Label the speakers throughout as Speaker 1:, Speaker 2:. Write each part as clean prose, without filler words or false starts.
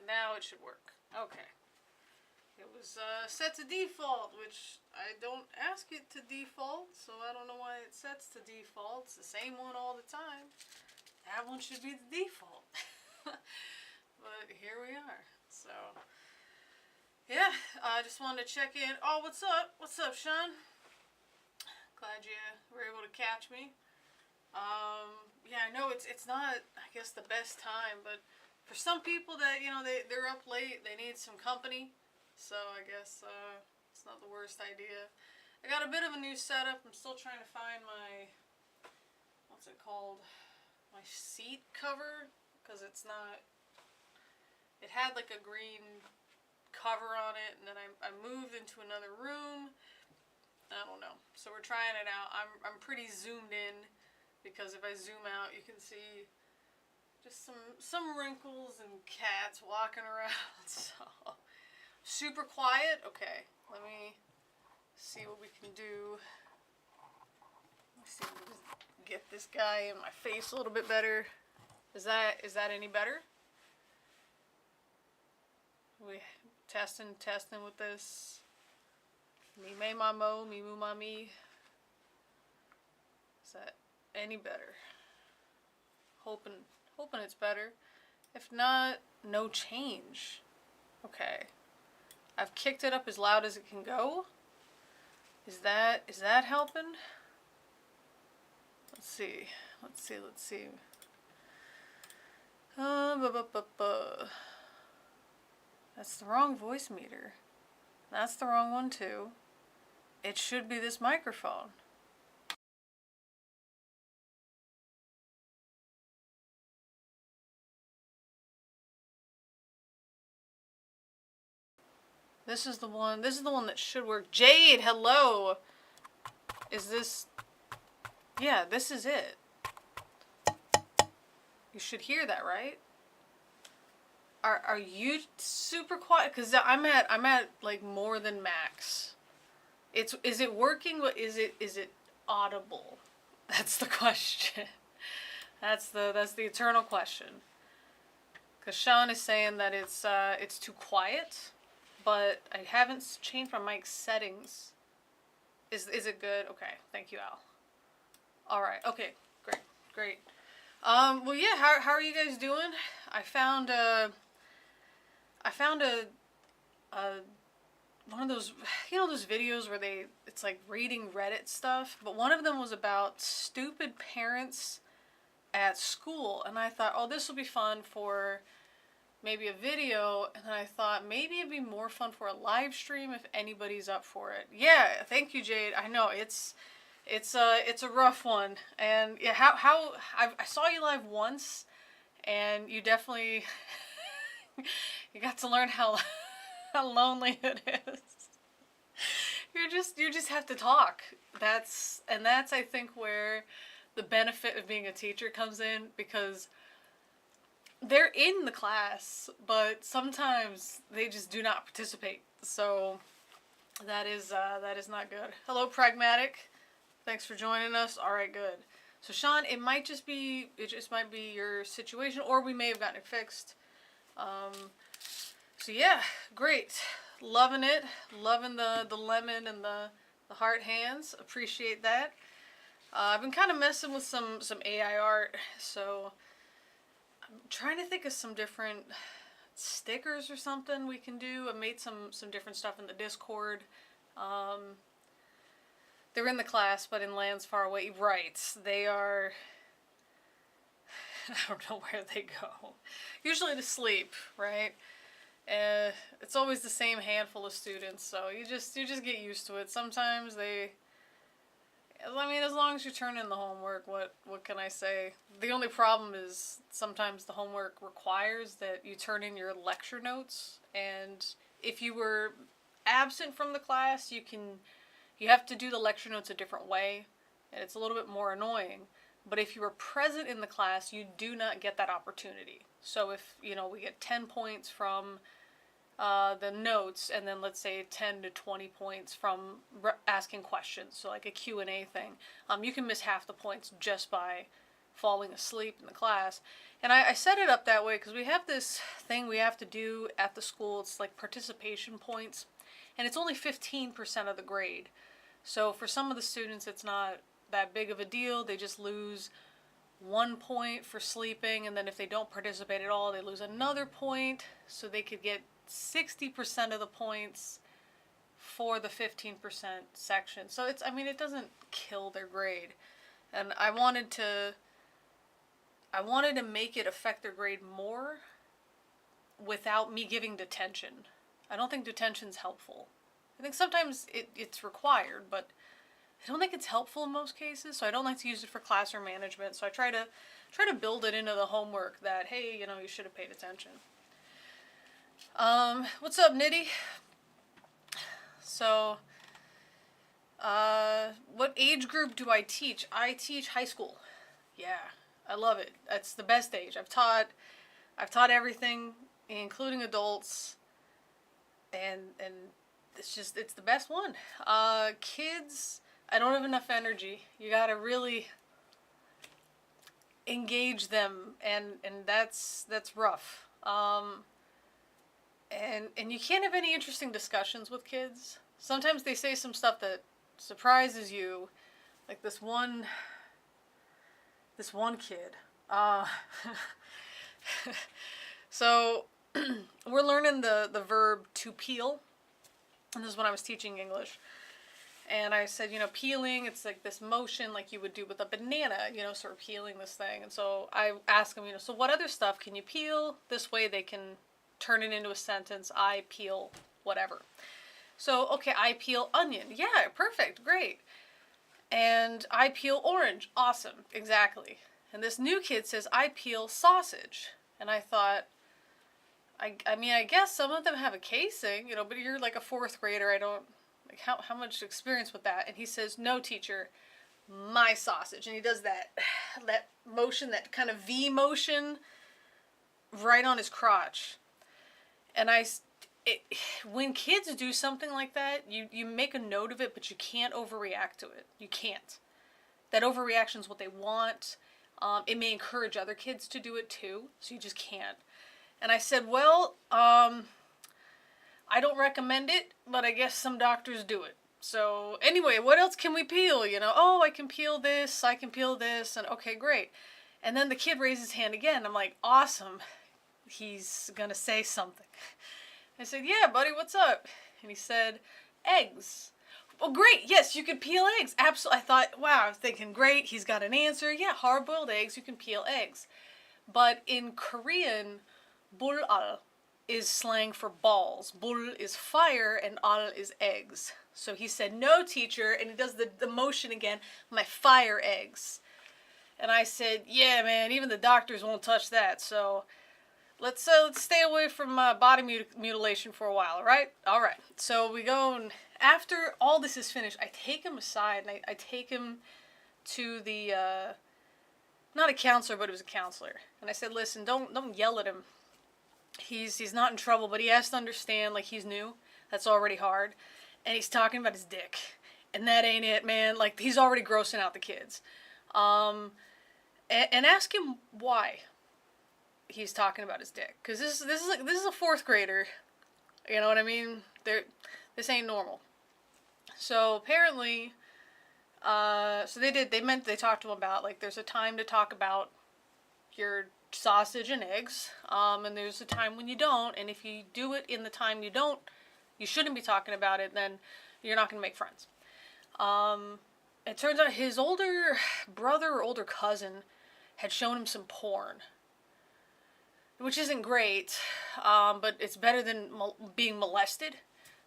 Speaker 1: Now it should work. Okay. It was set to default, which I don't ask it to default, so I don't know why it sets to default. It's the same one all the time. That one should be the default. But here we are. So, yeah, I just wanted to check in. Oh, what's up? What's up, Sean? Glad you were able to catch me. Yeah, I know it's not, I guess, the best time, but for some people that, you know, they're up late, they need some company. So I guess it's not the worst idea. I got a bit of a new setup. I'm still trying to find my, what's it called? My seat cover, because it's not, it had like a green cover on it, and then I moved into another room. I don't know. So we're trying it out. I'm pretty zoomed in, because if I zoom out, you can see just some wrinkles and cats walking around. So super quiet. Okay, let me see what we can do. Let's see if we can get this guy in my face a little bit better. Is that any better? We testing with this. Me me ma mo, me moo ma me. Is that any better? Hoping it's better. If not, no change. Okay. I've kicked it up as loud as it can go. Is that helping? Let's see. That's the wrong voice meter. That's the wrong one too. It should be this microphone. This is the one that should work. Jade, hello. Is this? Yeah, this is it. You should hear that, right? Are you super quiet? Cause I'm at like more than max. Is it working? Is it audible? That's the question. That's the eternal question. Cause Sean is saying that it's too quiet. But I haven't changed my mic settings. Is it good? Okay, thank you, Al. All right. Okay, great. Well, yeah. How are you guys doing? I found a one of those, you know, those videos where it's like reading Reddit stuff, but one of them was about stupid parents at school, and I thought, oh, this will be fun for maybe a video, and then I thought maybe it'd be more fun for a live stream if anybody's up for it. Yeah, thank you, Jade. I know it's a rough one, and yeah, I saw you live once, and you definitely you got to learn how lonely it is. You just have to talk. That's I think where the benefit of being a teacher comes in, because they're in the class, but sometimes they just do not participate. So that is not good. Hello, Pragmatic. Thanks for joining us. All right, good. So Sean, it just might be your situation, or we may have gotten it fixed. So yeah, great. Loving it. Loving the lemon and the heart hands. Appreciate that. I've been kind of messing with some AI art, so I'm trying to think of some different stickers or something we can do. I made some different stuff in the Discord. They're in the class, but in lands far away. Right. They are... I don't know where they go. Usually to sleep, right? It's always the same handful of students, so you just get used to it. Sometimes as long as you turn in the homework, what can I say? The only problem is sometimes the homework requires that you turn in your lecture notes, and if you were absent from the class, you have to do the lecture notes a different way, and it's a little bit more annoying. But if you were present in the class, you do not get that opportunity. So if, we get 10 points from the notes, and then let's say 10 to 20 points from asking questions, so like a Q&A thing, you can miss half the points just by falling asleep in the class. And I set it up that way because we have this thing we have to do at the school. It's like participation points. And it's only 15% of the grade. So for some of the students, it's not that big of a deal. They just lose 1 point for sleeping. And then if they don't participate at all, they lose another point. So they could get 60% of the points for the 15% section. So it's, I mean, it doesn't kill their grade. And I wanted to make it affect their grade more without me giving detention. I don't think detention's helpful. I think sometimes it's required, but I don't think it's helpful in most cases, so I don't like to use it for classroom management. So I try to build it into the homework that, hey, you know, you should have paid attention. What's up, Nitty? So, what age group do I teach? I teach high school. Yeah, I love it. That's the best age. I've taught everything, including adults, and it's the best one. Kids, I don't have enough energy. You gotta really engage them, and that's rough. And you can't have any interesting discussions with kids. Sometimes they say some stuff that surprises you, like this one kid. So we're learning the verb to peel, and this is when I was teaching English. And I said, you know, peeling, it's like this motion like you would do with a banana, you know, sort of peeling this thing. And so I asked them, you know, so what other stuff can you peel? This way they can turn it into a sentence. I peel whatever. So, okay, I peel onion. Yeah, perfect, great. And I peel orange. Awesome, exactly. And this new kid says, I peel sausage. And I thought, I mean, I guess some of them have a casing, you know, but you're like a 4th grader. I don't, like, how much experience with that? And he says, no, teacher, my sausage. And he does that motion, that kind of V motion right on his crotch. And when kids do something like that, you make a note of it, but you can't overreact to it. You can't. That overreaction is what they want. It may encourage other kids to do it too, so you just can't. And I said, well, I don't recommend it, but I guess some doctors do it. So anyway, what else can we peel? You know, oh, I can peel this, I can peel this, and okay, great. And then the kid raised his hand again. I'm like, awesome. He's gonna say something. I said, yeah, buddy, what's up? And he said, eggs. Well, great. Yes, you can peel eggs. Absolutely. I thought, wow, I was thinking, great. He's got an answer. Yeah, hard-boiled eggs. You can peel eggs. But in Korean, bul-al is slang for balls. Bul is fire and al is eggs. So he said, no, teacher. And he does the motion again, my fire eggs. And I said, yeah, man, even the doctors won't touch that. So let's stay away from body mutilation for a while, all right? All right. So we go, and after all this is finished, I take him aside, and I take him to the, not a counselor, but it was a counselor. And I said, listen, don't yell at him. He's not in trouble, but he has to understand, like, he's new. That's already hard. And he's talking about his dick. And that ain't it, man. Like, he's already grossing out the kids. And ask him why he's talking about his dick, because this is a 4th grader, you know what I mean? This ain't normal. So apparently, so they talked to him about, like, there's a time to talk about your sausage and eggs, and there's a time when you don't, and if you do it in the time you shouldn't be talking about it, then you're not going to make friends. It turns out his older brother or older cousin had shown him some porn, which isn't great, but it's better than being molested.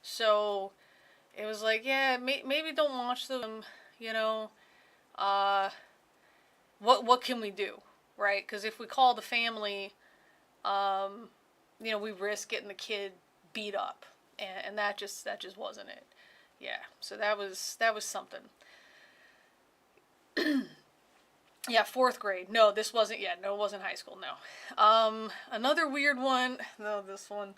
Speaker 1: So it was like, yeah, maybe don't watch them, you know. What can we do, right? Because if we call the family, you know, we risk getting the kid beat up, and that just wasn't it. Yeah, so that was something. Yeah, 4th grade. No, this wasn't yet. No, it wasn't high school. No. Another weird one. No, this one.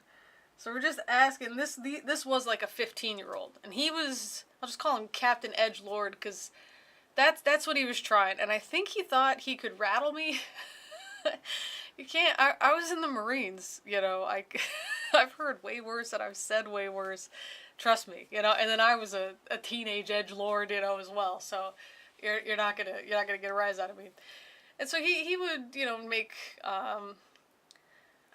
Speaker 1: So we're just asking. This was like a 15-year-old, and he was. I'll just call him Captain Edgelord because That's what he was trying, and I think he thought he could rattle me. You can't. I was in the Marines, you know. I've heard way worse, and I've said way worse. Trust me, you know. And then I was a teenage edgelord, you know, as well. So you're not gonna get a rise out of me. And so he would, you know, make. I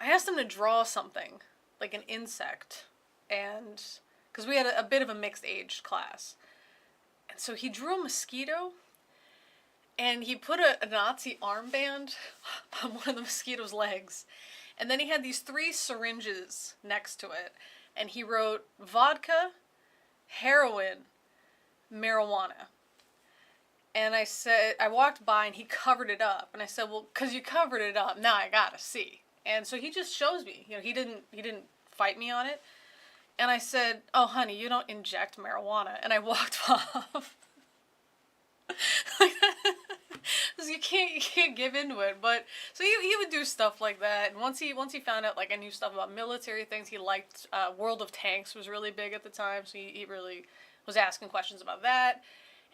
Speaker 1: asked him to draw something, like an insect, and because we had a bit of a mixed age class, and so he drew a mosquito. And he put a Nazi armband on one of the mosquito's legs. And then he had these 3 syringes next to it. And he wrote vodka, heroin, marijuana. And I walked by and he covered it up. And I said, well, because you covered it up, now I gotta see. And so he just shows me. You know, he didn't fight me on it. And I said, oh, honey, you don't inject marijuana. And I walked off. Because you can't give into it. But so he would do stuff like that, and once he found out, like, I knew stuff about military things. He liked World of Tanks was really big at the time, so he really was asking questions about that,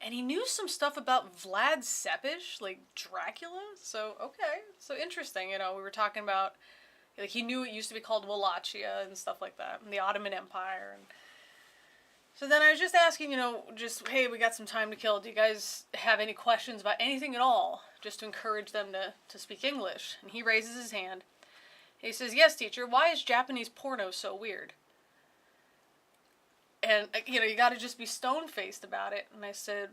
Speaker 1: and he knew some stuff about Vlad Tepes, like Dracula. So okay, so interesting. You know, we were talking about, like, he knew it used to be called Wallachia and stuff like that, and the Ottoman Empire. And so then I was just asking, you know, just, hey, we got some time to kill. Do you guys have any questions about anything at all? Just to encourage them to speak English. And he raises his hand. He says, yes, teacher, why is Japanese porno so weird? And, you know, you got to just be stone-faced about it. And I said,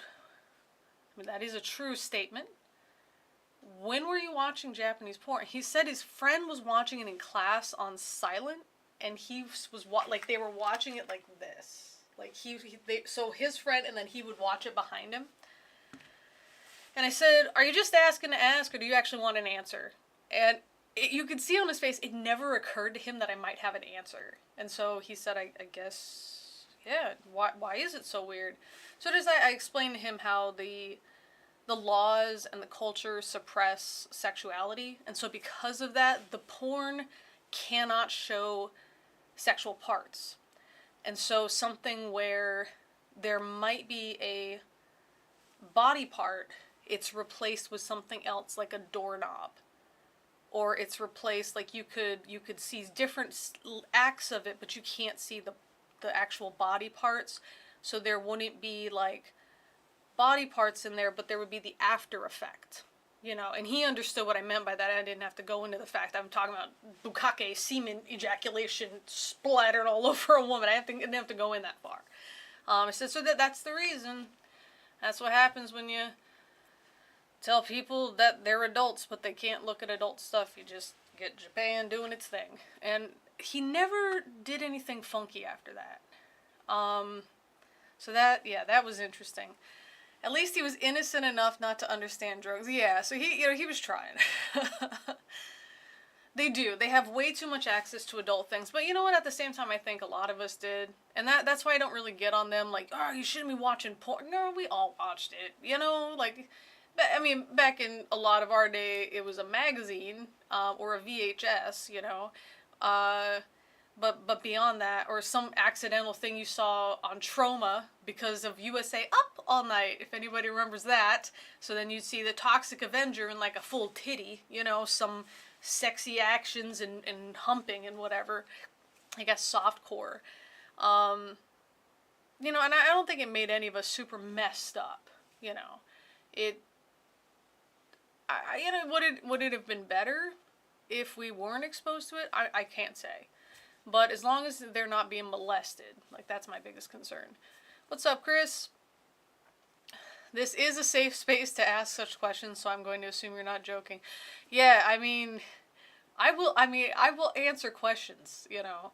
Speaker 1: I mean, that is a true statement. When were you watching Japanese porn? He said his friend was watching it in class on silent. And he was, like, they were watching it like this. Like, so his friend, and then he would watch it behind him. And I said, are you just asking to ask, or do you actually want an answer? And you could see on his face, it never occurred to him that I might have an answer. And so he said, I guess, yeah, why is it so weird? So I explained to him how the laws and the culture suppress sexuality. And so because of that, the porn cannot show sexual parts. And so something where there might be a body part, it's replaced with something else, like a doorknob. Or it's replaced, like, you could see different acts of it, but you can't see the actual body parts. So there wouldn't be, like, body parts in there, but there would be the after effect. You know, and he understood what I meant by that. I didn't have to go into the fact I'm talking about bukkake, semen ejaculation splattered all over a woman. I didn't have to go in that far. I said, so that's the reason. That's what happens when you tell people that they're adults, but they can't look at adult stuff. You just get Japan doing its thing. And he never did anything funky after that. So that was interesting. At least he was innocent enough not to understand drugs. Yeah, so he was trying. They have way too much access to adult things. But you know what? At the same time, I think a lot of us did. And that's why I don't really get on them, like, oh, you shouldn't be watching porn. No, we all watched it. You know, like, I mean, back in a lot of our day, it was a magazine, or a VHS, you know. But beyond that, or some accidental thing you saw on Trauma because of USA Up All Night, if anybody remembers that. So then you'd see the Toxic Avenger in, like, a full titty, you know, some sexy actions and humping and whatever. I guess softcore. You know, and I don't think it made any of us super messed up, you know. You know, would it have been better if we weren't exposed to it? I can't say. But as long as they're not being molested, like, that's my biggest concern. What's up, Chris? This is a safe space to ask such questions, so I'm going to assume you're not joking. Yeah, I mean, I will answer questions, you know.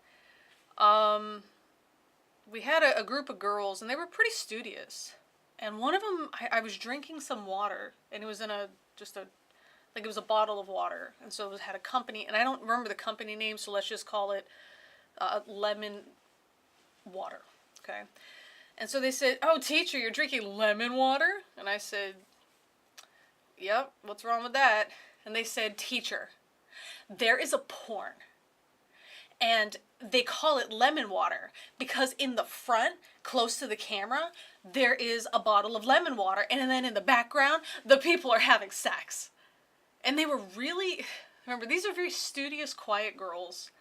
Speaker 1: We had a group of girls, and they were pretty studious. And one of them, I was drinking some water, and it was in like, it was a bottle of water. And so it had a company, and I don't remember the company name, so let's just call it lemon water, okay? And so they said, oh, teacher, you're drinking lemon water? And I said, yep, what's wrong with that? And they said, teacher, there is a porn, and they call it lemon water because in the front, close to the camera, there is a bottle of lemon water, and then in the background, the people are having sex. And they were really, remember, these are very studious, quiet girls.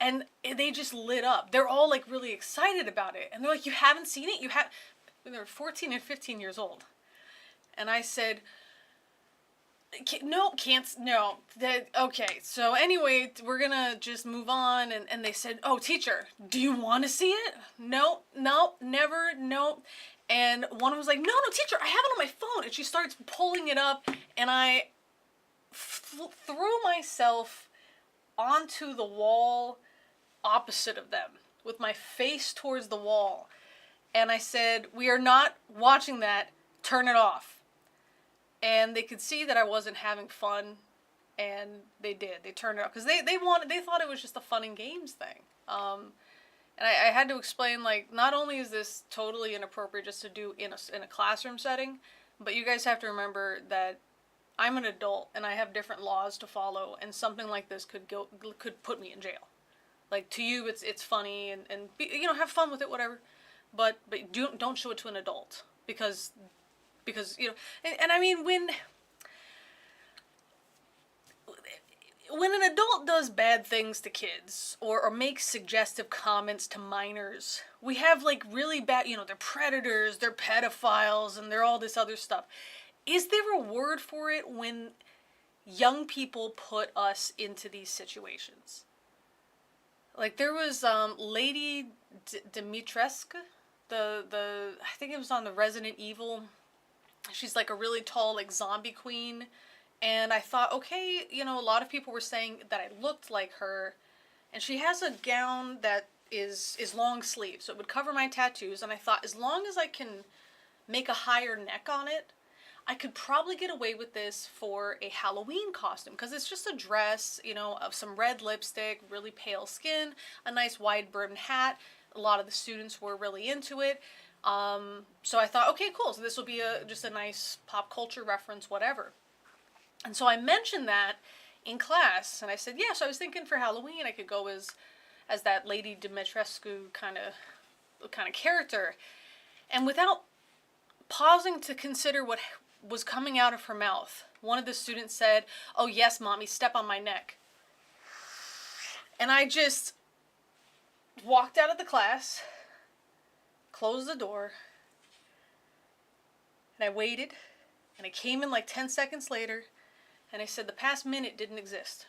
Speaker 1: And they just lit up. They're all like really excited about it. And they're like, you haven't seen it? You have, they were 14 and 15 years old. And I said, no, can't, no. Okay, so anyway, we're gonna just move on. And they said, oh, teacher, do you want to see it? No, never, no. And one was like, no, teacher, I have it on my phone. And she starts pulling it up. And I threw myself onto the wall opposite of them with my face towards the wall. And I said, we are not watching that. Turn it off. And they could see that I wasn't having fun, and they did. They turned it off because they thought it was just a fun and games thing. And I had to explain, like, not only is this totally inappropriate just to do in a classroom setting, but you guys have to remember that I'm an adult and I have different laws to follow, and something like this could put me in jail. Like, to you, it's funny and you know, have fun with it, whatever. But don't show it to an adult because you know, and I mean, when an adult does bad things to kids or makes suggestive comments to minors, we have like really bad, you know, they're predators, they're pedophiles, and they're all this other stuff. Is there a word for it when young people put us into these situations? Like, there was Lady Dimitrescu, I think it was on the Resident Evil. She's like a really tall, like, zombie queen. And I thought, okay, you know, a lot of people were saying that I looked like her. And she has a gown that is long sleeve, so it would cover my tattoos. And I thought, as long as I can make a higher neck on it, I could probably get away with this for a Halloween costume. Because it's just a dress, you know, of some red lipstick, really pale skin, a nice wide-brimmed hat. A lot of the students were really into it. So I thought, okay, cool. So this will be just a nice pop culture reference, whatever. And so I mentioned that in class, and I said, yeah, so I was thinking for Halloween I could go as that Lady Dimitrescu kind of character. And without pausing to consider what was coming out of her mouth, one of the students said, oh yes, mommy, step on my neck. And I just walked out of the class, closed the door, and I waited, and I came in like 10 seconds later, and I said the past minute didn't exist.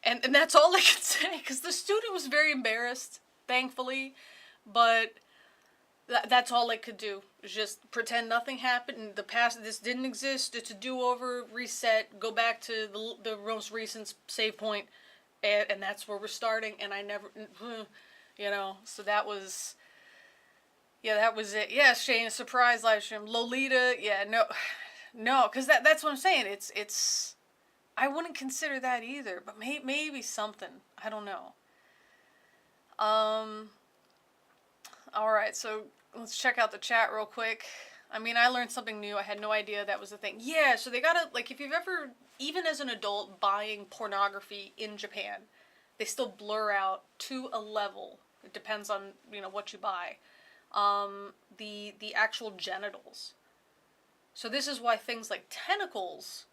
Speaker 1: And that's all I could say, because the student was very embarrassed, thankfully, but that's all I could do, was just pretend nothing happened, and the past, this didn't exist, it's a do-over, reset, go back to the most recent save point, and that's where we're starting, and I never, you know, so that was... Yeah, that was it. Yeah, Shane, a surprise live stream. Lolita, yeah, no, because that's what I'm saying. It's, I wouldn't consider that either, but maybe something. I don't know. All right, so let's check out the chat real quick. I mean, I learned something new. I had no idea that was a thing. Yeah, so they gotta, like, if you've ever, even as an adult, buying pornography in Japan, they still blur out to a level. It depends on, you know, what you buy. The actual genitals. So this is why things like tentacles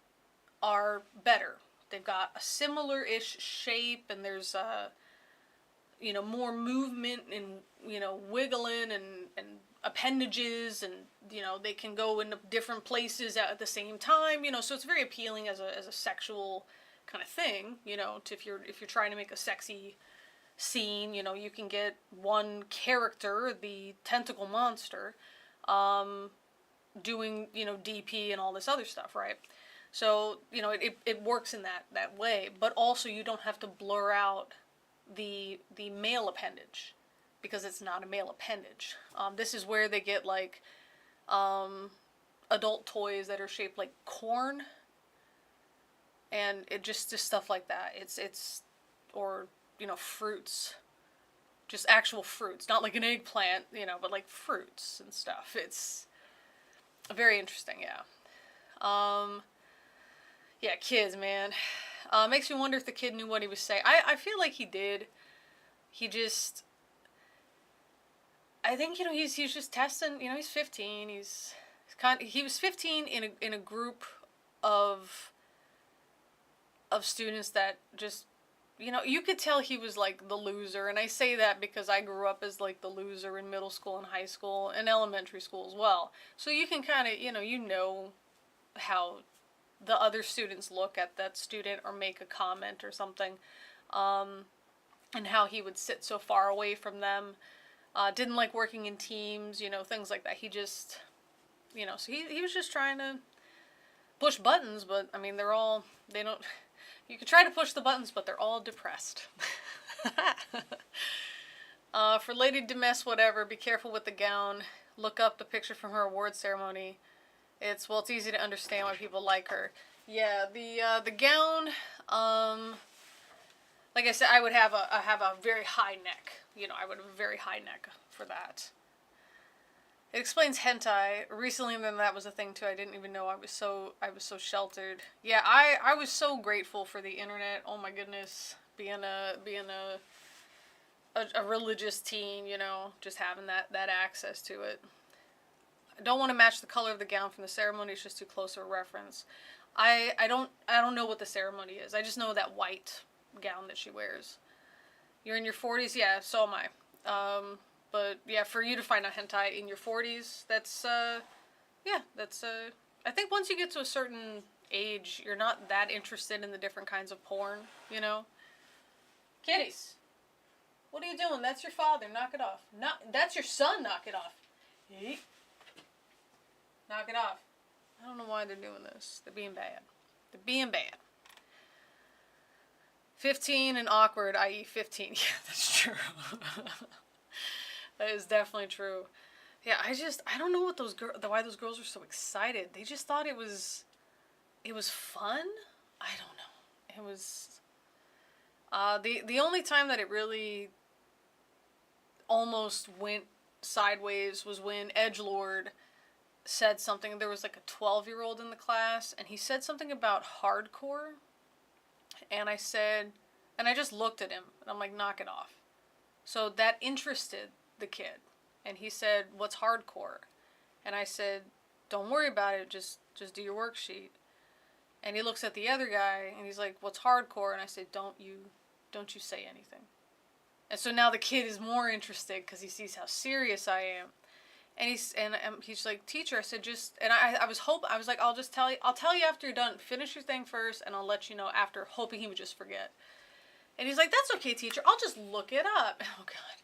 Speaker 1: are better. They've got a similar-ish shape, and there's you know, more movement and, you know, wiggling and appendages, and, you know, they can go into different places at the same time, you know, so it's very appealing as a sexual kind of thing, you know, if you're trying to make a sexy scene, you know, you can get one character, the tentacle monster, doing, you know, DP and all this other stuff, right? So, you know, it works in that way, but also you don't have to blur out the male appendage, because it's not a male appendage. This is where they get, like, adult toys that are shaped like corn, and it just stuff like that. It's or, you know, fruits, just actual fruits, not like an eggplant, you know, but like fruits and stuff. It's very interesting, yeah. Yeah, kids, man. Makes me wonder if the kid knew what he was saying. I feel like he did. He just, I think, he's just testing. He's 15. He was 15 in a group of students that just, you could tell he was like the loser. And I say that because I grew up as like the loser in middle school and high school and elementary school as well. So you can kind of, know how the other students look at that student or make a comment or something, and how he would sit so far away from them, didn't like working in teams, things like that. He just, so he was just trying to push buttons, but I mean, you could try to push the buttons, but they're all depressed. For Lady Demes, whatever, be careful with the gown. Look up the picture from her award ceremony. It's easy to understand why people like her. Yeah, the gown, like I said, I would have a very high neck. I would have a very high neck for that. It explains hentai. Recently, then that was a thing too. I didn't even know I was so sheltered. Yeah, I was so grateful for the internet. Oh my goodness, being a religious teen, just having that access to it. I don't want to match the color of the gown from the ceremony. It's just too close of a reference. I don't know what the ceremony is. I just know that white gown that she wears. You're in your 40s, yeah. So am I. But yeah, for you to find out hentai in your 40s, that's I think once you get to a certain age, you're not that interested in the different kinds of porn. Kitties, what are you doing? That's your father. Knock it off. That's your son. Knock it off. Yeet. Knock it off. I don't know why they're doing this. They're being bad. 15 and awkward, i.e. 15. Yeah, that's true. That is definitely true. Yeah, I don't know why those girls were so excited. They just thought it was fun? I don't know. It was, the only time that it really almost went sideways was when Edgelord said something. There was like a 12-year-old in the class, and he said something about hardcore, and I just looked at him, and I'm like, knock it off. So that interested the kid, and he said, what's hardcore? And I said, don't worry about it, just do your worksheet. And he looks at the other guy, and he's like, what's hardcore? And I said, don't you say anything. And so now the kid is more interested because he sees how serious I am. And he's like, teacher, I said, I was like, I'll tell you after you're done. Finish your thing first, and I'll let you know after, hoping he would just forget. And he's like, that's okay, teacher. I'll just look it up. Oh God.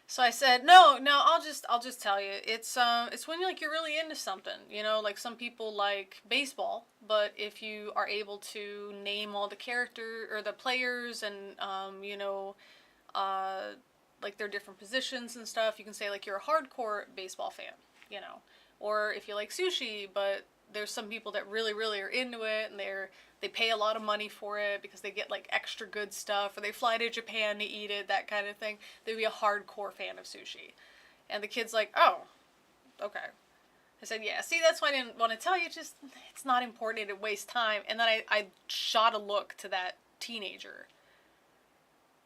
Speaker 1: So I said, no, I'll just tell you. It's when you're really into something, like some people like baseball, but if you are able to name all the character or the players and like their different positions and stuff, you can say like you're a hardcore baseball fan, or if you like sushi, but there's some people that really, really are into it, and they pay a lot of money for it because they get like extra good stuff, or they fly to Japan to eat it, that kind of thing. They'd be a hardcore fan of sushi. And the kid's like, oh, okay. I said, yeah, see, that's why I didn't want to tell you, it's not important, it wastes time. And then I shot a look to that teenager,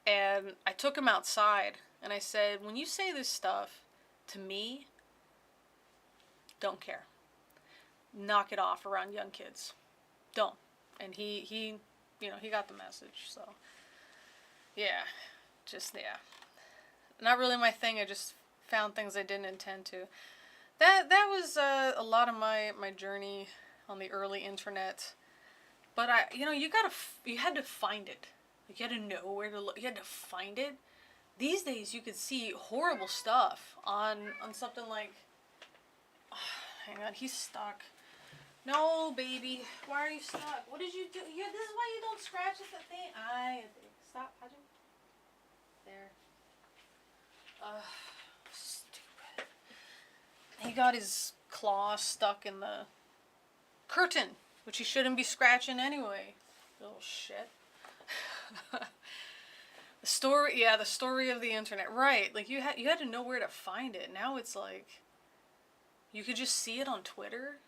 Speaker 1: and I took him outside, and I said, when you say this stuff to me, don't care. Knock it off around young kids. Don't. And he got the message. So yeah, not really my thing. I just found things I didn't intend to. That was a lot of my journey on the early internet. But you had to find it. You had to know where to look. You had to find it. These days you could see horrible stuff on something like, hang on, he's stuck. No, baby. Why are you stuck? What did you do? Yeah, this is why you don't scratch at the thing. Stop. How'd you? There. Stupid. He got his claw stuck in the curtain, which he shouldn't be scratching anyway. Little shit. The story of the internet. Right. Like you had to know where to find it. Now it's like you could just see it on Twitter.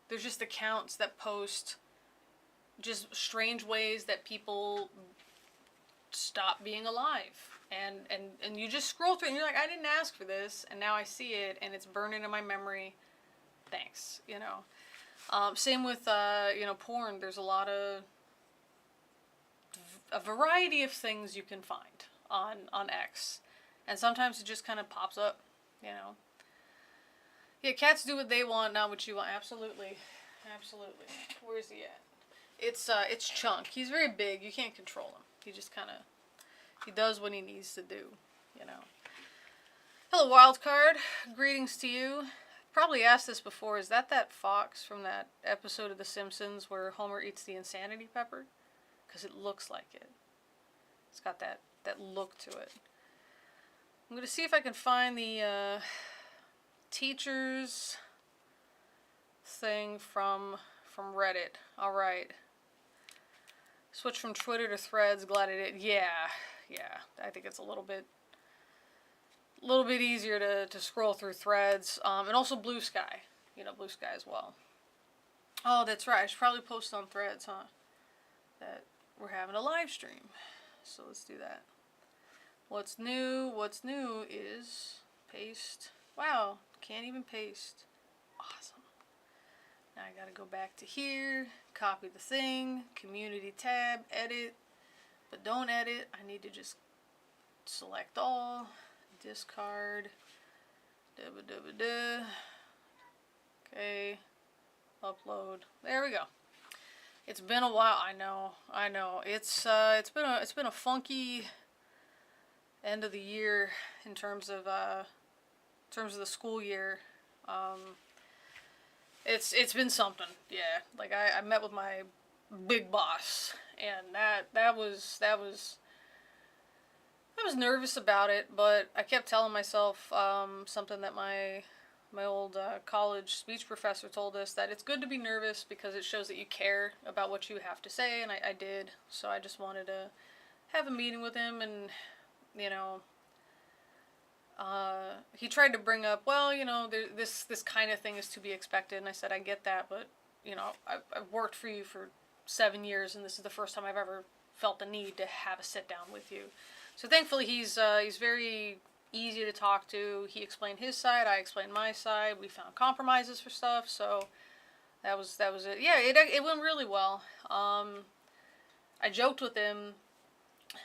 Speaker 1: There's just accounts that post just strange ways that people stop being alive. And you just scroll through and you're like, I didn't ask for this, and now I see it and it's burning in my memory. Thanks, you know. Same with, you know, porn. There's a lot of, a variety of things you can find on X. And sometimes it just kind of pops up, you know. Yeah, cats do what they want, not what you want. Absolutely. Absolutely. Where's he at? It's Chunk. He's very big. You can't control him. He just kind of, he does what he needs to do, you know. Hello, Wildcard. Greetings to you. Probably asked this before. Is that fox from that episode of The Simpsons where Homer eats the insanity pepper? Because it looks like it. It's got that look to it. I'm going to see if I can find the teachers thing from Reddit. All right. Switch from Twitter to Threads. Glad I did. Yeah. I think it's a little bit easier to scroll through Threads. And also Blue Sky. You know, Blue Sky as well. Oh, that's right. I should probably post on Threads, huh? That we're having a live stream. So let's do that. What's new? What's new is paste. Wow, can't even paste. Awesome. Now I gotta go back to here, copy the thing, community tab, edit, but don't edit. I need to just select all, discard, okay, upload. There we go. It's been a while. I know. It's been a funky end of the year in terms of the school year. It's been something. Yeah. Like I met with my big boss, and I was nervous about it, but I kept telling myself something that my old college speech professor told us, that it's good to be nervous because it shows that you care about what you have to say, and I did. So I just wanted to have a meeting with him, and, you know, he tried to bring up, well, you know, this kind of thing is to be expected, and I said, I get that, but, you know, I've worked for you for 7 years, and this is the first time I've ever felt the need to have a sit down with you. So thankfully he's very easy to talk to. He explained his side, I explained my side. We found compromises for stuff, so that was it. Yeah, it went really well. I joked with him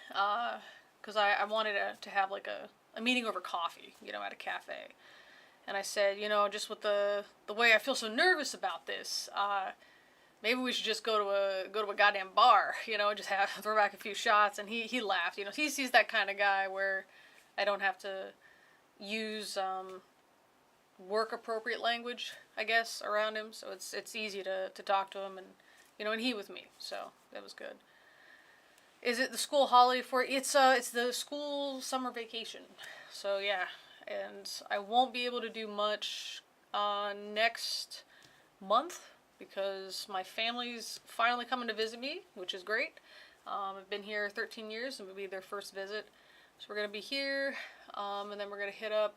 Speaker 1: because I wanted to have like a meeting over coffee, you know, at a cafe. And I said, you know, just with the way I feel so nervous about this, maybe we should just go to a goddamn bar, you know, just throw back a few shots. And he laughed. You know, he's that kind of guy where I don't have to use work appropriate language, I guess, around him. So it's easy to talk to him, and, you know, and he with me. So that was good. Is it the school holiday for it? It's the school summer vacation. So yeah, and I won't be able to do much next month because my family's finally coming to visit me, which is great. I've been here 13 years, and it'll be their first visit. So we're going to be here, and then we're going to hit up,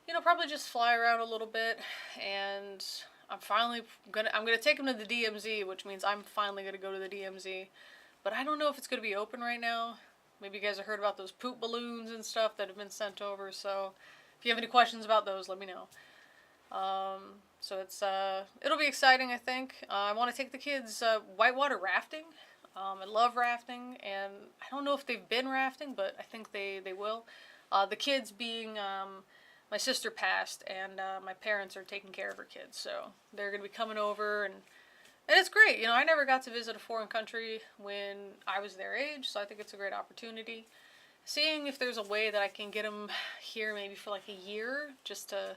Speaker 1: you know, probably just fly around a little bit, and I'm going to take them to the DMZ, which means I'm finally going to go to the DMZ, but I don't know if it's going to be open right now. Maybe you guys have heard about those poop balloons and stuff that have been sent over, so if you have any questions about those, let me know. So it'll be exciting, I think. I want to take the kids whitewater rafting. I love rafting, and I don't know if they've been rafting, but I think they will. The kids being, my sister passed, and my parents are taking care of her kids, so they're going to be coming over, and it's great. You know, I never got to visit a foreign country when I was their age, so I think it's a great opportunity. Seeing if there's a way that I can get them here maybe for like a year, just to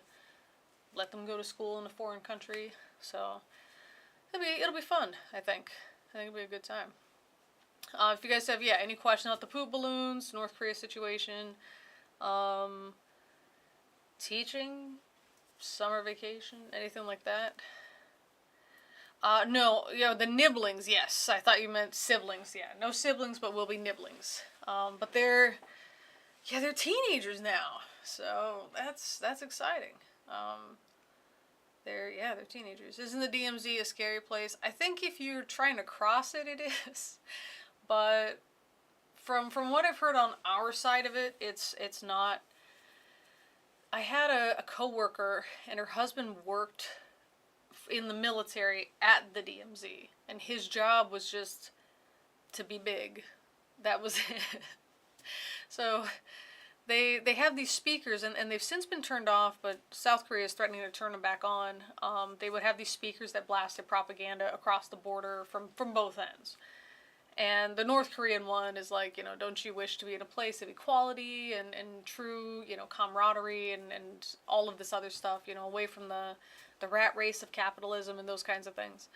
Speaker 1: let them go to school in a foreign country, so it'll be fun, I think. I think it'll be a good time. If you guys have, any questions about the poop balloons, North Korea situation, teaching, summer vacation, anything like that. No, the nibblings, yes. I thought you meant siblings, yeah. No siblings, but will be nibblings. But they're teenagers now, so that's exciting. They're teenagers. Isn't the DMZ a scary place? I think if you're trying to cross it, it is. But from what I've heard on our side of it, it's not. I had a coworker, and her husband worked in the military at the DMZ, and his job was just to be big. That was it. So they have these speakers, and they've since been turned off, but South Korea is threatening to turn them back on. They would have these speakers that blasted propaganda across the border from both ends. And the North Korean one is like, don't you wish to be in a place of equality and true, camaraderie and all of this other stuff, away from the rat race of capitalism and those kinds of things.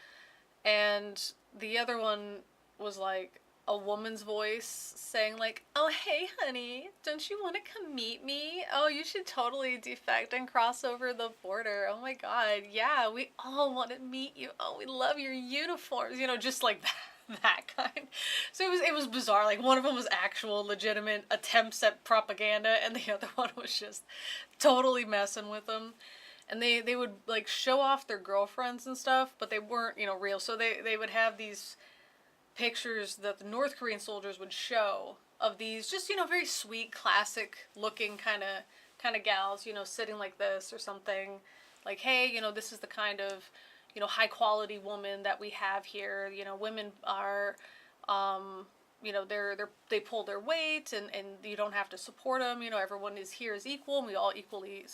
Speaker 1: And the other one was like a woman's voice saying like, oh, hey, honey, don't you want to come meet me? Oh, you should totally defect and cross over the border. Oh my God, yeah, we all want to meet you. Oh, we love your uniforms, just like that. That kind. So it was bizarre. Like, one of them was actual legitimate attempts at propaganda, and the other one was just totally messing with them. And they would like show off their girlfriends and stuff, but they weren't real. So they would have these pictures that the North Korean soldiers would show of these just very sweet, classic looking kind of gals, sitting like this or something. Like, hey, this is the kind of high quality woman that we have here. Women are, they pull their weight, and you don't have to support them. Everyone is here is equal, and we all equally,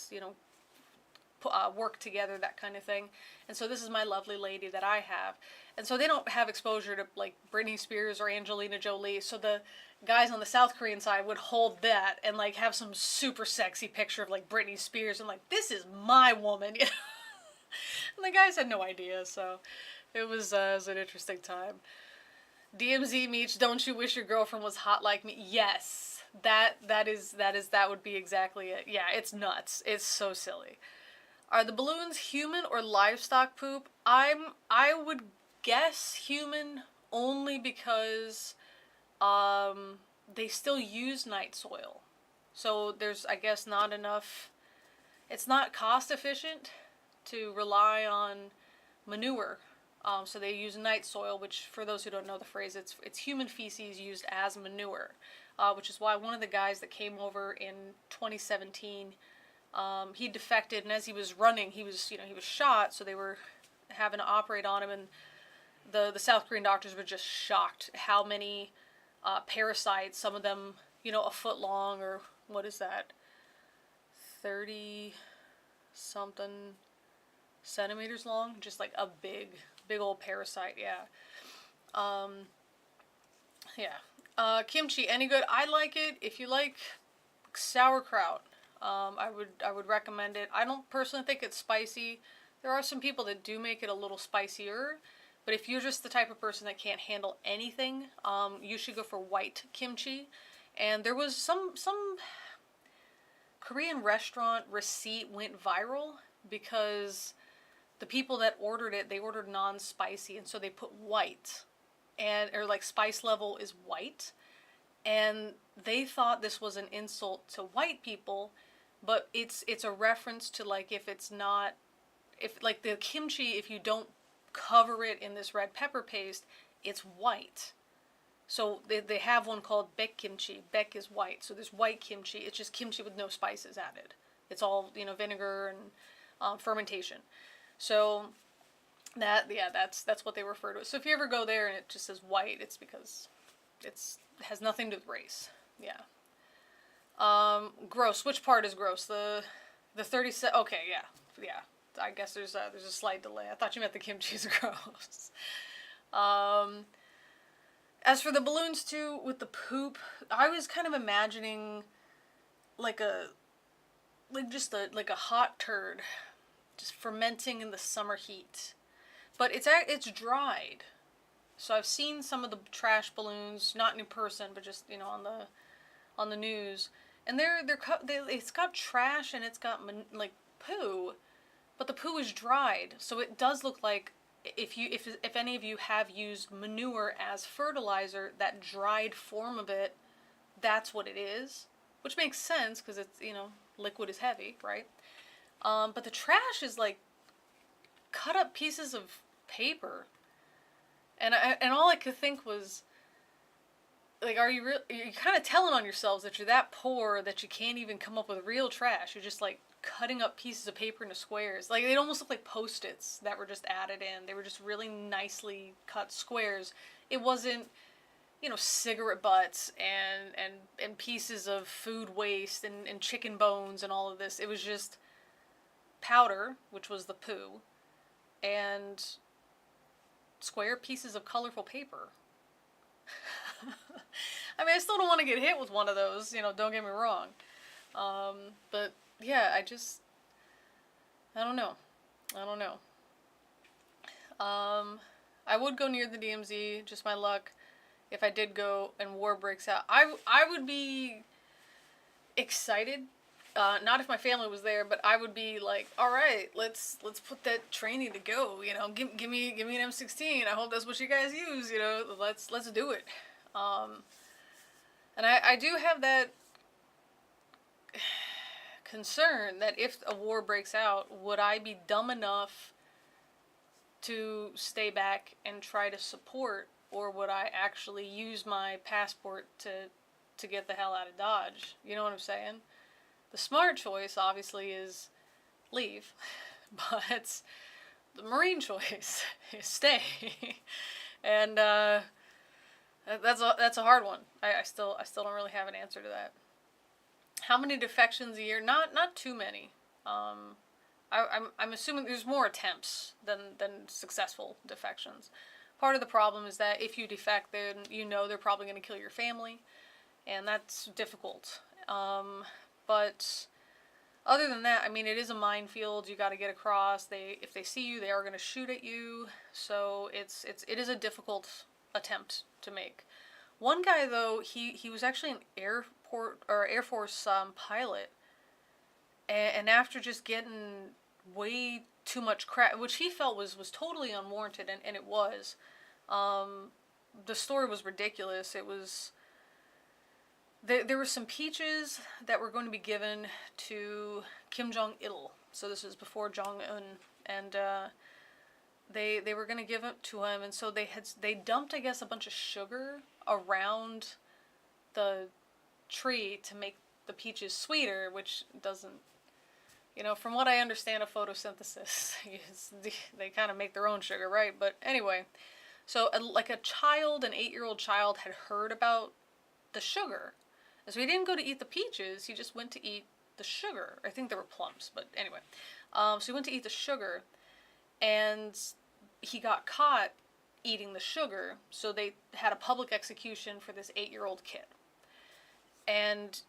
Speaker 1: work together, that kind of thing. And so this is my lovely lady that I have. And so they don't have exposure to like Britney Spears or Angelina Jolie. So the guys on the South Korean side would hold that and like have some super sexy picture of like Britney Spears and like, this is my woman. And the guys had no idea, so it was an interesting time. DMZ meets, don't you wish your girlfriend was hot like me? Yes, that would be exactly it. Yeah, it's nuts. It's so silly. Are the balloons human or livestock poop? I would guess human, only because they still use night soil. So there's, I guess, not enough. It's not cost efficient to rely on manure. So they use night soil, which, for those who don't know the phrase, it's human feces used as manure, which is why one of the guys that came over in 2017, he defected, and as he was running, he was shot, so they were having to operate on him, and the South Korean doctors were just shocked how many parasites, some of them, a foot long, or what is that, 30 something centimeters long, just like a big old parasite. Kimchi, any good? I like it. If you like sauerkraut, I would recommend it. I don't personally think it's spicy. There are some people that do make it a little spicier, but if you're just the type of person that can't handle anything, you should go for white kimchi. And there was some Korean restaurant receipt went viral because the people that ordered it, they ordered non-spicy, and so they put white, or like spice level is white, and they thought this was an insult to white people, but it's a reference to like if like the kimchi, if you don't cover it in this red pepper paste, it's white. So they have one called baek kimchi. Baek is white, so there's white kimchi. It's just kimchi with no spices added. It's all vinegar and fermentation. So that's what they refer to it. So if you ever go there and it just says white, it's because it has nothing to do with race. Yeah. Gross. Which part is gross? The 37. Okay, yeah. I guess there's a slight delay. I thought you meant the kimchi is gross. As for the balloons too, with the poop, I was kind of imagining like a hot turd just fermenting in the summer heat. But it's dried. So I've seen some of the trash balloons, not in person, but just on the news, and it's got trash and it's got like poo, but the poo is dried, so it does look like if any of you have used manure as fertilizer, that dried form of it, that's what it is, which makes sense because it's liquid is heavy, right? But the trash is like cut up pieces of paper. And all I could think was, like, you're kind of telling on yourselves that you're that poor that you can't even come up with real trash. You're just, like, cutting up pieces of paper into squares. Like, they'd almost look like Post-its that were just added in. They were just really nicely cut squares. It wasn't, you know, cigarette butts and pieces of food waste and chicken bones and all of this. It was just powder, which was the poo, and square pieces of colorful paper. I mean, I still don't want to get hit with one of those, you know, don't get me wrong. But yeah, I don't know. I would go near the DMZ, just my luck. If I did go and war breaks out, I would be excited. Not if my family was there, but I would be like, all right, let's put that training to go. You know, give me an M16. I hope that's what you guys use. You know, let's do it. And I do have that concern that if a war breaks out, would I be dumb enough to stay back and try to support, or would I actually use my passport to get the hell out of Dodge? You know what I'm saying? The smart choice, obviously, is leave, but the Marine choice is stay. And that's a hard one. I still don't really have an answer to that. How many defections a year? Not too many. I'm assuming there's more attempts than successful defections. Part of the problem is that if you defect, then you know they're probably going to kill your family, and that's difficult. But other than that, I mean, it is a minefield. You got to get across. If they see you, they are going to shoot at you. So it is a difficult attempt to make. One guy, though, he was actually an Air Force pilot, and after just getting way too much crap, which he felt was totally unwarranted, and it was. The story was ridiculous. It was. There were some peaches that were going to be given to Kim Jong-il. So this was before Jong-un, and they were going to give it to him, and so they dumped, I guess, a bunch of sugar around the tree to make the peaches sweeter, which doesn't, you know, from what I understand of photosynthesis, they kind of make their own sugar, right? But anyway, so like an 8-year-old child had heard about the sugar. And so he didn't go to eat the peaches, he just went to eat the sugar. I think there were plums, but anyway. So he went to eat the sugar, and he got caught eating the sugar, so they had a public execution for this 8-year-old kid. And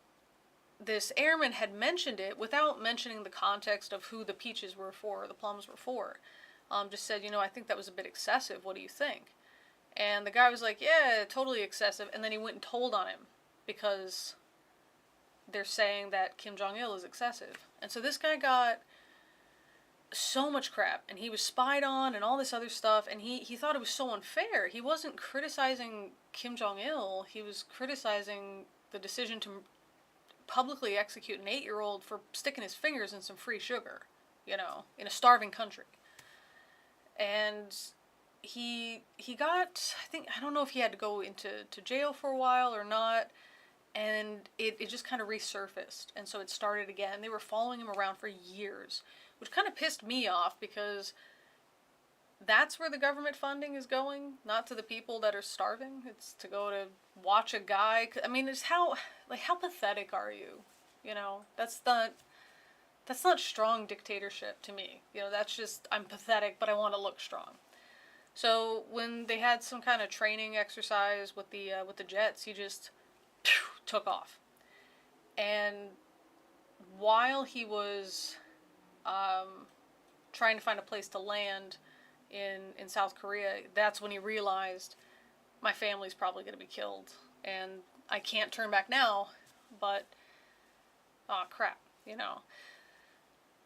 Speaker 1: this airman had mentioned it without mentioning the context of who the peaches were for, or the plums were for. Just said, you know, I think that was a bit excessive, what do you think? And the guy was like, yeah, totally excessive, and then he went and told on him, because they're saying that Kim Jong-il is excessive. And so this guy got so much crap, and he was spied on and all this other stuff, and he thought it was so unfair. He wasn't criticizing Kim Jong-il, he was criticizing the decision to publicly execute an 8-year-old for sticking his fingers in some free sugar, you know, in a starving country. And he got, I don't know if he had to go into jail for a while or not, and it just kind of resurfaced, and so it started again. They were following him around for years, which kind of pissed me off, because that's where the government funding is going, not to the people that are starving. It's to go to watch a guy. I mean, it's how pathetic are you? You know, that's not strong dictatorship to me. You know, that's just, I'm pathetic, but I want to look strong. So when they had some kind of training exercise with the jets, he just took off. And while he was trying to find a place to land in South Korea, that's when he realized my family's probably going to be killed, and I can't turn back now, but oh crap, you know.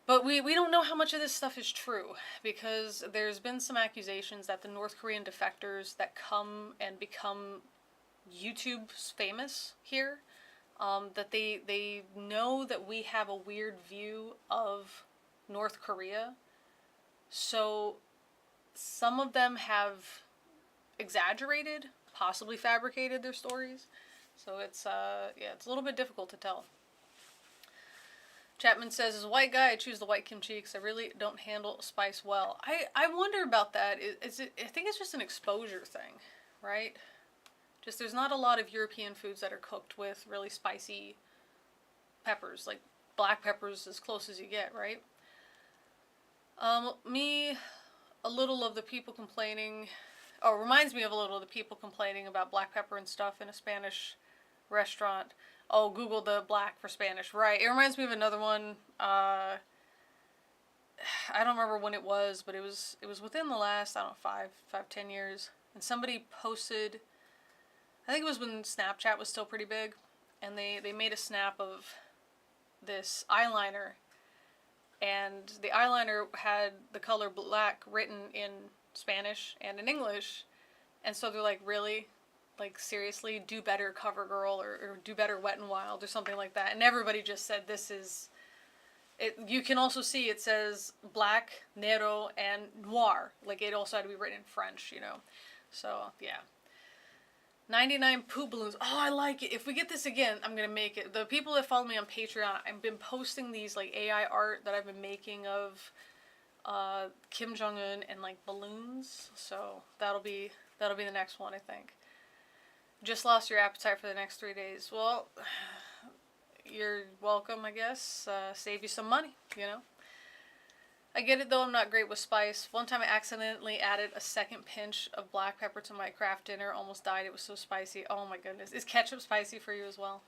Speaker 1: But we don't know how much of this stuff is true, because there's been some accusations that the North Korean defectors that come and become YouTube famous here, that they know that we have a weird view of North Korea. So some of them have exaggerated, possibly fabricated their stories. So it's it's a little bit difficult to tell. Chapman says, as a white guy, I choose the white kimchi because I really don't handle spice well. I wonder about that. I think it's just an exposure thing, right? Just there's not a lot of European foods that are cooked with really spicy peppers, like black peppers as close as you get, right? A little of the people complaining, reminds me of a little of the people complaining about black pepper and stuff in a Spanish restaurant. Oh, Google the black for Spanish. Right. It reminds me of another one. I don't remember when it was, but it was within the last, 10 years. And somebody posted, I think it was when Snapchat was still pretty big, and they made a snap of this eyeliner, and the eyeliner had the color black written in Spanish and in English, and so they're like, really? Like, seriously, do better, CoverGirl, or do better, Wet n Wild, or something like that. And everybody just said, this is... it. You can also see it says black, negro, and noir. Like, it also had to be written in French, you know. So, yeah. 99 poop balloons. Oh, I like it. If we get this again, I'm going to make it. The people that follow me on Patreon, I've been posting these, like, AI art that I've been making of Kim Jong-un and, like, balloons. So, that'll be the next one, I think. Just lost your appetite for the next 3 days. Well, you're welcome, I guess. Save you some money, you know. I get it, though. I'm not great with spice. One time I accidentally added a second pinch of black pepper to my craft dinner. Almost died. It was so spicy. Oh my goodness. Is ketchup spicy for you as well?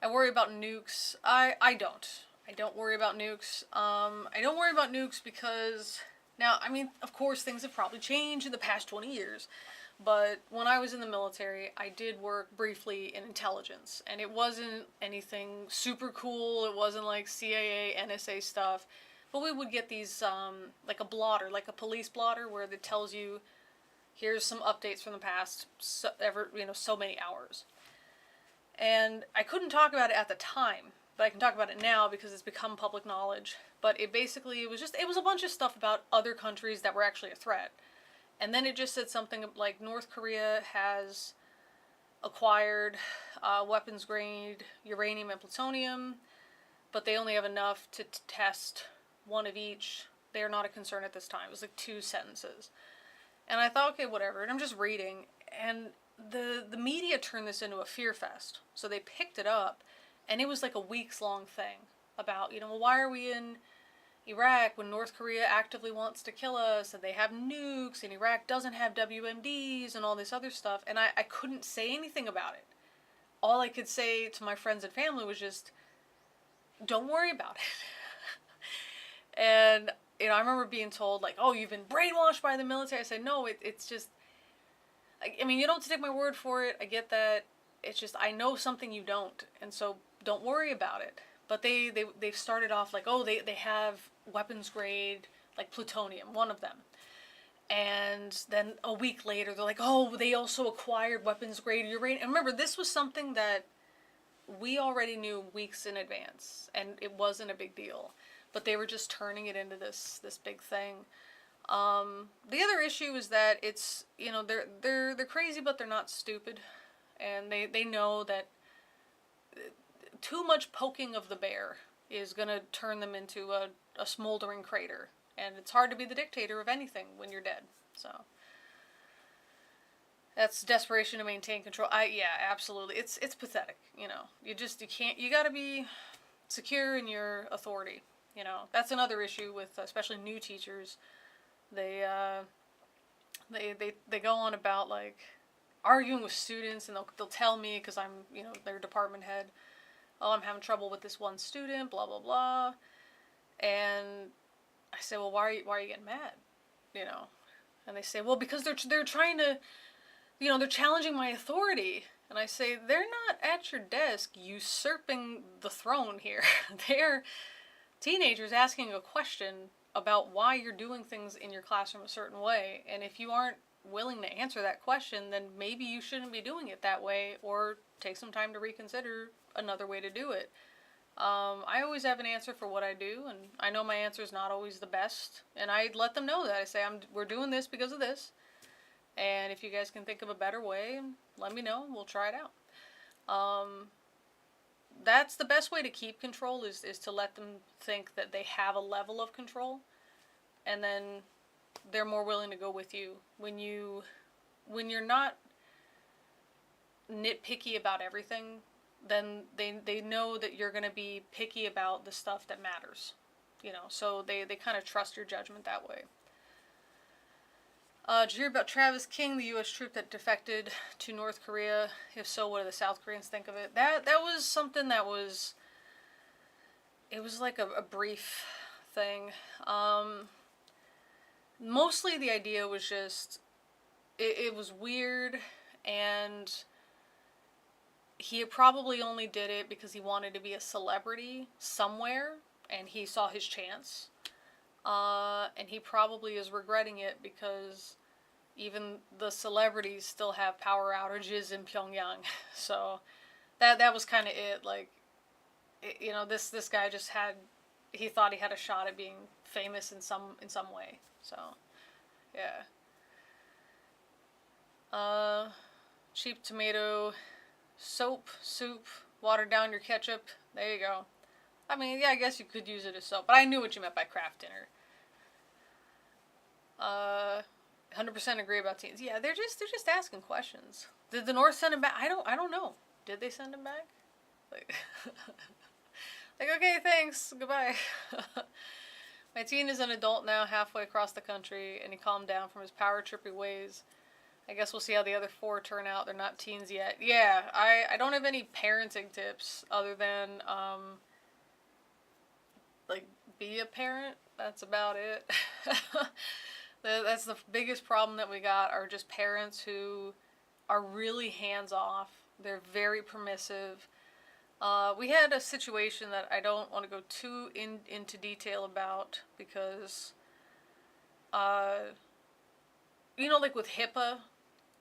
Speaker 1: I worry about nukes. I don't. I don't worry about nukes. I don't worry about nukes because... now, I mean, of course, things have probably changed in the past 20 years. But when I was in the military, I did work briefly in intelligence. And it wasn't anything super cool. It wasn't like CIA, NSA stuff. But we would get these, like a blotter, like a police blotter, where it tells you, here's some updates from the past, so many hours. And I couldn't talk about it at the time, but I can talk about it now because it's become public knowledge. But it was a bunch of stuff about other countries that were actually a threat. And then it just said something like North Korea has acquired weapons-grade uranium and plutonium, but they only have enough to test one of each. They are not a concern at this time. It was like 2 sentences. And I thought, okay, whatever. And I'm just reading. And the media turned this into a fear fest. So they picked it up, and it was like a weeks-long thing about, well, why are we in Iraq when North Korea actively wants to kill us, and they have nukes, and Iraq doesn't have WMDs, and all this other stuff, and I couldn't say anything about it. All I could say to my friends and family was just, don't worry about it. And, I remember being told, like, oh, you've been brainwashed by the military. I said, no, it's just, I mean, you don't have to take my word for it, I get that, it's just, I know something you don't, and so don't worry about it. But they've started off like, oh, they have weapons grade, like plutonium, one of them. And then a week later, they're like, oh, they also acquired weapons grade uranium. And remember, this was something that we already knew weeks in advance, and it wasn't a big deal. But they were just turning it into this big thing. The other issue is that it's, they're crazy, but they're not stupid. And they know that too much poking of the bear is going to turn them into a smoldering crater. And it's hard to be the dictator of anything when you're dead. So that's desperation to maintain control. Yeah, absolutely. It's pathetic, you gotta be secure in your authority. That's another issue with especially new teachers. They go on about, like, arguing with students, and they'll tell me, because I'm, their department head, oh, I'm having trouble with this one student, blah, blah, blah. And I say, well, why are you getting mad? And they say, well, because they're trying to, they're challenging my authority. And I say, they're not at your desk usurping the throne here. They're teenagers asking a question about why you're doing things in your classroom a certain way. And if you aren't willing to answer that question, then maybe you shouldn't be doing it that way, or take some time to reconsider another way to do it. I always have an answer for what I do, and I know my answer is not always the best, and I let them know that. I say, we're doing this because of this, and if you guys can think of a better way, let me know, we'll try it out. That's the best way to keep control, is to let them think that they have a level of control, and then they're more willing to go with you. When you're not nitpicky about everything, then they know that you're going to be picky about the stuff that matters, so they kind of trust your judgment that way. Did you hear about Travis King, the U.S. troop that defected to North Korea? If so, what do the South Koreans think of it? That was something that was, it was like a brief thing. Mostly the idea was just, it was weird, and he probably only did it because he wanted to be a celebrity somewhere, and he saw his chance. And he probably is regretting it because even the celebrities still have power outages in Pyongyang. So that was kind of it. Like, this guy just he thought he had a shot at being famous in some way. So, yeah. Cheap tomato soup, water down your ketchup. There you go. I mean, yeah, I guess you could use it as soap, but I knew what you meant by craft dinner. 100% agree about teens. Yeah, they're just asking questions. Did the North send him back? I don't know. Did they send him back? Like, okay, thanks, goodbye. My teen is an adult now, halfway across the country, and he calmed down from his power trippy ways. I guess we'll see how the other 4 turn out. They're not teens yet. Yeah, I don't have any parenting tips other than, like, be a parent. That's about it. That's the biggest problem that we got, are just parents who are really hands-off. They're very permissive. We had a situation that I don't want to go too into detail about because, like with HIPAA,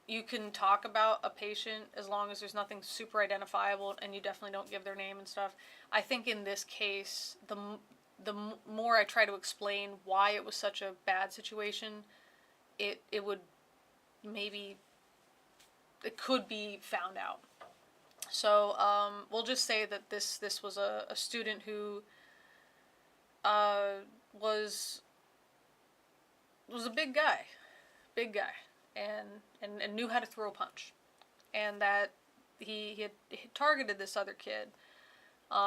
Speaker 1: you can talk about a patient as long as there's nothing super identifiable and you definitely don't give their name and stuff. I think in this case, the more I try to explain why it was such a bad situation, it could be found out. So we'll just say that this was a student who was a big guy, and knew how to throw a punch, and that he had targeted this other kid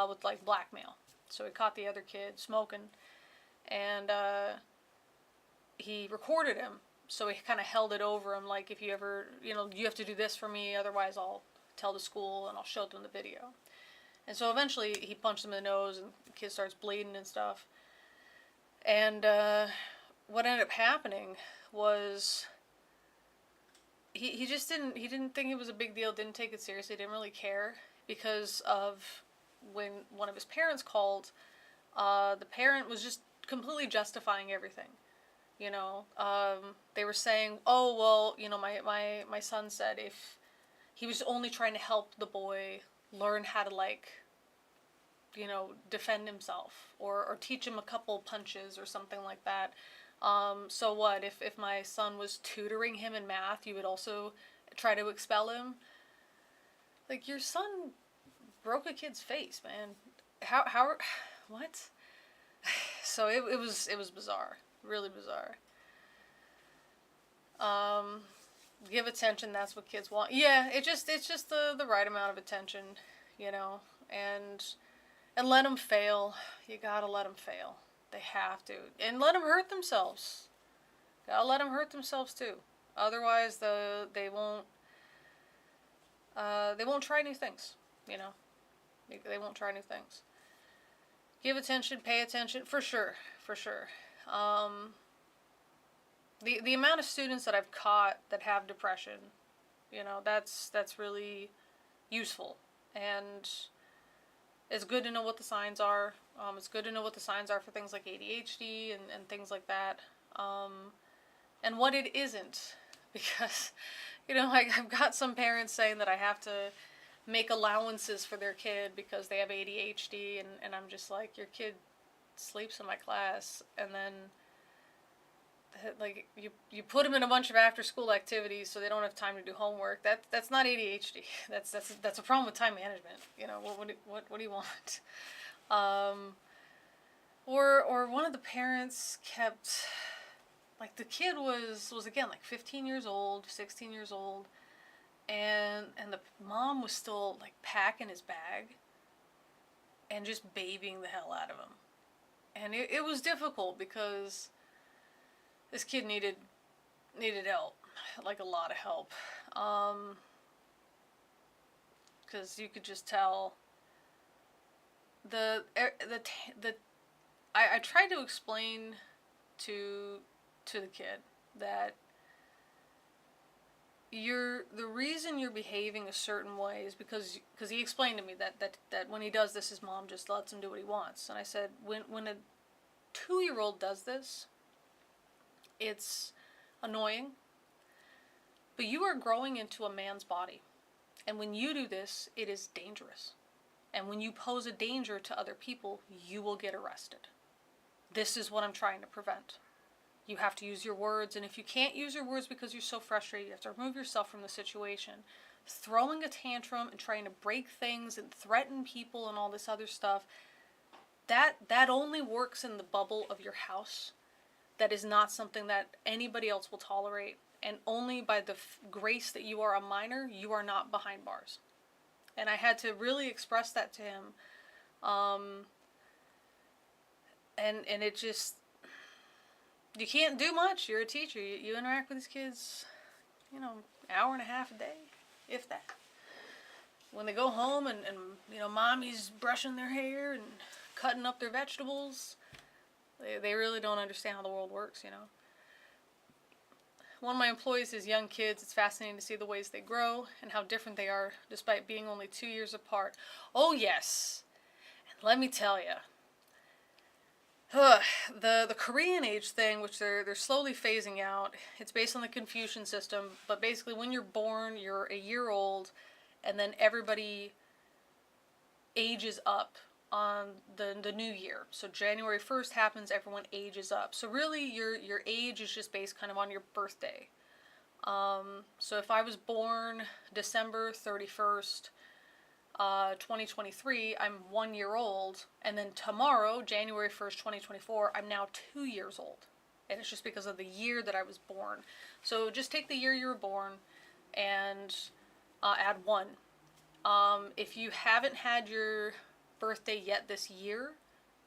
Speaker 1: with like blackmail. So he caught the other kid smoking, and he recorded him. So he kind of held it over him, like, if you ever, you have to do this for me, otherwise I'll tell the school and I'll show them the video. And so eventually he punched him in the nose, and the kid starts bleeding and stuff. And what ended up happening was he didn't think it was a big deal, didn't take it seriously, didn't really care, because of when one of his parents called, the parent was just completely justifying everything. They were saying, oh, well, my son said if he was only trying to help the boy learn how to, like, defend himself, or teach him a couple punches or something like that. So what, if my son was tutoring him in math, you would also try to expel him? Like, your son broke a kid's face, man. How what? So it was bizarre, really bizarre. Give attention, that's what kids want. Yeah, it's just the right amount of attention, and let them fail. You gotta let them fail. They have to, and let them hurt themselves. Gotta let them hurt themselves too. Otherwise, they won't try new things. They won't try new things. Give attention, pay attention, for sure. The amount of students that I've caught that have depression, that's really useful, and it's good to know what the signs are. It's good to know what the signs are for things like ADHD and things like that, and what it isn't, because, I've got some parents saying that I have to make allowances for their kid because they have ADHD, and I'm just like, your kid sleeps in my class, and then like you put them in a bunch of after school activities so they don't have time to do homework. That's not ADHD. That's a problem with time management. You know, what do you want? Or one of the parents kept, like, the kid was again like 15 years old, 16 years old, and the mom was still like packing his bag and just babying the hell out of him. And it was difficult because this kid needed help, like a lot of help, because you could just tell I tried to explain to the kid that the reason you're behaving a certain way is because he explained to me that when he does this, his mom just lets him do what he wants. And I said, when a 2-year-old does this, it's annoying, but you are growing into a man's body, and when you do this, it is dangerous, and when you pose a danger to other people, you will get arrested. This is what I'm trying to prevent. You have to use your words, and if you can't use your words because you're so frustrated, you have to remove yourself from the situation. Throwing a tantrum and trying to break things and threaten people and all this other stuff, that only works in the bubble of your house. That is not something that anybody else will tolerate, and only by the grace that you are a minor, you are not behind bars. And I had to really express that to him, and it just, you can't do much. You're a teacher. You interact with these kids, hour and a half a day, if that. When they go home and mommy's brushing their hair and cutting up their vegetables, they really don't understand how the world works, One of my employees has young kids. It's fascinating to see the ways they grow and how different they are despite being only 2 years apart. Oh, yes. And let me tell you, the Korean age thing, which they're slowly phasing out, it's based on the Confucian system, but basically when you're born, you're a year old, and then everybody ages up on the new year. So January 1st happens, everyone ages up. So really your age is just based kind of on your birthday. So if I was born December 31st, 2023, I'm 1 year old, and then tomorrow, January 1st, 2024, I'm now 2 years old. And it's just because of the year that I was born. So just take the year you were born and add 1. If you haven't had your birthday yet this year,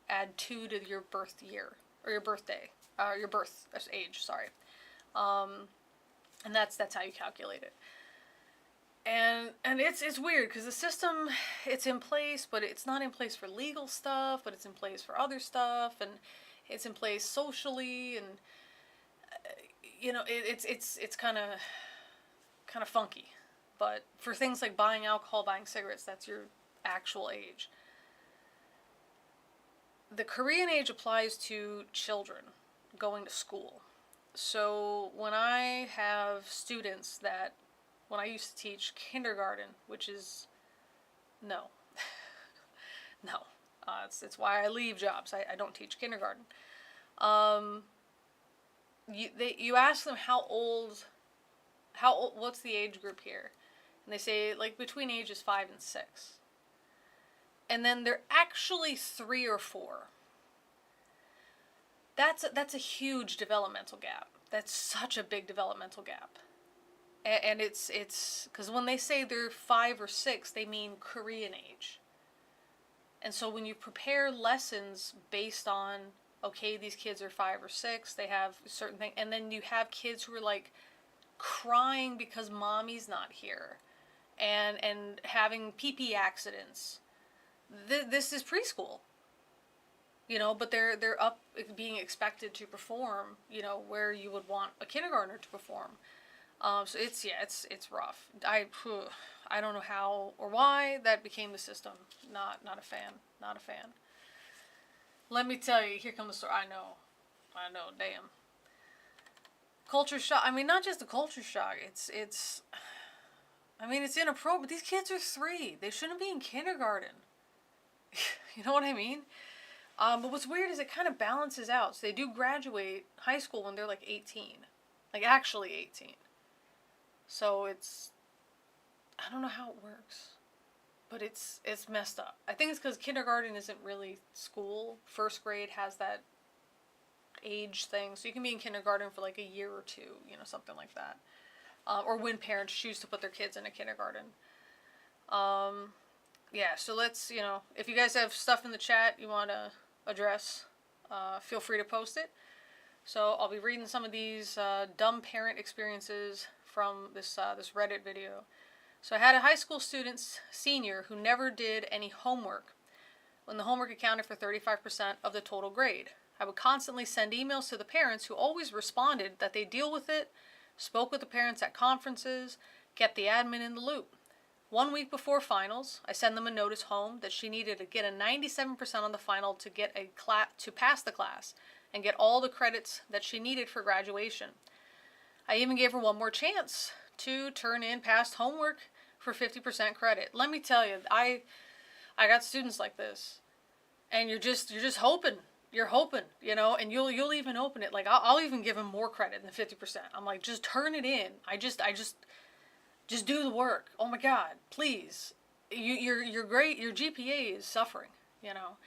Speaker 1: add 2 to your birth year, or your birthday, your birth age, sorry. And that's how you calculate it. And it's weird because the system, it's in place, but it's not in place for legal stuff, but it's in place for other stuff, and it's in place socially, and it's kind of funky. But for things like buying alcohol, buying cigarettes, that's your actual age. The Korean age applies to children going to school. So when I have students when I used to teach kindergarten, which is, no. It's why I leave jobs. I don't teach kindergarten. You ask them how old, what's the age group here? And they say, like, between ages 5 and 6. And then they're actually 3 or 4. That's a huge developmental gap. That's such a big developmental gap. And it's because when they say they're 5 or 6, they mean Korean age. And so when you prepare lessons based on, okay, these kids are 5 or 6, they have a certain thing, and then you have kids who are like crying because mommy's not here, and having pee-pee accidents. This is preschool, but they're up being expected to perform, where you would want a kindergartner to perform. So it's rough. I don't know how or why that became the system. Not a fan. Let me tell you, here comes the story. I know, damn. Culture shock. I mean, not just a culture shock. It's I mean, it's inappropriate. These kids are 3. They shouldn't be in kindergarten. You know what I mean? But what's weird is it kind of balances out. So they do graduate high school when they're like 18. Like actually 18. So it's, I don't know how it works. But it's messed up. I think it's because kindergarten isn't really school. First grade has that age thing. So you can be in kindergarten for like a year or 2, you know, something like that. Or when parents choose to put their kids in a kindergarten. Yeah, so let's, you know, if you guys have stuff in the chat you want to address, feel free to post it. So I'll be reading some of these dumb parent experiences from this Reddit video. So I had a high school student, senior, who never did any homework when the homework accounted for 35% of the total grade. I would constantly send emails to the parents who always responded that they deal with it, spoke with the parents at conferences, kept the admin in the loop. 1 week before finals, I sent them a notice home that she needed to get a 97% on the final to get to pass the class and get all the credits that she needed for graduation. I even gave her one more chance to turn in past homework for 50% credit. Let me tell you, I got students like this, and you're just hoping. You're hoping, you know, and you'll even open it. Like I'll even give them more credit than 50%. I'm like, just turn it in. I just do the work. Oh my God, please. You're great. Your GPA is suffering, you know.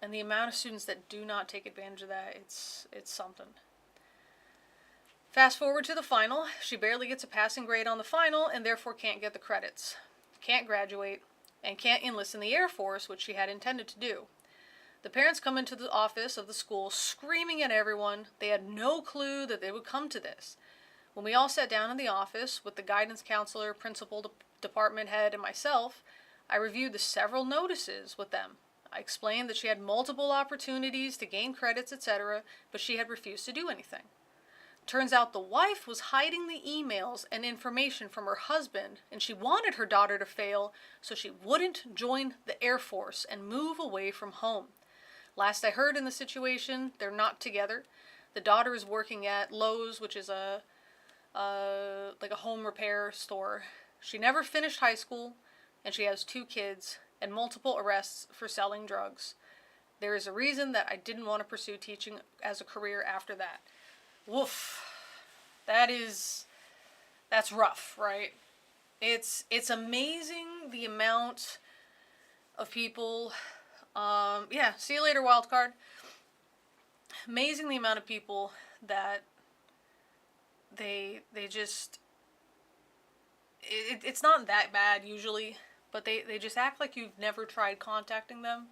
Speaker 1: And the amount of students that do not take advantage of that, it's something. Fast forward to the final. She barely gets a passing grade on the final and therefore can't get the credits, can't graduate, and can't enlist in the Air Force, which she had intended to do. The parents come into the office of the school screaming at everyone. They had no clue that they would come to this. When we all sat down in the office with the guidance counselor, principal, department head, and myself, I reviewed the several notices with them. I explained that she had multiple opportunities to gain credits, etc., but she had refused to do anything. Turns out the wife was hiding the emails and information from her husband, and she wanted her daughter to fail so she wouldn't join the Air Force and move away from home. Last I heard in the situation, they're not together. The daughter is working at Lowe's, which is like a home repair store. She never finished high school, and she has 2 kids and multiple arrests for selling drugs. There is a reason that I didn't want to pursue teaching as a career after that. Woof. That's rough, right? It's amazing the amount of people, yeah, see you later, wildcard. Amazing the amount of people that they just, it's not that bad usually, but they just act like you've never tried contacting them,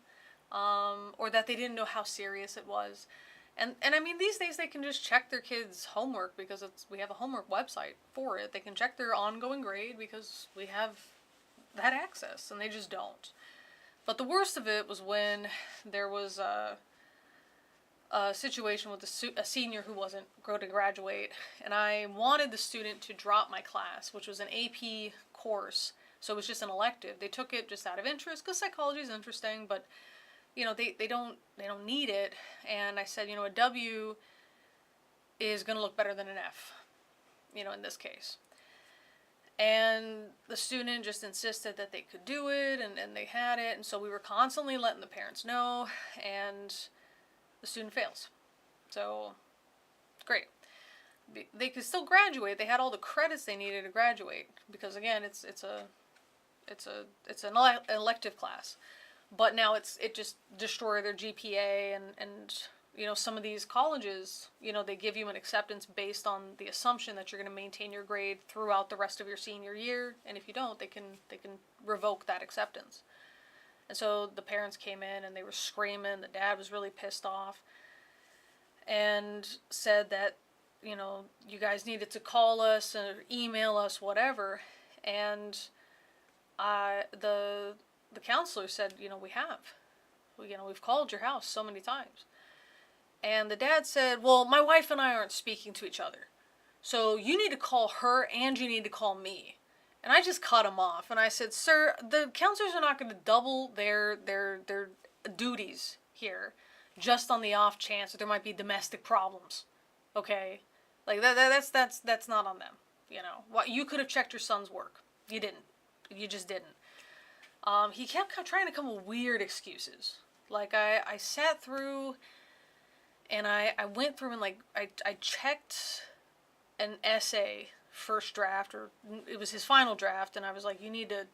Speaker 1: or that they didn't know how serious it was. And I mean, these days they can just check their kids' homework because we have a homework website for it. They can check their ongoing grade because we have that access, and they just don't. But the worst of it was when there was a situation with a senior who wasn't going to graduate, and I wanted the student to drop my class, which was an AP course, so it was just an elective. They took it just out of interest because psychology is interesting, but you know, they don't need it. And I said, you know, a W is going to look better than an F, you know, in this case. And the student just insisted that they could do it, and they had it, and so we were constantly letting the parents know, and the student fails. So, great. They could still graduate. They had all the credits they needed to graduate, because again, it's an elective class. But now it just destroyed their GPA, and you know, some of these colleges, you know, they give you an acceptance based on the assumption that you're going to maintain your grade throughout the rest of your senior year, and if you don't, they can revoke that acceptance. And so the parents came in and they were screaming. The dad was really pissed off and said that, you know, you guys needed to call us or email us, whatever. And the counselor said, you know, we've called your house so many times. And the dad said, well, my wife and I aren't speaking to each other, so you need to call her and you need to call me. And I just cut him off, and I said, sir, the counselors are not going to double their duties here just on the off chance that there might be domestic problems. Okay? Like that's not on them. You know, what, you could have checked your son's work. You didn't. You just didn't. He kept trying to come with weird excuses. Like, I sat through, and I went through and, like, I checked an essay, first draft, or it was his final draft, and I was like, you need to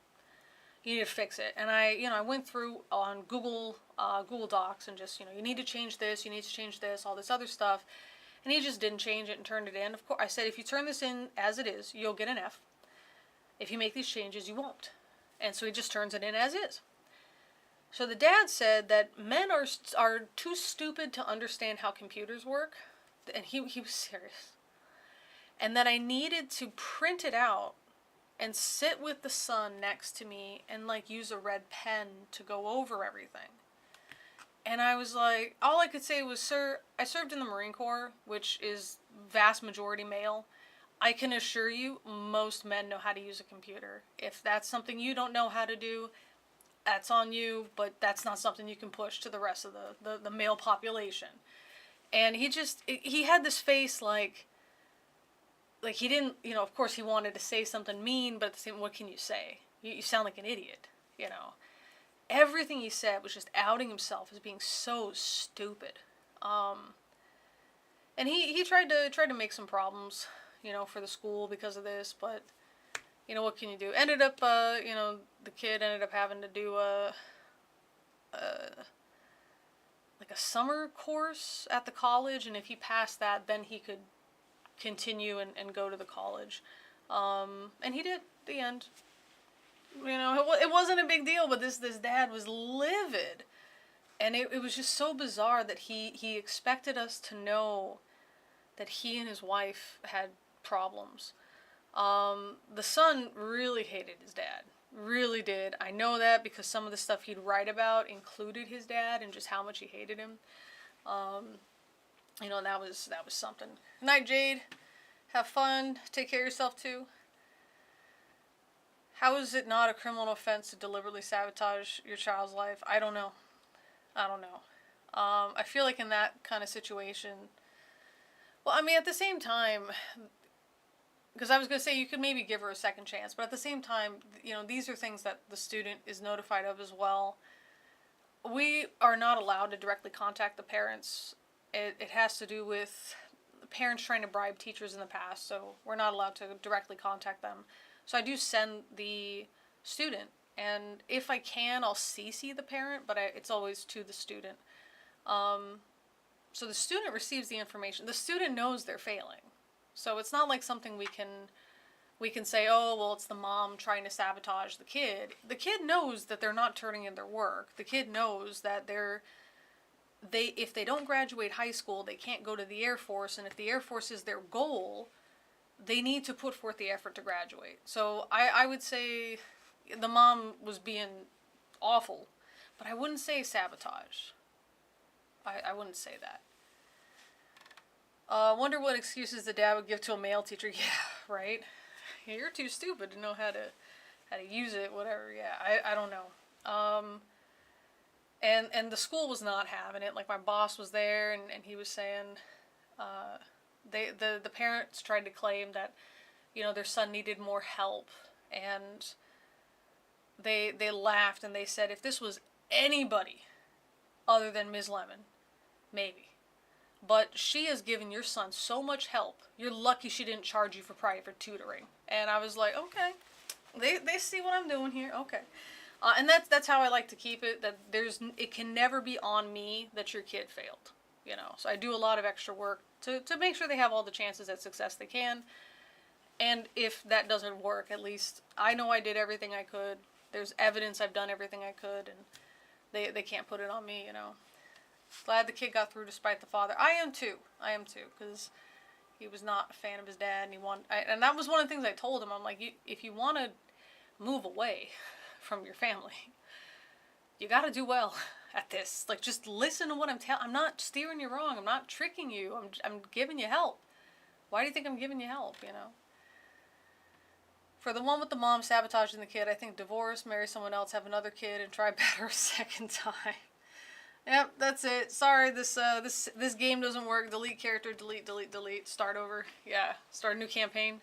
Speaker 1: fix it. And I went through on Google Docs and just, you need to change this, you need to change this, all this other stuff. And he just didn't change it and turned it in. Of course, I said, if you turn this in as it is, you'll get an F. If you make these changes, you won't. And so he just turns it in as is. So the dad said that men are too stupid to understand how computers work. And he was serious. And that I needed to print it out and sit with the son next to me and, like, use a red pen to go over everything. And I was like, all I could say was, sir, I served in the Marine Corps, which is vast majority male. I can assure you, most men know how to use a computer. If that's something you don't know how to do, that's on you, but that's not something you can push to the rest of the male population. And he had this face like he didn't, of course he wanted to say something mean, but at the same, what can you say? You sound like an idiot, Everything he said was just outing himself as being so stupid. And he tried to make some problems, for the school because of this, but, what can you do? Ended up, the kid ended up having to do like a summer course at the college, and if he passed that, then he could continue and go to the college. And he did, at the end. It wasn't a big deal, but this dad was livid. And it was just so bizarre that he expected us to know that he and his wife had problems. The son really hated his dad. Really did. I know that because some of the stuff he'd write about included his dad and just how much he hated him. That was something. Good night, Jade. Have fun. Take care of yourself, too. How is it not a criminal offense to deliberately sabotage your child's life? I don't know. I feel like in that kind of situation, well, I mean, at the same time, because I was going to say you could maybe give her a second chance, but at the same time, these are things that the student is notified of as well. We are not allowed to directly contact the parents. It has to do with parents trying to bribe teachers in the past, so we're not allowed to directly contact them. So I do send the student, and if I can, I'll CC the parent, but it's always to the student. So the student receives the information. The student knows they're failing. So it's not like something we can say, oh, well, it's the mom trying to sabotage the kid. The kid knows that they're not turning in their work. The kid knows that if they don't graduate high school, they can't go to the Air Force, and if the Air Force is their goal, they need to put forth the effort to graduate. So I would say the mom was being awful, but I wouldn't say sabotage. I wouldn't say that. Wonder what excuses the dad would give to a male teacher. Yeah, right? You're too stupid to know how to use it, whatever. Yeah, I don't know. And the school was not having it. Like, my boss was there, and he was saying, the parents tried to claim that, their son needed more help, and they laughed and they said, if this was anybody other than Ms. Lemon, maybe. But she has given your son so much help. You're lucky she didn't charge you for private tutoring. And I was like, okay, they see what I'm doing here. Okay. And that's how I like to keep it. That it can never be on me that your kid failed. So I do a lot of extra work to make sure they have all the chances at success they can. And if that doesn't work, at least I know I did everything I could. There's evidence I've done everything I could, and they can't put it on me. Glad the kid got through despite the father. I am too, because he was not a fan of his dad, and and that was one of the things I told him. I'm like, if you want to move away from your family, you got to do well at this. Like, just listen to what I'm telling. I'm not steering you wrong. I'm not tricking you. I'm giving you help. Why do you think I'm giving you help? For the one with the mom sabotaging the kid, I think divorce, marry someone else, have another kid, and try better a second time. Yep, that's it. Sorry, this game doesn't work. Delete character, delete, start over. Yeah, start a new campaign.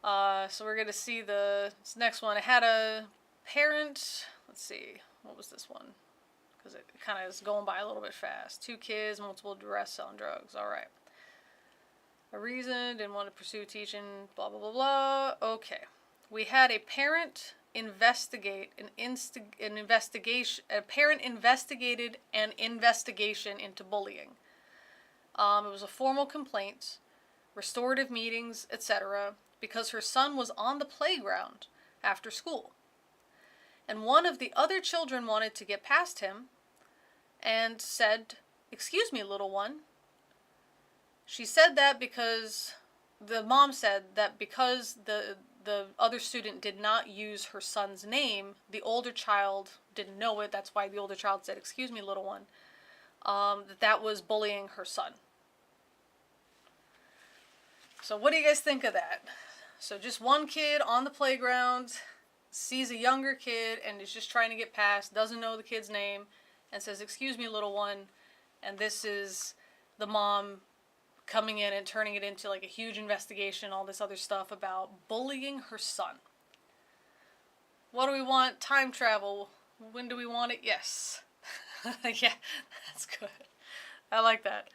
Speaker 1: So we're going to see this next one. I had a parent, let's see, what was this one? Because it kind of is going by a little bit fast. 2 kids, multiple arrests on drugs. All right. A reason, didn't want to pursue teaching, blah, blah, blah, blah. Okay. We had a parent investigated an investigation into bullying. It was a formal complaint, restorative meetings, etc., because her son was on the playground after school. And one of the other children wanted to get past him and said, "Excuse me, little one." She said that because the mom said that because the other student did not use her son's name, the older child didn't know it. That's why the older child said, "Excuse me, little one." That was bullying her son. So what do you guys think of that? So just one kid on the playground sees a younger kid and is just trying to get past, doesn't know the kid's name, and says, "Excuse me, little one." And this is the mom coming in and turning it into like a huge investigation, all this other stuff about bullying her son. What do we want? Time travel. When do we want it? Yes. Yeah, that's good. I like that.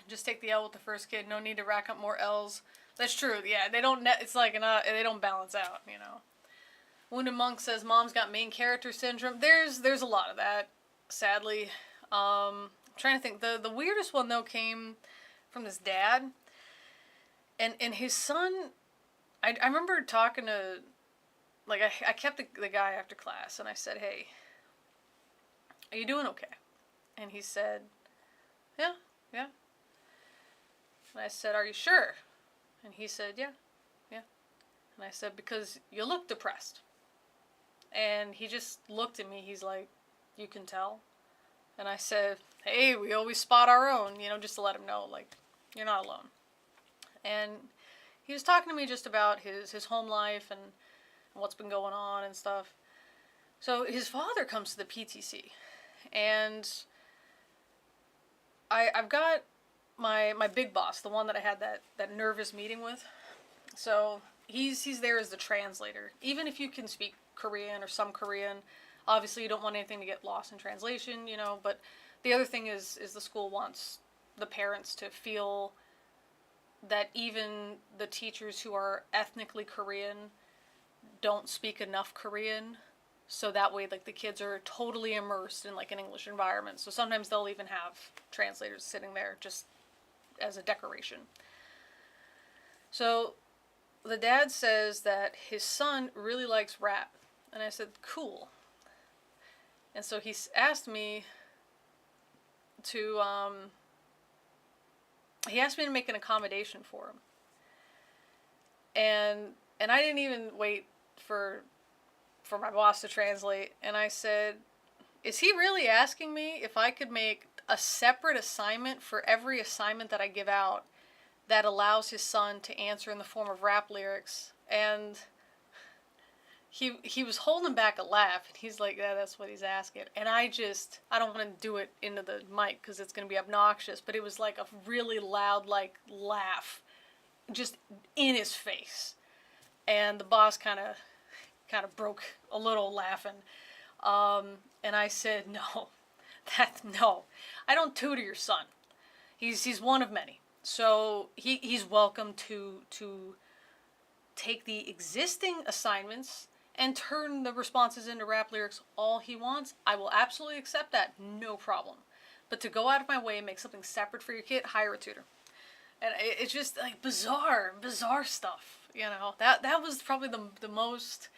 Speaker 1: Just take the L with the first kid. No need to rack up more L's. That's true. Yeah, they don't. It's like they don't balance out. You know. Wounded Monk says mom's got main character syndrome. There's a lot of that. Sadly, I'm trying to think. The weirdest one though came from this dad, and his son. I remember talking to, like, I kept the guy after class, and I said, "Hey, are you doing okay?" And he said, "Yeah, yeah." And I said, "Are you sure?" And he said, "Yeah, yeah." And I said, "Because you look depressed." And he just looked at me. He's like, "You can tell." And I said, "Hey, we always spot our own," you know, just to let him know, like, you're not alone. And he was talking to me just about his home life and what's been going on and stuff. So his father comes to the PTC, and I've got my big boss, the one that I had that nervous meeting with. So he's there as the translator. Even if you can speak Korean or some Korean, obviously you don't want anything to get lost in translation, you know, but the other thing is the school wants the parents to feel that even the teachers who are ethnically Korean don't speak enough Korean, so that way like the kids are totally immersed in like an English environment. So sometimes they'll even have translators sitting there just as a decoration. So the dad says that his son really likes rap, and I said, "Cool." And so he asked me to make an accommodation for him. And I didn't even wait for my boss to translate, and I said, "Is he really asking me if I could make a separate assignment for every assignment that I give out that allows his son to answer in the form of rap lyrics?" And he was holding back a laugh, and he's like, "Yeah, that's what he's asking." And I don't want to do it into the mic because it's going to be obnoxious, but it was like a really loud, like, laugh just in his face. And the boss kind of broke a little laughing. And I said, no, I don't tutor your son. He's one of many. So he's welcome to take the existing assignments and turn the responses into rap lyrics all he wants. I will absolutely accept that, no problem. But to go out of my way and make something separate for your kid, hire a tutor. And it's just like bizarre stuff. You know, that was probably the most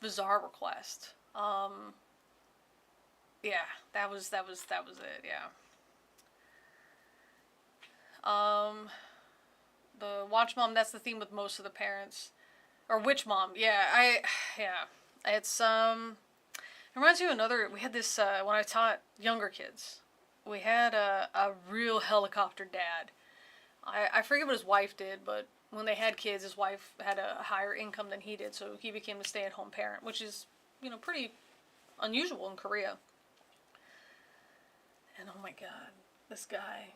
Speaker 1: bizarre request. Yeah, that was it. Yeah. The watch mom, that's the theme with most of the parents. Or witch mom, yeah, it's, it reminds me of another, we had this, when I taught younger kids, we had a real helicopter dad. I forget what his wife did, but when they had kids, his wife had a higher income than he did, so he became a stay-at-home parent, which is, you know, pretty unusual in Korea. And oh my god, this guy,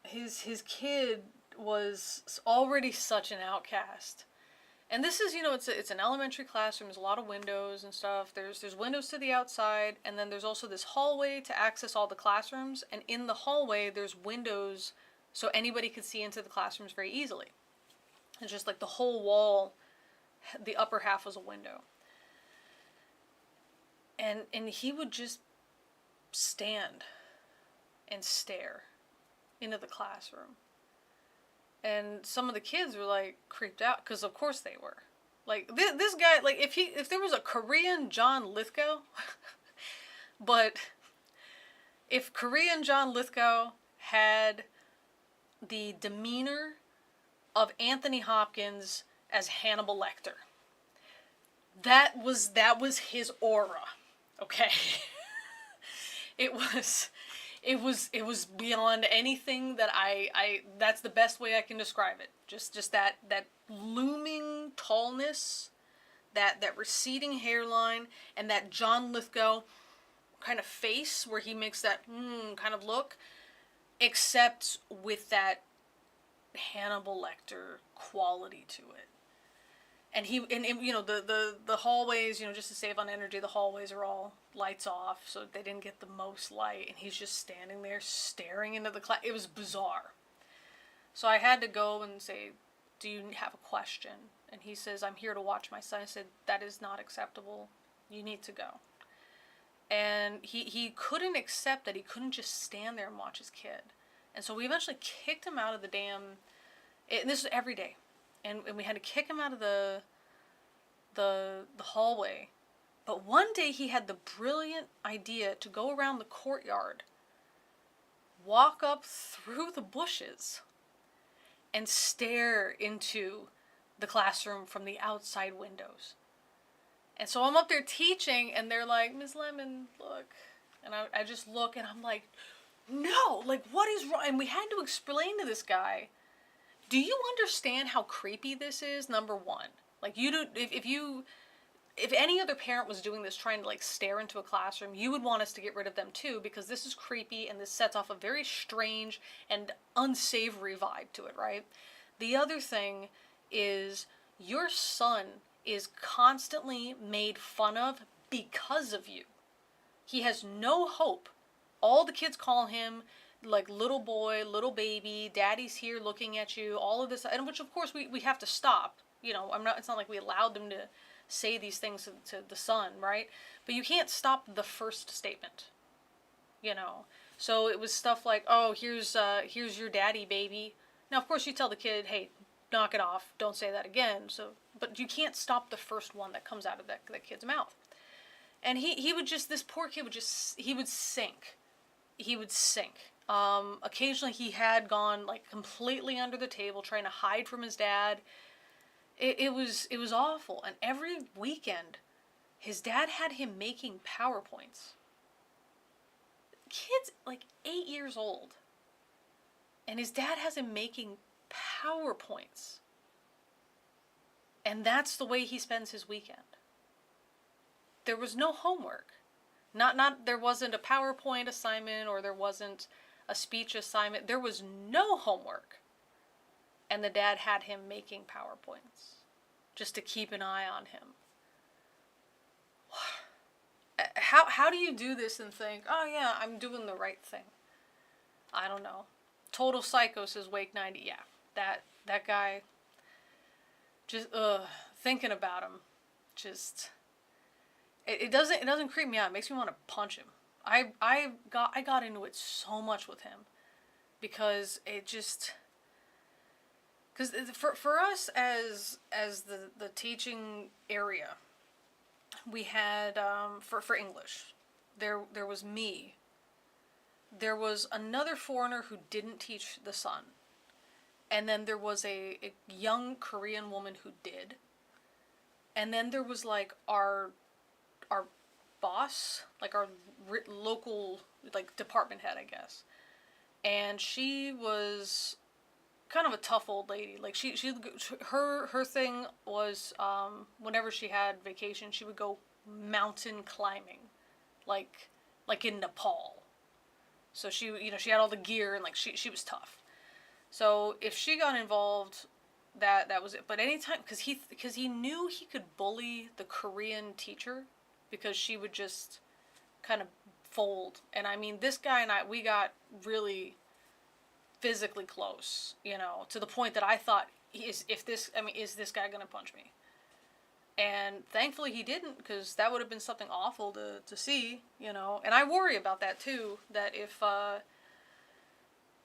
Speaker 1: his kid was already such an outcast. And this is, it's an elementary classroom. There's a lot of windows and stuff. There's windows to the outside, and then there's also this hallway to access all the classrooms. And in the hallway, there's windows so anybody could see into the classrooms very easily. It's just like the whole wall, the upper half was a window. And he would just stand and stare into the classroom. And some of the kids were like creeped out, because of course they were. Like this guy, like if there was a Korean John Lithgow, but if Korean John Lithgow had the demeanor of Anthony Hopkins as Hannibal Lecter, that was his aura. Okay. It was beyond anything that I that's the best way I can describe it. Just that looming tallness, that receding hairline, and that John Lithgow kind of face where he makes that kind of look, except with that Hannibal Lecter quality to it. And the hallways, just to save on energy, the hallways are all lights off, so they didn't get the most light, and he's just standing there staring into the class. It was bizarre. So I had to go and say, do you have a question? And he says, I'm here to watch my son. I said, that is not acceptable. You need to go. And he couldn't accept that he couldn't just stand there and watch his kid. And so we eventually kicked him out of the damn, and this was every day. And we had to kick him out of the hallway. But one day he had the brilliant idea to go around the courtyard, walk up through the bushes, and stare into the classroom from the outside windows. And so I'm up there teaching, and they're like, Miss Lemon, look. And I just look, and I'm like, no, like, what is wrong? And we had to explain to this guy, do you understand how creepy this is? Number one, like, you do, if any other parent was doing this, trying to like stare into a classroom, you would want us to get rid of them too, because this is creepy and this sets off a very strange and unsavory vibe to it, right? The other thing is your son is constantly made fun of because of you. He has no hope. All the kids call him like little boy, little baby, daddy's here looking at you, all of this, and which of course we have to stop. It's not like we allowed them to say these things to the son, right? But you can't stop the first statement, So it was stuff like, oh, here's your daddy, baby. Now, of course, you tell the kid, hey, knock it off, don't say that again. But you can't stop the first one that comes out of that kid's mouth. And he would just, this poor kid he would sink. He would sink. Occasionally he had gone like completely under the table trying to hide from his dad. It was awful. And every weekend his dad had him making PowerPoints. Kid's like 8 years old. And his dad has him making PowerPoints. And that's the way he spends his weekend. There was no homework. Not there wasn't a PowerPoint assignment, or there wasn't a speech assignment. There was no homework. And the dad had him making PowerPoints just to keep an eye on him. How do you do this and think, oh yeah, I'm doing the right thing? I don't know. Total Psycho says Wake 90. Yeah, that guy, just thinking about him, just it doesn't creep me out. It makes me want to punch him. I got into it so much with him because it just, because for us as the teaching area, we had for English, there was me. There was another foreigner who didn't teach the son. And then there was a young Korean woman who did. And then there was like our boss, like our local like department head, I guess. And she was kind of a tough old lady. Like her thing was whenever she had vacation, she would go mountain climbing, like in Nepal. So she had all the gear, and like she was tough. So if she got involved, that was it. But anytime, because he knew he could bully the Korean teacher, because she would just kind of fold. And I mean, this guy and we got really physically close, to the point that I thought, is this guy gonna punch me? And thankfully he didn't, because that would have been something awful to see, And I worry about that too, that if,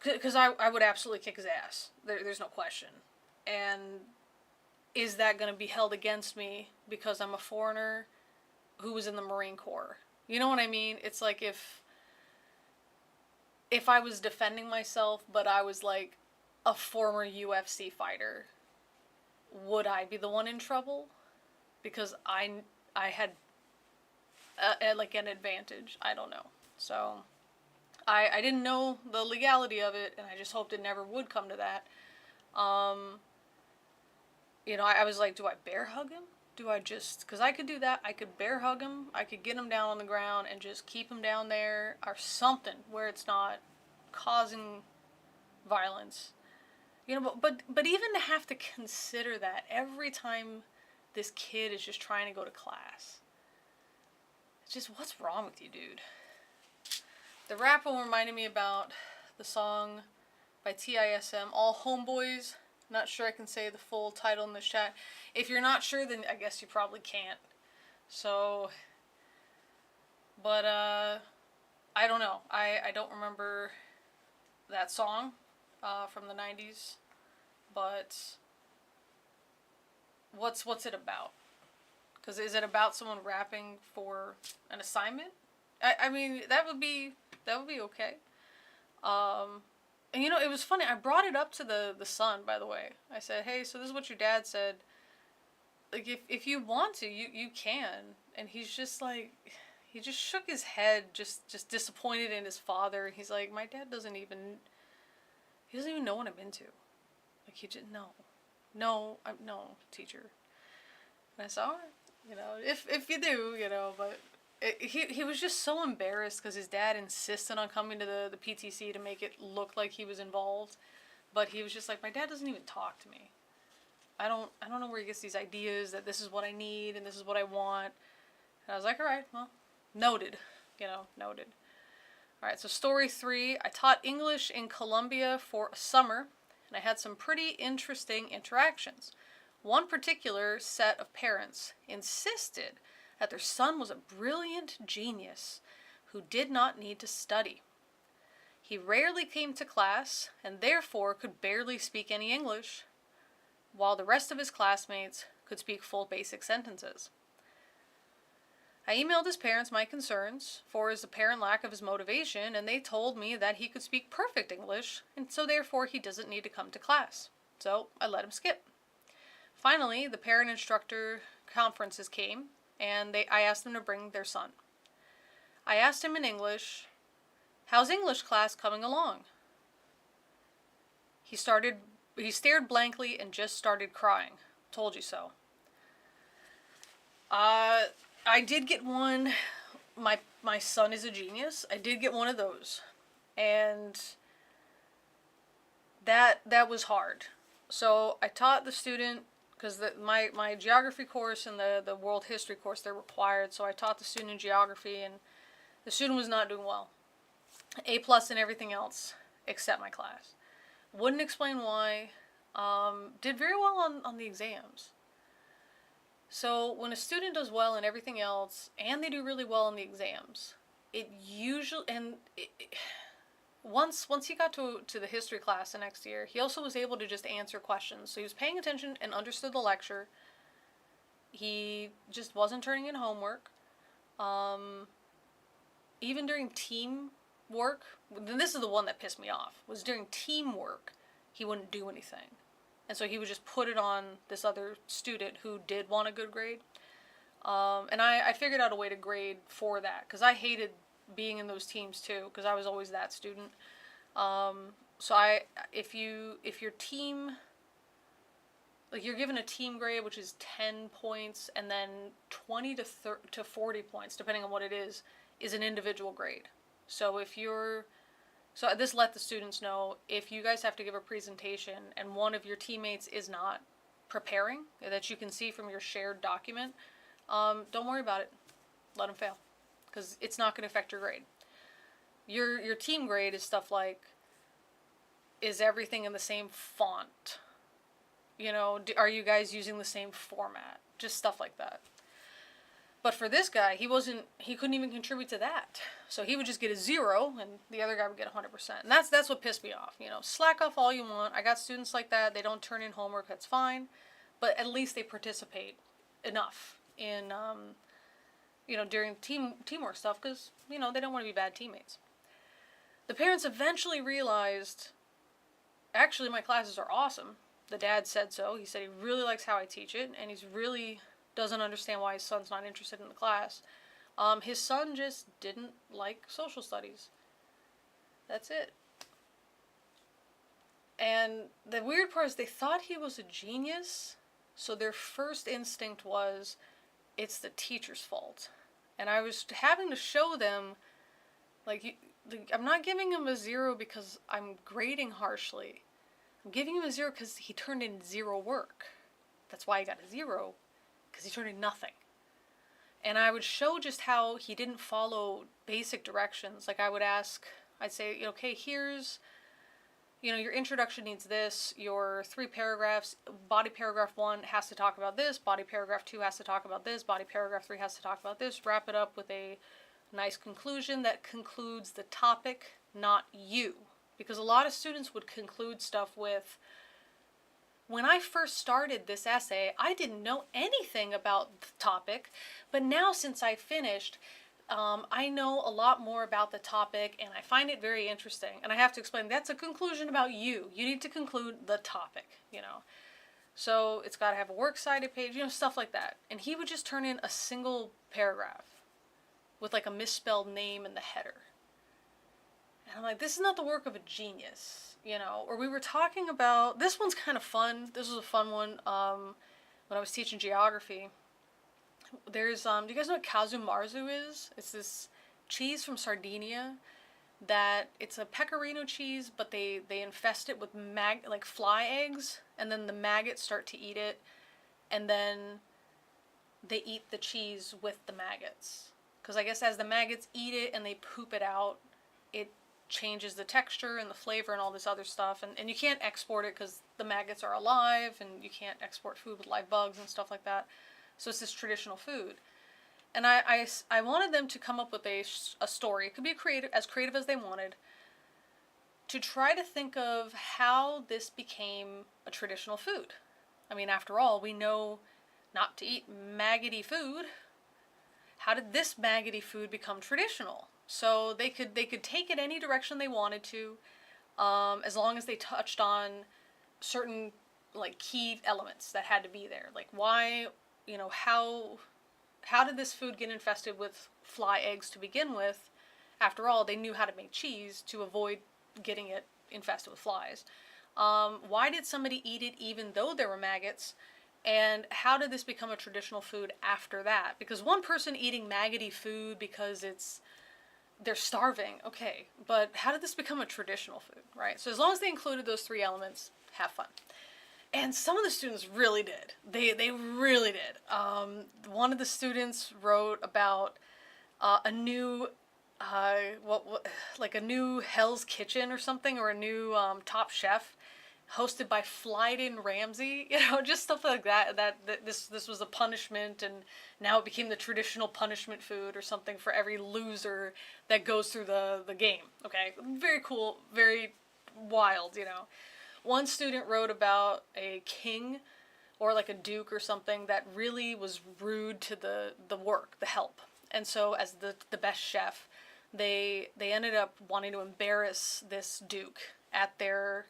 Speaker 1: because I would absolutely kick his ass. There's no question. And is that going to be held against me because I'm a foreigner who was in the Marine Corps? You know what I mean? It's like if I was defending myself, but I was like a former UFC fighter, would I be the one in trouble? Because I had like an advantage. I don't know. So I didn't know the legality of it, and I just hoped it never would come to that. I was like, do I bear hug him? Do I just, because I could do that. I could bear hug him. I could get him down on the ground and just keep him down there or something where it's not causing violence. But even to have to consider that every time this kid is just trying to go to class. It's just, what's wrong with you, dude? The rap one reminded me about the song by TISM, All Homeboys. Not sure I can say the full title in the chat. If you're not sure, then I guess you probably can't. So, but, I don't know. I don't remember that song from the 90s. But what's it about? Because is it about someone rapping for an assignment? I mean, that would be okay. And it was funny. I brought it up to the son, by the way. I said, hey, so this is what your dad said. Like, if you want to, you can. And he's just like, he just shook his head, just disappointed in his father. He's like, my dad doesn't even know what I'm into. Like, he didn't know. No, teacher. And I said, all right, if you do, but he was just so embarrassed because his dad insisted on coming to the PTC to make it look like he was involved, but he was just like, my dad doesn't even talk to me. I don't know where he gets these ideas that this is what I need and this is what I want. And I was like, all right, well, noted, noted. All right, so story 3, I taught English in Colombia for a summer, and I had some pretty interesting interactions. One particular set of parents insisted that their son was a brilliant genius who did not need to study. He rarely came to class and therefore could barely speak any English, while the rest of his classmates could speak full basic sentences. I emailed his parents my concerns for his apparent lack of his motivation, and they told me that he could speak perfect English, and so therefore he doesn't need to come to class. So I let him skip. Finally, the parent-instructor conferences came, and I asked them to bring their son. I asked him in English, how's English class coming along? He stared blankly and just started crying. Told you so. I did get one. My son is a genius. I did get one of those. And that was hard. So I taught the student, because my geography course and the world history course, they're required. So I taught the student geography, and the student was not doing well. A+ in everything else except my class. Wouldn't explain why. Did very well on the exams. So when a student does well in everything else and they do really well in the exams, it usually, and once he got to the history class the next year, he also was able to just answer questions. So he was paying attention and understood the lecture. He just wasn't turning in homework. Even during team work, and this is the one that pissed me off, was during teamwork, he wouldn't do anything. And so he would just put it on this other student who did want a good grade. And I figured out a way to grade for that, because I hated being in those teams too, because I was always that student. So if your team, like, you're given a team grade, which is 10 points, and then 20 to 40 points, depending on what it is an individual grade. So if you're So this let the students know, if you guys have to give a presentation and one of your teammates is not preparing, that you can see from your shared document, don't worry about it. Let them fail, because it's not going to affect your grade. Your team grade is stuff like, is everything in the same font? You know, are you guys using the same format? Just stuff like that. But for this guy, he couldn't even contribute to that. So he would just get a 0 and the other guy would get 100%. And that's what pissed me off. You know, slack off all you want. I got students like that. They don't turn in homework. That's fine. But at least they participate enough in, you know, during teamwork stuff, because, you know, they don't want to be bad teammates. The parents eventually realized, actually, my classes are awesome. The dad said so. He said he really likes how I teach it, and he's really doesn't understand why his son's not interested in the class. His son just didn't like social studies. That's it. And the weird part is they thought he was a genius, so their first instinct was, it's the teacher's fault. And I was having to show them, like, I'm not giving him a 0 because I'm grading harshly. I'm giving him a 0 because he turned in 0 work. That's why he got a 0, because he turned in nothing. And I would show just how he didn't follow basic directions. Like, I'd say, okay, here's, you know, your introduction needs this, your 3 paragraphs, body paragraph 1 has to talk about this, body paragraph 2 has to talk about this, body paragraph 3 has to talk about this, wrap it up with a nice conclusion that concludes the topic, not you. Because a lot of students would conclude stuff with, when I first started this essay, I didn't know anything about the topic, but now since I finished, I know a lot more about the topic and I find it very interesting. And I have to explain, that's a conclusion about you. You need to conclude the topic, you know. So it's got to have a works cited page, you know, stuff like that. And he would just turn in a single paragraph with like a misspelled name in the header. And I'm like, this is not the work of a genius, you know. Or we were talking about, this one's kind of fun. This was a fun one when I was teaching geography. There's, do you guys know what casu marzu is? It's this cheese from Sardinia that, it's a pecorino cheese, but they infest it with like fly eggs, and then the maggots start to eat it, and then they eat the cheese with the maggots. Because I guess as the maggots eat it and they poop it out, it changes the texture and the flavor and all this other stuff. And you can't export it because the maggots are alive, and you can't export food with live bugs and stuff like that. So it's this traditional food. And I wanted them to come up with a story. It could be as creative as they wanted, to try to think of how this became a traditional food. I mean, after all, we know not to eat maggoty food. How did this maggoty food become traditional? So they could take it any direction they wanted to, as long as they touched on certain like key elements that had to be there. Like, why, you know, how did this food get infested with fly eggs to begin with? After all, they knew how to make cheese to avoid getting it infested with flies. Why did somebody eat it even though there were maggots? And how did this become a traditional food after that? Because one person eating maggoty food because they're starving, okay, but how did this become a traditional food, right? So as long as they included those 3 elements, have fun. And some of the students really did. They really did. One of the students wrote about a new, like a new Hell's Kitchen or something, or a new Top Chef, hosted by Flyden Ramsey, you know, just stuff like that. That this was a punishment, and now it became the traditional punishment food or something for every loser that goes through the game. Okay, very cool, very wild, you know. One student wrote about a king or like a duke or something that really was rude to the help. And so as the best chef, they ended up wanting to embarrass this duke at their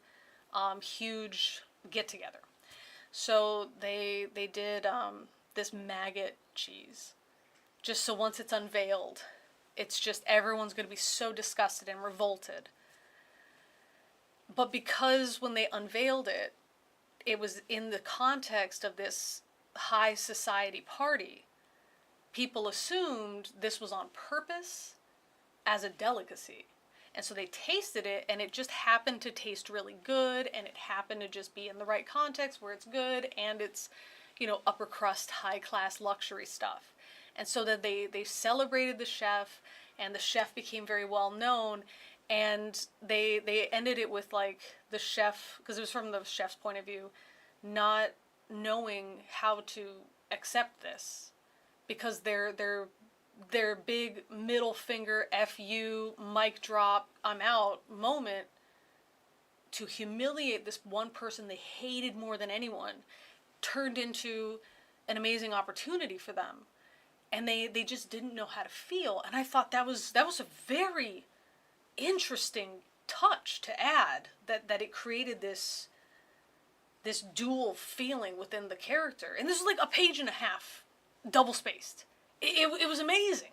Speaker 1: huge get-together. So they did this maggot cheese. Just so once it's unveiled, it's just everyone's going to be so disgusted and revolted. But because when they unveiled it, it was in the context of this high society party, people assumed this was on purpose as a delicacy. And so they tasted it, and it just happened to taste really good, and it happened to just be in the right context where it's good, and it's, you know, upper crust, high class luxury stuff. And so that they celebrated the chef, and the chef became very well known, and they ended it with like the chef, because it was from the chef's point of view, not knowing how to accept this, because their big middle finger F you, mic drop, I'm out moment to humiliate this one person they hated more than anyone turned into an amazing opportunity for them. And they just didn't know how to feel. And I thought that was a very interesting touch to add, that it created this dual feeling within the character. And this was like a page and a half, double spaced. It was amazing.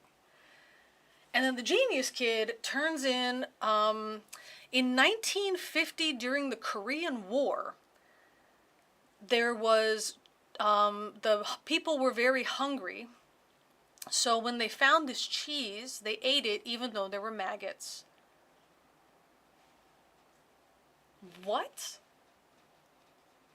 Speaker 1: And then the genius kid turns in 1950, during the Korean War, there was, the people were very hungry. So when they found this cheese, they ate it even though there were maggots. What?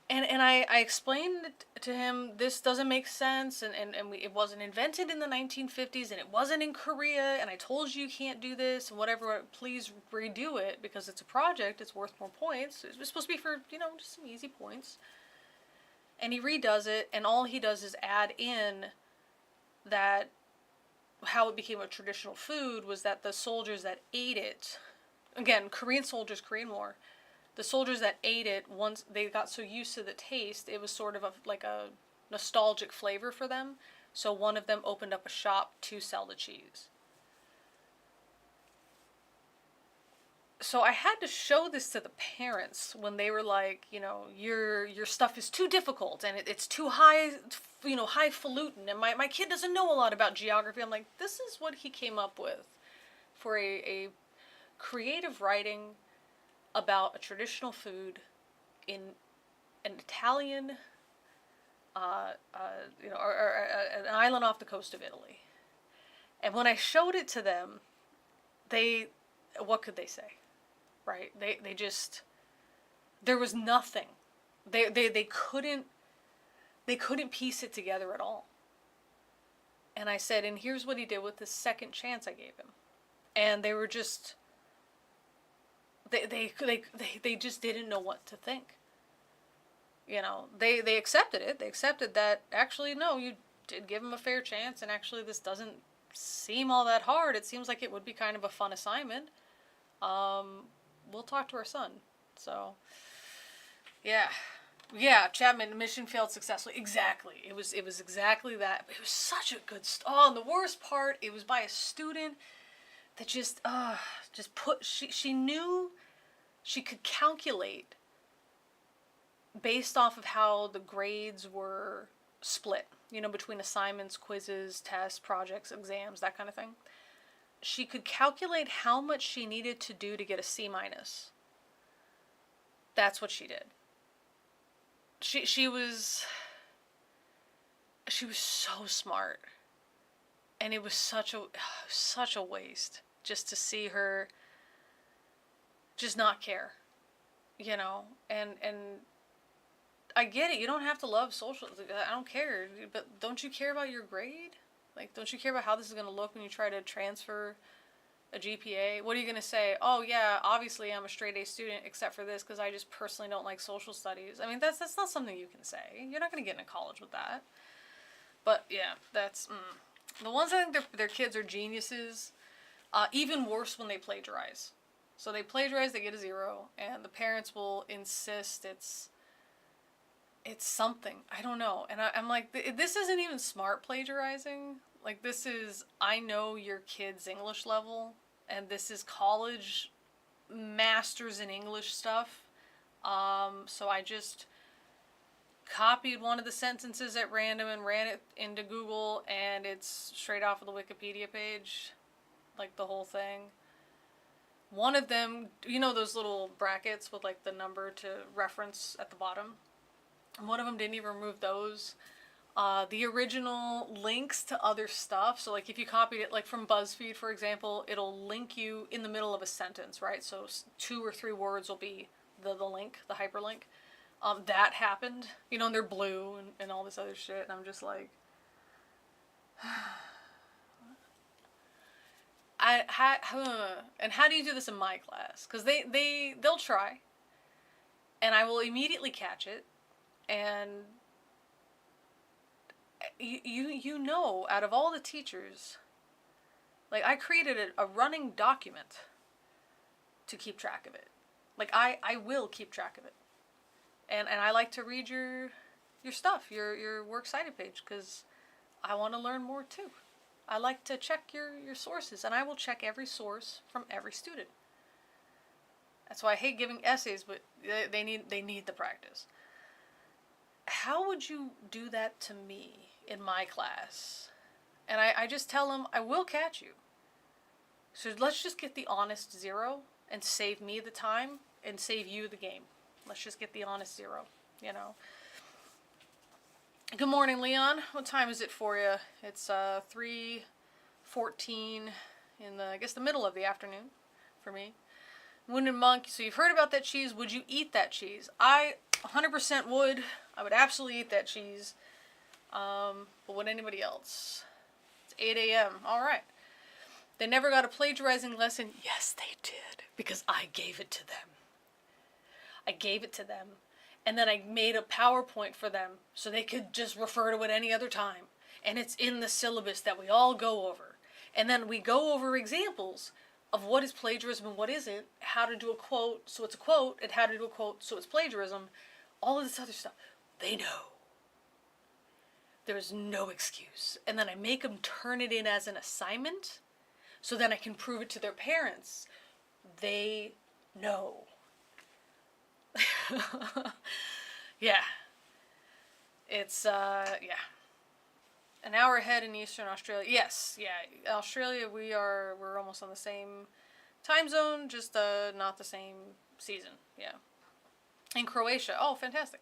Speaker 1: And I explained to him, this doesn't make sense, and it wasn't invented in the 1950s, and it wasn't in Korea, and I told you can't do this, and whatever, please redo it, because it's a project, it's worth more points. It was supposed to be for, you know, just some easy points. And he redoes it, and all he does is add in that how it became a traditional food was that the soldiers that ate it, again, Korean soldiers, Korean War, the soldiers that ate it, once they got so used to the taste, it was sort of like a nostalgic flavor for them. So one of them opened up a shop to sell the cheese. So I had to show this to the parents when they were like, you know, your stuff is too difficult and it's too high, you know, highfalutin, and my kid doesn't know a lot about geography. I'm like, this is what he came up with for a creative writing about a traditional food in an Italian, you know, or an island off the coast of Italy. And when I showed it to them, what could they say, right? They just, there was nothing. They couldn't piece it together at all. And I said, and here's what he did with the second chance I gave him. And they were just, they just didn't know what to think. You know, they accepted it. They accepted that, actually, no, you did give him a fair chance, and actually this doesn't seem all that hard. It seems like it would be kind of a fun assignment. We'll talk to our son. So, yeah. Yeah, Chapman, mission failed successfully. Exactly. It was exactly that. It was such a good oh, and the worst part, it was by a student that just put, she knew she could calculate based off of how the grades were split, you know, between assignments, quizzes, tests, projects, exams, that kind of thing. She could calculate how much she needed to do to get a C-. That's what she did. She was so smart, and it was such a waste just to see her just not care, you know. And I get it, you don't have to love social, I don't care, but don't you care about your grade? Like, don't you care about how this is going to look when you try to transfer a GPA? What are you going to say? Oh yeah, obviously I'm a straight A student except for this because I just personally don't like social studies. I mean, that's not something you can say. You're not going to get into college with that. But yeah, that's the ones I think their kids are geniuses. Even worse when they plagiarize. So they plagiarize, they get a 0, and the parents will insist it's something. I don't know. And I'm like, this isn't even smart plagiarizing. Like, this is, I know your kid's English level, and this is college masters in English stuff. So I just copied one of the sentences at random and ran it into Google, and it's straight off of the Wikipedia page. Like, the whole thing. One of them, you know those little brackets with, like, the number to reference at the bottom? One of them didn't even remove those. the original links to other stuff. So like if you copied it like from BuzzFeed, for example, it'll link you in the middle of a sentence, right? So 2 or 3 words will be the link, the hyperlink. That happened, you know, and they're blue and all this other shit. And I'm just like, and how do you do this in my class? Because they'll try, and I will immediately catch it, and you know, out of all the teachers, like I created a running document to keep track of it. Like I will keep track of it, and I like to read your stuff, your works cited page, because I want to learn more too. I like to check your sources, and I will check every source from every student. That's why I hate giving essays, but they need the practice. How would you do that to me in my class? And I just tell them, I will catch you. So let's just get the honest 0 and save me the time and save you the game. Let's just get the honest 0, you know. Good morning, Leon. What time is it for you? It's 3:14 in I guess the middle of the afternoon for me. Wounded Monk, so you've heard about that cheese. Would you eat that cheese? I 100% would. I would absolutely eat that cheese. But would anybody else? It's 8 a.m. All right. They never got a plagiarizing lesson. Yes, they did, because I gave it to them. I gave it to them. And then I made a PowerPoint for them so they could just refer to it any other time. And it's in the syllabus that we all go over. And then we go over examples of what is plagiarism and what isn't, how to do a quote so it's a quote, and how to do a quote so it's plagiarism, all of this other stuff. They know. There is no excuse. And then I make them turn it in as an assignment so then I can prove it to their parents. They know. Yeah. It's, yeah. An hour ahead in Eastern Australia. Yes, yeah. Australia, we're almost on the same time zone, just not the same season. Yeah. In Croatia. Oh, fantastic.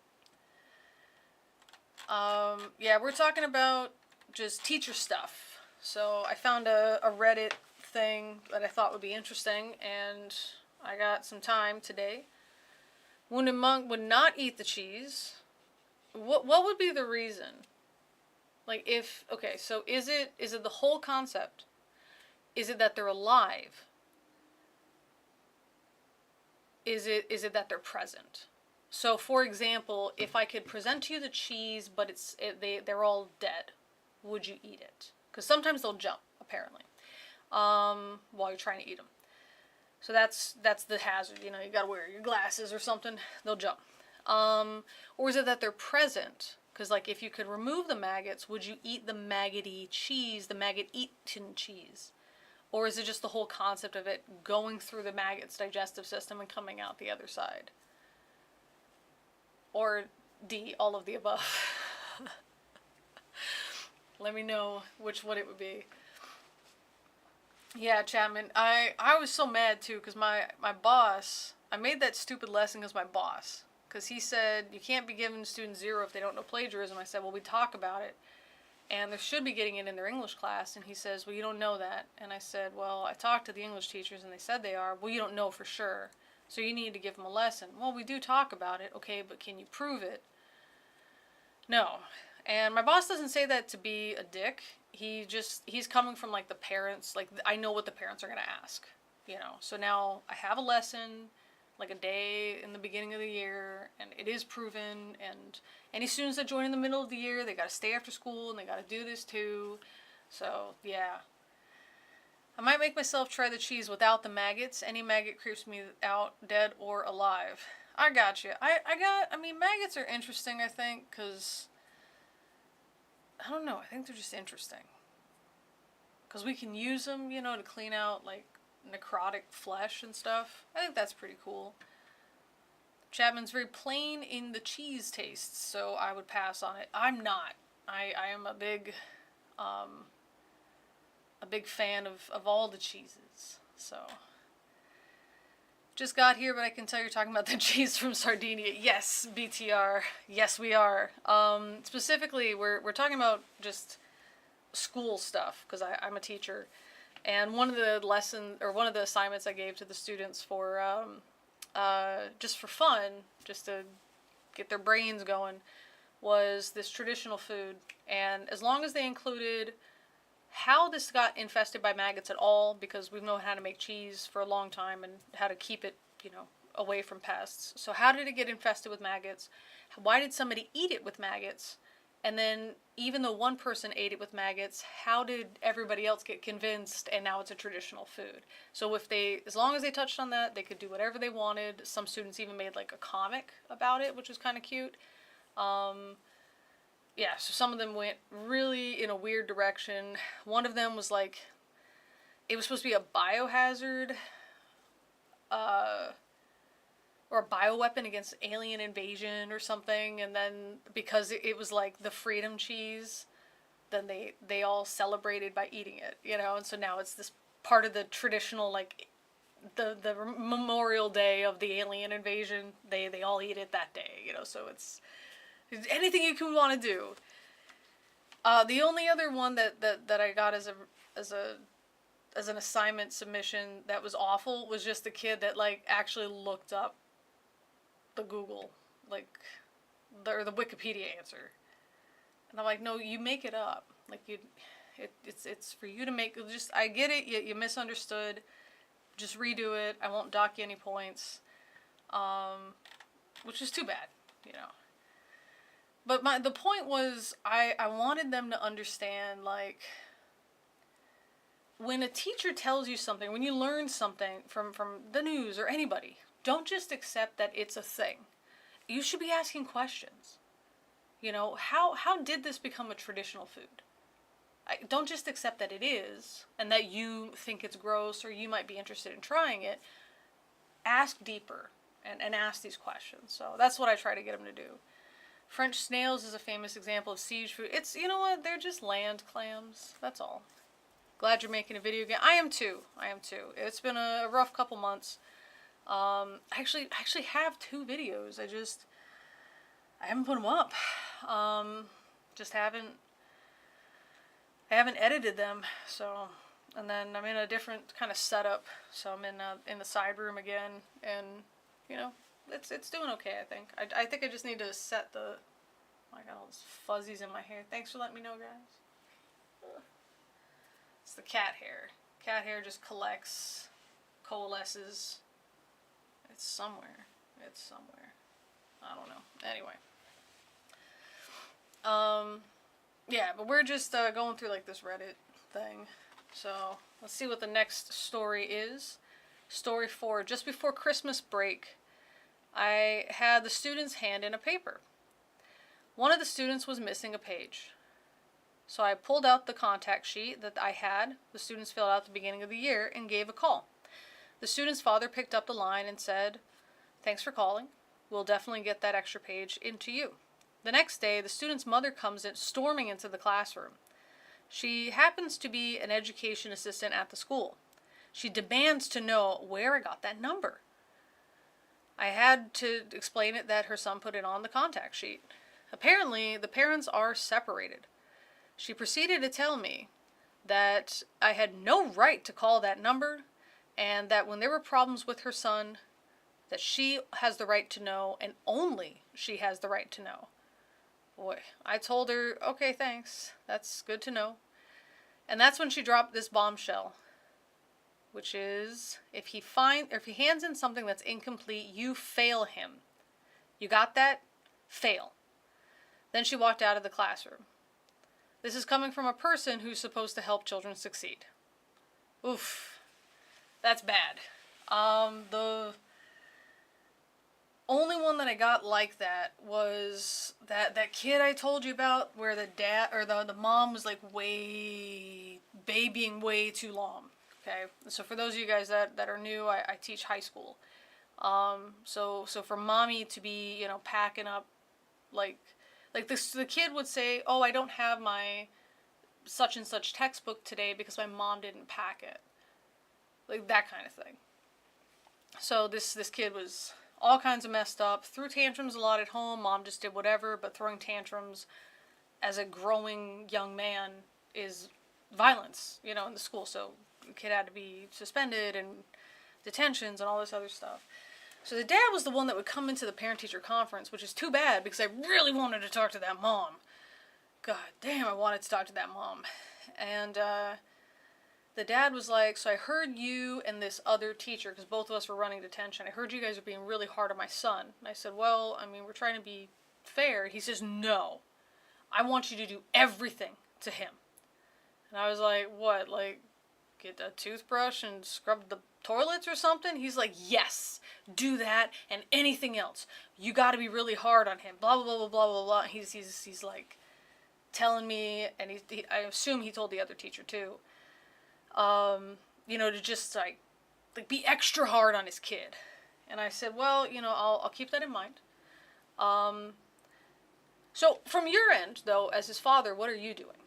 Speaker 1: Yeah, we're talking about just teacher stuff. So I found a Reddit thing that I thought would be interesting, and I got some time today. Wounded Monk would not eat the cheese. What would be the reason? Like if, okay, so is it the whole concept? Is it that they're alive? Is it that they're present? So for example, if I could present to you the cheese, but they're all dead, would you eat it? Because sometimes they'll jump, apparently, while you're trying to eat them. So that's the hazard, you know, you gotta wear your glasses or something, they'll jump. Or is it that they're present? Because like if you could remove the maggots, would you eat the maggoty cheese, the maggot-eaten cheese? Or is it just the whole concept of it going through the maggot's digestive system and coming out the other side? Or D, all of the above. Let me know what it would be. Yeah, Chapman, I was so mad too, because my boss, I made that stupid lesson because my boss, because he said you can't be giving students 0 if they don't know plagiarism. I said, well, we talk about it, and they should be getting it in their English class, and he says, well, you don't know that. And I said, well, I talked to the English teachers, and they said they are. Well, you don't know for sure, so you need to give them a lesson. Well, we do talk about it, okay, but can you prove it? No. And my boss doesn't say that to be a dick. He's coming from like the parents, like I know what the parents are going to ask, you know. So now I have a lesson, like a day in the beginning of the year, and it is proven, and any students that join in the middle of the year, they got to stay after school, and they got to do this too. So, yeah. I might make myself try the cheese without the maggots. Any maggot creeps me out, dead or alive. I got you. I mean, maggots are interesting, I think, because I don't know, I think they're just interesting. Because we can use them, you know, to clean out, like, necrotic flesh and stuff. I think that's pretty cool. Chapman's very plain in the cheese tastes, so I would pass on it. I'm not. I am a big fan of all the cheeses, so. Just got here, but I can tell you're talking about the cheese from Sardinia. Yes, BTR. Yes, we are. Specifically, we're talking about just school stuff, because I'm a teacher. And one of the assignments I gave to the students for, just for fun, just to get their brains going, was this traditional food. And as long as they included how this got infested by maggots at all, because we've known how to make cheese for a long time and how to keep it, away from pests. So how did it get infested with maggots? Why did somebody eat it with maggots? And then even though one person ate it with maggots, how did everybody else get convinced and now it's a traditional food? So as long as they touched on that, they could do whatever they wanted. Some students even made like a comic about it, which was kind of cute. Yeah, so some of them went really in a weird direction. One of them was like, it was supposed to be a biohazard, or a bioweapon against alien invasion or something, and then because it was like the freedom cheese, then they all celebrated by eating it, and so now it's this part of the traditional, like, the Memorial Day of the alien invasion, they all eat it that day, so it's anything you can want to do. The only other one that I got as an assignment submission that was awful was just the kid that like actually looked up the Google, like, or the Wikipedia answer, and I'm like, no, you make it up, like it's for you to make. Just, I get it, you misunderstood. Just redo it. I won't dock you any points, which is too bad, But the point was, I wanted them to understand, like, when a teacher tells you something, when you learn something from the news or anybody, don't just accept that it's a thing. You should be asking questions. How did this become a traditional food? Don't just accept that it is, and that you think it's gross or you might be interested in trying it. Ask deeper and ask these questions. So that's what I try to get them to do. French snails is a famous example of siege food. It's, you know what, they're just land clams. That's all. Glad you're making a video again. I am too. It's been a rough couple months. I actually have 2 videos. I haven't put them up. I haven't edited them. So, and then I'm in a different kind of setup. So I'm in the side room again, and it's doing okay, I think. I think I just need to set the... I got all these fuzzies in my hair. Thanks for letting me know, guys. It's the cat hair. Cat hair just coalesces. It's somewhere. I don't know. Anyway. Yeah, but we're just going through like this Reddit thing. So, let's see what the next story is. Story 4. Just before Christmas break, I had the students hand in a paper. One of the students was missing a page. So I pulled out the contact sheet that I had the students filled out at the beginning of the year and gave a call. The student's father picked up the line and said, "Thanks for calling. We'll definitely get that extra page into you." The next day, the student's mother comes in storming into the classroom. She happens to be an education assistant at the school. She demands to know where I got that number. I had to explain it that her son put it on the contact sheet. Apparently, the parents are separated. She proceeded to tell me that I had no right to call that number, and that when there were problems with her son, that she has the right to know, and only she has the right to know. Boy, I told her, okay, thanks. That's good to know. And that's when she dropped this bombshell, which is, if he hands in something that's incomplete, you fail him. You got that? Fail. Then she walked out of the classroom. This is coming from a person who's supposed to help children succeed. Oof. That's bad. The only one that I got like that was that kid I told you about, where the dad or the mom was like babying way too long. Okay, so for those of you guys that are new, I teach high school. So for mommy to be packing up like this, the kid would say, "Oh, I don't have my such and such textbook today because my mom didn't pack it." Like that kind of thing. So this kid was all kinds of messed up, threw tantrums a lot at home. Mom just did whatever, but throwing tantrums as a growing young man is violence, in the school. So the kid had to be suspended and detentions and all this other stuff. So the dad was the one that would come into the parent-teacher conference, which is too bad because I really wanted to talk to that mom. God damn, I wanted to talk to that mom. And the dad was like, so I heard you and this other teacher, because both of us were running detention, I heard you guys are being really hard on my son. And I said, well, I mean, we're trying to be fair. He says, no, I want you to do everything to him. And I was like, what, like, get a toothbrush and scrub the toilets or something? He's like, yes, do that and anything else. You got to be really hard on him. Blah, blah, blah, blah, blah, blah, blah. He's like telling me, and I assume he told the other teacher too, to just like be extra hard on his kid. And I said, well, I'll keep that in mind. So from your end, though, as his father, what are you doing?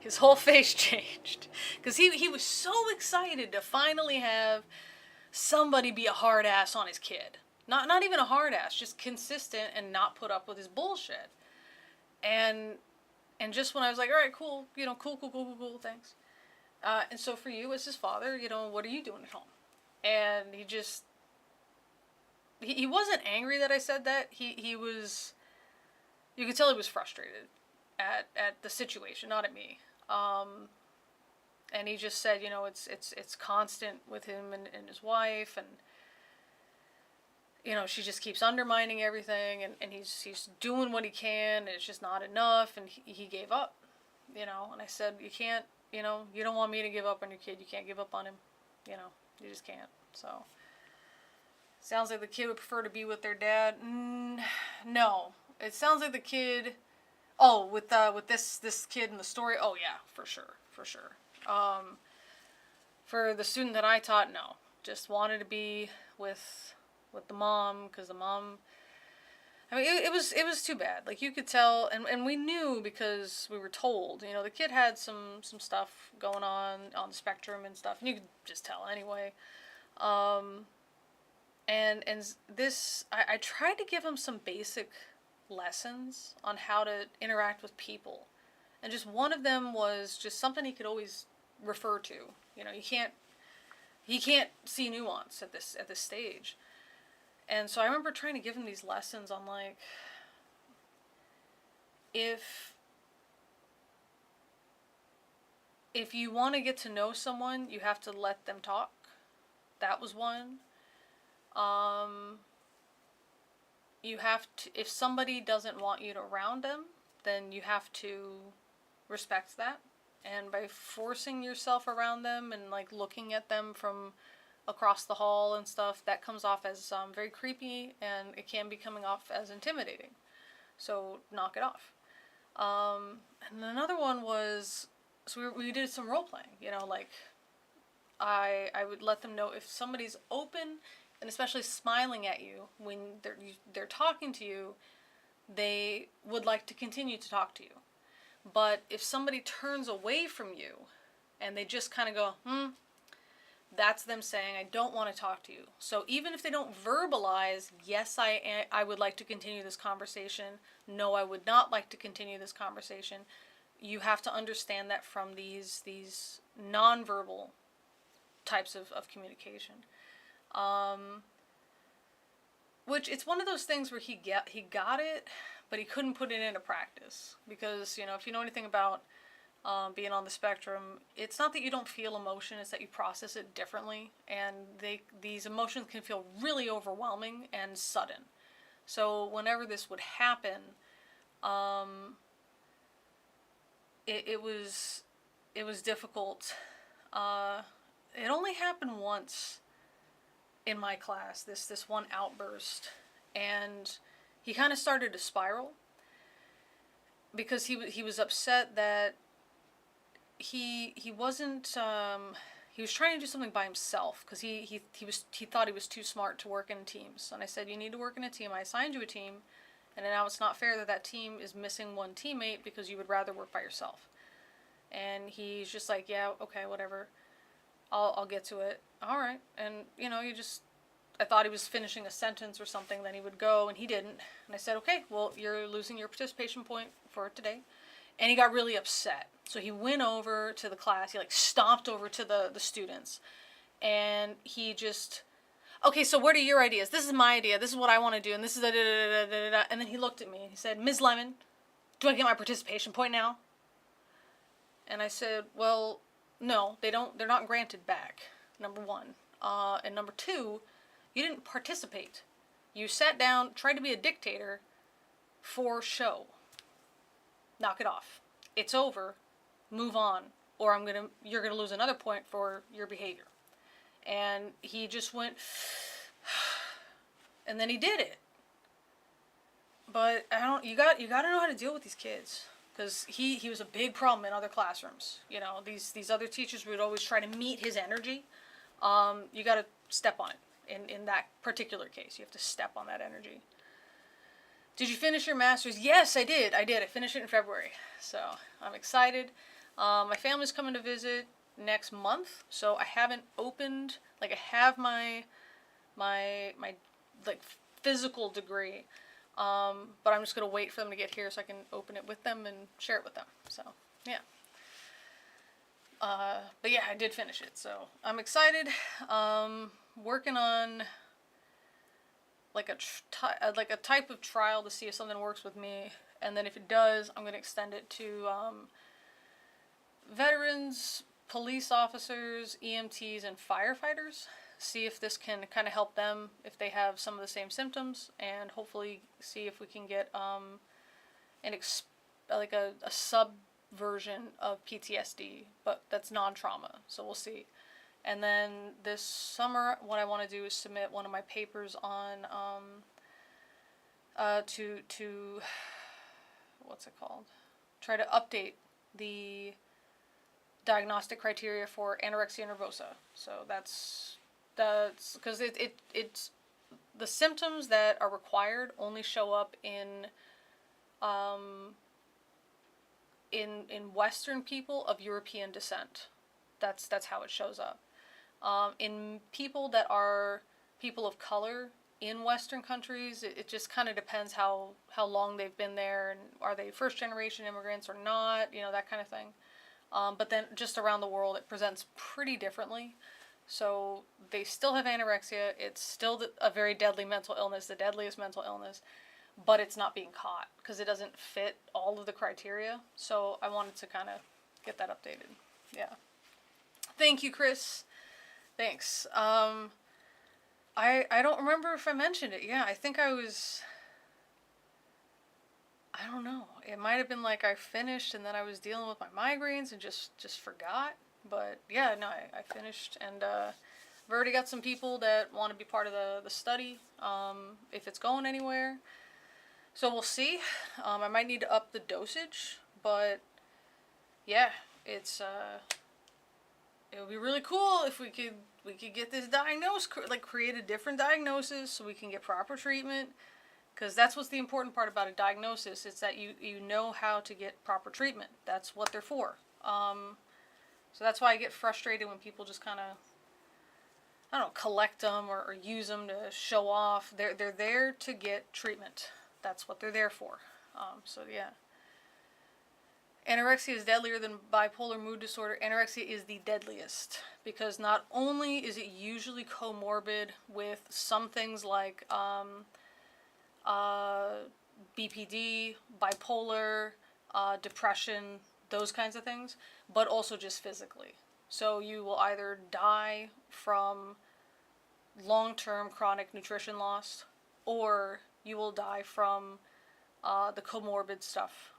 Speaker 1: His whole face changed, because he was so excited to finally have somebody be a hard ass on his kid. Not even a hard ass, just consistent and not put up with his bullshit. And just when I was like, all right, cool, cool, thanks. And so for you as his father, what are you doing at home? And he wasn't angry that I said that. He was, you could tell he was frustrated at the situation, not at me. And he just said, it's constant with him and his wife, and she just keeps undermining everything, and he's doing what he can, and it's just not enough, and he gave up, and I said, you can't, you don't want me to give up on your kid, you can't give up on him, you just can't. So sounds like the kid would prefer to be with their dad. No, it sounds like the kid, with this kid in the story, oh yeah, for sure. For the student that I taught, no, just wanted to be with the mom, because the mom, I mean, it was too bad. Like, you could tell, and we knew because we were told, the kid had some stuff going on the spectrum and stuff, and you could just tell anyway. And this, I tried to give him some basic lessons on how to interact with people, and just one of them was just something he could always refer to. He can't see nuance at this stage. And so I remember trying to give him these lessons on, like, if you want to get to know someone, you have to let them talk. That was one. You have to, if somebody doesn't want you around them, then you have to respect that. And by forcing yourself around them and, like, looking at them from across the hall and stuff, that comes off as very creepy, and it can be coming off as intimidating. So knock it off. And another one was, so we did some role playing. Like, I would let them know if somebody's open and especially smiling at you when they're talking to you, they would like to continue to talk to you. But if somebody turns away from you and they just kind of go, that's them saying, I don't want to talk to you. So even if they don't verbalize, yes, I would like to continue this conversation, no, I would not like to continue this conversation, you have to understand that from these nonverbal types of communication. Which, it's one of those things where he got it, but he couldn't put it into practice. Because, if you know anything about being on the spectrum, it's not that you don't feel emotion, it's that you process it differently, and these emotions can feel really overwhelming and sudden. So whenever this would happen, it was difficult. It only happened once in my class, this one outburst, and he kind of started to spiral, because he was upset that he wasn't, he was trying to do something by himself, because he thought he was too smart to work in teams. And I said, you need to work in a team. I assigned you a team, and now it's not fair that team is missing one teammate because you would rather work by yourself. And he's just like, yeah, okay, whatever. I'll get to it. All right. And, you know, I thought he was finishing a sentence or something, then he would go, and he didn't. And I said, okay, well, you're losing your participation point for today. And he got really upset. So he went over to the class, he like stomped over to the students, and he just, okay, so what are your ideas? This is my idea, this is what I want to do, and this is da da da da da. And then he looked at me and he said, Ms. Lemon, do I get my participation point now? And I said, well, no, they're not granted back, number one. And number two, you didn't participate. You sat down, tried to be a dictator for show. Knock it off. It's over. Move on. Or you're gonna lose another point for your behavior. And he just went, and then he did it. But you gotta know how to deal with these kids. Because he was a big problem in other classrooms. You know, these other teachers would always try to meet his energy. You gotta step on it. In that particular case, you have to step on that energy. Did you finish your master's? Yes, I did. I finished it in February. So I'm excited. My family's coming to visit next month. So I haven't opened, like I have my like physical degree. But I'm just going to wait for them to get here so I can open it with them and share it with them. So, yeah. But yeah, I did finish it. So I'm excited. Working on like a type of trial to see if something works with me, and then if it does, I'm going to extend it to veterans, police officers, EMTs, and firefighters. See if this can kind of help them if they have some of the same symptoms, and hopefully see if we can get a sub version of PTSD, but that's non-trauma. So we'll see. And then this summer, what I want to do is submit one of my papers on to what's it called? Try to update the diagnostic criteria for anorexia nervosa. So that's because it's the symptoms that are required only show up in Western people of European descent. That's how it shows up. In people that are people of color in Western countries, it just kind of depends how long they've been there, and are they first generation immigrants or not, you know, that kind of thing. But then just around the world, it presents pretty differently. So they still have anorexia. It's still a very deadly mental illness, the deadliest mental illness, but it's not being caught because it doesn't fit all of the criteria. So I wanted to kind of get that updated. Yeah. Thank you, Chris. Thanks. I don't remember if I mentioned it. Yeah, I think I don't know. It might have been like I finished and then I was dealing with my migraines and just forgot. But yeah, no, I finished, and I've already got some people that want to be part of the study, if it's going anywhere. So we'll see. I might need to up the dosage, but yeah, it would be really cool if we could get this diagnosed, like create a different diagnosis so we can get proper treatment. Because that's what's the important part about a diagnosis. It's that you know how to get proper treatment. That's what they're for. So that's why I get frustrated when people just kind of, I don't know, collect them or use them to show off. They're there to get treatment. That's what they're there for. So yeah. Anorexia is deadlier than bipolar mood disorder. Anorexia is the deadliest because not only is it usually comorbid with some things like BPD, bipolar, depression, those kinds of things, but also just physically. So you will either die from long-term chronic nutrition loss, or you will die from the comorbid stuff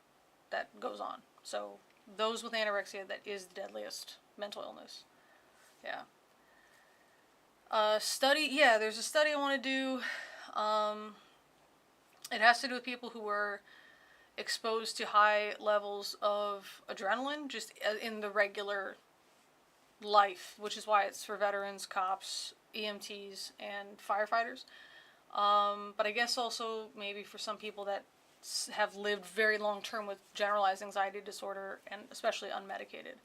Speaker 1: that goes on. So those with anorexia, that is the deadliest mental illness. Yeah. Study, yeah, there's a study I want to do. It has to do with people who were exposed to high levels of adrenaline just in the regular life, which is why it's for veterans, cops, EMTs, and firefighters. But I guess also maybe for some people that have lived very long term with generalized anxiety disorder, and especially unmedicated.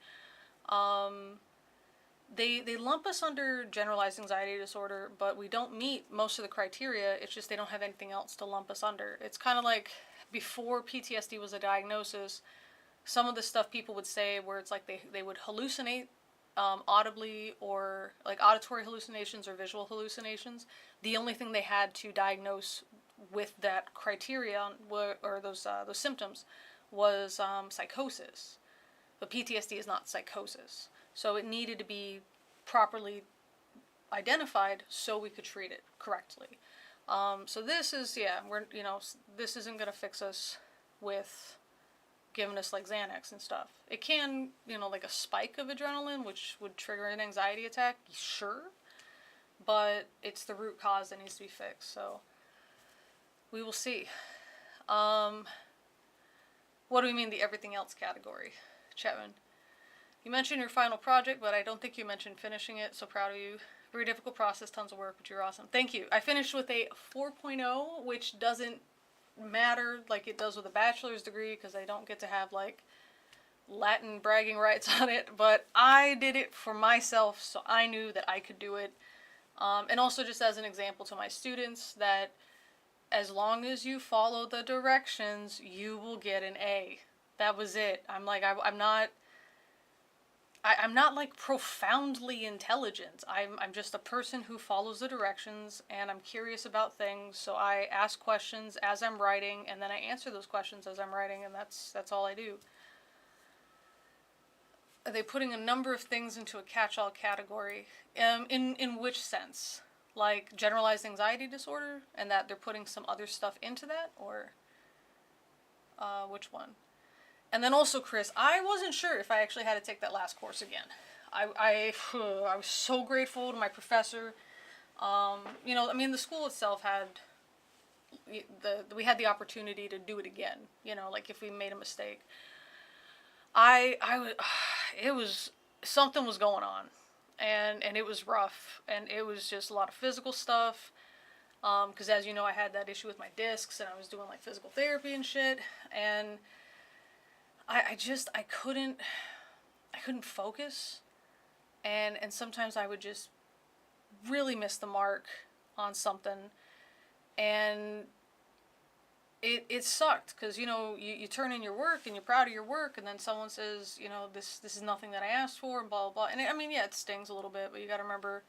Speaker 1: they lump us under generalized anxiety disorder, but we don't meet most of the criteria. It's just they don't have anything else to lump us under. It's kind of like before PTSD was a diagnosis, some of the stuff people would say where it's like they would hallucinate audibly, or like auditory hallucinations or visual hallucinations. The only thing they had to diagnose with that criterion or those symptoms was psychosis. But PTSD is not psychosis. So it needed to be properly identified so we could treat it correctly. So this is, this isn't going to fix us with giving us like Xanax and stuff. It can, like a spike of adrenaline, which would trigger an anxiety attack, sure. But it's the root cause that needs to be fixed. So we will see. What do we mean the everything else category? Chetman. You mentioned your final project, but I don't think you mentioned finishing it. So proud of you. Very difficult process, tons of work, but you're awesome. Thank you. I finished with a 4.0, which doesn't matter like it does with a bachelor's degree, because I don't get to have like Latin bragging rights on it. But I did it for myself, so I knew that I could do it. And also just as an example to my students that as long as you follow the directions, you will get an A. That was it. I'm like, I'm not like profoundly intelligent. I'm just a person who follows the directions, and I'm curious about things, so I ask questions as I'm writing, and then I answer those questions as I'm writing, and that's all I do. Are they putting a number of things into a catch-all category? In which sense? Like generalized anxiety disorder, and that they're putting some other stuff into that, or which one? And then also, Chris, I wasn't sure if I actually had to take that last course again. I was so grateful to my professor. The school itself had we had the opportunity to do it again. Like if we made a mistake. It was, something was going on, and it was rough, and it was just a lot of physical stuff. Because as you know, I had that issue with my discs, and I was doing like physical therapy and shit, and I couldn't focus, and sometimes I would just really miss the mark on something, and it sucked, because you turn in your work and you're proud of your work, and then someone says, this is nothing that I asked for, and blah blah blah. And it stings a little bit, but you got to remember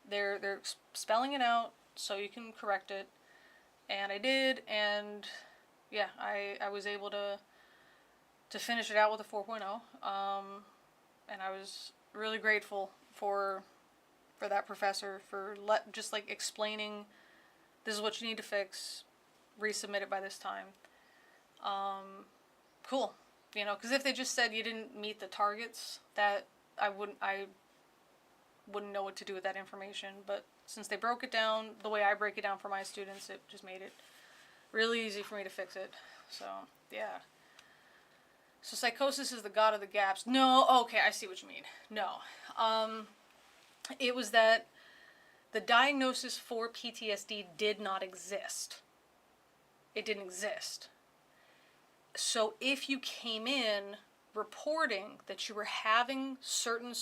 Speaker 1: they're spelling it out so you can correct it, and I did, and yeah, I was able to finish it out with a 4.0, and I was really grateful for that professor for just like explaining, this is what you need to fix, resubmit it by this time. Cool, because if they just said you didn't meet the targets, that I wouldn't know what to do with that information. But since they broke it down the way I break it down for my students, it just made it really easy for me to fix it. So yeah. So psychosis is the god of the gaps. No, okay, I see what you mean. No. It was that the diagnosis for PTSD did not exist. It didn't exist. So if you came in reporting that you were having certain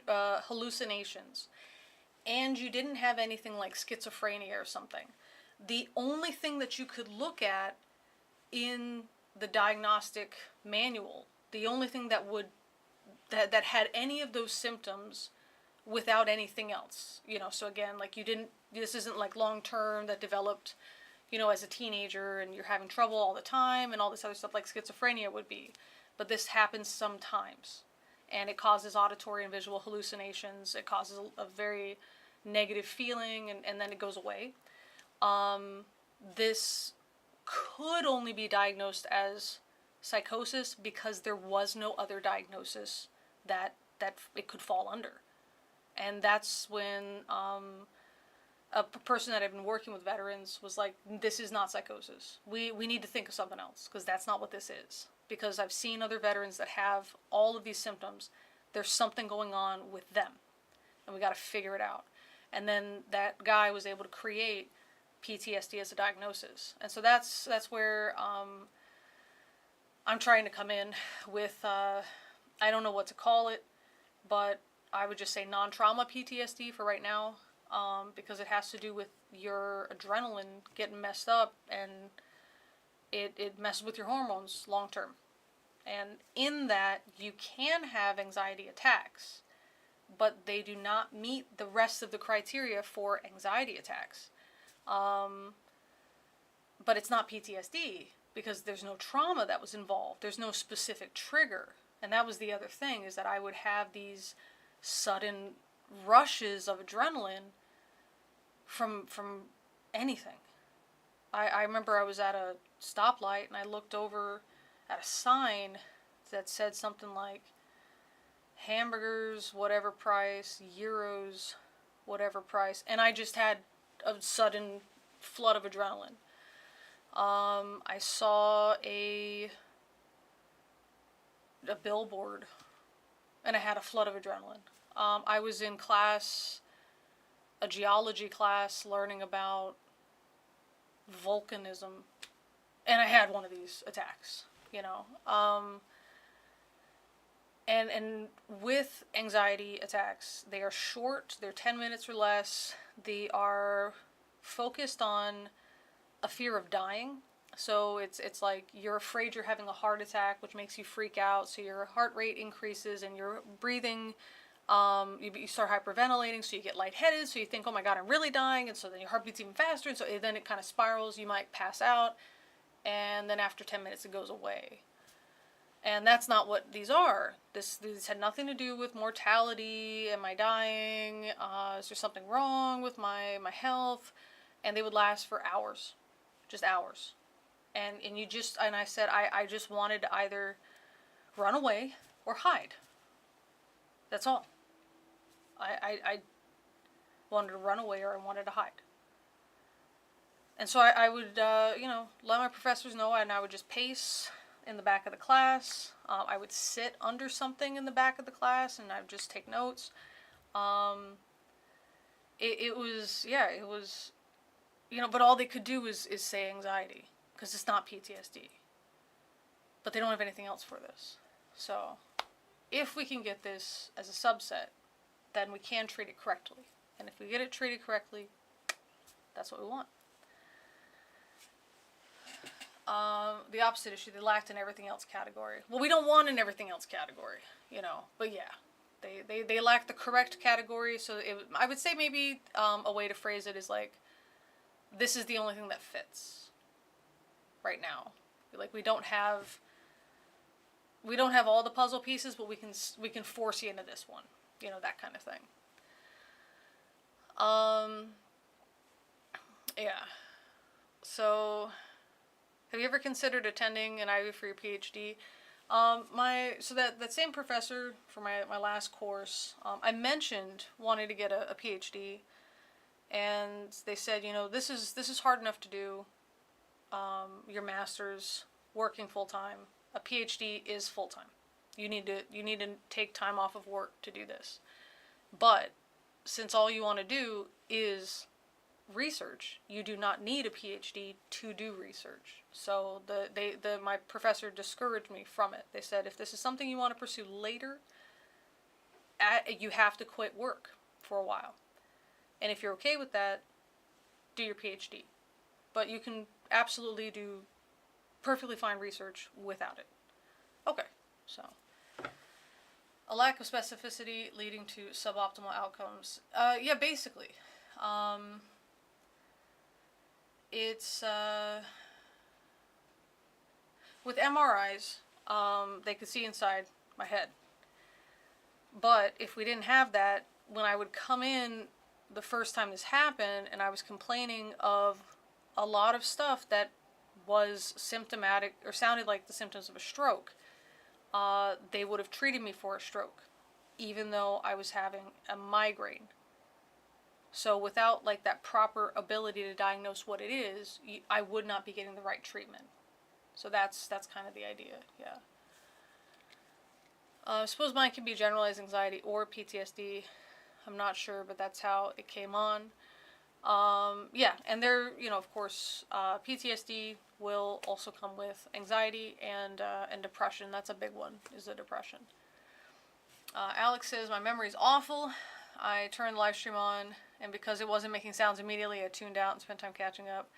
Speaker 1: hallucinations, and you didn't have anything like schizophrenia or something, the only thing that you could look at in the diagnostic manual, the only thing that had any of those symptoms without anything else, so again, like this isn't like long term that developed, as a teenager, and you're having trouble all the time and all this other stuff like schizophrenia would be, but this happens sometimes, and it causes auditory and visual hallucinations. It causes a very negative feeling, and then it goes away. This could only be diagnosed as psychosis because there was no other diagnosis that it could fall under. And that's when a person that had been working with veterans was like, this is not psychosis. We need to think of something else, because that's not what this is. Because I've seen other veterans that have all of these symptoms. There's something going on with them, and we got to figure it out. And then that guy was able to create PTSD as a diagnosis. And so that's where I'm trying to come in with, I don't know what to call it, but I would just say non-trauma PTSD for right now, because it has to do with your adrenaline getting messed up, and it messes with your hormones long term. And in that, you can have anxiety attacks, but they do not meet the rest of the criteria for anxiety attacks. But it's not PTSD because there's no trauma that was involved. There's no specific trigger. And that was the other thing, is that I would have these sudden rushes of adrenaline from anything. I remember I was at a stoplight and I looked over at a sign that said something like hamburgers, whatever price, euros, whatever price, and I just had a sudden flood of adrenaline. I saw a billboard and I had a flood of adrenaline. I was in class, a geology class, learning about volcanism, and I had one of these attacks, you know. And with anxiety attacks, they are short, they're 10 minutes or less, they are focused on a fear of dying. So it's like you're afraid you're having a heart attack, which makes you freak out, so your heart rate increases and your breathing, you start hyperventilating, so you get lightheaded, so you think, oh my god, I'm really dying, and so then your heart beats even faster, and so then it kind of spirals, you might pass out, and then after 10 minutes it goes away. And that's not what these are. These had nothing to do with mortality, am I dying, is there something wrong with my health, and they would last for hours, just hours. And you just, and I said, I just wanted to either run away or hide. That's all. I wanted to run away or I wanted to hide. And so I would, let my professors know, and I would just pace in the back of the class. I would sit under something in the back of the class and I would just take notes. It was, but all they could do is say anxiety, because it's not PTSD. But they don't have anything else for this. So, if we can get this as a subset, then we can treat it correctly. And if we get it treated correctly, that's what we want. The opposite issue, they lacked an everything else category. Well, we don't want an everything else category, but yeah. They lack the correct category, so I would say maybe a way to phrase it is like, this is the only thing that fits right now. Like, we don't have all the puzzle pieces, but we can force you into this one, that kind of thing. Yeah. So, have you ever considered attending an Ivy for your PhD? That same professor for my last course, I mentioned wanting to get a PhD, and they said, this is hard enough to do. Your master's, working full time. A PhD is full time. You need to take time off of work to do this. But since all you want to do is research, you do not need a PhD to do research. So my professor discouraged me from it. They said, if this is something you want to pursue later, you have to quit work for a while. And if you're okay with that, do your PhD. But you can absolutely do perfectly fine research without it. Okay, so a lack of specificity leading to suboptimal outcomes. Basically. It's with MRIs, they could see inside my head. But if we didn't have that, when I would come in the first time this happened, and I was complaining of a lot of stuff that was symptomatic or sounded like the symptoms of a stroke, they would have treated me for a stroke, even though I was having a migraine. So without like that proper ability to diagnose what it is, I would not be getting the right treatment. So that's kind of the idea, yeah. I suppose mine can be generalized anxiety or PTSD. I'm not sure, but that's how it came on. And there, of course, PTSD will also come with anxiety and depression. That's a big one, is the depression. Alex says, my memory's awful. I turned the live stream on, and because it wasn't making sounds immediately, I tuned out and spent time catching up.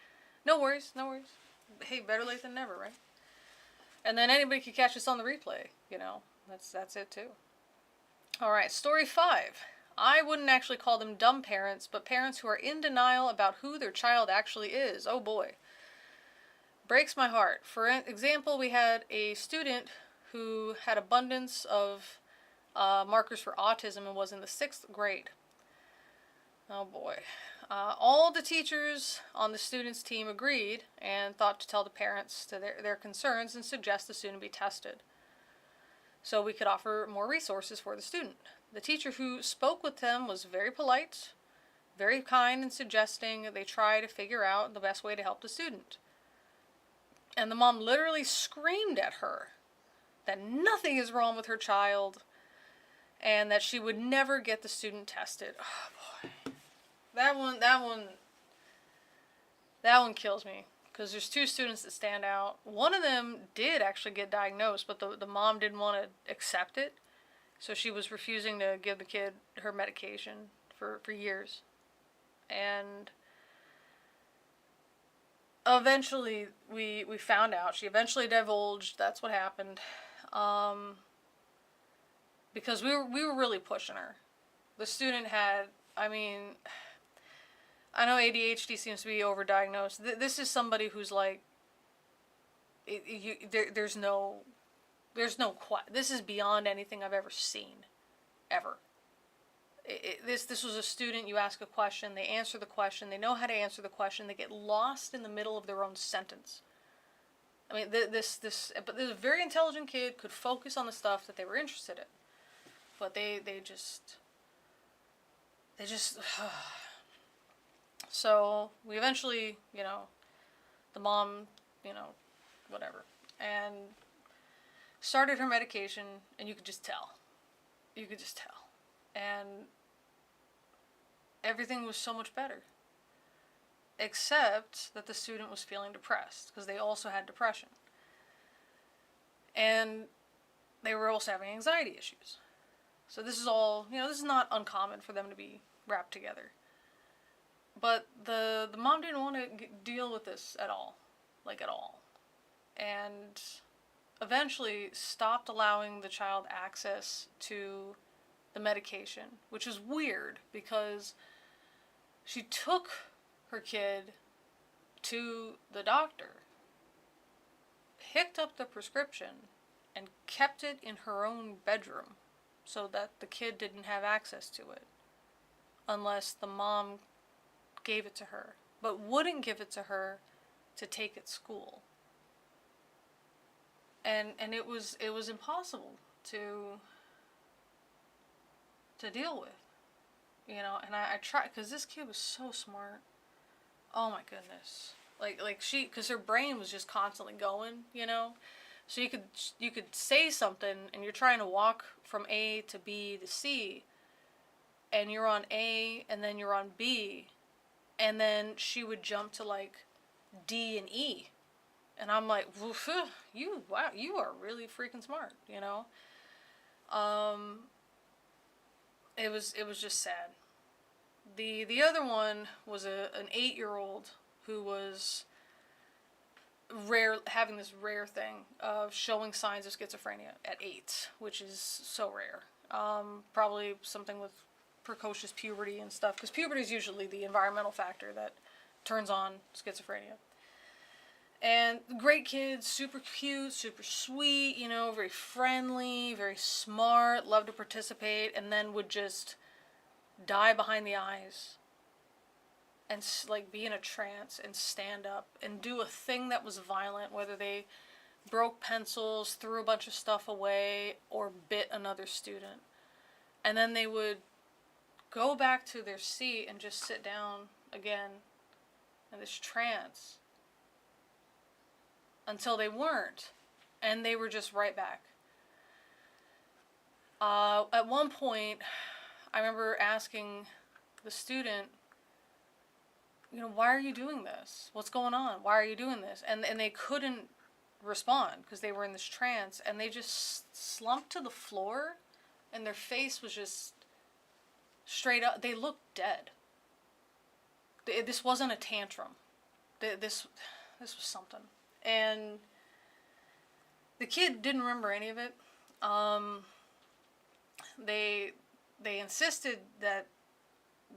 Speaker 1: No worries, no worries. Hey, better late than never, right? And then anybody can catch us on the replay, you know. That's it too. Alright, story 5. I wouldn't actually call them dumb parents, but parents who are in denial about who their child actually is. Oh boy. Breaks my heart. For example, we had a student who had abundance of markers for autism and was in the 6th grade. Oh boy. All the teachers on the student's team agreed and thought to tell the parents to their concerns and suggest the student be tested, so we could offer more resources for the student. The teacher who spoke with them was very polite, very kind in suggesting they try to figure out the best way to help the student. And the mom literally screamed at her that nothing is wrong with her child and that she would never get the student tested. Oh boy. That one kills me. Because there's 2 students that stand out. One of them did actually get diagnosed, but the mom didn't want to accept it. So she was refusing to give the kid her medication for years. And eventually we found out. She eventually divulged that's what happened. Because we were really pushing her. The student had, I mean, I know ADHD seems to be overdiagnosed. This is somebody who's like, there's no, this is beyond anything I've ever seen, ever. This was a student, you ask a question, they answer the question, they know how to answer the question, they get lost in the middle of their own sentence. I mean, but this is a very intelligent kid, could focus on the stuff that they were interested in. But they just so we eventually, you know, the mom, you know, whatever, and started her medication, and you could just tell. And everything was so much better. Except that the student was feeling depressed, because they also had depression. And they were also having anxiety issues. So this is all, you know, this is not uncommon for them to be wrapped together. But the mom didn't want to deal with this at all. Like, at all. And eventually stopped allowing the child access to the medication. Which is weird, because she took her kid to the doctor, picked up the prescription, and kept it in her own bedroom so that the kid didn't have access to it unless the mom gave it to her, but wouldn't give it to her to take at school. And it was impossible to deal with, you know. And I tried, because this kid was so smart. Oh my goodness. Like because her brain was just constantly going, you know. So you could say something, and you're trying to walk from A to B to C, and you're on A, and then you're on B, and then she would jump to like D and E, and I'm like, wow, you are really freaking smart, you know. It was just sad. The other one was an 8-year-old who was having this rare thing of showing signs of schizophrenia at 8, which is so rare. Probably something with precocious puberty and stuff, because puberty is usually the environmental factor that turns on schizophrenia. And great kids, super cute, super sweet, you know, very friendly, very smart, loved to participate, and then would just die behind the eyes and like be in a trance and stand up and do a thing that was violent, whether they broke pencils, threw a bunch of stuff away, or bit another student. And then they would go back to their seat and just sit down again in this trance until they weren't, and they were just right back. At one point, I remember asking the student, you know, why are you doing this? What's going on? Why are you doing this? And they couldn't respond because they were in this trance, and they just slumped to the floor and their face was just straight up. They looked dead. This wasn't a tantrum. This was something. And the kid didn't remember any of it. They insisted that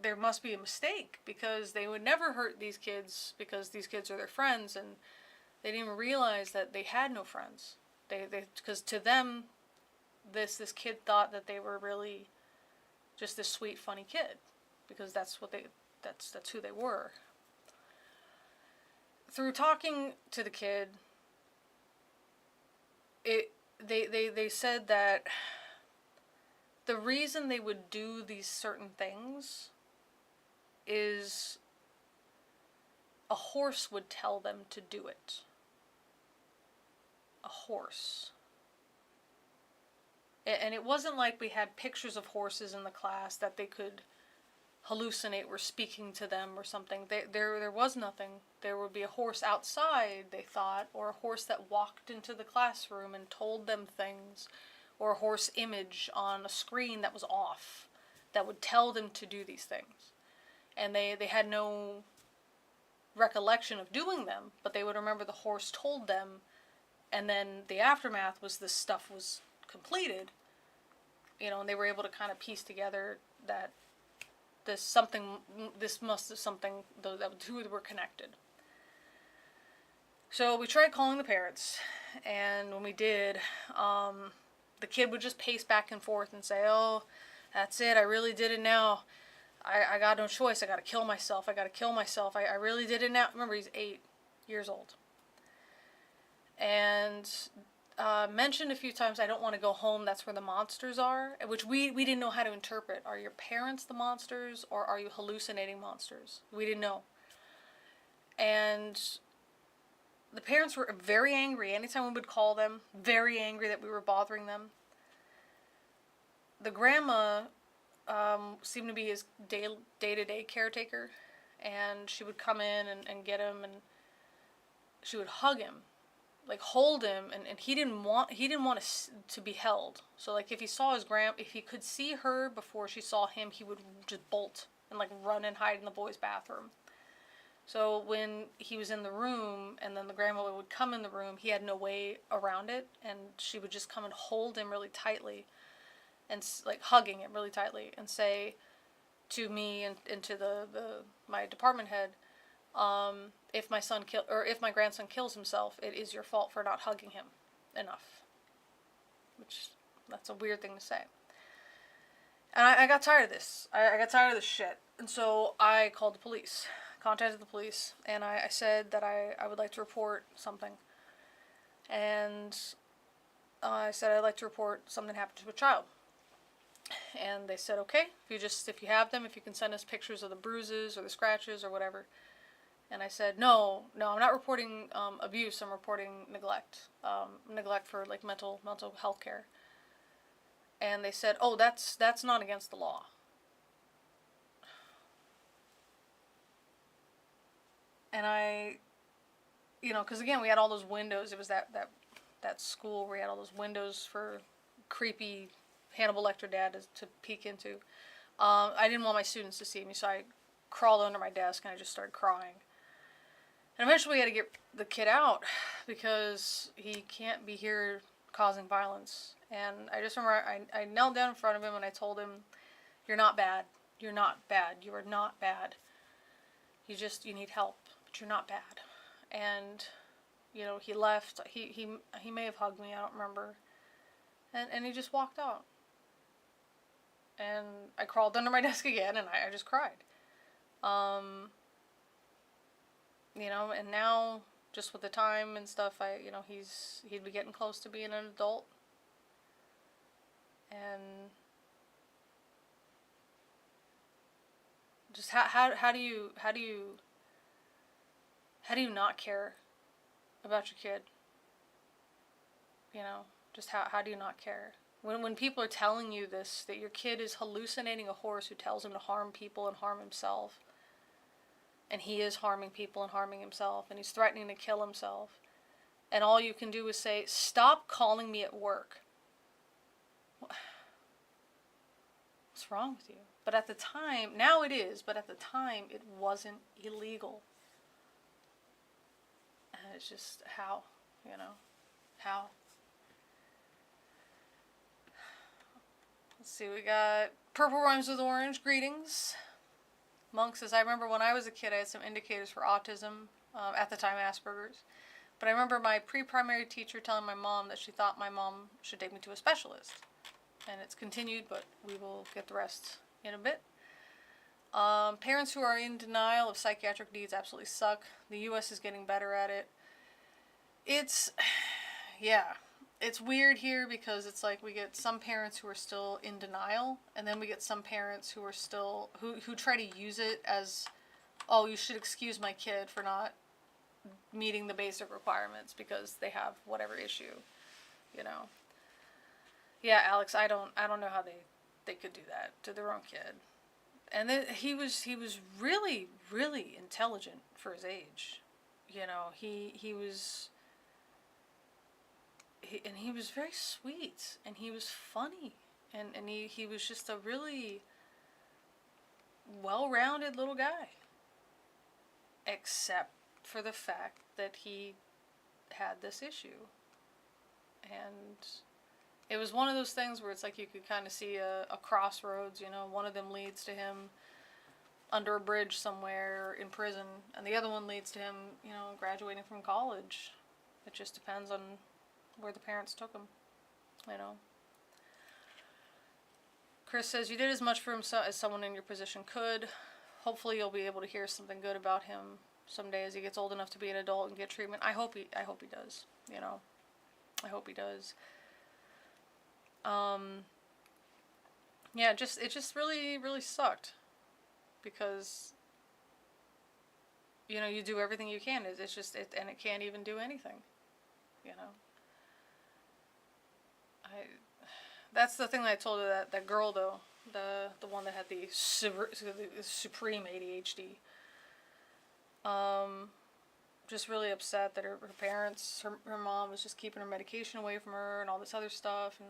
Speaker 1: there must be a mistake, because they would never hurt these kids, because these kids are their friends, and they didn't even realize that they had no friends. Because to them, this kid thought that they were really just this sweet, funny kid, because that's who they were. Through talking to the kid, they said that the reason they would do these certain things is a horse would tell them to do it. A horse. And it wasn't like we had pictures of horses in the class that they could hallucinate were speaking to them or something. There was nothing. There would be a horse outside, they thought, or a horse that walked into the classroom and told them things, or a horse image on a screen that was off that would tell them to do these things. And they had no recollection of doing them, but they would remember the horse told them, and then the aftermath was this stuff was completed, and they were able to kind of piece together that this must have something, that the two were connected. So we tried calling the parents, and when we did, the kid would just pace back and forth and say, "Oh, that's it, I really did it now. I got no choice, I gotta kill myself, I really did it now." Remember, he's 8 years old. And mentioned a few times, "I don't want to go home, that's where the monsters are," which we didn't know how to interpret. Are your parents the monsters, or are you hallucinating monsters? We didn't know. And the parents were very angry anytime we would call them, very angry that we were bothering them. The grandma seemed to be his day-to-day caretaker, and she would come in and get him, and she would hug him, like hold him, and he didn't want to be held. So like if he could see her before she saw him, he would just bolt and like run and hide in the boys' bathroom. So when he was in the room and then the grandma would come in the room, he had no way around it, and she would just come and hold him really tightly, and like hugging him really tightly, and say to me and to my department head, if my grandson kills himself, it is your fault for not hugging him enough. Which, that's a weird thing to say. And I got tired of this. I got tired of this shit. And so I called the police. Contacted the police. And I said that I would like to report something. And I said I'd like to report something happened to a child. And they said, okay, if you have them, if you can send us pictures of the bruises or the scratches or whatever. And I said, no, I'm not reporting abuse, I'm reporting neglect. Neglect for like mental health care. And they said, oh, that's not against the law. And I, because again, we had all those windows. It was that school where we had all those windows for creepy Hannibal Lecter dad to peek into. I didn't want my students to see me, so I crawled under my desk and I just started crying. And eventually we had to get the kid out because he can't be here causing violence. And I just remember I knelt down in front of him and I told him, you're not bad. You're not bad. You are not bad. You need help, but you're not bad. And, he left. He may have hugged me, I don't remember. And he just walked out. And I crawled under my desk again and I just cried. And now, just with the time and stuff, he'd be getting close to being an adult. And just how do you not care about your kid? Just how do you not care? When people are telling you this, that your kid is hallucinating a horse who tells him to harm people and harm himself, and he is harming people and harming himself, and he's threatening to kill himself, and all you can do is say, stop calling me at work. what's wrong with you? But at the time, now it is, but at the time it wasn't illegal. And it's just how, you know, how. Let's see, we got Purple Rhymes with Orange, greetings. Monk says, I remember when I was a kid I had some indicators for autism, at the time Asperger's. But I remember my pre-primary teacher telling my mom that she thought my mom should take me to a specialist. And it's continued, but we will get the rest in a bit. Parents who are in denial of psychiatric needs absolutely suck. The U.S. is getting better at it. It's, yeah, it's weird here because it's like we get some parents who are still in denial, and then we get some parents who are still, who try to use it as, oh, you should excuse my kid for not meeting the basic requirements because they have whatever issue, you know. Yeah, Alex, I don't know how they could do that to their own kid. And then he was really, really intelligent for his age. You know, he was very sweet, and he was funny, and he was just a really well-rounded little guy. Except for the fact that he had this issue. And it was one of those things where it's like you could kind of see a crossroads, you know. One of them leads to him under a bridge somewhere in prison, and the other one leads to him, you know, graduating from college. It just depends on where the parents took him, you know. Chris says, you did as much for him as someone in your position could. Hopefully you'll be able to hear something good about him someday as he gets old enough to be an adult and get treatment. I hope he does, you know. I hope he does. Yeah, it just really, really sucked. Because, you know, you do everything you can. It's just, and it can't even do anything, you know. That's the thing that I told her, that girl, though, the one that had the supreme ADHD. Just really upset that her parents, her mom was just keeping her medication away from her and all this other stuff. And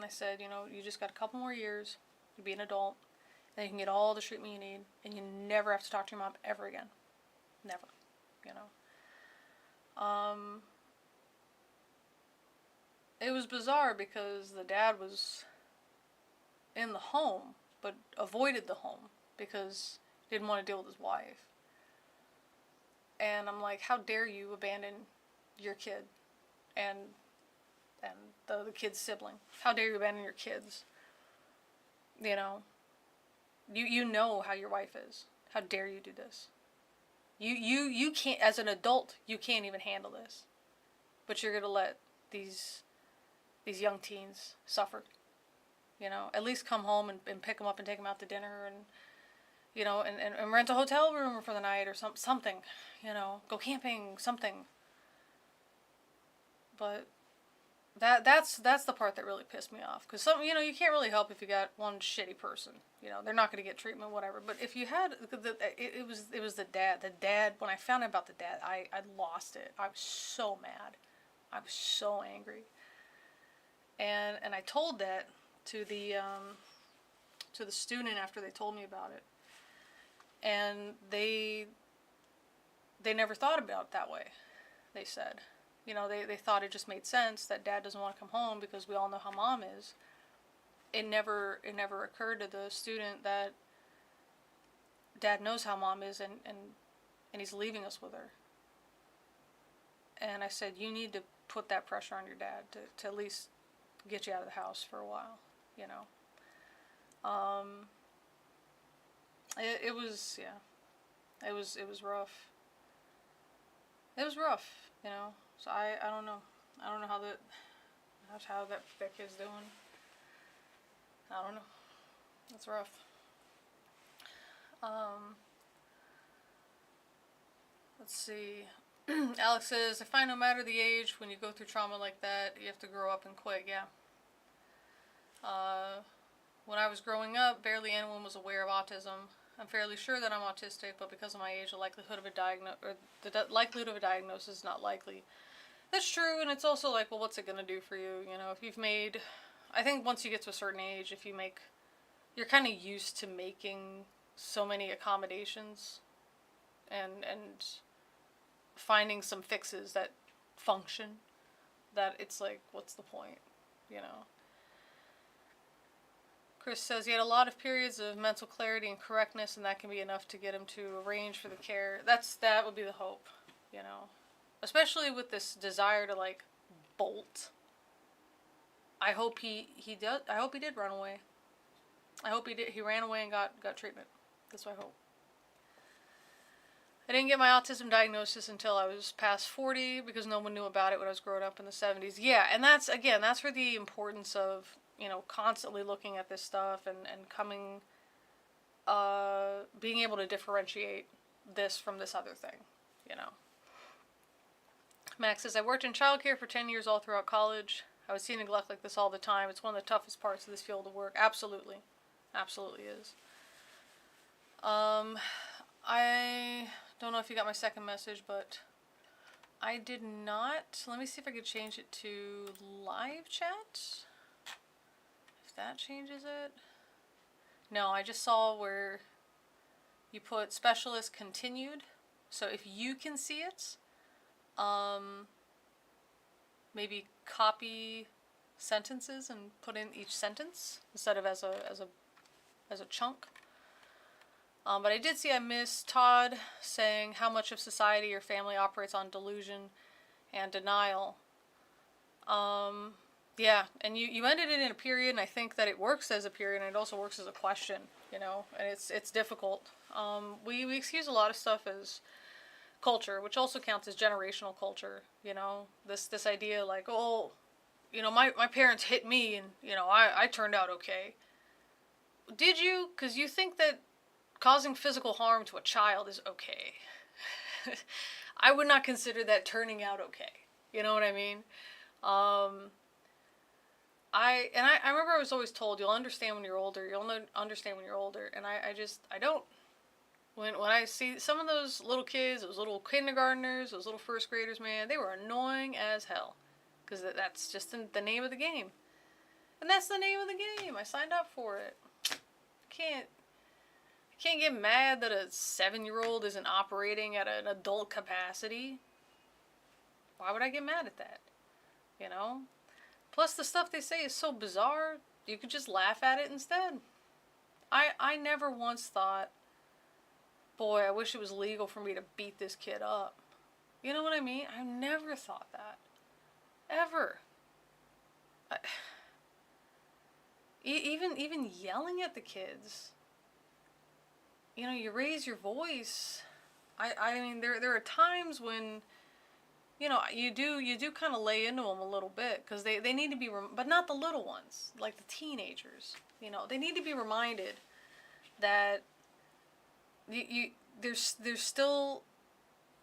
Speaker 1: I said, you know, you just got a couple more years to be an adult, and you can get all the treatment you need, and you never have to talk to your mom ever again. Never, you know. It was bizarre because the dad was in the home, but avoided the home because he didn't want to deal with his wife. And I'm like, how dare you abandon your kid and the kid's sibling? How dare you abandon your kids? You know, you know how your wife is. How dare you do this? You can't, as an adult, you can't even handle this. But you're gonna let these young teens suffer. You know, at least come home and pick them up and take them out to dinner, and you know, and rent a hotel room for the night or something. You know, go camping, something. But that's the part that really pissed me off, because you know, you can't really help if you got one shitty person. You know, they're not going to get treatment, whatever. But if you had, it was the dad. The dad. When I found out about the dad, I lost it. I was so mad. I was so angry. And I told that to the student after they told me about it, and they never thought about it that way. They said, you know, they thought it just made sense that dad doesn't want to come home because we all know how mom is. It never occurred to the student that dad knows how mom is, and he's leaving us with her. And I said, you need to put that pressure on your dad to at least get you out of the house for a while, you know. It was, yeah, it was rough. It was rough, you know. So I don't know. I don't know how that kid's doing. I don't know. It's rough. Let's see. Alex says, I find no matter the age, when you go through trauma like that, you have to grow up and quit. Yeah. When I was growing up, barely anyone was aware of autism. I'm fairly sure that I'm autistic, but because of my age, the likelihood of a diagnosis is not likely. That's true, and it's also like, well, what's it gonna do for you? You know, if you've made, I think once you get to a certain age, if you make you're kind of used to making so many accommodations and finding some fixes that function, that it's like, what's the point, you know? Chris says he had a lot of periods of mental clarity and correctness, and that can be enough to get him to arrange for the care. That would be the hope, you know? Especially with this desire to, like, bolt. I hope he did run away. I hope he ran away and got treatment. That's what I hope. I didn't get my autism diagnosis until I was past 40 because no one knew about it when I was growing up in the 70s. Yeah, and that's where the importance of, you know, constantly looking at this stuff and coming, being able to differentiate this from this other thing, you know. Max says, I worked in childcare for 10 years all throughout college. I would see neglect like this all the time. It's one of the toughest parts of this field of work. Absolutely. Absolutely is. I don't know if you got my second message, but I did not. Let me see if I could change it to live chat. If that changes it. No, I just saw where you put specialist continued. So if you can see it, maybe copy sentences and put in each sentence instead of as a chunk. But I did see I missed Todd saying how much of society or family operates on delusion and denial. Yeah, and you ended it in a period, and I think that it works as a period, and it also works as a question, you know, and it's difficult. We excuse a lot of stuff as culture, which also counts as generational culture, you know, this idea like, oh, you know, my parents hit me, and, you know, I turned out okay. Did you? Because you think that causing physical harm to a child is okay. I would not consider that turning out okay. You know what I mean? I remember I was always told, you'll understand when you're older, and I don't. When I see some of those little kids, those little kindergartners, those little first graders, man, they were annoying as hell. Because that's just the name of the game. And that's the name of the game. I signed up for it. I can't get mad that a 7-year-old isn't operating at an adult capacity. Why would I get mad at that? You know? Plus the stuff they say is so bizarre, you could just laugh at it instead. I never once thought, boy, I wish it was legal for me to beat this kid up. You know what I mean? I never thought that. Ever. Even yelling at the kids. You know, you raise your voice. I mean, there are times when, you know, you do kind of lay into them a little bit, because they need to be, but not the little ones, like the teenagers. You know, they need to be reminded that there's still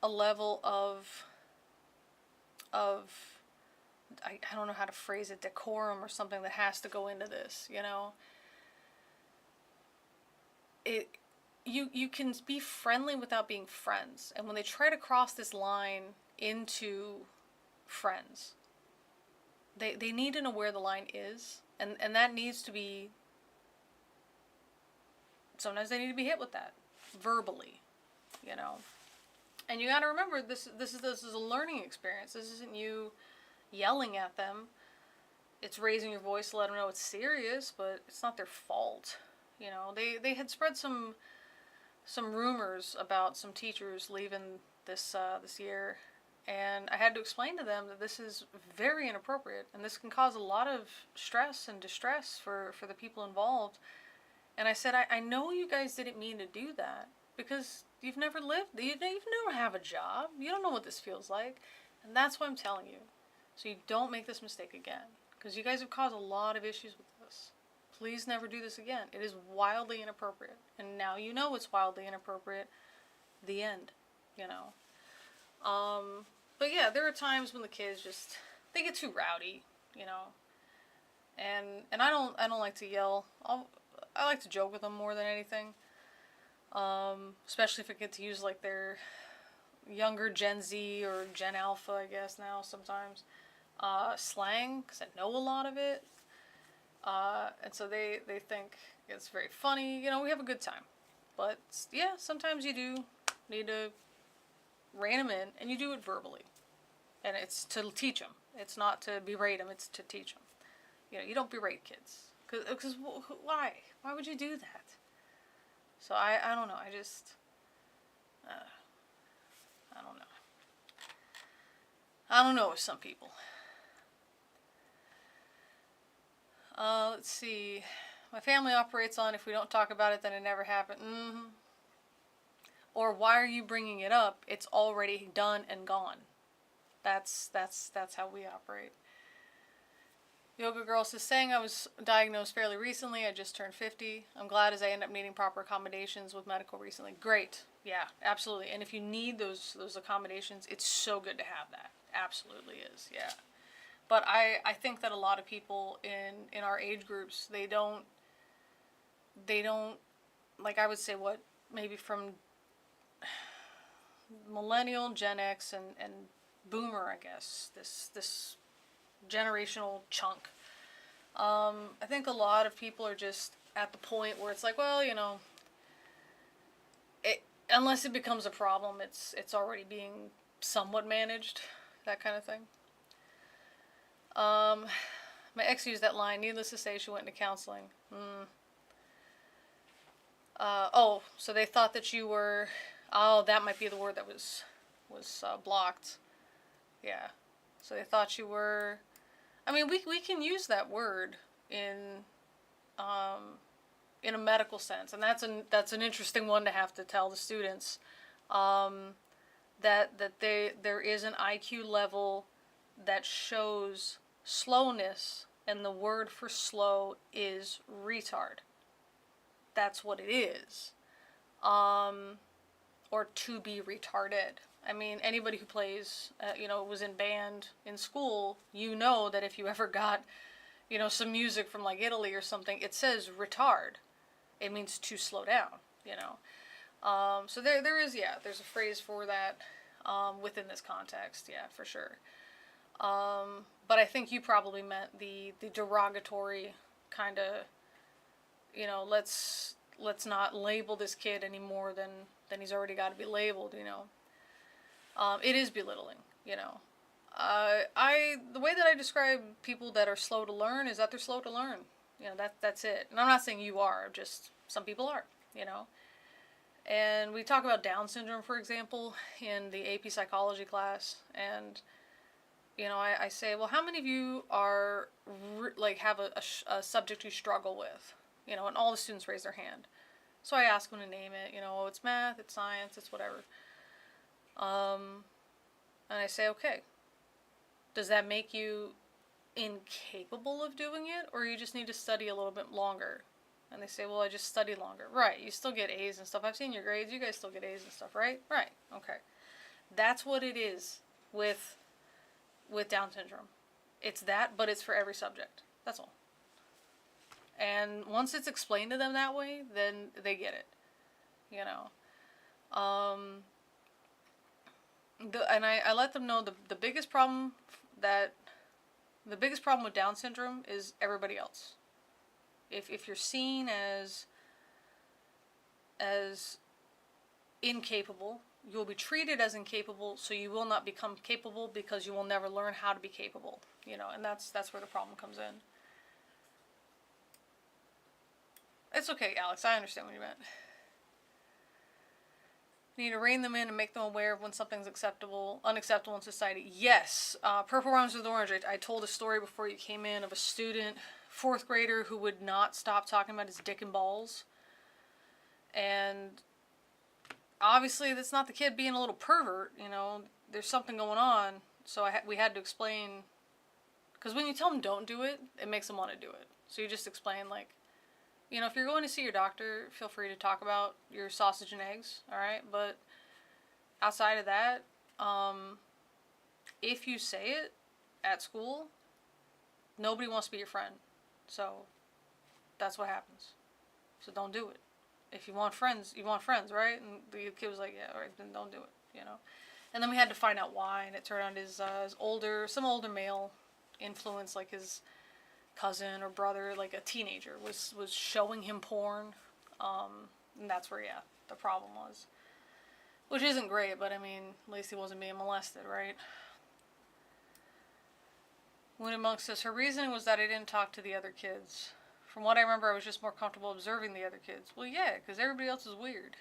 Speaker 1: a level of I don't know how to phrase it, decorum or something that has to go into this, you know. You can be friendly without being friends. And when they try to cross this line into friends, they need to know where the line is. And that needs to be, sometimes they need to be hit with that verbally, you know. And you got to remember, this is a learning experience. This isn't you yelling at them. It's raising your voice to let them know it's serious, but it's not their fault. You know, they had spread some rumors about some teachers leaving this year, and I had to explain to them that this is very inappropriate, and this can cause a lot of stress and distress for the people involved. And I said, I know you guys didn't mean to do that, because you've never lived, you've never have a job, you don't know what this feels like, and that's why I'm telling you. So you don't make this mistake again, because you guys have caused a lot of issues with this. Please never do this again. It is wildly inappropriate. And now you know it's wildly inappropriate. The end. You know. But yeah, there are times when the kids just, they get too rowdy, you know. And I don't like to yell. I like to joke with them more than anything. Especially if I get to use like their younger Gen Z or Gen Alpha, I guess now sometimes. Slang, because I know a lot of it. And so they think it's very funny. You know, we have a good time. But, yeah, sometimes you do need to rein them in, and you do it verbally. And it's to teach them. It's not to berate them, it's to teach them. You know, you don't berate kids. Because why? Why would you do that? So I don't know. I just... I don't know. I don't know with some people. Let's see. My family operates on if we don't talk about it, then it never happened. Or why are you bringing it up? It's already done and gone. That's how we operate. Yoga Girl says, saying I was diagnosed fairly recently. I just turned 50. I'm glad as I end up needing proper accommodations with medical recently. Great. Yeah, absolutely. And if you need those accommodations, it's so good to have that. Absolutely is. Yeah. But I think that a lot of people in our age groups, they don't, like I would say what, maybe from millennial, Gen X, and boomer, I guess, this generational chunk. I think a lot of people are just at the point where it's like, well, you know, unless it becomes a problem, it's already being somewhat managed, that kind of thing. My ex used that line, needless to say, she went into counseling. So they thought that you were, that might be the word that was blocked. Yeah. So they thought you were, I mean, we can use that word in a medical sense, and that's an interesting one to have to tell the students, that there is an IQ level that shows slowness, and the word for slow is retard. That's what it is. Or to be retarded. I mean, anybody who plays, was in band in school, you know that if you ever got, some music from like Italy or something, it says retard. It means to slow down, So there is, there's a phrase for that within this context, yeah, for sure. But I think you probably meant the derogatory kind of, let's not label this kid any more than he's already got to be labeled, It is belittling, the way that I describe people that are slow to learn is that they're slow to learn. That's it. And I'm not saying you are, just some people are, And we talk about Down syndrome, for example, in the AP psychology class, and I say, well, how many of you are have a subject you struggle with? And all the students raise their hand. So I ask them to name it. It's math, it's science, it's whatever. And I say, okay, does that make you incapable of doing it, or you just need to study a little bit longer? And they say, well, I just study longer. Right, you still get A's and stuff. I've seen your grades. You guys still get A's and stuff, right? Right, okay. That's what it is with Down syndrome. It's that, but it's for every subject. That's all. And once it's explained to them that way, then they get it. And I let them know the biggest problem with Down syndrome is everybody else. If you're seen as incapable, you will be treated as incapable, so you will not become capable because you will never learn how to be capable. And that's where the problem comes in. It's okay, Alex. I understand what you meant. You need to rein them in and make them aware of when something's unacceptable in society. Yes. Purple Rhymes with Orange. I told a story before you came in of a student, 4th grader, who would not stop talking about his dick and balls. And obviously that's not the kid being a little pervert, There's something going on. So we had to explain. Because when you tell them don't do it, it makes them want to do it. So you just explain, like, if you're going to see your doctor, feel free to talk about your sausage and eggs, all right? But outside of that, if you say it at school, nobody wants to be your friend. So that's what happens. So don't do it. If you want friends, right? And the kid was like, yeah, all right, then don't do it, And then we had to find out why, and it turned out some older male influence, like his cousin or brother, like a teenager, was showing him porn. And that's where, yeah, the problem was. Which isn't great, but I mean, at least he wasn't being molested, right? When amongst us, her reasoning was that I didn't talk to the other kids. From what I remember, I was just more comfortable observing the other kids. Well, yeah, because everybody else is weird.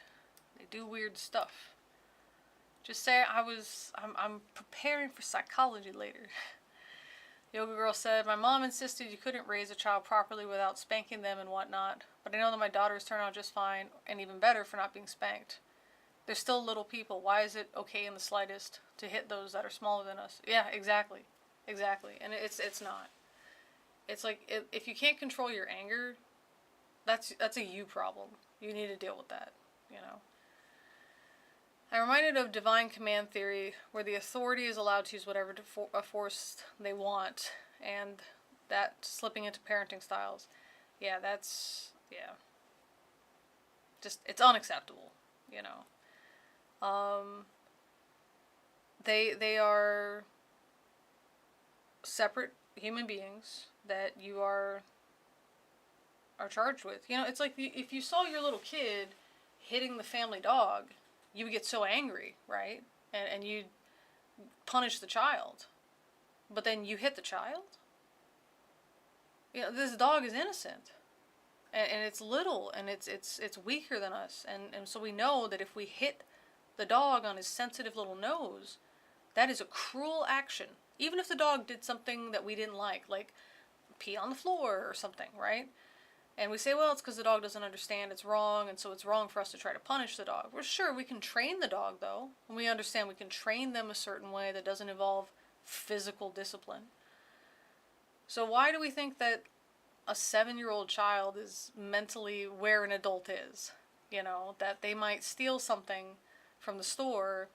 Speaker 1: They do weird stuff. Just say I'm preparing for psychology later. Yoga Girl said, my mom insisted you couldn't raise a child properly without spanking them and whatnot, but I know that my daughters turn out just fine, and even better for not being spanked. They're still little people. Why is it okay in the slightest to hit those that are smaller than us? Yeah, exactly. Exactly. And it's not. It's like, if you can't control your anger, that's a you problem. You need to deal with that, you know. I'm reminded of divine command theory, where the authority is allowed to use whatever force they want, and that slipping into parenting styles. Yeah, just, it's unacceptable, you know. They are separate human beings that you are charged with. You know, it's like if you saw your little kid hitting the family dog, you would get so angry, right? And you'd punish the child. But then you hit the child? You know, this dog is innocent. And it's little, and it's weaker than us. And so we know that if we hit the dog on his sensitive little nose, that is a cruel action. Even if the dog did something that we didn't like pee on the floor or something, right? And we say, well, it's because the dog doesn't understand it's wrong, and so it's wrong for us to try to punish the dog. We're sure we can train the dog, though. And we understand we can train them a certain way that doesn't involve physical discipline. So why do we think that a 7-year-old child is mentally where an adult is? You know, that they might steal something from the store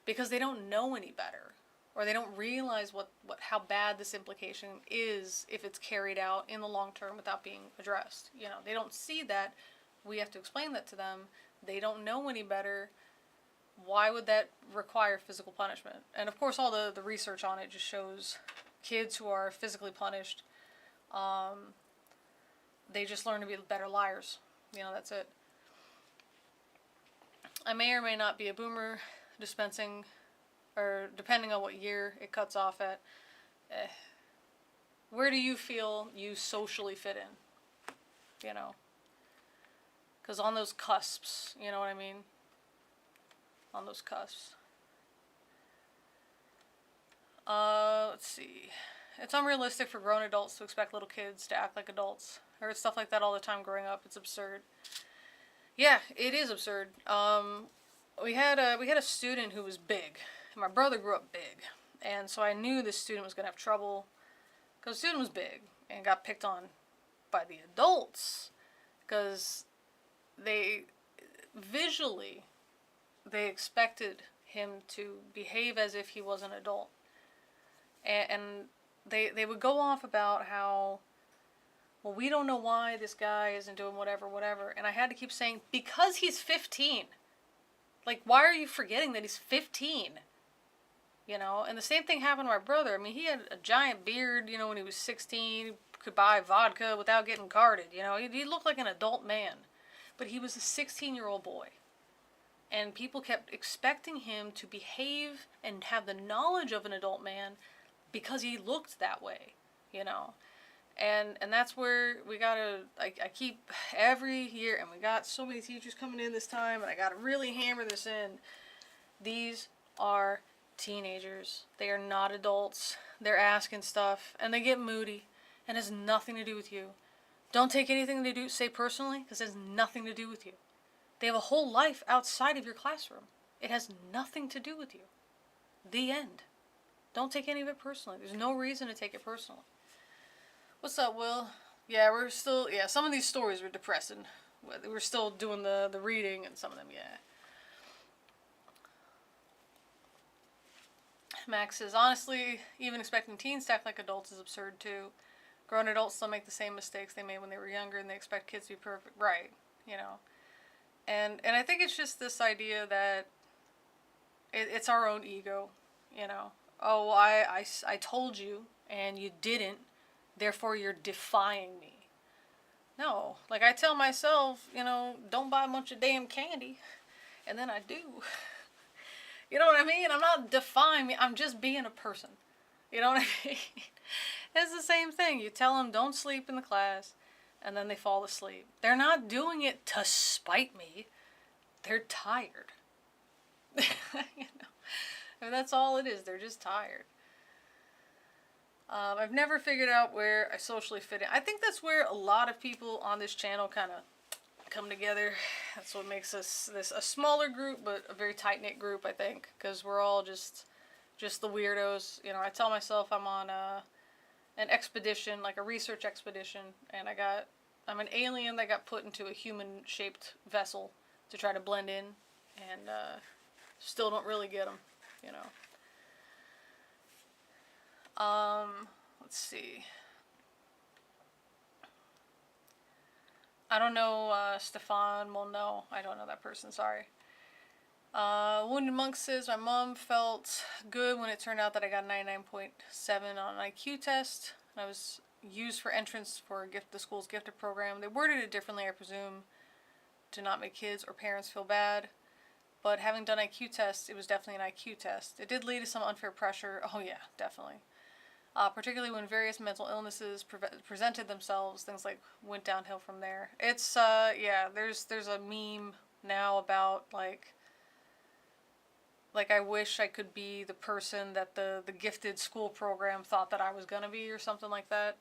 Speaker 1: because they don't know any better. Or they don't realize how bad this implication is if it's carried out in the long term without being addressed. You know, they don't see that. We have to explain that to them. They don't know any better. Why would that require physical punishment? And of course, all the research on it just shows kids who are physically punished, they just learn to be better liars. You know, that's it. I may or may not be a boomer dispensing, or depending on what year it cuts off at. Where do you feel you socially fit in? You know? Because on those cusps, you know what I mean? On those cusps. Let's see. It's unrealistic for grown adults to expect little kids to act like adults. I heard stuff like that all the time growing up. It's absurd. Yeah, it is absurd. We had a student who was big. My brother grew up big, and so I knew this student was going to have trouble because the student was big and got picked on by the adults because they expected him to behave as if he was an adult, and they would go off about how, well, we don't know why this guy isn't doing whatever, and I had to keep saying, because he's 15. Like, why are you forgetting that he's 15? You know, and the same thing happened to my brother. I mean, he had a giant beard, you know, when he was 16. He could buy vodka without getting carded, you know. He looked like an adult man. But he was a 16-year-old boy. And people kept expecting him to behave and have the knowledge of an adult man because he looked that way, you know. And that's where we gotta, I keep every year, and we got so many teachers coming in this time, and I gotta really hammer this in. These are teenagers. They are not adults. They're asking stuff, and they get moody, and it has nothing to do with you. Don't take anything to say personally, because it has nothing to do with you. They have a whole life outside of your classroom. It has nothing to do with you. The end. Don't take any of it personally. There's no reason to take it personally. What's up, Will? Yeah, we're still, some of these stories were depressing. We're still doing the reading, and some of them, yeah. Max says, honestly, even expecting teens to act like adults is absurd too. Grown adults still make the same mistakes they made when they were younger, and they expect kids to be perfect. Right, you know. And I think it's just this idea that it's our own ego, you know. Oh, I told you, and you didn't. therefore you're defying me. No, like I tell myself, you know, don't buy a bunch of damn candy, and then I do. You know what I mean? I'm not defying me, I'm just being a person. You know what I mean? It's the same thing. You tell them don't sleep in the class, and then they fall asleep. They're not doing it to spite me. They're tired. You know? I mean, that's all it is. They're just tired. I've never figured out where I socially fit in. I think that's where a lot of people on this channel kind of come together. That's what makes us a smaller group, but a very tight-knit group, I think, because we're all just the weirdos. You know, I tell myself I'm on an expedition, like a research expedition, and I'm an alien that got put into a human-shaped vessel to try to blend in, and still don't really get them, you know. Let's see. I don't know, Stefan, well, no, I don't know that person, sorry. Wounded Monk says, my mom felt good when it turned out that I got 99.7 on an IQ test. I was used for entrance for the school's gifted program. They worded it differently, I presume, to not make kids or parents feel bad. But having done IQ tests, it was definitely an IQ test. It did lead to some unfair pressure. Oh yeah, definitely. Particularly when various mental illnesses presented themselves, things like went downhill from there. It's, yeah, there's a meme now about, like I wish I could be the person that the gifted school program thought that I was gonna be, or something like that.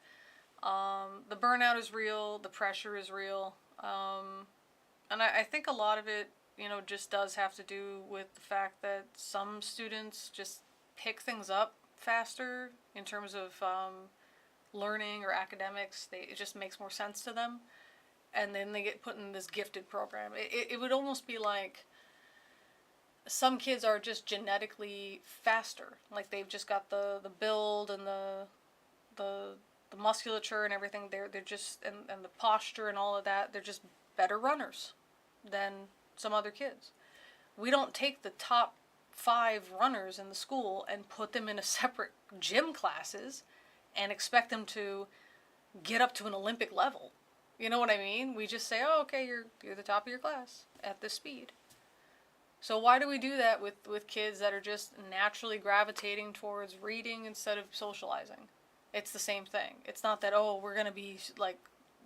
Speaker 1: The burnout is real, the pressure is real, and I think a lot of it, you know, just does have to do with the fact that some students just pick things up faster in terms of learning or academics. It just makes more sense to them, and then they get put in this gifted program. It would almost be like some kids are just genetically faster, like they've just got the build and the musculature and everything. They're just and the posture and all of that. They're just better runners than some other kids. We don't take the top 5 runners in the school and put them in a separate gym classes and expect them to get up to an Olympic level. You know what I mean? We just say, oh, okay, you're the top of your class at this speed. So why do we do that with kids that are just naturally gravitating towards reading instead of socializing? It's the same thing. It's not that, oh, we're going to be like,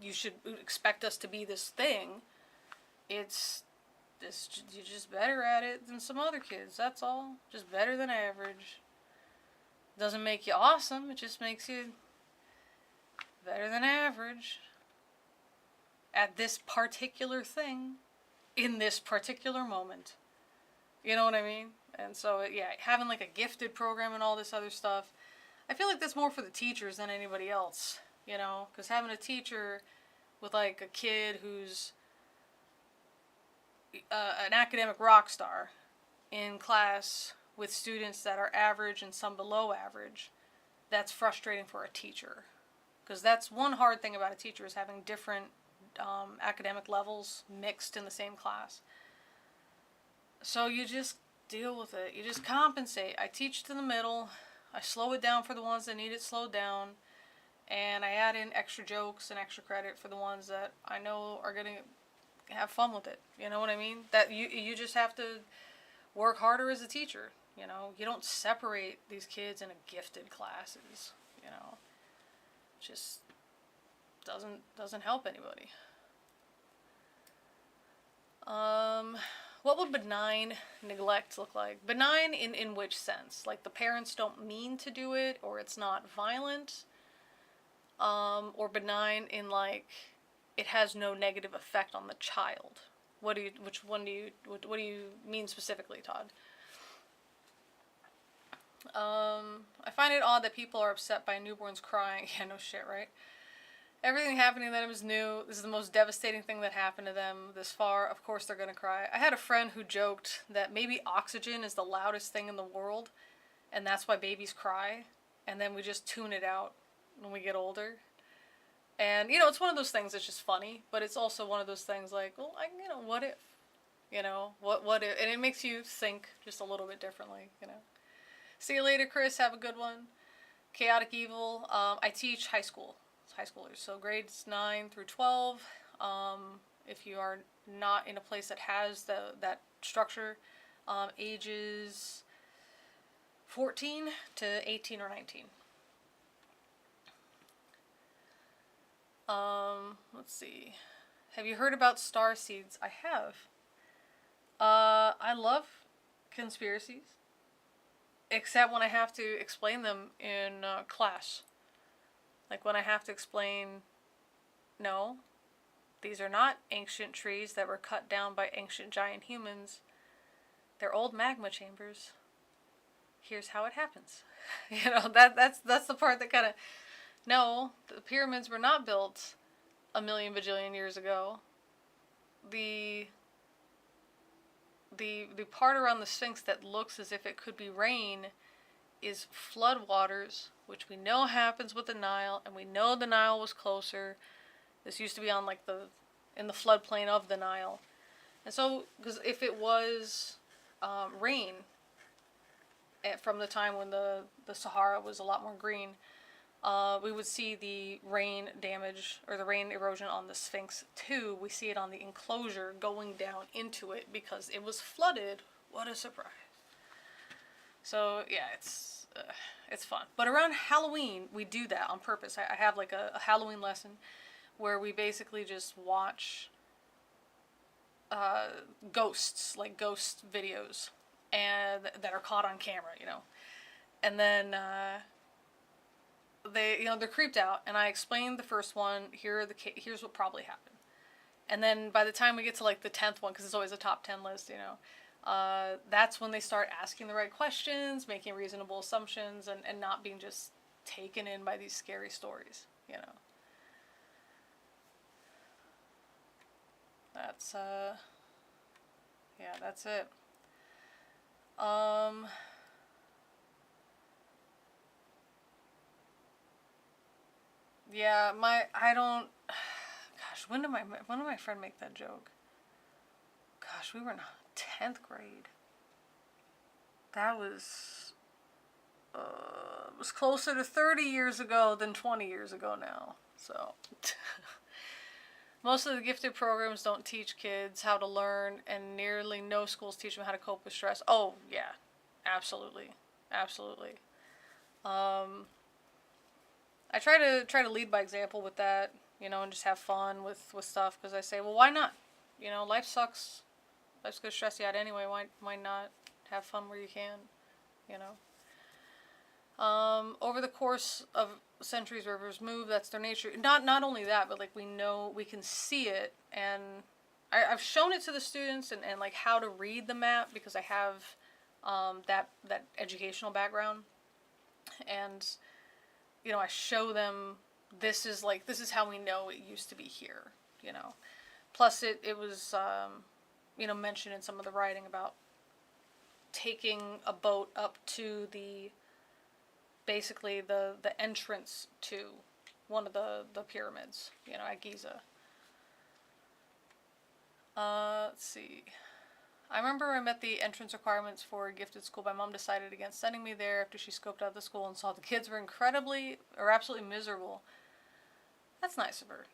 Speaker 1: you should expect us to be this thing. It's this, you're just better at it than some other kids, that's all. Just better than average. Doesn't make you awesome, it just makes you better than average at this particular thing in this particular moment. You know what I mean? And so, yeah, having like a gifted program and all this other stuff, I feel like that's more for the teachers than anybody else, you know? Because having a teacher with like a kid who's an academic rock star in class with students that are average and some below average, that's frustrating for a teacher. Because that's one hard thing about a teacher, is having different academic levels mixed in the same class. So you just deal with it. You just compensate. I teach to the middle. I slow it down for the ones that need it slowed down. And I add in extra jokes and extra credit for the ones that I know are going to have fun with it. You know what I mean? That you just have to work harder as a teacher. You know, you don't separate these kids into gifted classes. You know, just doesn't help anybody. What would benign neglect look like? Benign in which sense? Like the parents don't mean to do it, or it's not violent? Or benign in like it has no negative effect on the child? What do you mean specifically, Todd? I find it odd that people are upset by newborns crying. Yeah, no shit, right? Everything happening to them is new. This is the most devastating thing that happened to them this far. Of course they're gonna cry. I had a friend who joked that maybe oxygen is the loudest thing in the world, and that's why babies cry, and then we just tune it out when we get older. And, you know, it's one of those things that's just funny, but it's also one of those things like, well, you know, what if? You know, what if? And it makes you think just a little bit differently, you know. See you later, Chris. Have a good one. Chaotic evil. I teach high schoolers, so grades 9 through 12. If you are not in a place that has that structure, ages 14 to 18 or 19. Let's see. Have you heard about star seeds? I have. I love conspiracies, except when I have to explain them in class. Like when I have to explain, no, these are not ancient trees that were cut down by ancient giant humans. They're old magma chambers. Here's how it happens. That's the part that kind of, no, the pyramids were not built a million bajillion years ago. The part around the Sphinx that looks as if it could be rain is floodwaters, which we know happens with the Nile, and we know the Nile was closer. This used to be on in the floodplain of the Nile. And so, because if it was rain from the time when the Sahara was a lot more green, we would see the rain damage or the rain erosion on the Sphinx too. We see it on the enclosure going down into it because it was flooded. What a surprise. So yeah, it's fun. But around Halloween, we do that on purpose. I have like a Halloween lesson where we basically just watch ghosts, like ghost videos, and that are caught on camera, and then they're creeped out, and I explained the first one. Here's what probably happened, and then by the time we get to like the 10th one, because it's always a top 10 list, that's when they start asking the right questions, making reasonable assumptions, and not being just taken in by these scary stories, That's that's it. Yeah, I don't, gosh, when did my friend make that joke? Gosh, we were in 10th grade. That was, it was closer to 30 years ago than 20 years ago now, so. Most of the gifted programs don't teach kids how to learn, and nearly no schools teach them how to cope with stress. Oh, yeah, absolutely. Absolutely. I try to lead by example with that, and just have fun with stuff, because I say, well, why not? Life sucks. Life's gonna stress you out anyway. Why not have fun where you can? Over the course of centuries, rivers move. That's their nature. Not only that, but like we can see it, and I've shown it to the students and like how to read the map, because I have that educational background, and I show them this is how we know it used to be here. Plus it was mentioned in some of the writing about taking a boat up to basically the entrance to one of the pyramids, at Giza. Let's see. I remember I met the entrance requirements for a gifted school. My mom decided against sending me there after she scoped out the school and saw the kids were absolutely miserable. That's nice of her.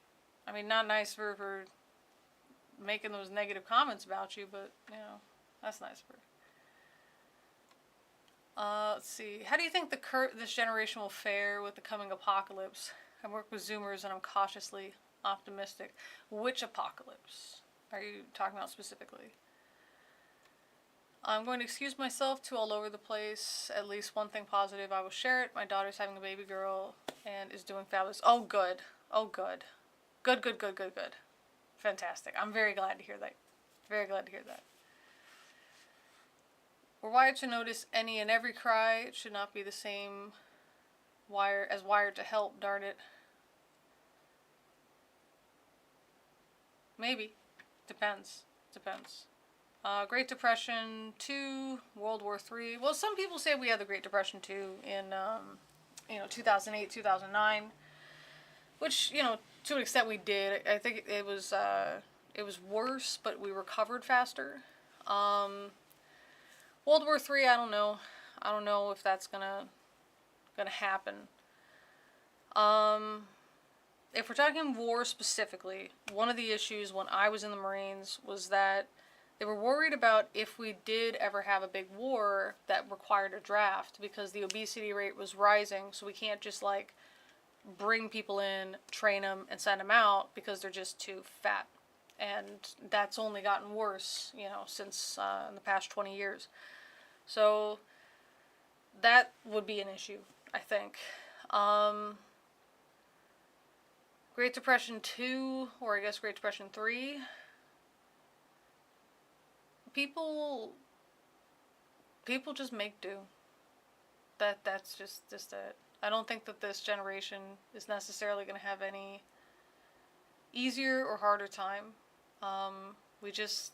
Speaker 1: I mean, not nice for making those negative comments about you, but, that's nice of her. Let's see. How do you think this generation will fare with the coming apocalypse? I work with Zoomers and I'm cautiously optimistic. Which apocalypse are you talking about specifically? I'm going to excuse myself to all over the place. At least one thing positive, I will share it. My daughter's having a baby girl and is doing fabulous. Oh, good. Oh, good. Good. Fantastic. I'm very glad to hear that. Very glad to hear that. We're wired to notice any and every cry. It should not be the same as wired to help, darn it. Maybe. Depends. Great Depression 2, World War 3. Well, some people say we had the Great Depression 2 in 2008, 2009, which, to an extent we did. I think it was worse, but we recovered faster. World War 3, I don't know if that's gonna going to happen. If we're talking war specifically, one of the issues when I was in the Marines was that they were worried about if we did ever have a big war that required a draft, because the obesity rate was rising, so we can't just like bring people in, train them, and send them out because they're just too fat. And that's only gotten worse, you know, since in the past 20 years. So that would be an issue, I think. Great Depression 2, or I guess Great Depression 3, people just make do. That's just it. I don't think that this generation is necessarily going to have any easier or harder time. We just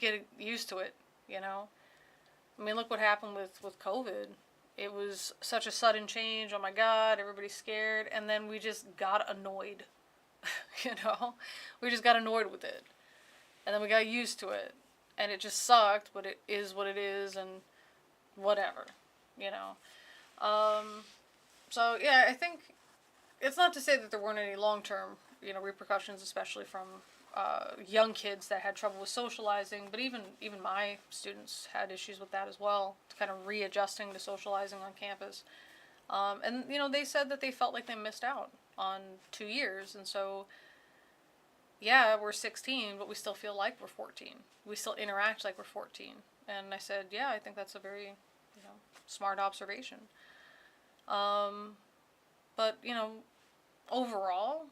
Speaker 1: get used to it, you know? I mean, look what happened with COVID. It was such a sudden change. Oh my God, everybody's scared. And then we just got annoyed, you know? We just got annoyed with it. And then we got used to it. And it just sucked, but it is what it is, and whatever, you know? So yeah, I think it's not to say that there weren't any long-term, you know, repercussions, especially from young kids that had trouble with socializing, but even my students had issues with that as well, kind of readjusting to socializing on campus. And, you know, they said that they felt like they missed out on 2 years, and so, yeah, we're 16, but we still feel like we're 14. We still interact like we're 14. And I said, yeah, I think that's a very, you know, smart observation. But, you know, overall,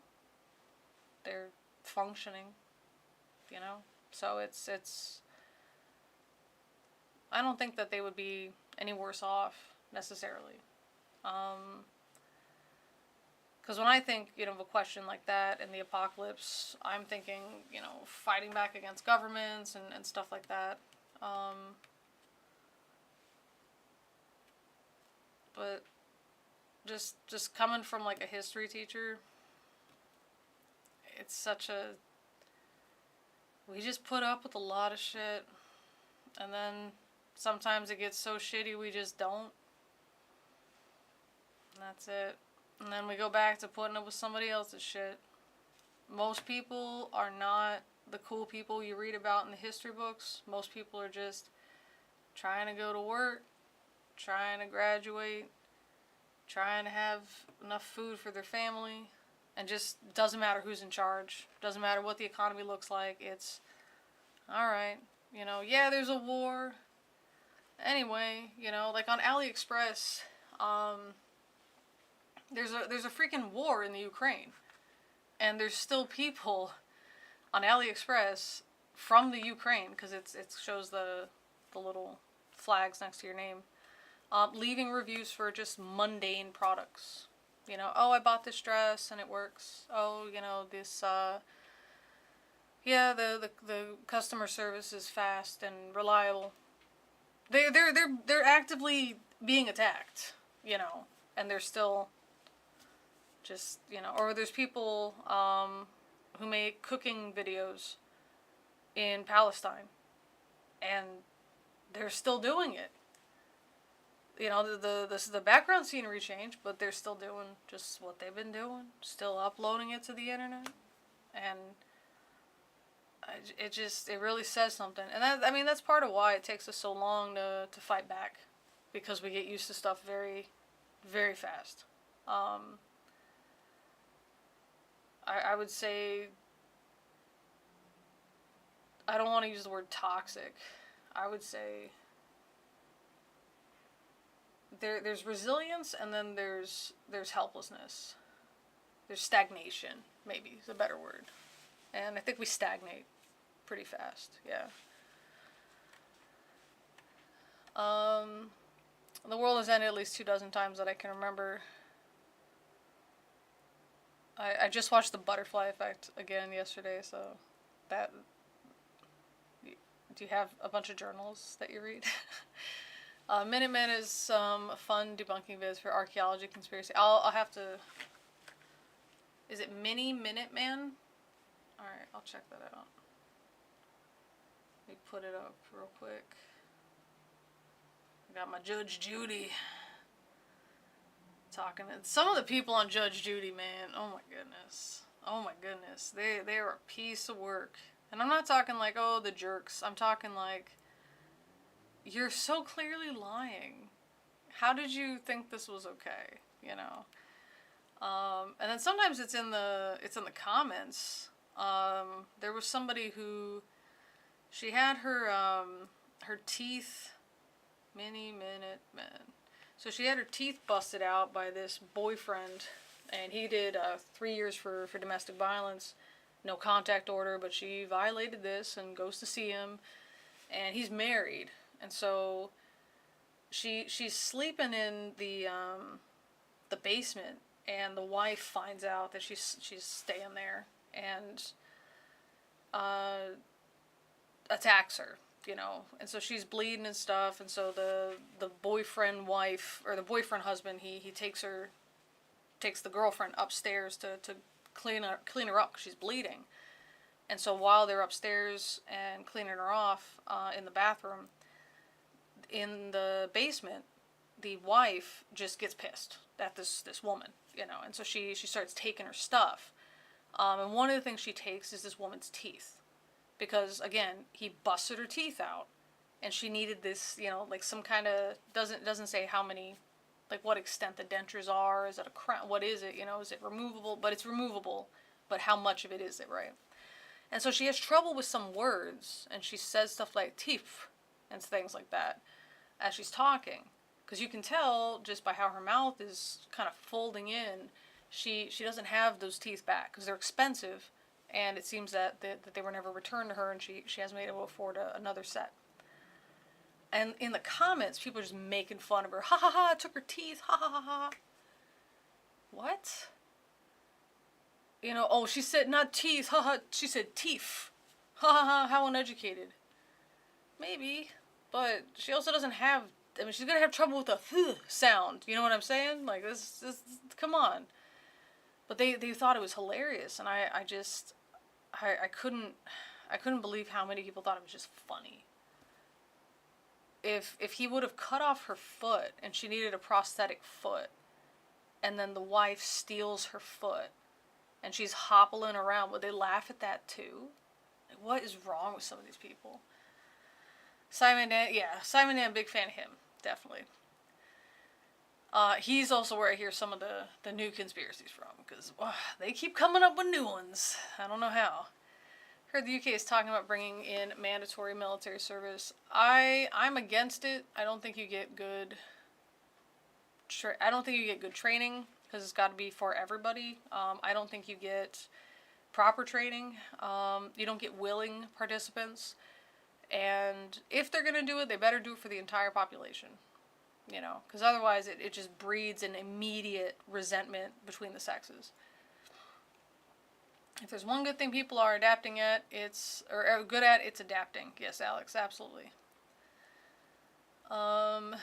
Speaker 1: they're functioning, you know? So it's I don't think that they would be any worse off, necessarily. Because when I think, you know, of a question like that in the apocalypse, I'm thinking, you know, fighting back against governments and stuff like that. But just coming from, like, a history teacher, it's such a... We just put up with a lot of shit, and then sometimes it gets so shitty we just don't. And that's it. And then we go back to putting up with somebody else's shit. Most people are not the cool people you read about in the history books. Most people are just trying to go to work, trying to graduate, trying to have enough food for their family, and just doesn't matter who's in charge. Doesn't matter what the economy looks like. It's, alright, you know, yeah, there's a war. Anyway, you know, like on AliExpress, there's a freaking war in the Ukraine. And there's still people on AliExpress from the Ukraine, because it shows the little flags next to your name, leaving reviews for just mundane products. You know, oh, I bought this dress and it works. Oh, you know, this, yeah, the customer service is fast and reliable. They're actively being attacked, you know, and they're still just, you know, or there's people who make cooking videos in Palestine, and they're still doing it. You know, the background scenery changed, but they're still doing just what they've been doing, still uploading it to the internet, and it really says something. And that, I mean, that's part of why it takes us so long to fight back, because we get used to stuff very, very fast. I would say, I don't want to use the word toxic. I would say there's resilience, and then there's helplessness. There's stagnation, maybe is a better word. And I think we stagnate pretty fast, yeah. The world has ended at least 24 times that I can remember. I just watched The Butterfly Effect again yesterday, so that... Do you have a bunch of journals that you read? Minutemen is some fun debunking vids for archaeology, conspiracy. I'll have to... Is it Minuteman? Alright, I'll check that out. Let me put it up real quick. I got my Judge Judy. talking. Some of the people on Judge Judy, man, oh my goodness. Oh my goodness. They are a piece of work. And I'm not talking like, oh, the jerks. I'm talking like, you're so clearly lying. How did you think this was okay? You know? And then sometimes it's in the comments. There was somebody who, she had her, her teeth, minute man. So she had her teeth busted out by this boyfriend, and he did 3 years for domestic violence, no contact order, but she violated this and goes to see him, and he's married, and so she's sleeping in the basement, and the wife finds out that she's staying there and attacks her. You know, and so she's bleeding and stuff, and so the boyfriend wife, or the boyfriend husband, he takes the girlfriend upstairs to clean her up because she's bleeding. And so while they're upstairs and cleaning her off in the bathroom, in the basement, the wife just gets pissed at this woman, you know, and so she starts taking her stuff. And one of the things she takes is this woman's teeth. Because, again, he busted her teeth out, and she needed this, you know, like some kind of, doesn't say how many, like what extent the dentures are, is it a crown, what is it, you know, is it removable, but it's removable, but how much of it is it, right? And so she has trouble with some words, and she says stuff like teeth, and things like that, as she's talking, because you can tell, just by how her mouth is kind of folding in, she doesn't have those teeth back, because they're expensive. And it seems that they were never returned to her, and she hasn't been able to afford another set. And in the comments, people are just making fun of her. Ha ha ha, took her teeth, ha ha ha ha. What? You know, oh, she said not teeth, ha ha, she said teeth. Ha ha ha, how uneducated. Maybe, but she also doesn't have, I mean, she's going to have trouble with the sound. You know what I'm saying? Like, this come on. But they thought it was hilarious, and I couldn't believe how many people thought it was just funny. If he would have cut off her foot and she needed a prosthetic foot, and then the wife steals her foot and she's hobbling around, would they laugh at that too? Like, what is wrong with some of these people? Simon Dan, big fan of him, definitely. He's also where I hear some of the new conspiracies from, because they keep coming up with new ones. I don't know how. Heard the UK is talking about bringing in mandatory military service. I'm against it. I don't think you get good. I don't think you get good training, because it's got to be for everybody. I don't think you get proper training. You don't get willing participants, and if they're gonna do it, they better do it for the entire population. You know, because otherwise it just breeds an immediate resentment between the sexes. If there's one good thing people are adapting at, it's adapting. Yes, Alex, absolutely. Let's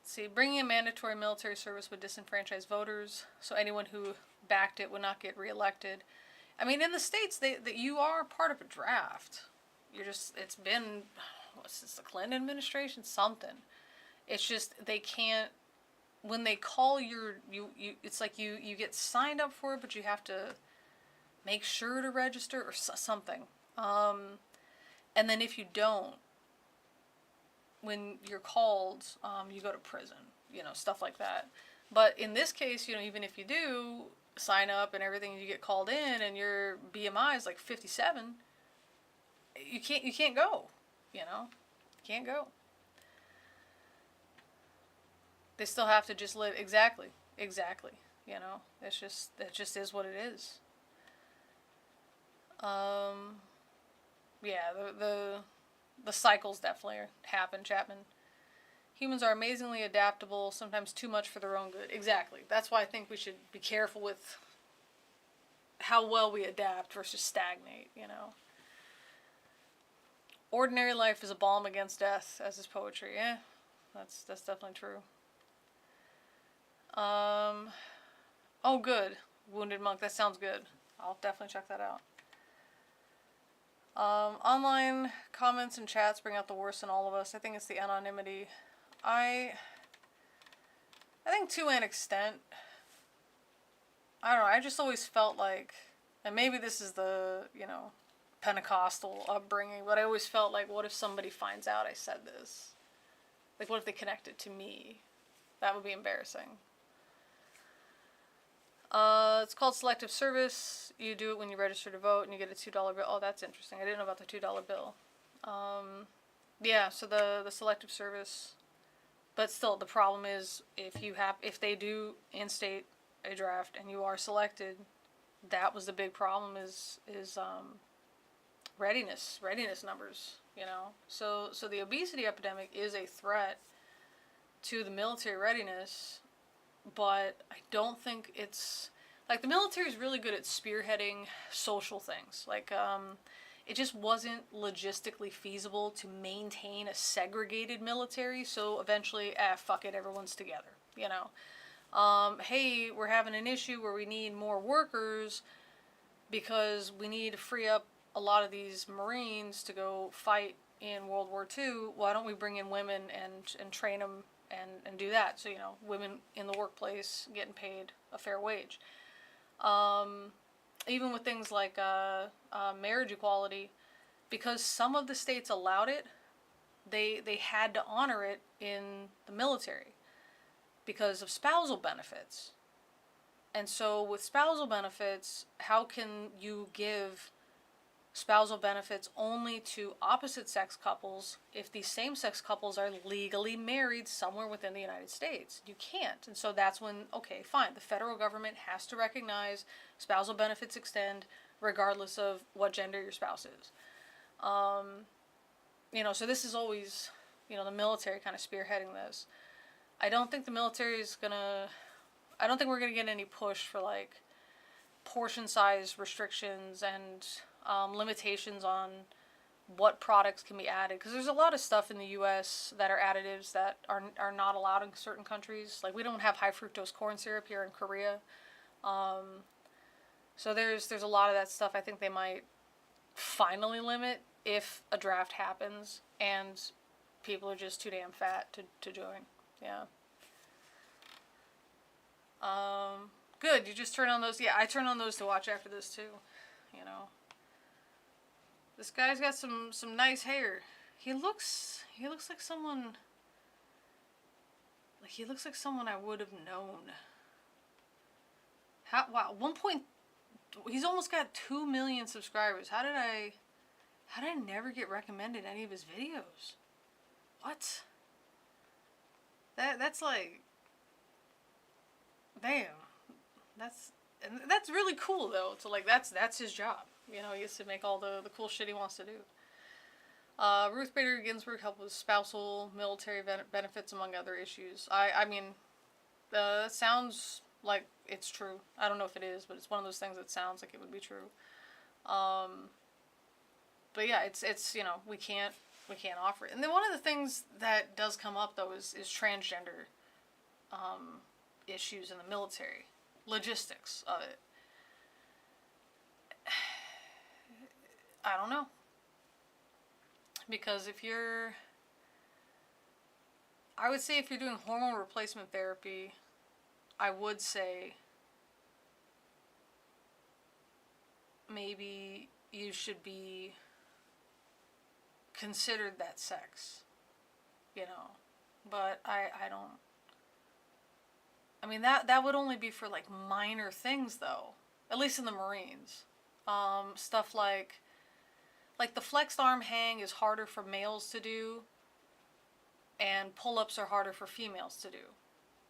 Speaker 1: see, bringing in mandatory military service would disenfranchise voters, so anyone who backed it would not get reelected. I mean, in the States, that you are part of a draft. It's been, what's this, the Clinton administration? Something. It's just, they can't, when they call you, it's like you get signed up for it, but you have to make sure to register or something. And then if you don't, when you're called, you go to prison, you know, stuff like that. But in this case, you know, even if you do sign up and everything, you get called in and your BMI is like 57, you can't go, you know, you can't go. They still have to just live, exactly, you know, it just is what it is. Yeah, the cycles definitely happen, Chapman. Humans are amazingly adaptable, sometimes too much for their own good. Exactly. That's why I think we should be careful with how well we adapt versus stagnate, you know. Ordinary life is a balm against death, as is poetry. Yeah, that's definitely true. Oh, good. Wounded Monk. That sounds good. I'll definitely check that out. Online comments and chats bring out the worst in all of us. I think it's the anonymity. I think to an extent, I don't know, I just always felt like, and maybe this is the, Pentecostal upbringing, but I always felt like, what if somebody finds out I said this? Like, what if they connect it to me? That would be embarrassing. It's called selective service. You do it when you register to vote and you get a $2 bill. Oh, that's interesting. I didn't know about the $2 bill. Yeah, so the selective service. But still, the problem is if they do in-state a draft and you are selected, that was the big problem is readiness numbers, So the obesity epidemic is a threat to the military readiness, but I don't think it's, like, the military is really good at spearheading social things. Like, it just wasn't logistically feasible to maintain a segregated military, so eventually, fuck it, everyone's together, Hey, we're having an issue where we need more workers because we need to free up a lot of these Marines to go fight in World War II. Why don't we bring in women and train them and do that? So, women in the workplace getting paid a fair wage. Even with things like marriage equality, because some of the states allowed it, they had to honor it in the military because of spousal benefits. And so with spousal benefits, how can you give spousal benefits only to opposite sex couples if these same sex couples are legally married somewhere within the United States? You can't. And so that's when, okay, fine, the federal government has to recognize spousal benefits extend regardless of what gender your spouse is. So this is always, the military kind of spearheading this. I don't think the military is I don't think we're gonna get any push for, like, portion size restrictions and limitations on what products can be added, because there's a lot of stuff in the U.S. that are additives that are not allowed in certain countries. Like, we don't have high fructose corn syrup here in Korea, so there's a lot of that stuff I think they might finally limit if a draft happens and people are just too damn fat to join. Yeah. Good. You just turn on those. Yeah, I turn on those to watch after this too. This guy's got some nice hair. He looks like someone. Like, he looks like someone I would have known. Wow, he's almost got 2 million subscribers. How did I never get recommended any of his videos? What? That's like, damn. That's really cool though. So, like, that's his job. He gets to make all the cool shit he wants to do. Ruth Bader Ginsburg helped with spousal military benefits, among other issues. I mean, that sounds like it's true. I don't know if it is, but it's one of those things that sounds like it would be true. But yeah, it's we can't offer it. And then one of the things that does come up though is transgender issues in the military, logistics of it. I don't know, because I would say if you're doing hormone replacement therapy, I would say maybe you should be considered that sex, but I don't. I mean, that would only be for, like, minor things though, at least in the Marines. Stuff like the flexed arm hang is harder for males to do, and pull-ups are harder for females to do.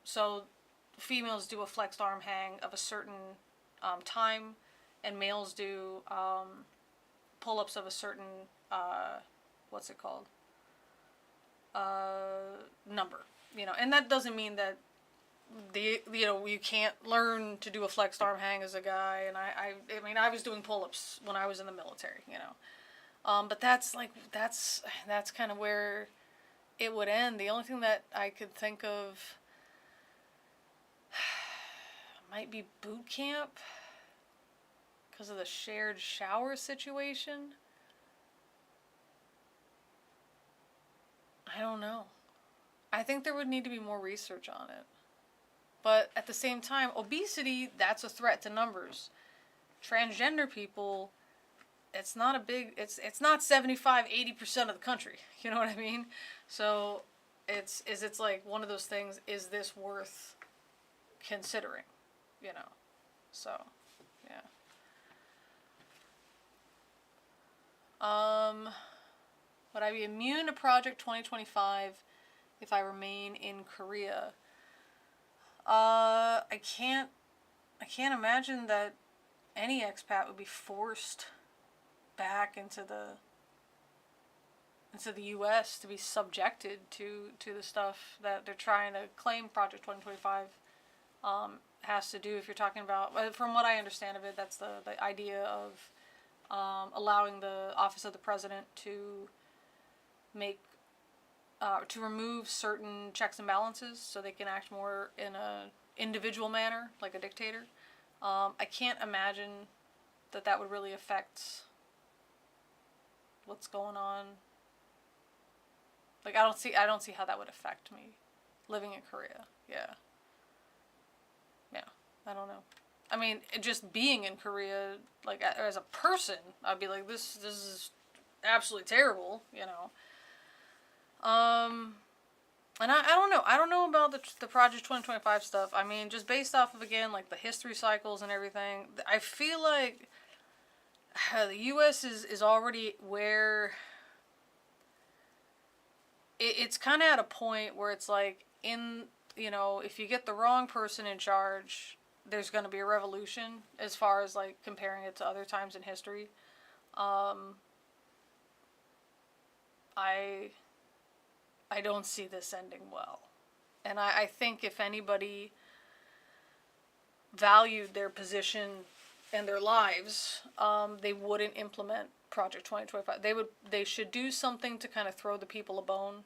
Speaker 1: So females do a flexed arm hang of a certain time, and males do pull-ups of a certain what's it called? Number. And that doesn't mean that you can't learn to do a flexed arm hang as a guy. And I mean, I was doing pull-ups when I was in the military. But that's kind of where it would end. The only thing that I could think of might be boot camp, because of the shared shower situation. I don't know. I think there would need to be more research on it. But at the same time, obesity, that's a threat to numbers. Transgender people, it's not a big, it's not 75-80% of the country. You know what I mean? So it's like one of those things, is this worth considering? You know? So, yeah. Would I be immune to Project 2025 if I remain in Korea? I can't imagine that any expat would be forced back into the U.S. to be subjected to the stuff that they're trying to claim Project 2025 has to do. If you're talking about, from what I understand of it, that's the idea of allowing the office of the president to remove certain checks and balances so they can act more in a individual manner, like a dictator. I can't imagine that would really affect what's going on. Like, I don't see how that would affect me living in Korea. Yeah, I don't know. I mean, just being in Korea, like, as a person, I'd be like, this is absolutely terrible, you know. And I don't know. I don't know about the Project 2025 stuff. I mean, just based off of, again, like, the history cycles and everything, I feel like the U.S. is already where it's kind of at a point where it's like, if you get the wrong person in charge, there's going to be a revolution, as far as, like, comparing it to other times in history. I don't see this ending well. And I think if anybody valued their position and their lives, they wouldn't implement Project 2025. They should do something to kind of throw the people a bone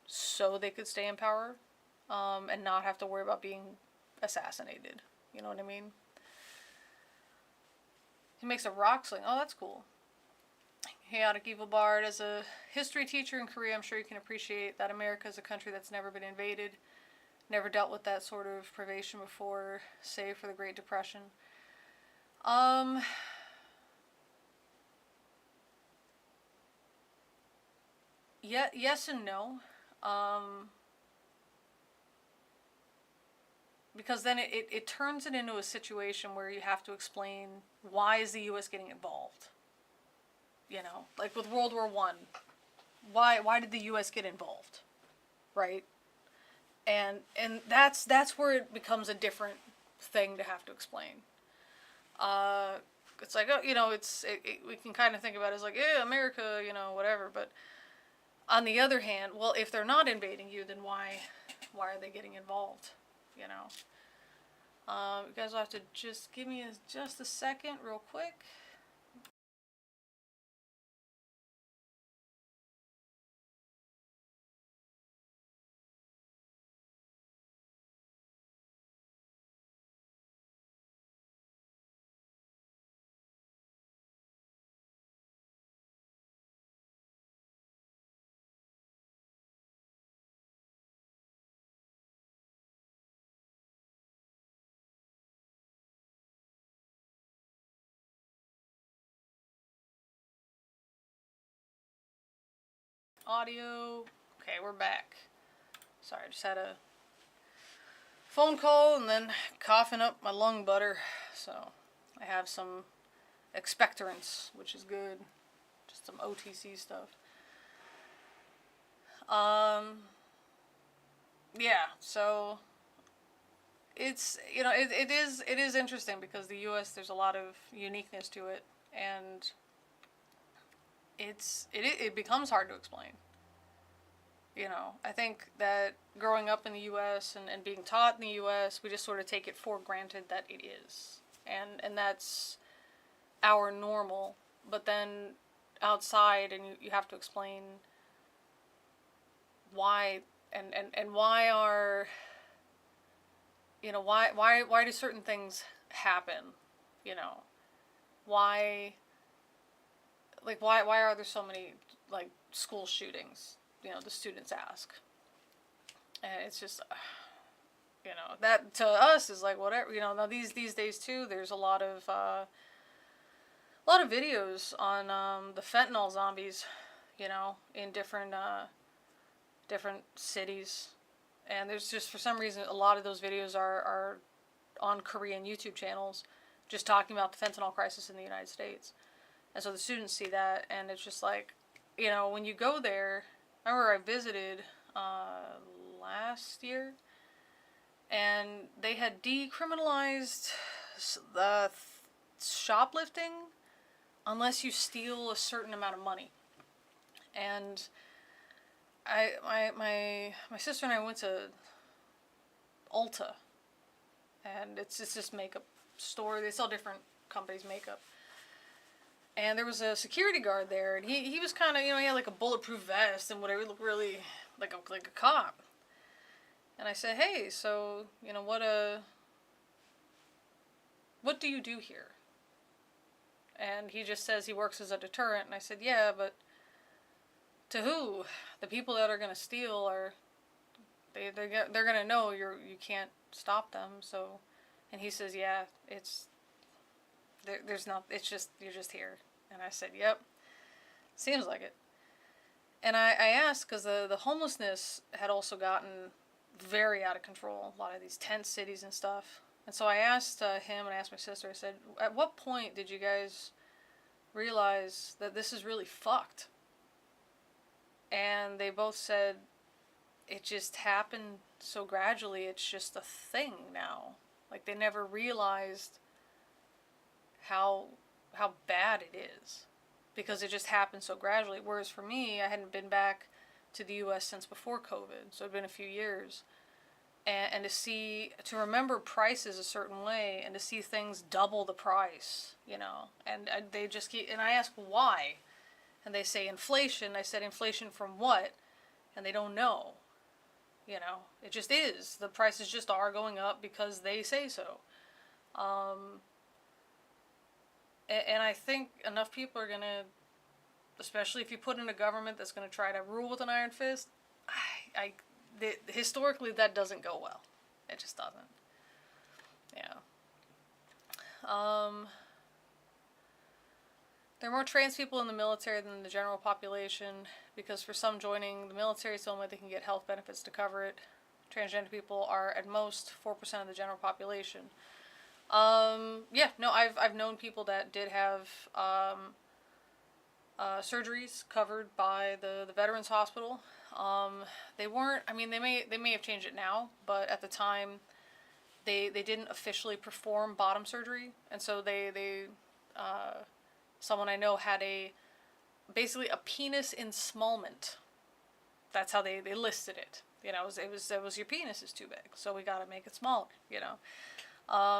Speaker 1: so they could stay in power, and not have to worry about being assassinated. You know what I mean? He makes a rock sling. Oh, that's cool. Chaotic Evil Bard. As a history teacher in Korea, I'm sure you can appreciate that America is a country that's never been invaded, never dealt with that sort of privation before, save for the Great Depression. Yeah, yes and no. Because then it turns it into a situation where you have to explain, why is the U.S. getting involved? You know, like with World War I, why did the U.S. get involved, right? And that's where it becomes a different thing to have to explain. It's like, oh, we can kind of think about it as like, yeah, America, whatever. But on the other hand, well, if they're not invading you, then why are they getting involved? You guys will have to just give me just a second, real quick. Audio. Okay, we're back. Sorry, I just had a phone call and then coughing up my lung butter. So I have some expectorants, which is good. Just some OTC stuff. Yeah, so it's, it is interesting because the U.S., there's a lot of uniqueness to it, and it becomes hard to explain. I think that growing up in the U.S. and being taught in the U.S., we just sort of take it for granted that it is. And that's our normal. But then outside, and you have to explain why, and why are, why do certain things happen? Why, like, why are there so many, like, school shootings? The students ask. And it's just, You know, that to us is like whatever. You know, now these days too, there's a lot of videos on the fentanyl zombies. You know, in different cities, and there's just for some reason a lot of those videos are on Korean YouTube channels, just talking about the fentanyl crisis in the United States. And so the students see that, and it's just like, you know, when you go there, I remember I visited last year, and they had decriminalized the shoplifting unless you steal a certain amount of money. And my sister and I went to Ulta, and it's this makeup store. They sell different companies' makeup. And there was a security guard there, and he was kind of, you know, he had like a bulletproof vest and whatever. He looked really like a cop. And I said, hey, so, you know, what do you do here? And he just says he works as a deterrent. And I said, yeah, but to who? The people that are going to steal are, they're going to know you can't stop them. So, and he says, yeah, there's not, it's just, you're just here. And I said, yep, seems like it. And I asked, because the homelessness had also gotten very out of control, a lot of these tent cities and stuff. And so I asked him, and I asked my sister, I said, at what point did you guys realize that this is really fucked? And they both said, it just happened so gradually, it's just a thing now. Like, they never realized how bad it is, because it just happened so gradually. Whereas for me, I hadn't been back to the U.S. since before COVID, so it'd been a few years. And to remember prices a certain way, and to see things double the price, you know, and they just keep, and I ask why, and they say inflation. I said, inflation from what? And they don't know, you know, it just is. The prices just are going up because they say so. And I think enough people are going to, especially if you put in a government that's going to try to rule with an iron fist, historically that doesn't go well. It just doesn't. Yeah. There are more trans people in the military than the general population, because for some joining the military is the only way they can get health benefits to cover it. Transgender people are at most 4% of the general population. Yeah, no, I've known people that did have surgeries covered by the Veterans Hospital. They weren't, I mean, they may have changed it now, but at the time they didn't officially perform bottom surgery, and so someone I know had basically a penis ensmallment. That's how they listed it. You know, it was your penis is too big, so we got to make it smaller, you know.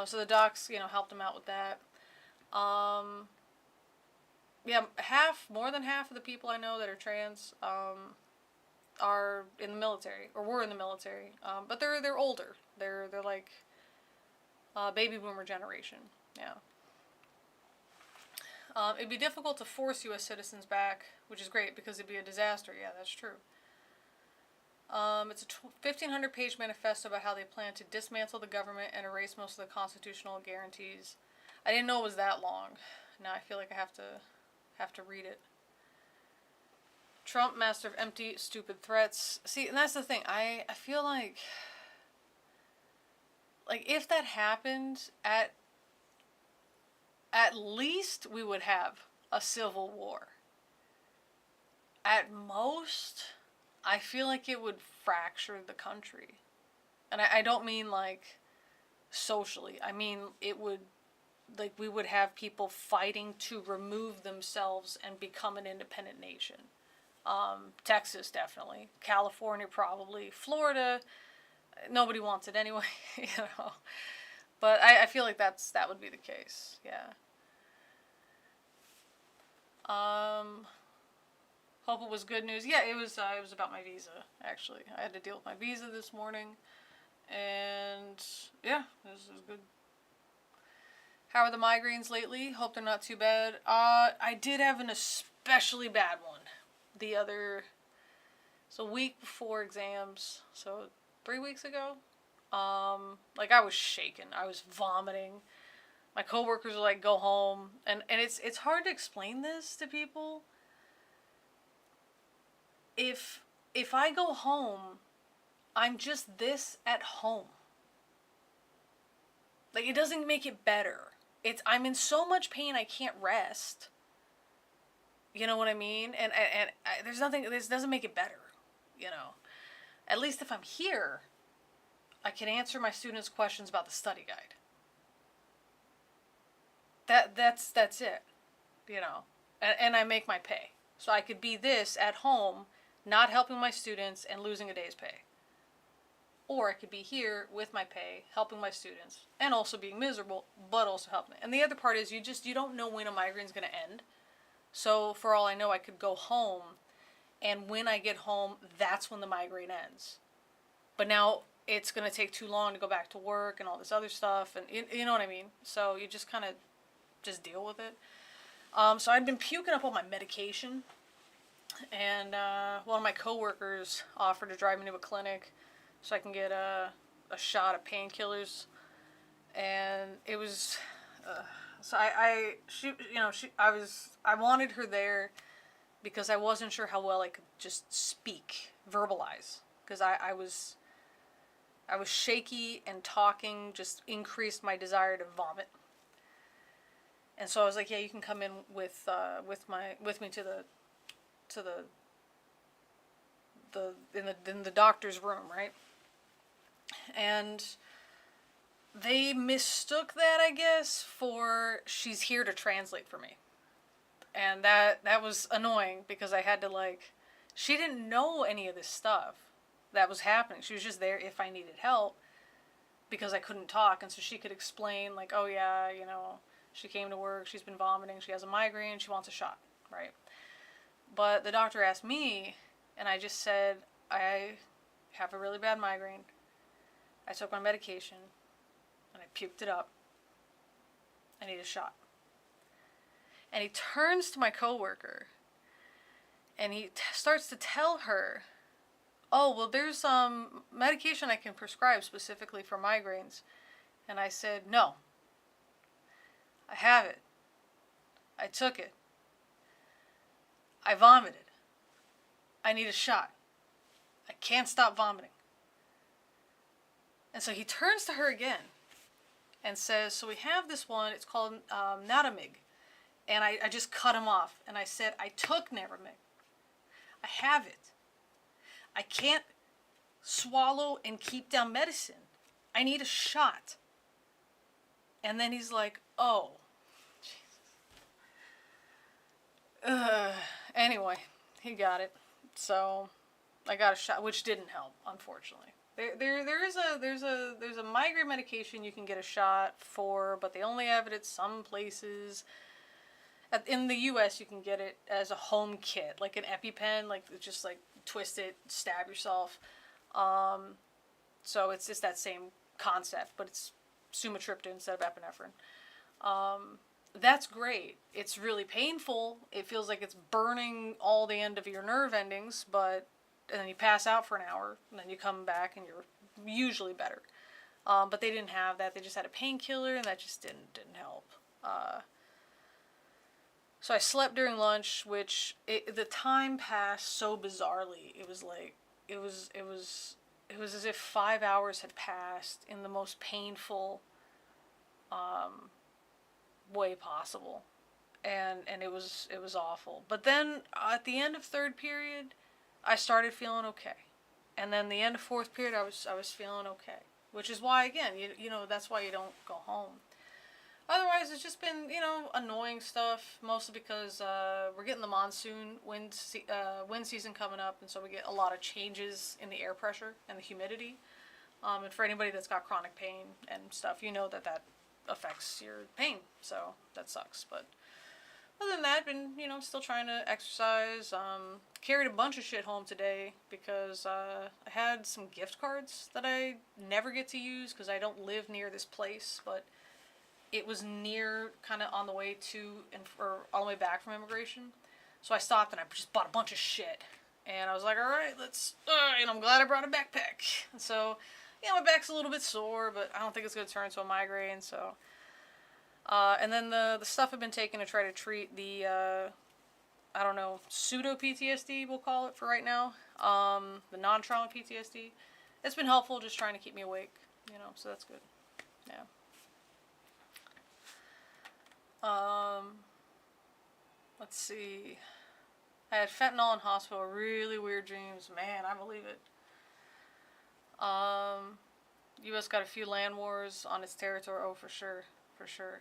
Speaker 1: So the docs, you know, helped him out with that. Yeah, more than half of the people I know that are trans are in the military, or were in the military. But they're older. They're like baby boomer generation. Yeah. It'd be difficult to force U.S. citizens back, which is great because it'd be a disaster. Yeah, that's true. It's a 1,500-page manifesto about how they plan to dismantle the government and erase most of the constitutional guarantees. I didn't know it was that long. Now I feel like I have to read it. Trump, master of empty, stupid threats. See, and that's the thing. I feel like if that happened, at least we would have a civil war. At most, I feel like it would fracture the country. And I don't mean like socially. I mean it would, like, we would have people fighting to remove themselves and become an independent nation. Texas definitely. California probably. Florida, nobody wants it anyway, you know. But I feel like that would be the case, yeah. Hope it was good news. Yeah, it was about my visa, actually. I had to deal with my visa this morning, and yeah, this is good. How are the migraines lately? Hope they're not too bad. I did have an especially bad one so week before exams, so 3 weeks ago, Like, I was shaking. I was vomiting. My coworkers were like, go home. And it's hard to explain this to people. If I go home, I'm just this at home. Like, it doesn't make it better. I'm in so much pain I can't rest. You know what I mean? And there's nothing, this doesn't make it better, you know. At least if I'm here, I can answer my students' questions about the study guide. That's it, you know. And I make my pay. So I could be this at home, not helping my students and losing a day's pay. Or I could be here with my pay, helping my students, and also being miserable, but also helping. And the other part is you don't know when a migraine's going to end. So for all I know, I could go home, and when I get home, that's when the migraine ends. But now it's going to take too long to go back to work and all this other stuff, and you know what I mean? So you just kind of just deal with it. So I'd been puking up all my medication, and one of my coworkers offered to drive me to a clinic so I can get a shot of painkillers, and it was... So I wanted her there because I wasn't sure how well I could just speak, verbalize, because I was shaky, and talking just increased my desire to vomit. And so I was like, yeah, you can come in with me to the doctor's room, right? And they mistook that, I guess, for she's here to translate for me. And that was annoying because I had to, like, she didn't know any of this stuff that was happening. She was just there if I needed help because I couldn't talk. And so she could explain, like, oh yeah, you know, she came to work, she's been vomiting, she has a migraine, she wants a shot, right? But the doctor asked me, and I just said, I have a really bad migraine. I took my medication. And I puked it up. I need a shot. And he turns to my coworker, and he starts to tell her, oh, well, there's some medication I can prescribe specifically for migraines. And I said, no. I have it. I took it. I vomited. I need a shot. I can't stop vomiting. And so he turns to her again and says, so we have this one, it's called Natamig. And I just cut him off. And I said, I took Natamig. I have it. I can't swallow and keep down medicine. I need a shot. And then he's like, oh. Jesus. Anyway, he got it. So I got a shot, which didn't help, unfortunately. There's a migraine medication you can get a shot for, but they only have it at some places. In the U.S., you can get it as a home kit, like an EpiPen, like just like twist it, stab yourself. So it's just that same concept, but it's sumatriptan instead of epinephrine. That's great. It's really painful. It feels like it's burning all the end of your nerve endings, and then you pass out for an hour, and then you come back, and you're usually better. But they didn't have that. They just had a painkiller, and that just didn't help. So I slept during lunch, which the time passed so bizarrely. It was like it was as if 5 hours had passed in the most painful way possible, and it was awful. But then at the end of third period, I started feeling okay. And then the end of fourth period, I was feeling okay. Which is why, again, you know, that's why you don't go home. Otherwise, it's just been, you know, annoying stuff. Mostly because we're getting the monsoon wind season coming up. And so we get a lot of changes in the air pressure and the humidity. And for anybody that's got chronic pain and stuff, you know that affects your pain. So that sucks. But other than that, been, you know, still trying to exercise. Carried a bunch of shit home today because I had some gift cards that I never get to use because I don't live near this place, but it was near, kind of on the way to or all the way back from immigration. So I stopped and I just bought a bunch of shit. And I was like, all right, let's, and I'm glad I brought a backpack. And so Yeah, my back's a little bit sore, but I don't think it's going to turn into a migraine, so. And then the stuff I've been taking to try to treat the, I don't know, pseudo-PTSD, we'll call it for right now. The non-trauma PTSD. It's been helpful just trying to keep me awake, you know, so that's good. Yeah. Let's see. I had fentanyl in hospital, really weird dreams. Man, I believe it. U.S. got a few land wars on its territory. Oh, for sure. For sure.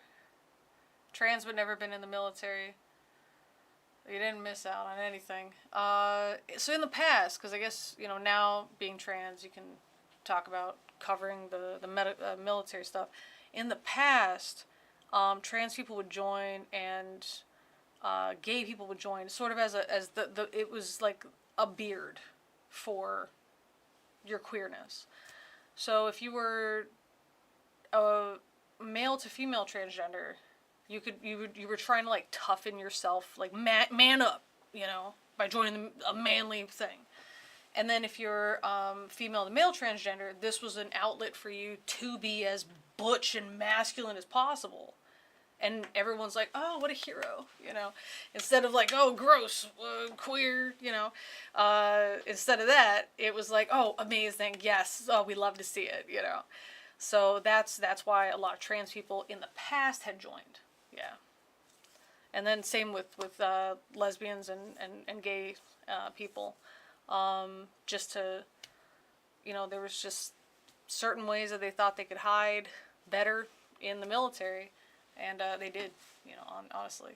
Speaker 1: Trans but never been in the military. You didn't miss out on anything. So in the past, because I guess, you know, now being trans, you can talk about covering the military stuff. In the past, trans people would join and gay people would join, sort of as it was like a beard for your queerness. So if you were a male to female transgender, you were trying to like toughen yourself, like man up, you know, by joining a manly thing. And then if you're female to male transgender, this was an outlet for you to be as butch and masculine as possible. And everyone's like, oh, what a hero, you know. Instead of like, oh, gross, queer, you know. Instead of that, it was like, oh, amazing, yes, oh, we love to see it, you know. So that's why a lot of trans people in the past had joined, yeah. And then same with lesbians and gay people. Just to, you know, there was just certain ways that they thought they could hide better in the military. And they did, you know, honestly.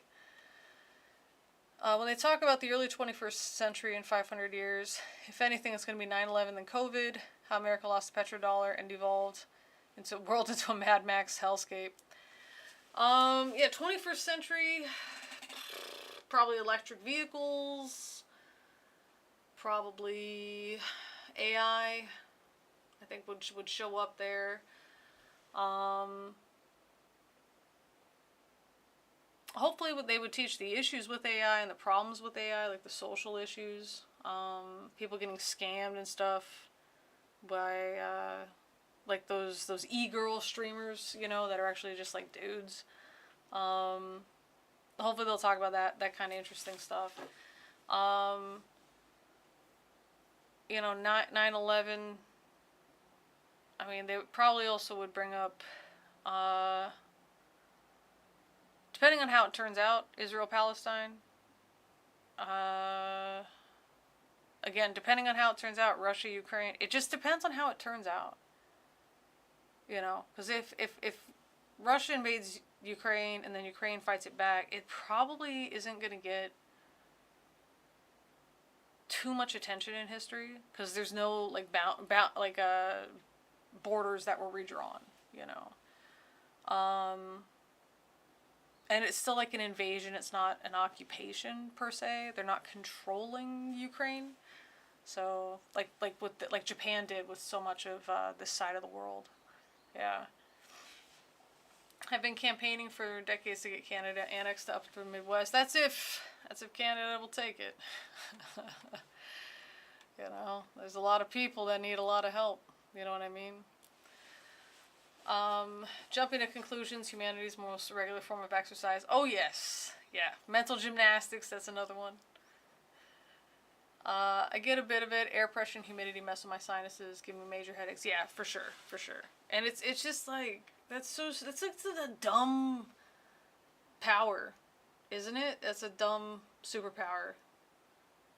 Speaker 1: When they talk about the early 21st century and 500 years, if anything, it's going to be 9/11 then COVID, how America lost the petrodollar and devolved into a Mad Max hellscape. Yeah, 21st century, probably electric vehicles, probably AI, I think would show up there. Hopefully they would teach the issues with AI and the problems with AI, like the social issues, people getting scammed and stuff by like those e-girl streamers, you know, that are actually just like dudes. Hopefully they'll talk about that kind of interesting stuff. You know, 9/11, I mean, they probably also would bring up, depending on how it turns out, Israel-Palestine. Again, depending on how it turns out, Russia-Ukraine. It just depends on how it turns out. You know, because if Russia invades Ukraine and then Ukraine fights it back, it probably isn't going to get too much attention in history because there's no like borders that were redrawn. You know. And it's still like an invasion. It's not an occupation per se. They're not controlling Ukraine. So like Japan did with so much of this side of the world. Yeah. I've been campaigning for decades to get Canada annexed up to the Midwest. That's if Canada will take it. You know, there's a lot of people that need a lot of help. You know what I mean? Jumping to conclusions, humanity's most regular form of exercise. Oh yes, yeah, mental gymnastics, that's another one. I get a bit of it. Air pressure and humidity mess with my sinuses, give me major headaches. Yeah, for sure. And it's just like, that's like the dumb power, isn't it? That's a dumb superpower.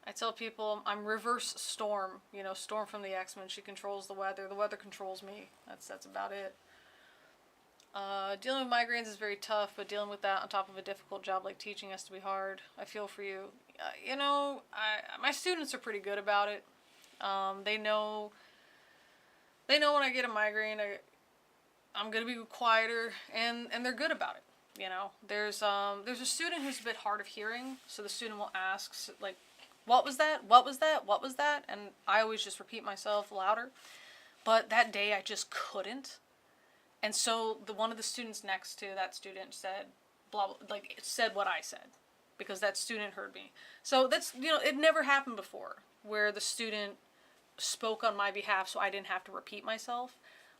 Speaker 1: I tell people I'm reverse Storm, you know, Storm from the X-Men. She controls the weather controls me. That's about it. Dealing with migraines is very tough, but dealing with that on top of a difficult job like teaching has to be hard. I feel for you. You know, my students are pretty good about it. They know when I get a migraine, I'm gonna be quieter, and they're good about it. You know, there's a student who's a bit hard of hearing, so the student will ask like, "What was that? What was that? What was that?" And I always just repeat myself louder. But that day I just couldn't. And so one of the students next to that student said, blah, blah, like, it said what I said, because that student heard me. So that's, you know, it never happened before, where the student spoke on my behalf so I didn't have to repeat myself.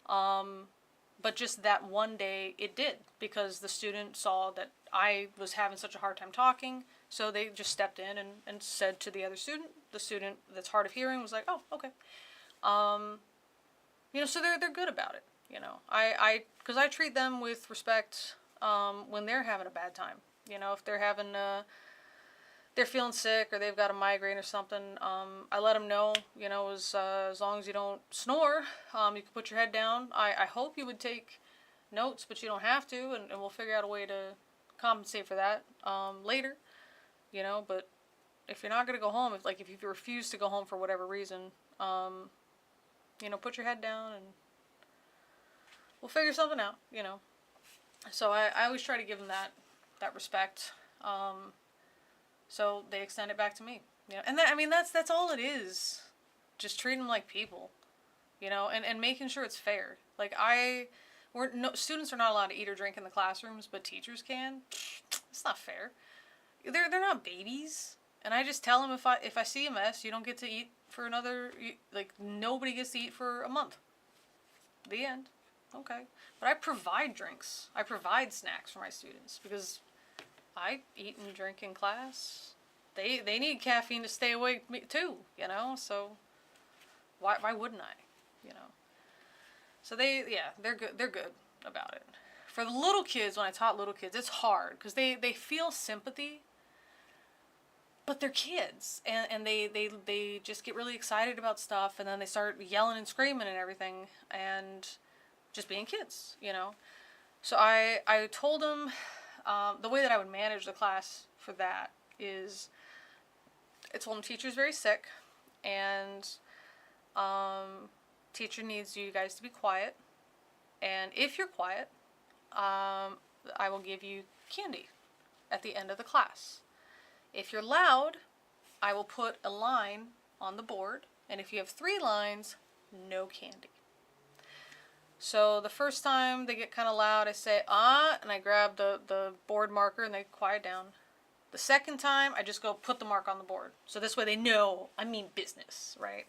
Speaker 1: But just that one day it did, because the student saw that I was having such a hard time talking, so they just stepped in and said to the other student, the student that's hard of hearing was like, oh, okay. So they're good about it, because I treat them with respect when they're having a bad time. If they're having they're feeling sick or they've got a migraine or something, I let them know, as long as you don't snore, you can put your head down. I hope you would take notes, but you don't have to, and we'll figure out a way to compensate for that later, but if you're not going to go home, if you refuse to go home for whatever reason, put your head down and we'll figure something out, So I always try to give them that respect. So they extend it back to me, and that's all it is. Just treat them like people, and making sure it's fair. Students are not allowed to eat or drink in the classrooms, but teachers can. It's not fair. They're not babies, and I just tell them if I see a mess, you don't get to eat for nobody gets to eat for a month. The end. Okay, but I provide drinks. I provide snacks for my students because I eat and drink in class. They need caffeine to stay awake too, so why wouldn't I, So they're good about it. For the little kids, when I taught little kids, it's hard because they feel sympathy, but they're kids and they just get really excited about stuff, and then they start yelling and screaming and everything and just being kids, So I told them the way that I would manage the class for that is I told them teacher's very sick, and teacher needs you guys to be quiet, and if you're quiet, I will give you candy at the end of the class. If you're loud, I will put a line on the board, and if you have 3 lines, no candy. So the first time they get kind of loud, I say, and I grab the board marker and they quiet down. The second time, I just go put the mark on the board. So this way they know I mean business, right?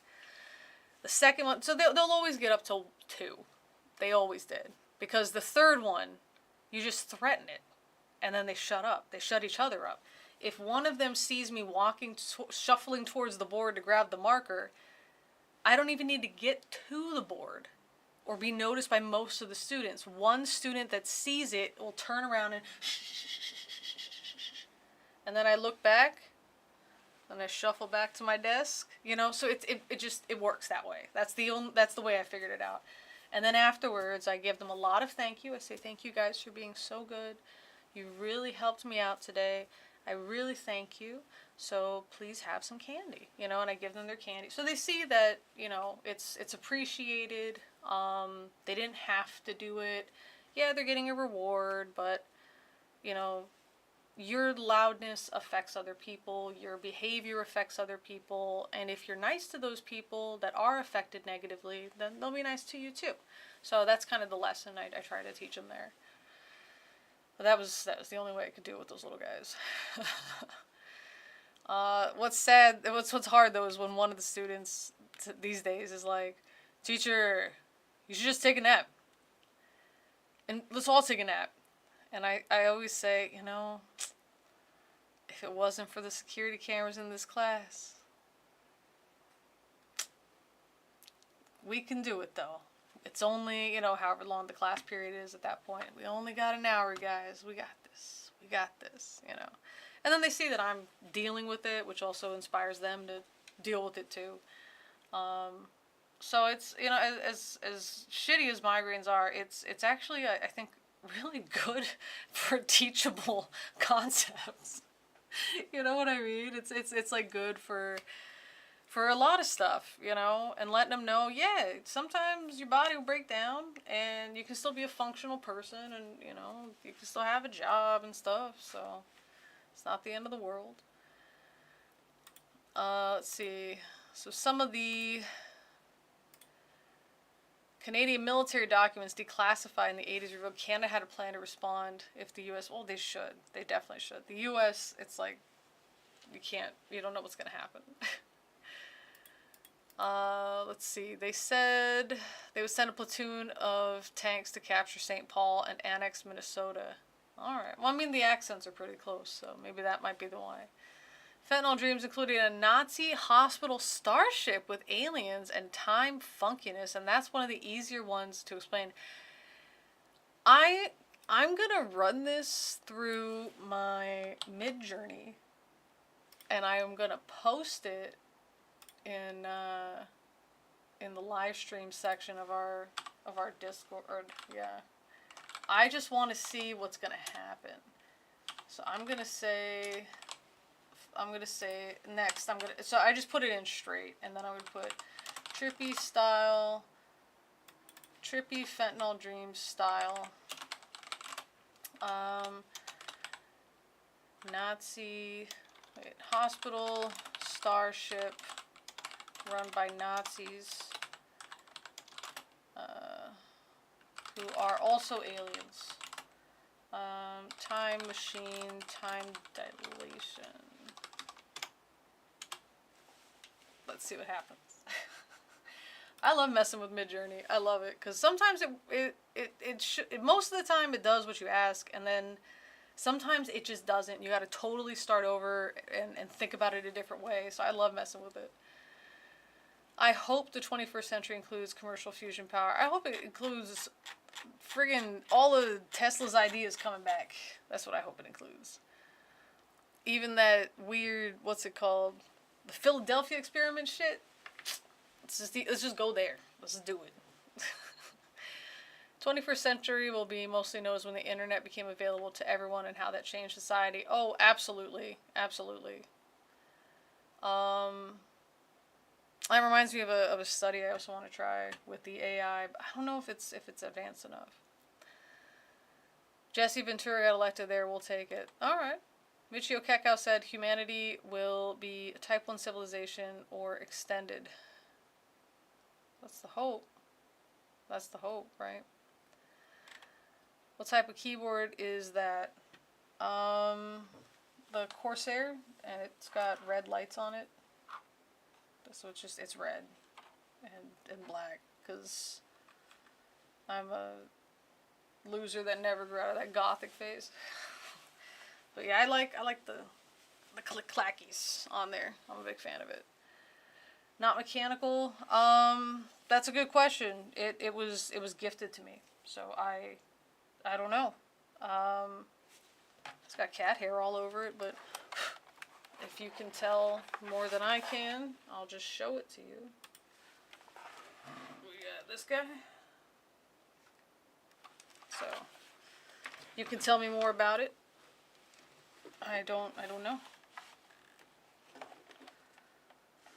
Speaker 1: The second one, so they'll always get up till 2. They always did. Because the third one, you just threaten it. And then they shut up. They shut each other up. If one of them sees me shuffling towards the board to grab the marker, I don't even need to get to the board or be noticed by most of the students. One student that sees it will turn around and and then I look back and I shuffle back to my desk, so it works that way. That's the way I figured it out. And then afterwards I give them a lot of thank you. I say, thank you guys for being so good. You really helped me out today. I really thank you. So please have some candy, and I give them their candy. So they see that, it's appreciated. They didn't have to do it. Yeah, they're getting a reward, but, your loudness affects other people. Your behavior affects other people. And if you're nice to those people that are affected negatively, then they'll be nice to you too. So that's kind of the lesson I try to teach them there. But that was the only way I could do it with those little guys. What's sad, what's hard though is when one of the students these days is like, teacher, you should just take a nap. And let's all take a nap. And I always say, if it wasn't for the security cameras in this class, we can do it though. It's only, however long the class period is at that point. We only got an hour, guys. We got this. We got this, And then they see that I'm dealing with it, which also inspires them to deal with it too. So it's, as shitty as migraines are, it's actually, I think, really good for teachable concepts. You know what I mean? It's like good for a lot of stuff, and letting them know, yeah, sometimes your body will break down and you can still be a functional person and, you can still have a job and stuff, so it's not the end of the world. Let's see. So some of the Canadian military documents declassified in the 80s revealed Canada had a plan to respond if the U.S. Well, they should. They definitely should. The U.S., it's like, you don't know what's going to happen. Let's see. They said they would send a platoon of tanks to capture St. Paul and annex Minnesota. Alright. Well, I mean, the accents are pretty close, so maybe that might be the why. Fentanyl dreams including a Nazi hospital starship with aliens and time funkiness, and that's one of the easier ones to explain. I'm gonna run this through my Midjourney, and I am gonna post it in the live stream section of our Discord. Or, yeah, I just want to see what's gonna happen. So I'm gonna say next. So I just put it in straight, and then I would put trippy style, trippy fentanyl dreams style, Nazi, hospital starship run by Nazis, who are also aliens. Time machine, time dilation. Let's see what happens. I love messing with Midjourney. I love it because sometimes most of the time it does what you ask, and then sometimes it just doesn't. You got to totally start over and think about it a different way. So I love messing with it. I hope the 21st century includes commercial fusion power. I hope it includes friggin' all of Tesla's ideas coming back. That's what I hope it includes. Even that weird, what's it called? The Philadelphia experiment shit. Let's just go there. Let's just do it. 21st century will be mostly known as when the internet became available to everyone and how that changed society. Oh, absolutely. Absolutely. That reminds me of a study I also want to try with the AI, but I don't know if it's advanced enough. Jesse Ventura got elected there. We'll take it. All right. Michio Kaku said humanity will be a type 1 civilization or extended. That's the hope. That's the hope, right? What type of keyboard is that? The Corsair, and it's got red lights on it. So it's red and black, because I'm a loser that never grew out of that gothic phase. But yeah, I like the click clackies on there. I'm a big fan of it. Not mechanical. That's a good question. It was gifted to me, so I don't know. It's got cat hair all over it, but if you can tell more than I can, I'll just show it to you. We got this guy. So you can tell me more about it. I don't know.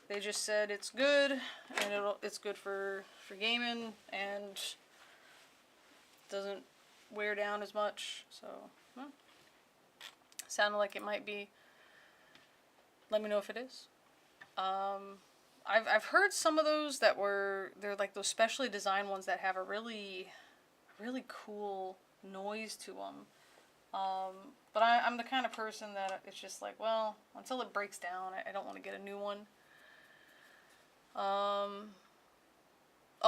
Speaker 1: They just said it's good, and it's good for gaming, and doesn't wear down as much. So, well, sounded like it might be. Let me know if it is. I've heard some of those they're like those specially designed ones that have a really cool noise to them. But I'm the kind of person that it's just like, well, until it breaks down, I don't want to get a new one. Oh,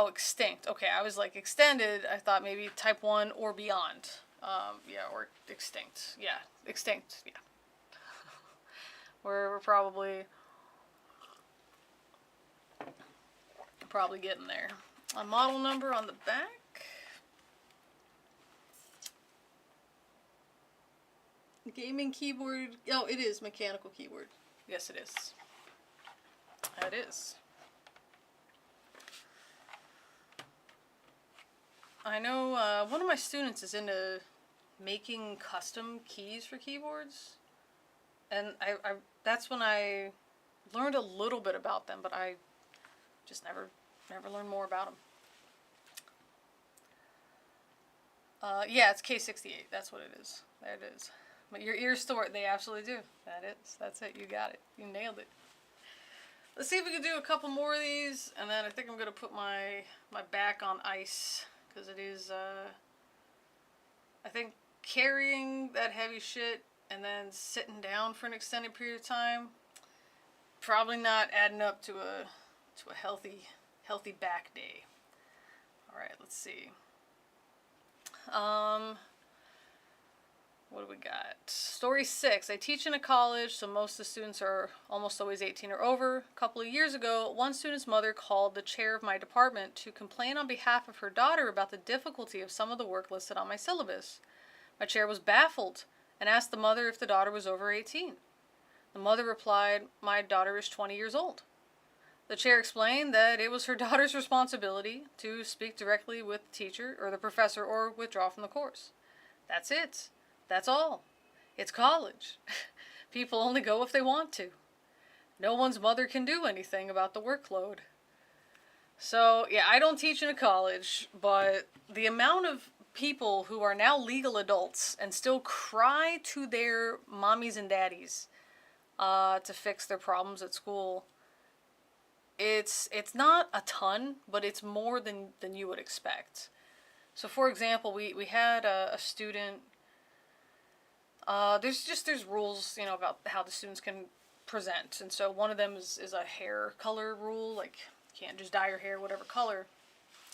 Speaker 1: extinct. Okay, I was like extended. I thought maybe type 1 or beyond. Yeah, or extinct. Yeah, extinct. Yeah. We're probably getting there. A model number on the back. Gaming keyboard. Oh, it is mechanical keyboard. Yes, it is. It is. I know one of my students is into making custom keys for keyboards. And I that's when I learned a little bit about them, but I just never learned more about them. Yeah, it's K68. That's what it is. There it is. But your ears store it. They absolutely do. That's it. You got it. You nailed it. Let's see if we can do a couple more of these, and then I think I'm gonna put my back on ice, because it is I think carrying that heavy shit and then sitting down for an extended period of time, probably not adding up to to a healthy back day. All right, let's see. What do we got? Story 6. I teach in a college, so most of the students are almost always 18 or over. A couple of years ago, one student's mother called the chair of my department to complain on behalf of her daughter about the difficulty of some of the work listed on my syllabus. My chair was baffled and asked the mother if the daughter was over 18. The mother replied, "My daughter is 20 years old." The chair explained that it was her daughter's responsibility to speak directly with the teacher or the professor or withdraw from the course. That's it. That's all. It's college. People only go if they want to. No one's mother can do anything about the workload. So, yeah, I don't teach in a college, but the amount of people who are now legal adults and still cry to their mommies and daddies to fix their problems at school, it's not a ton, but it's more than you would expect. So, for example, we had a student. There's rules, about how the students can present, and so one of them is a hair color rule, like you can't just dye your hair whatever color.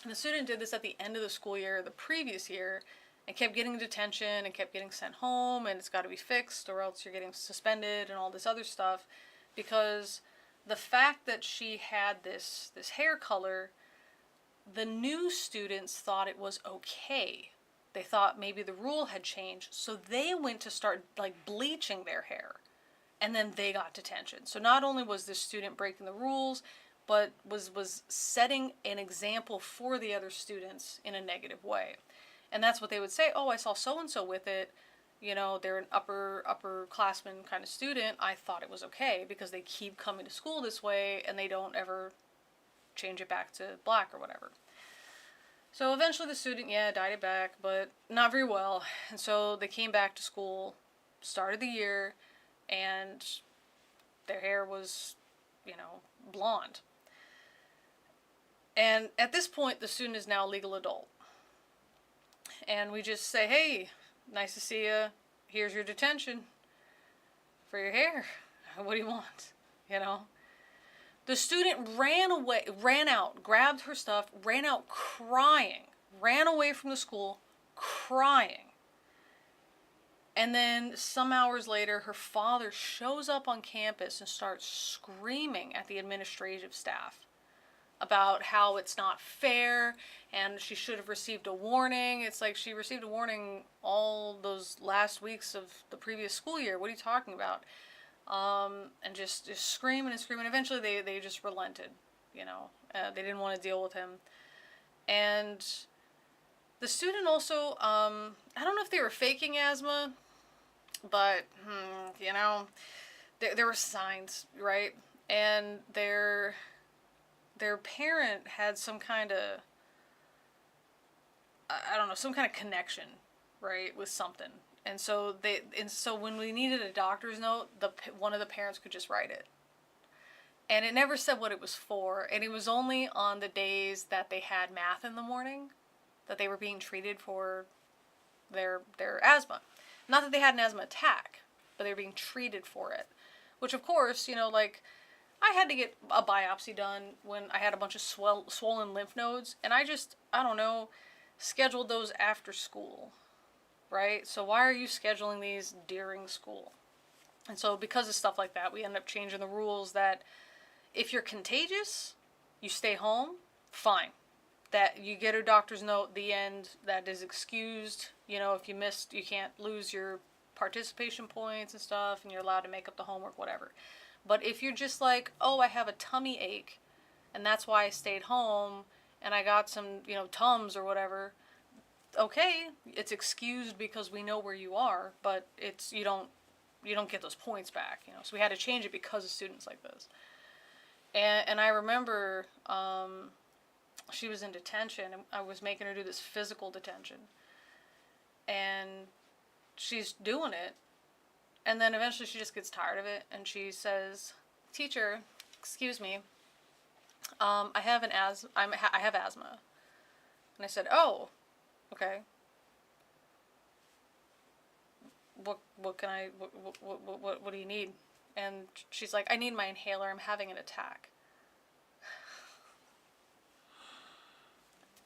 Speaker 1: And the student did this at the end of the school year, the previous year, and kept getting detention and kept getting sent home, and it's got to be fixed or else you're getting suspended and all this other stuff, because the fact that she had this hair color, the new students thought it was okay. They thought maybe the rule had changed, so they went to start bleaching their hair, and then they got detention. So not only was this student breaking the rules, but was setting an example for the other students in a negative way. And that's what they would say, "Oh, I saw so-and-so with it. They're an upperclassman kind of student. I thought it was okay because they keep coming to school this way and they don't ever change it back to black or whatever." So eventually the student, dyed it back, but not very well. And so they came back to school, started the year, and their hair was, blonde. And at this point, the student is now a legal adult. And we just say, "Hey, nice to see you. Here's your detention for your hair. What do you want?" The student ran out, grabbed her stuff, ran out crying, ran away from the school crying. And then some hours later, her father shows up on campus and starts screaming at the administrative staff about how it's not fair and she should have received a warning. It's like she received a warning all those last weeks of the previous school year. What are you talking about? And just screaming and screaming. Eventually they just relented, they didn't want to deal with him. And the student also, I don't know if they were faking asthma, but, there were signs, right? And their parent had some kind of, some kind of connection, right, with something. And so when we needed a doctor's note, one of the parents could just write it. And it never said what it was for. And it was only on the days that they had math in the morning that they were being treated for their asthma. Not that they had an asthma attack, but they were being treated for it. Which, of course, I had to get a biopsy done when I had a bunch of swollen lymph nodes. And I scheduled those after school. Right? So why are you scheduling these during school? And so because of stuff like that, we end up changing the rules that if you're contagious, you stay home, fine. That you get a doctor's note, the end, that is excused. If you missed, you can't lose your participation points and stuff, and you're allowed to make up the homework, whatever. But if you're just like, "Oh, I have a tummy ache, and that's why I stayed home, and I got some, Tums or whatever," okay, it's excused because we know where you are, but you don't get those points back, So we had to change it because of students like this. And I remember she was in detention, and I was making her do this physical detention. And she's doing it, and then eventually she just gets tired of it, and she says, "Teacher, excuse me, I have asthma." And I said, "Oh, okay. What do you need?" And she's like, "I need my inhaler. I'm having an attack."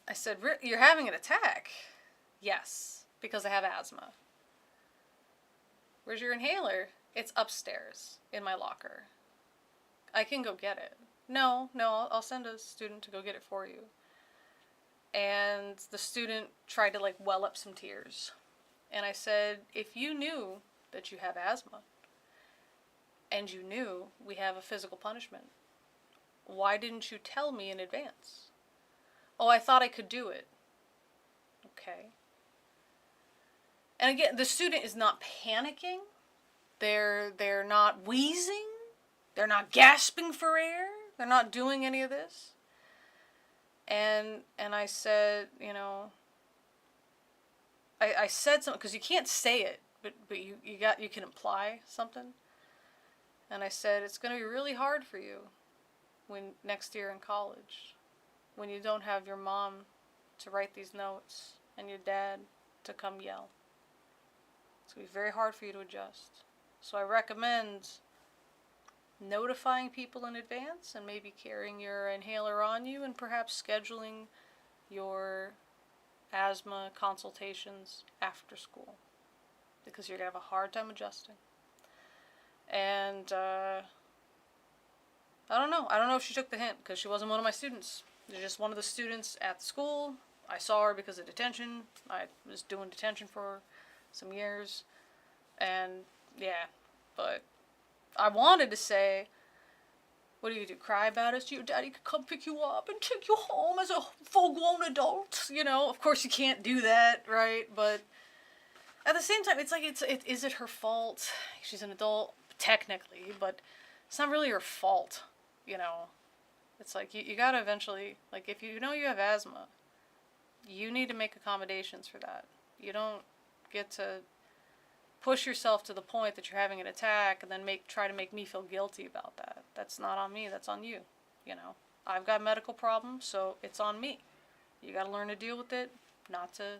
Speaker 1: I said, you're having an attack? Yes, because I have asthma. Where's your inhaler? It's upstairs in my locker. I can go get it. No, I'll send a student to go get it for you. And the student tried to like well up some tears. And I said, if you knew that you have asthma, and you knew we have a physical punishment, why didn't you tell me in advance? Oh, I thought I could do it. Okay. And again, the student is not panicking. They're not wheezing. They're not gasping for air. They're not doing any of this. And I said, you know, I said something, because you can't say it, but you can imply something. And I said, it's going to be really hard for you when next year in college, when you don't have your mom to write these notes and your dad to come yell. It's going to be very hard for you to adjust. So I recommend notifying people in advance and maybe carrying your inhaler on you and perhaps scheduling your asthma consultations after school, because you're going to have a hard time adjusting. And I don't know if she took the hint, because she wasn't one of my students. She's just one of the students at school. I saw her because of detention. I was doing detention for some years. And yeah, but I wanted to say, what do? Cry about it? So your daddy could come pick you up and take you home as a full-grown adult? You know, of course you can't do that, right? But at the same time, it's like, is it her fault? She's an adult, technically, but it's not really her fault, you know? It's like, you gotta eventually, like, if you know you have asthma, you need to make accommodations for that. You don't get to push yourself to the point that you're having an attack and then try to make me feel guilty about that. That's not on me, that's on you, you know? I've got medical problems, so it's on me. You gotta learn to deal with it, not to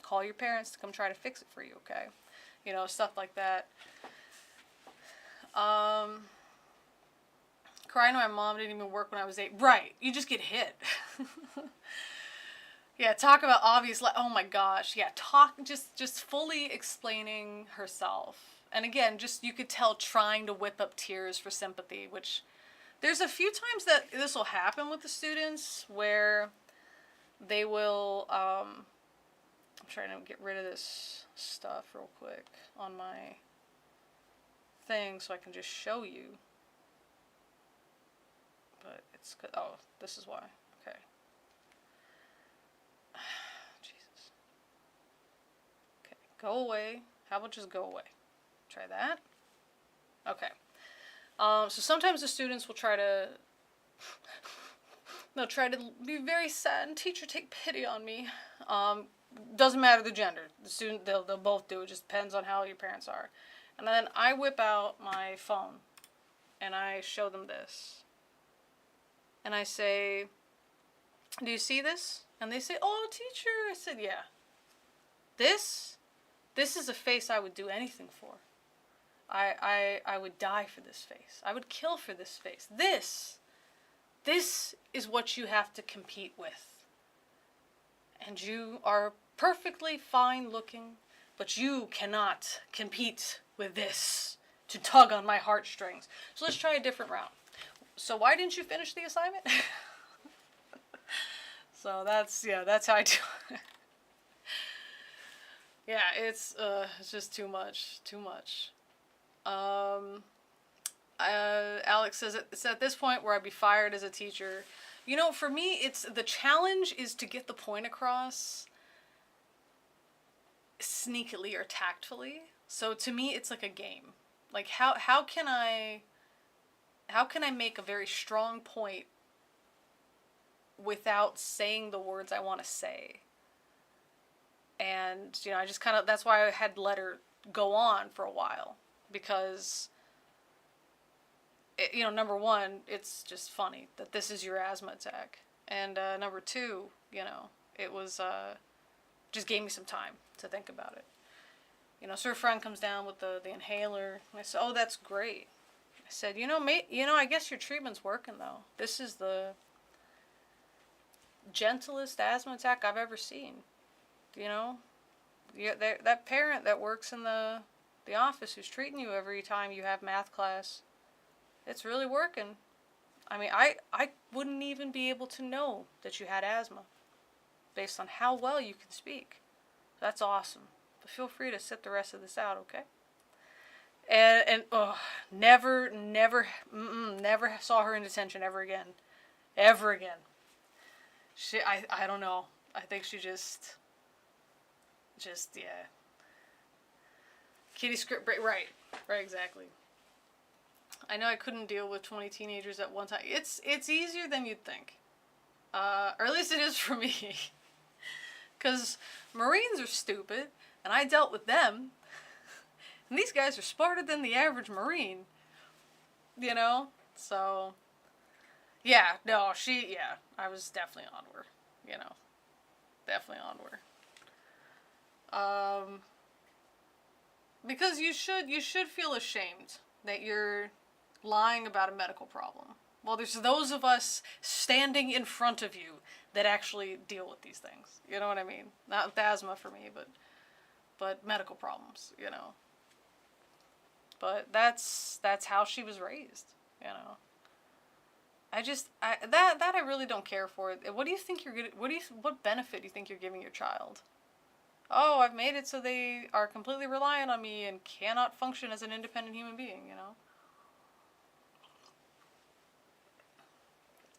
Speaker 1: call your parents to come try to fix it for you, okay? You know, stuff like that. Crying to my mom didn't even work when I was 8. Right, you just get hit. Yeah, talk about obvious, oh my gosh, yeah, just fully explaining herself. And again, just, you could tell, trying to whip up tears for sympathy, which there's a few times that this will happen with the students where they will, I'm trying to get rid of this stuff real quick on my thing so I can just show you. But it's good. Oh, this is why. Okay. Jesus. Okay, go away. How about just go away? Try that. Okay. So sometimes the students will try to, they'll try to be very sad and, teacher, take pity on me. Doesn't matter the gender. The student, they'll both do it. Just depends on how your parents are. And then I whip out my phone and I show them this. And I say, do you see this? And they say, oh, teacher. I said, yeah. This is a face I would do anything for. I would die for this face. I would kill for this face. This is what you have to compete with. And you are perfectly fine looking, but you cannot compete with this to tug on my heartstrings. So let's try a different round. So why didn't you finish the assignment? So that's how I do it. Yeah, it's just too much. Alex says it's at this point where I'd be fired as a teacher. You know, for me, it's the challenge is to get the point across sneakily or tactfully. So to me, it's like a game. Like how can I make a very strong point without saying the words I want to say? And, you know, I just kind of, that's why I had let her go on for a while, because, you know, number one, it's just funny that this is your asthma attack. And number two, you know, it was, just gave me some time to think about it. You know, so her friend comes down with the inhaler, and I said, oh, that's great. I said, I guess your treatment's working, though. This is the gentlest asthma attack I've ever seen. You know, that parent that works in the office who's treating you every time you have math class, it's really working. I mean, I wouldn't even be able to know that you had asthma based on how well you can speak. That's awesome. But feel free to sit the rest of this out, okay? And never saw her in detention ever again. Ever again. I don't know. I think she just, yeah. Kitty script break, right, exactly. I know I couldn't deal with 20 teenagers at one time. It's easier than you'd think. Or at least it is for me. Because Marines are stupid, and I dealt with them. And these guys are smarter than the average Marine. You know? So, yeah, no, I was definitely on her. You know? Definitely on her. Because you should feel ashamed that you're lying about a medical problem. Well, there's those of us standing in front of you that actually deal with these things. You know what I mean? Not with asthma for me, but medical problems, you know. But that's how she was raised, you know. That I really don't care for. What do you think what benefit do you think you're giving your child? Oh, I've made it so they are completely reliant on me and cannot function as an independent human being, you know.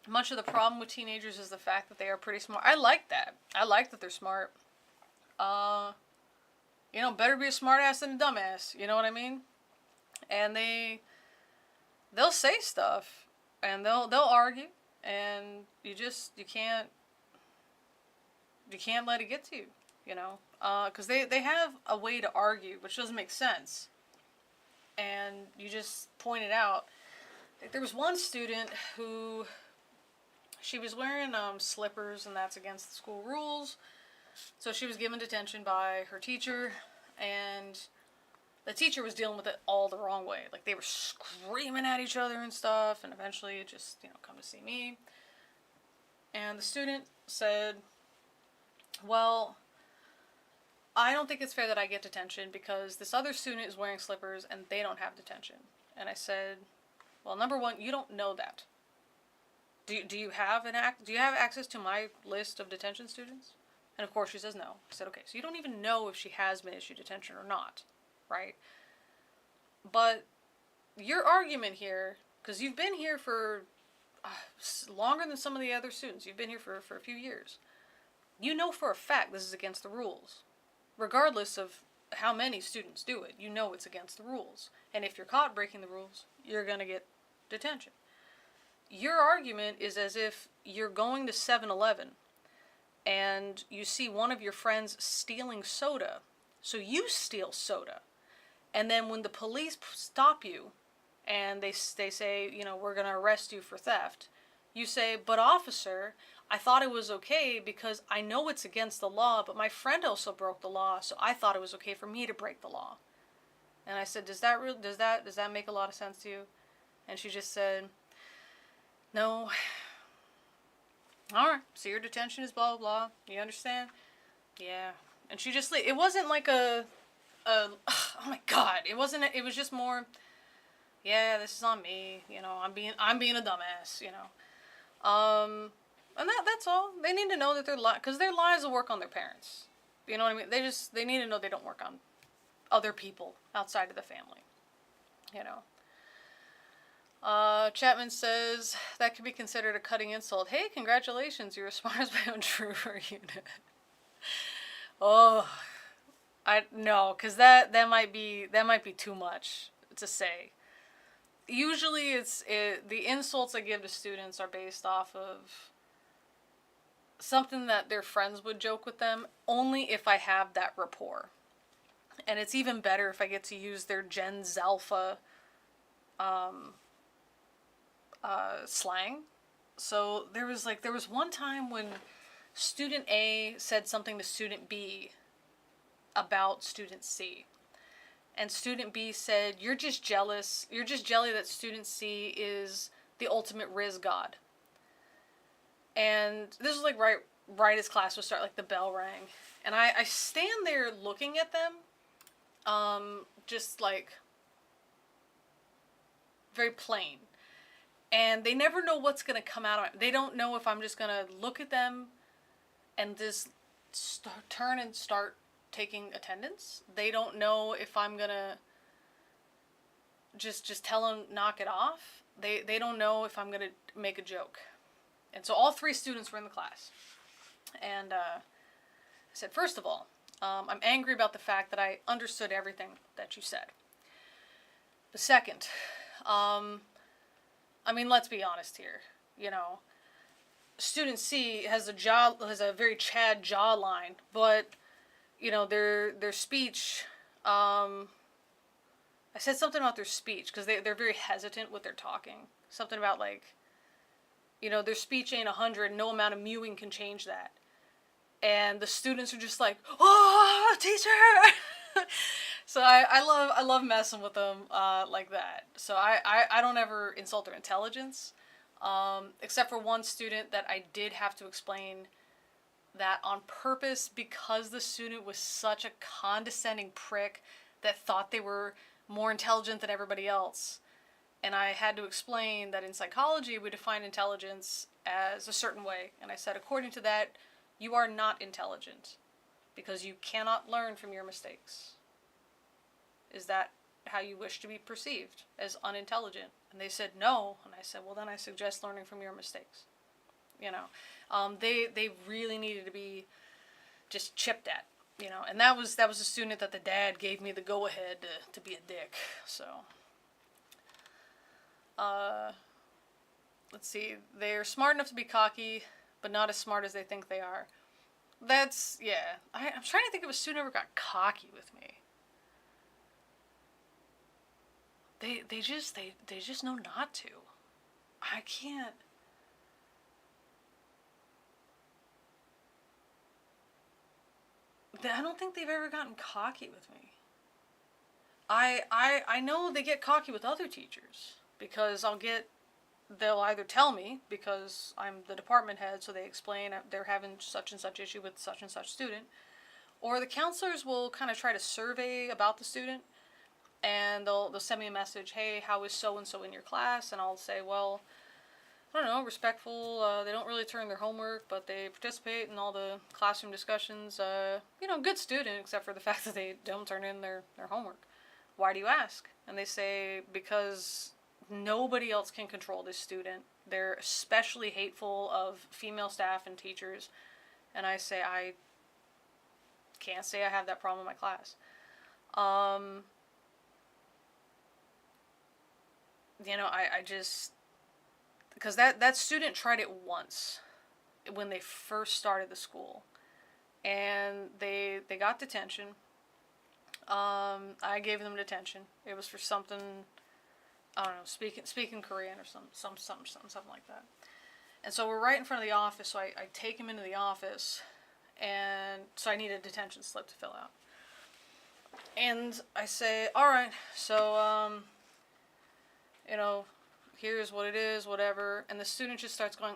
Speaker 1: Much of the problem with teenagers is the fact that they are pretty smart. I like that. I like that they're smart. You know, better be a smart ass than a dumbass. You know what I mean? And they'll say stuff, and they'll argue, and you can't let it get to you. You know, because they have a way to argue which doesn't make sense, and you just point it out. Like, there was one student who, she was wearing slippers, and that's against the school rules. So she was given detention by her teacher, and the teacher was dealing with it all the wrong way. Like, they were screaming at each other and stuff, and eventually it just, you know, come to see me. And the student said, well, I don't think it's fair that I get detention because this other student is wearing slippers and they don't have detention. And I said, well, number one, you don't know that. Do you have access to my list of detention students? And of course she says no. I said, okay, so you don't even know if she has been issued detention or not, right? But your argument here, because you've been here for longer than some of the other students, you've been here for a few years. You know for a fact this is against the rules. Regardless of how many students do it, you know it's against the rules. And if you're caught breaking the rules, you're going to get detention. Your argument is as if you're going to 7-Eleven and you see one of your friends stealing soda, so you steal soda. And then when the police stop you and they say, you know, we're going to arrest you for theft, you say, but officer, I thought it was okay because I know it's against the law, but my friend also broke the law, so I thought it was okay for me to break the law. And I said, does that make a lot of sense to you? And she just said, no. All right, so your detention is blah, blah, blah. You understand? Yeah. And she just, it wasn't like oh my God. It was just more, yeah, this is on me. You know, I'm being a dumbass, you know. And that's all. They need to know that because their lives will work on their parents. You know what I mean? They need to know they don't work on other people outside of the family. You know. Chapman says, that could be considered a cutting insult. Hey, congratulations, you're as smart as my own trooper unit. Oh, no, because that might be too much to say. Usually the insults I give to students are based off of something that their friends would joke with them, only if I have that rapport. And it's even better if I get to use their Gen Alpha slang. So there was one time when student A said something to student B about student C. And student B said, you're just jealous. You're just jelly that student C is the ultimate Riz god. And this was like right as class would start, like the bell rang. And I stand there looking at them, just like very plain. And they never know what's going to come out of it. They don't know if I'm just going to look at them and just turn and start taking attendance. They don't know if I'm going to just tell them knock it off. They don't know if I'm going to make a joke. And so all 3 students were in the class. And I said, first of all, I'm angry about the fact that I understood everything that you said. The second, I mean, let's be honest here. You know, student C has a very Chad jawline, but you know their speech. I said something about their speech because they're very hesitant with their talking. Something about like, you know, their speech ain't 100. No amount of mewing can change that. And the students are just like, oh, teacher. So I love messing with them like that. So I don't ever insult their intelligence, except for one student that I did have to explain that on purpose because the student was such a condescending prick that thought they were more intelligent than everybody else. And I had to explain that in psychology we define intelligence as a certain way. And I said, according to that, you are not intelligent because you cannot learn from your mistakes. Is that how you wish to be perceived, as unintelligent? And they said no. And I said, well, then I suggest learning from your mistakes. You know, they really needed to be just chipped at. You know, and that was a student that the dad gave me the go ahead to be a dick. So, let's see. They're smart enough to be cocky, but not as smart as they think they are. That's, yeah. I'm trying to think if a student ever got cocky with me. They just know not to. I can't. I don't think they've ever gotten cocky with me. I know they get cocky with other teachers because they'll either tell me because I'm the department head, so they explain they're having such and such issue with such and such student, or the counselors will kind of try to survey about the student, and they'll send me a message, hey, how is so and so in your class? And I'll say, well, I don't know, respectful. They don't really turn their homework, but they participate in all the classroom discussions. You know, good student, except for the fact that they don't turn in their homework. Why do you ask? And they say, because nobody else can control this student. They're especially hateful of female staff and teachers. And I say, I can't say I have that problem in my class. You know, I just... Because that student tried it once when they first started the school. And they got detention. I gave them detention. It was for something, I don't know, speaking Korean or something like that. And so we're right in front of the office, so I take him into the office, and so I need a detention slip to fill out. And I say, all right, so, you know, here's what it is, whatever. And the student just starts going,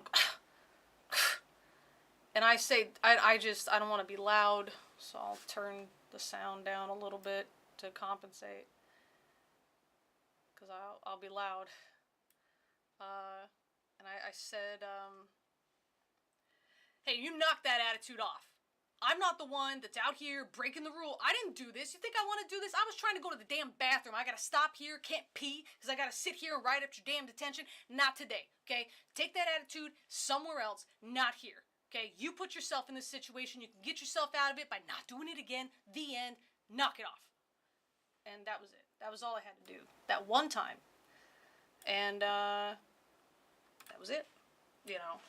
Speaker 1: and I say, I don't want to be loud, so I'll turn the sound down a little bit to compensate, because I'll be loud. And I said, hey, you knock that attitude off. I'm not the one that's out here breaking the rule. I didn't do this. You think I want to do this? I was trying to go to the damn bathroom. I gotta stop here, can't pee, because I gotta sit here and write up your damn detention. Not today, okay? Take that attitude somewhere else, not here, okay? You put yourself in this situation. You can get yourself out of it by not doing it again. The end. Knock it off. And that was it. That was all I had to do. That one time. And, that was it. You know.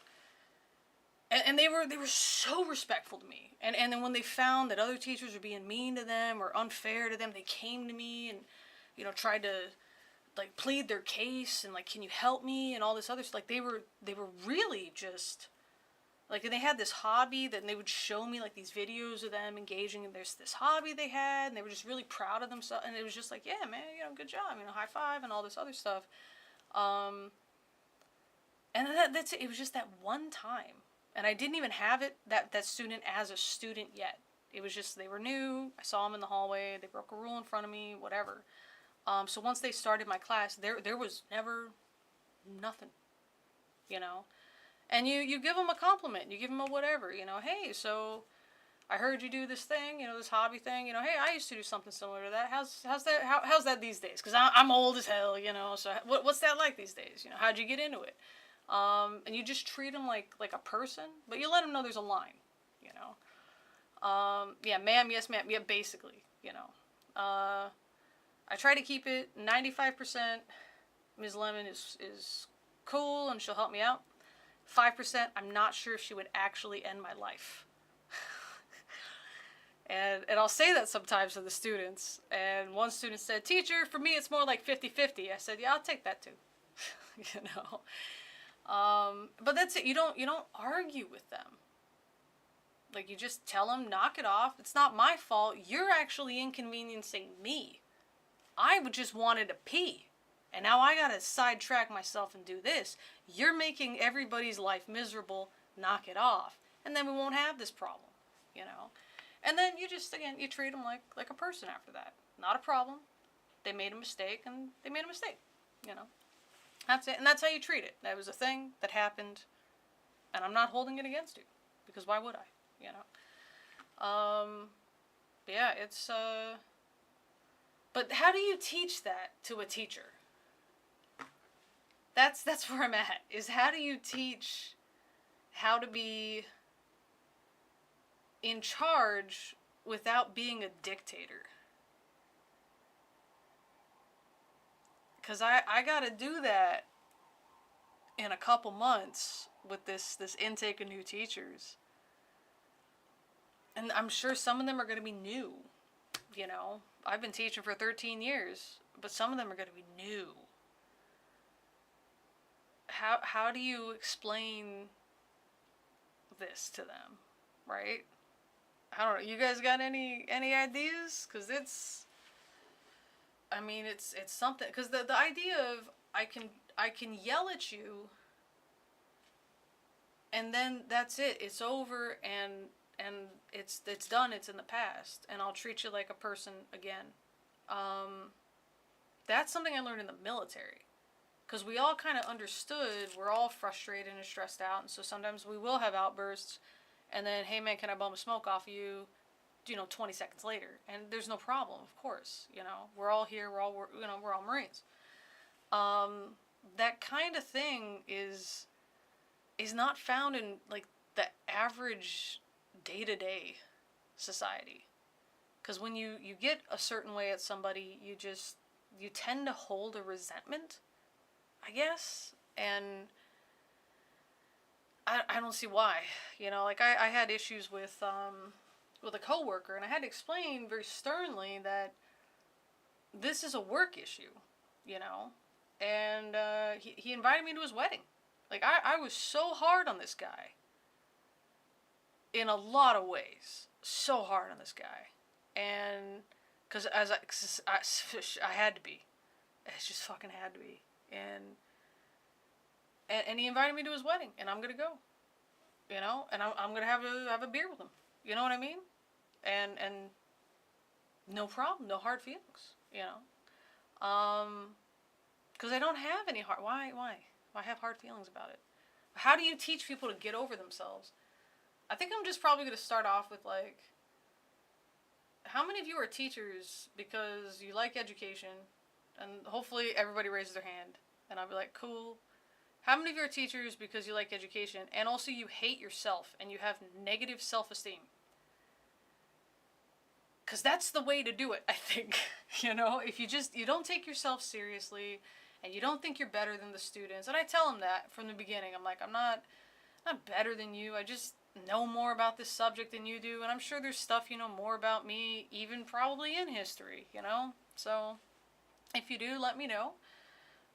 Speaker 1: And they were so respectful to me. And then when they found that other teachers were being mean to them or unfair to them, they came to me and, you know, tried to, like, plead their case and, like, can you help me and all this other stuff. Like, they were really just, like, and they had this hobby that they would show me, like, these videos of them engaging in this hobby they had, and they were just really proud of themselves. And it was just like, yeah, man, you know, good job, you know, high five and all this other stuff. And that's it. It was just that one time. And I didn't even have that student as a student yet. It was just, they were new. I saw them in the hallway. They broke a rule in front of me, whatever. So once they started my class, there was never nothing, you know. And you give them a compliment. You give them a whatever, you know. Hey, so I heard you do this thing, you know, this hobby thing. You know, hey, I used to do something similar to that. How's that these days? Because I'm old as hell, you know. So what's that like these days? You know, how'd you get into it? And you just treat them like a person, but you let them know there's a line, you know. Yeah, ma'am, yes, ma'am, yeah, basically, you know. I try to keep it 95%. Ms. Lemon is cool and she'll help me out. 5%, I'm not sure if she would actually end my life. and I'll say that sometimes to the students. And one student said, teacher, for me it's more like 50-50. I said, yeah, I'll take that too. You know. But that's it. You don't argue with them. Like, you just tell them, knock it off. It's not my fault. You're actually inconveniencing me. I just wanted to pee. And now I gotta sidetrack myself and do this. You're making everybody's life miserable. Knock it off. And then we won't have this problem, you know. And then you just, again, you treat them like a person after that. Not a problem. They made a mistake, and they made a mistake, you know. That's it. And that's how you treat it. That was a thing that happened, and I'm not holding it against you. Because why would I? You know. Yeah, it's, but how do you teach that to a teacher? That's where I'm at, is how do you teach how to be in charge without being a dictator? Because I gotta do that in a couple months with this intake of new teachers. And I'm sure some of them are going to be new, you know. I've been teaching for 13 years, but some of them are going to be new. How do you explain this to them, right? I don't know. You guys got any ideas? Because it's something. Because the idea of I can yell at you, and then that's it. It's over, and it's done. It's in the past, and I'll treat you like a person again. That's something I learned in the military, because we all kind of understood. We're all frustrated and stressed out, and so sometimes we will have outbursts, and then, hey man, can I bum a smoke off of you? 20 seconds later, and there's no problem. Of course, we're all here. We're all Marines. That kind of thing is not found in like the average day-to-day society. Because when you get a certain way at somebody, you tend to hold a resentment, I guess. And I don't see why. Like I had issues with a coworker, and I had to explain very sternly that this is a work issue, and he invited me to his wedding. Like, I was so hard on this guy in a lot of ways. So hard on this guy. And because I had to be. It just fucking had to be. And he invited me to his wedding, and I'm going to go. And I'm going to have a beer with him. You know what I mean? And no problem, no hard feelings, because I don't have any hard. Why have hard feelings about it? How do you teach people to get over themselves? I think I'm just probably going to start off with like, how many of you are teachers because you like education? And hopefully everybody raises their hand, and I'll be like, cool. How many of you are teachers because you like education, and also you hate yourself and you have negative self-esteem? Because that's the way to do it, I think. If you don't take yourself seriously, and you don't think you're better than the students. And I tell them that from the beginning. I'm like, I'm not better than you. I just know more about this subject than you do. And I'm sure there's stuff you know more about me, even probably in history, So if you do, let me know.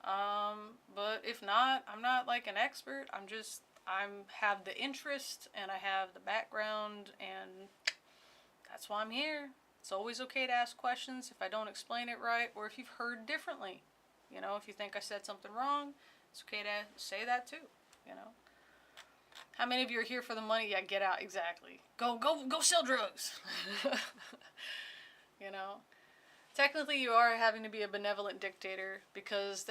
Speaker 1: But if not, I'm not like an expert. I have the interest, and I have the background, and that's why I'm here. It's always okay to ask questions if I don't explain it right, or if you've heard differently. If you think I said something wrong, it's okay to say that too. you know. How many of you are here for the money? Yeah, get out, exactly. Go sell drugs. You know. Technically, you are having to be a benevolent dictator because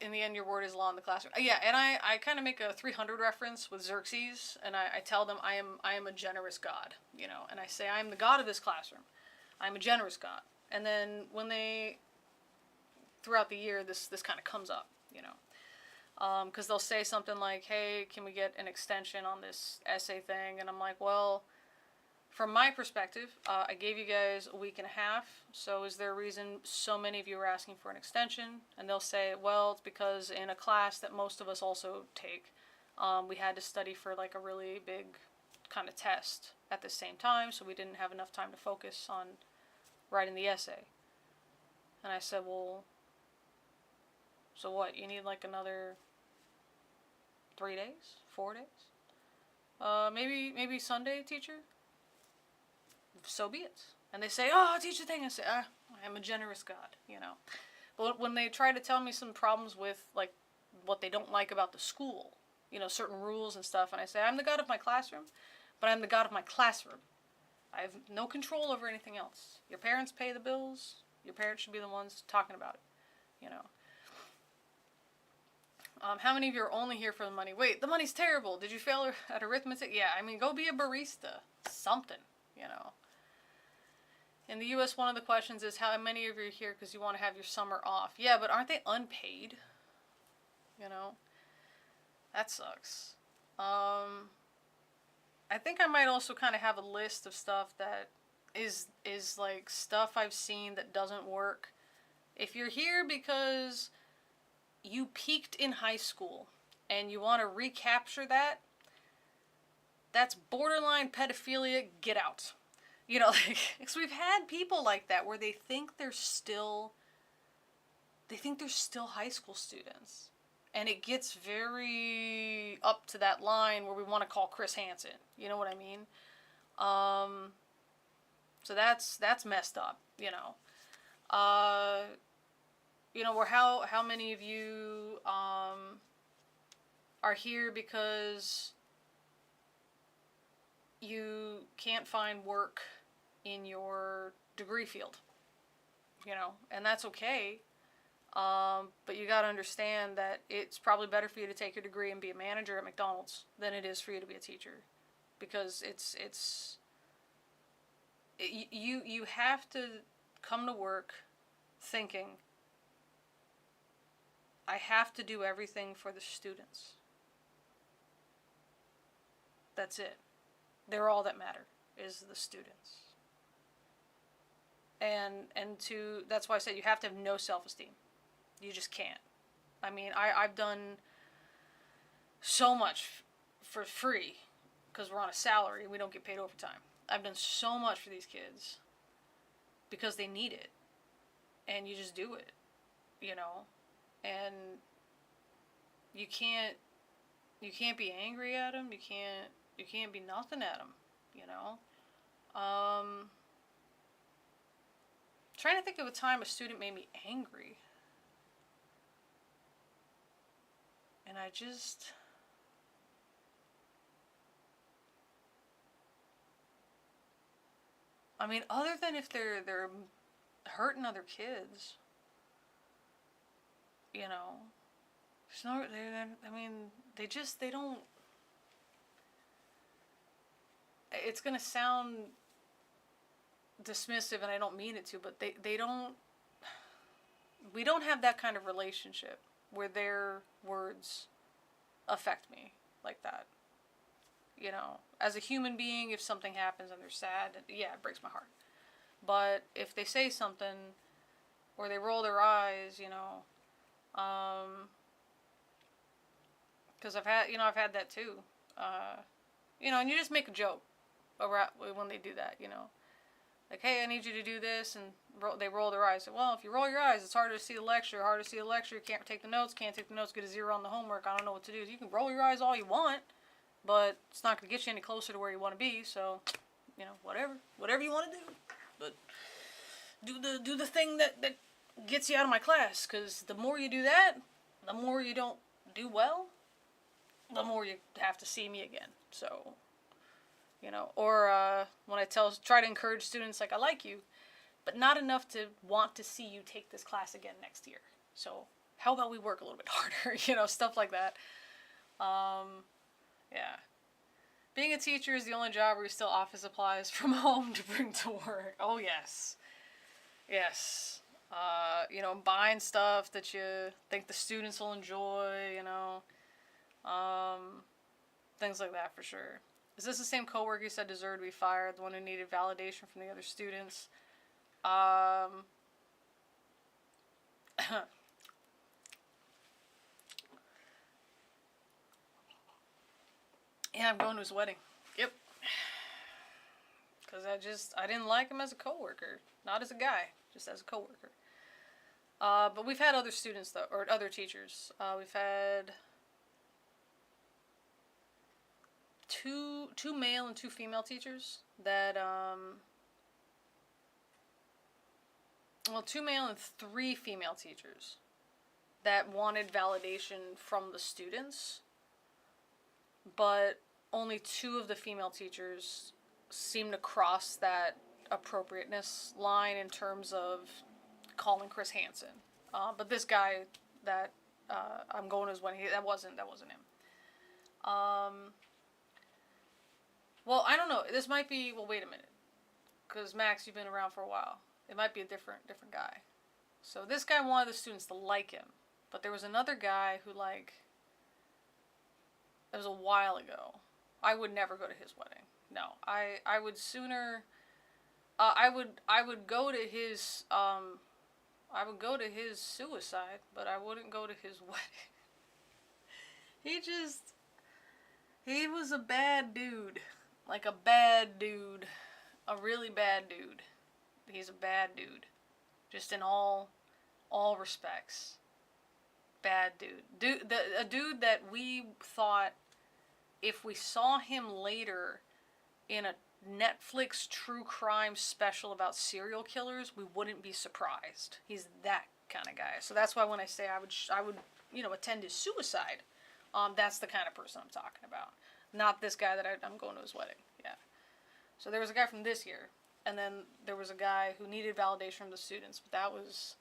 Speaker 1: in the end, your word is law in the classroom. Yeah, and I kind of make a 300 reference with Xerxes, and I tell them I am a generous god, you know, and I say I am the god of this classroom. I'm a generous god. And then when throughout the year, this kind of comes up, you know, because they'll say something like, hey, can we get an extension on this essay thing? And I'm like, well, from my perspective, I gave you guys a week and a half, so is there a reason so many of you are asking for an extension? And they'll say, well, it's because in a class that most of us also take, we had to study for like a really big kind of test at the same time, so we didn't have enough time to focus on writing the essay. And I said, well, so what, you need like another 3 days? 4 days? Maybe Sunday, teacher? So be it. And they say, oh, teach the thing. I say, I am a generous god, you know. But when they try to tell me some problems with, like, what they don't like about the school, you know, certain rules and stuff, and I say, I'm the god of my classroom, but I'm the god of my classroom. I have no control over anything else. Your parents pay the bills. Your parents should be the ones talking about it, you know. How many of you are only here for the money? Wait, the money's terrible. Did you fail at arithmetic? Yeah, I mean, go be a barista. Something, you know. In the U.S., one of the questions is how many of you are here because you want to have your summer off? Yeah, but aren't they unpaid? You know? That sucks. I think I might also kind of have a list of stuff that is like stuff I've seen that doesn't work. If you're here because you peaked in high school and you want to recapture that, that's borderline pedophilia, get out. You know, like, because we've had people like that where they think they're still high school students. And it gets very up to that line where we want to call Chris Hansen. You know what I mean? So that's messed up, you know. You know, where how many of you are here because you can't find work in your degree field, you know, and that's okay. But you got to understand that it's probably better for you to take your degree and be a manager at McDonald's than it is for you to be a teacher, because you have to come to work thinking, I have to do everything for the students. That's it. They're all that matter, is the students. And that's why I said you have to have no self-esteem. You just can't. I mean, I've done so much for free because we're on a salary and we don't get paid overtime. I've done so much for these kids because they need it. And you just do it, you know? And you can't be angry at them. You can't be nothing at them, you know? Trying to think of a time a student made me angry. And I mean, other than if they're hurting other kids, you know, there's no, I mean, they don't, it's gonna sound dismissive and I don't mean it to, but they don't, we don't have that kind of relationship where their words affect me like that. You know, as a human being, if something happens and they're sad, yeah, it breaks my heart. But if they say something or they roll their eyes, you know, because I've had that too. You know, and you just make a joke around when they do that, you know. Like, hey, I need you to do this, and they roll their eyes. So, well, if you roll your eyes, it's harder to see the lecture. You can't take the notes, get a 0 on the homework. I don't know what to do. You can roll your eyes all you want, but it's not going to get you any closer to where you want to be. So, you know, whatever you want to do, but do the thing that gets you out of my class. Because the more you do that, the more you don't do well. the more you have to see me again. So, you know, or when I try to encourage students, like, I like you, but not enough to want to see you take this class again next year. So how about we work a little bit harder, you know, stuff like that. Yeah. Being a teacher is the only job where you steal office supplies from home to bring to work. Oh, yes. Yes. You know, buying stuff that you think the students will enjoy, you know. Things like that for sure. Is this the same coworker you said deserved to be fired, the one who needed validation from the other students? Yeah, I'm going to his wedding. Yep. Because I didn't like him as a coworker. Not as a guy, just as a coworker. But we've had other students, though, or other teachers. We've had two male and two female teachers that, well, 2 male and 3 female teachers that wanted validation from the students, but only 2 of the female teachers seemed to cross that appropriateness line in terms of calling Chris Hansen. But this guy that I'm going to his wedding, that wasn't him. Well, I don't know. This might be. Well, wait a minute, because Max, you've been around for a while. It might be a different guy. So this guy wanted the students to like him, but there was another guy who, like, it was a while ago. I would never go to his wedding. No, I would sooner. I would go to his I would go to his suicide, but I wouldn't go to his wedding. He was a bad dude. Like a bad dude. A really bad dude. He's a bad dude. Just in all respects. Bad dude. A dude that we thought if we saw him later in a Netflix true crime special about serial killers, we wouldn't be surprised. He's that kind of guy. So that's why when I say I would you know, attend his suicide, that's the kind of person I'm talking about. Not this guy that I'm going to his wedding. Yeah. So there was a guy from this year, and then there was a guy who needed validation from the students, but that was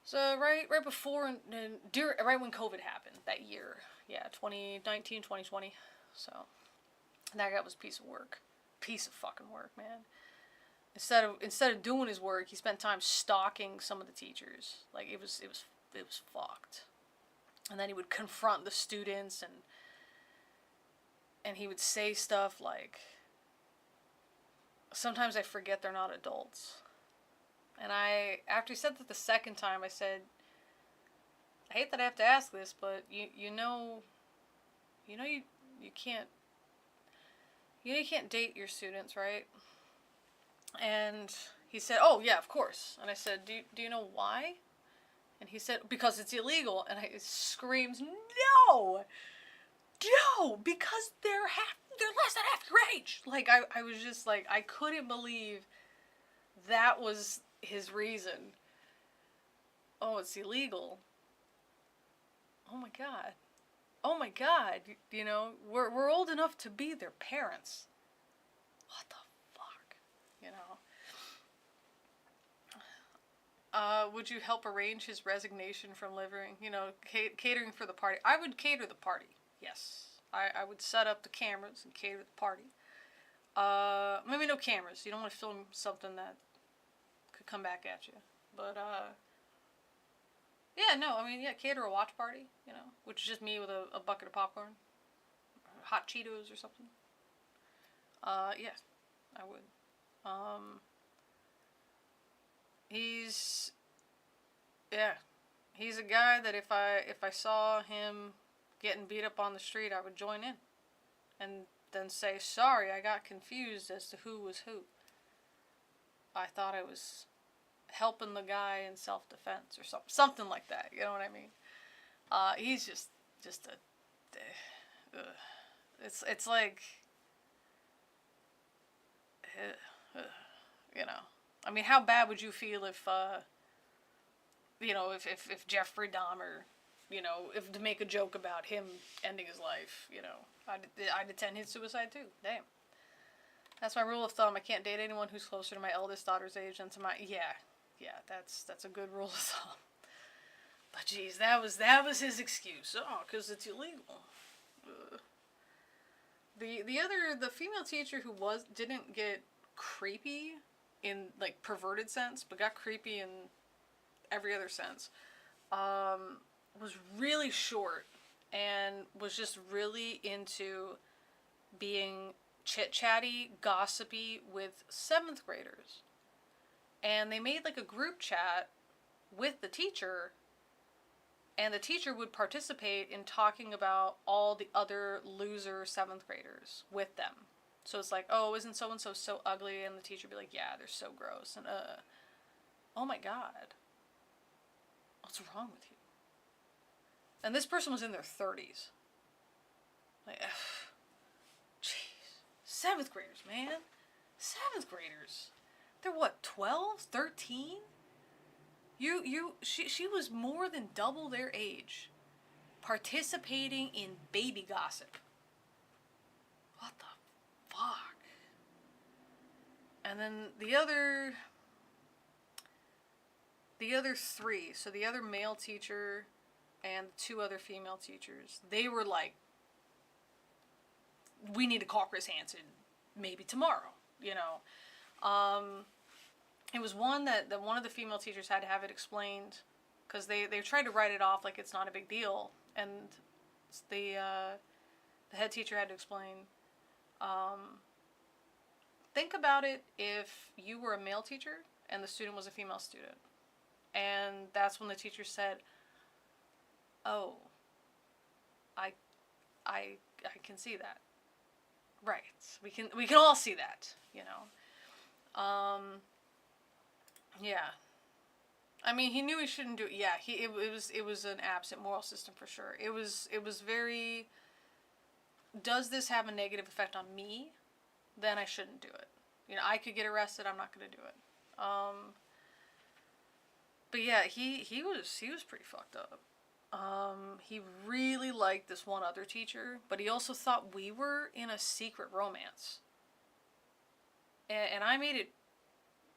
Speaker 1: so right before and right when COVID happened that year. Yeah, 2019, 2020. So that guy was a piece of work. Piece of fucking work, man. Instead of doing his work, he spent time stalking some of the teachers. Like, it was fucked. And then he would confront the students, and he would say stuff like, sometimes I forget they're not adults. And after he said that the second time, I said, I hate that I have to ask this, but you can't date your students, right? And he said, oh yeah, of course. And I said, do you know why? And he said, because it's illegal. And I screams, no, because they're less than half your age. Like, I was just like, I couldn't believe that was his reason. Oh, it's illegal. Oh my God. You know, we're old enough to be their parents. What the fuck? You know? Would you help arrange his resignation from living, you know, catering for the party? I would cater the party, yes. I would set up the cameras and cater the party. Maybe no cameras. You don't want to film something that could come back at you. But, yeah, no, I mean, yeah, cater a watch party, you know, which is just me with a bucket of popcorn. Hot Cheetos or something. Yeah, I would. He's a guy that if I saw him getting beat up on the street, I would join in. And then say, sorry, I got confused as to who was who. I thought I was helping the guy in self-defense or something like that, you know what I mean? He's just it's like, you know, I mean, how bad would you feel if, you know, if Jeffrey Dahmer you know, if to make a joke about him ending his life, you know. I'd attend his suicide too. Damn. That's my rule of thumb. I can't date anyone who's closer to my eldest daughter's age than to my... Yeah, that's a good rule of thumb. But geez, that was his excuse. Oh, because it's illegal. The female teacher who didn't get creepy in, like, perverted sense, but got creepy in every other sense, was really short and was just really into being chit-chatty, gossipy with 7th graders. And they made, like, a group chat with the teacher, and the teacher would participate in talking about all the other loser 7th graders with them. So it's like, oh, isn't so-and-so so ugly? And the teacher would be like, yeah, they're so gross. And, oh my god. What's wrong with you? And this person was in their 30s. Like, jeez. 7th graders, man. 7th graders. They're what, 12? 13? She was more than double their age, participating in baby gossip. What the fuck? And then the other 3, so the other male teacher and 2 other female teachers, they were like, we need to call Chris Hansen maybe tomorrow, you know. It was one that one of the female teachers had to have it explained, because they tried to write it off like it's not a big deal, and the head teacher had to explain. Think about it if you were a male teacher and the student was a female student, and that's when the teacher said, "Oh, I can see that. Right. We can all see that, you know." Yeah. I mean, he knew he shouldn't do it. Yeah, it was an absent moral system for sure. It was very, does this have a negative effect on me? Then I shouldn't do it. You know, I could get arrested, I'm not going to do it. But yeah, he was pretty fucked up. He really liked this one other teacher, but he also thought we were in a secret romance. And I made it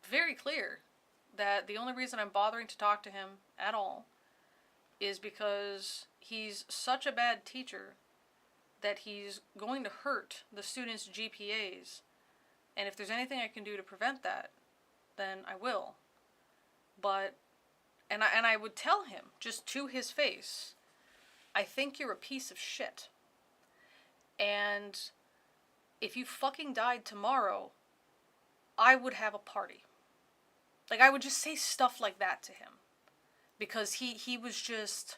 Speaker 1: very clear that the only reason I'm bothering to talk to him at all is because he's such a bad teacher that he's going to hurt the students' GPAs. And if there's anything I can do to prevent that, then I will. But, and I would tell him, just to his face, I think you're a piece of shit. And if you fucking died tomorrow, I would have a party. Like, I would just say stuff like that to him. Because he was just...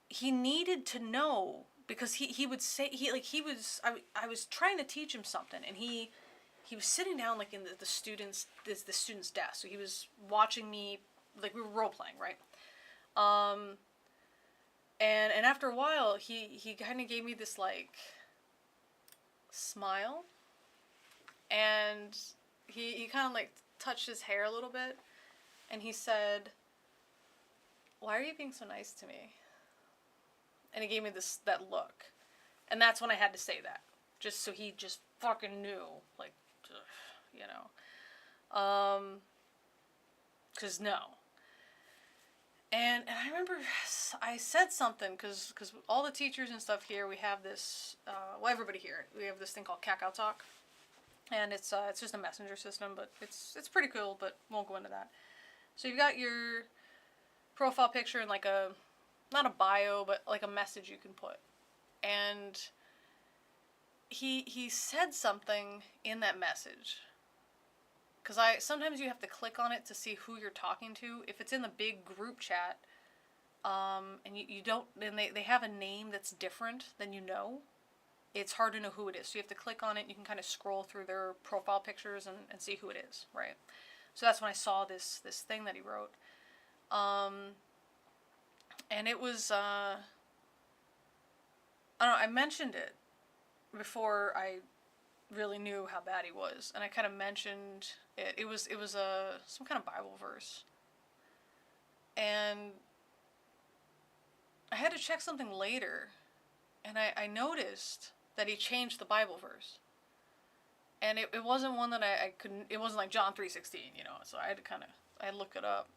Speaker 1: He needed to know. Because he would say... I was trying to teach him something. And he was sitting down, like, in the student's desk. So he was watching me... Like, we were role-playing, right? And after a while, he kind of gave me this, like... smile. And he kind of, like... touched his hair a little bit, and he said, "Why are you being so nice to me?" And he gave me that look, and that's when I had to say that, just so he just fucking knew, like, you know, 'cause no. And I remember I said something, because all the teachers and stuff here, we have this, well, everybody here, we have this thing called Cacao Talk. And it's just a messenger system, but it's pretty cool, but won't go into that. So you've got your profile picture and like not a bio, but like a message you can put. And he said something in that message. Because sometimes you have to click on it to see who you're talking to. If it's in the big group chat, and you don't, then they have a name that's different than you know, it's hard to know who it is. So you have to click on it, and you can kind of scroll through their profile pictures and see who it is, right? So that's when I saw this thing that he wrote. And it was, I don't know, I mentioned it before I really knew how bad he was. And I kind of mentioned it. It was some kind of Bible verse. And I had to check something later, and I noticed that he changed the Bible verse. And it wasn't one that I couldn't, it wasn't like John 3:16, so I had to look it up.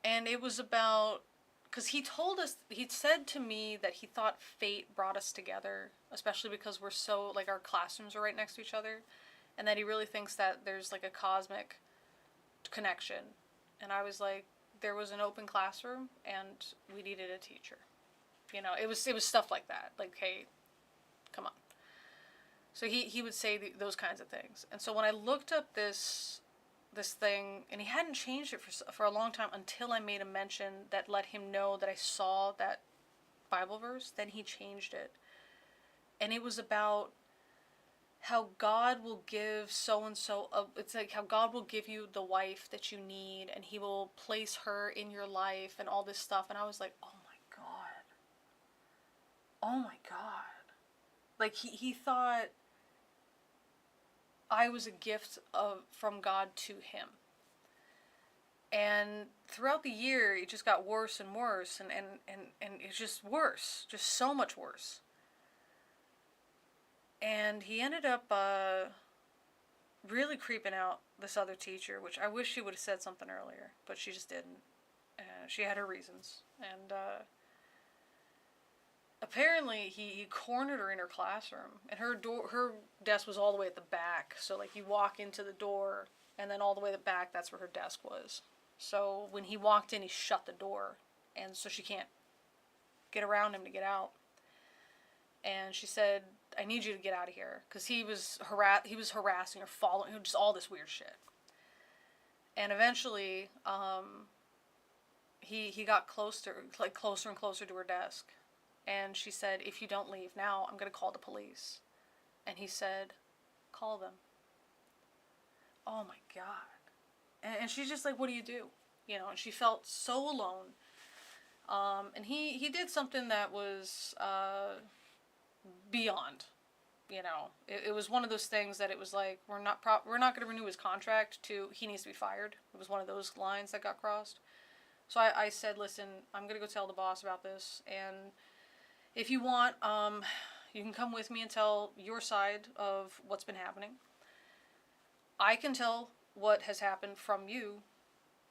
Speaker 1: And it was about, because he'd said to me that he thought fate brought us together, especially because we're so, like, our classrooms are right next to each other, and that he really thinks that there's, like, a cosmic connection. And I was like, there was an open classroom, and we needed a teacher. It was stuff like that. Like, hey, come on. So he would say those kinds of things. And so when I looked up this thing, and he hadn't changed it for a long time until I made a mention that let him know that I saw that Bible verse, then he changed it. And it was about how God will give so-and-so, it's like how God will give you the wife that you need, and he will place her in your life and all this stuff. And I was like, oh my God. Oh my God. Like, he thought I was a gift from God to him. And throughout the year, it just got worse and worse, and it's just worse, just so much worse. And he ended up really creeping out this other teacher, which I wish she would have said something earlier, but she just didn't. She had her reasons. And apparently he cornered her in her classroom, and her desk was all the way at the back. So, like, you walk into the door, and then all the way at the back, that's where her desk was. So when he walked in, he shut the door, and so she can't get around him to get out. And she said, I need you to get out of here, because he was harassing her, following her, just all this weird shit. And eventually, he got closer and closer to her desk. And she said, if you don't leave now, I'm going to call the police. And he said, call them. Oh my God. And she's just like, what do you do? And she felt so alone. And he did something that was beyond. It was one of those things that it was like, we're not going to renew his contract to he needs to be fired. It was one of those lines that got crossed. So I said, listen, I'm going to go tell the boss about this, and if you want, you can come with me and tell your side of what's been happening. I can tell what has happened from you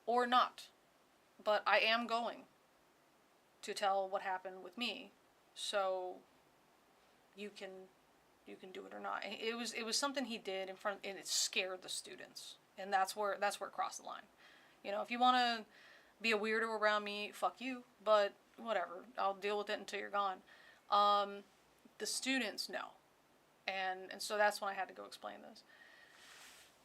Speaker 1: or not, but I am going to tell what happened with me, so you can do it or not. And it was something he did in front, and it scared the students, and that's where it crossed the line. If you want to be a weirdo around me, fuck you, but whatever, I'll deal with it until you're gone. The students know, and so that's when I had to go explain this.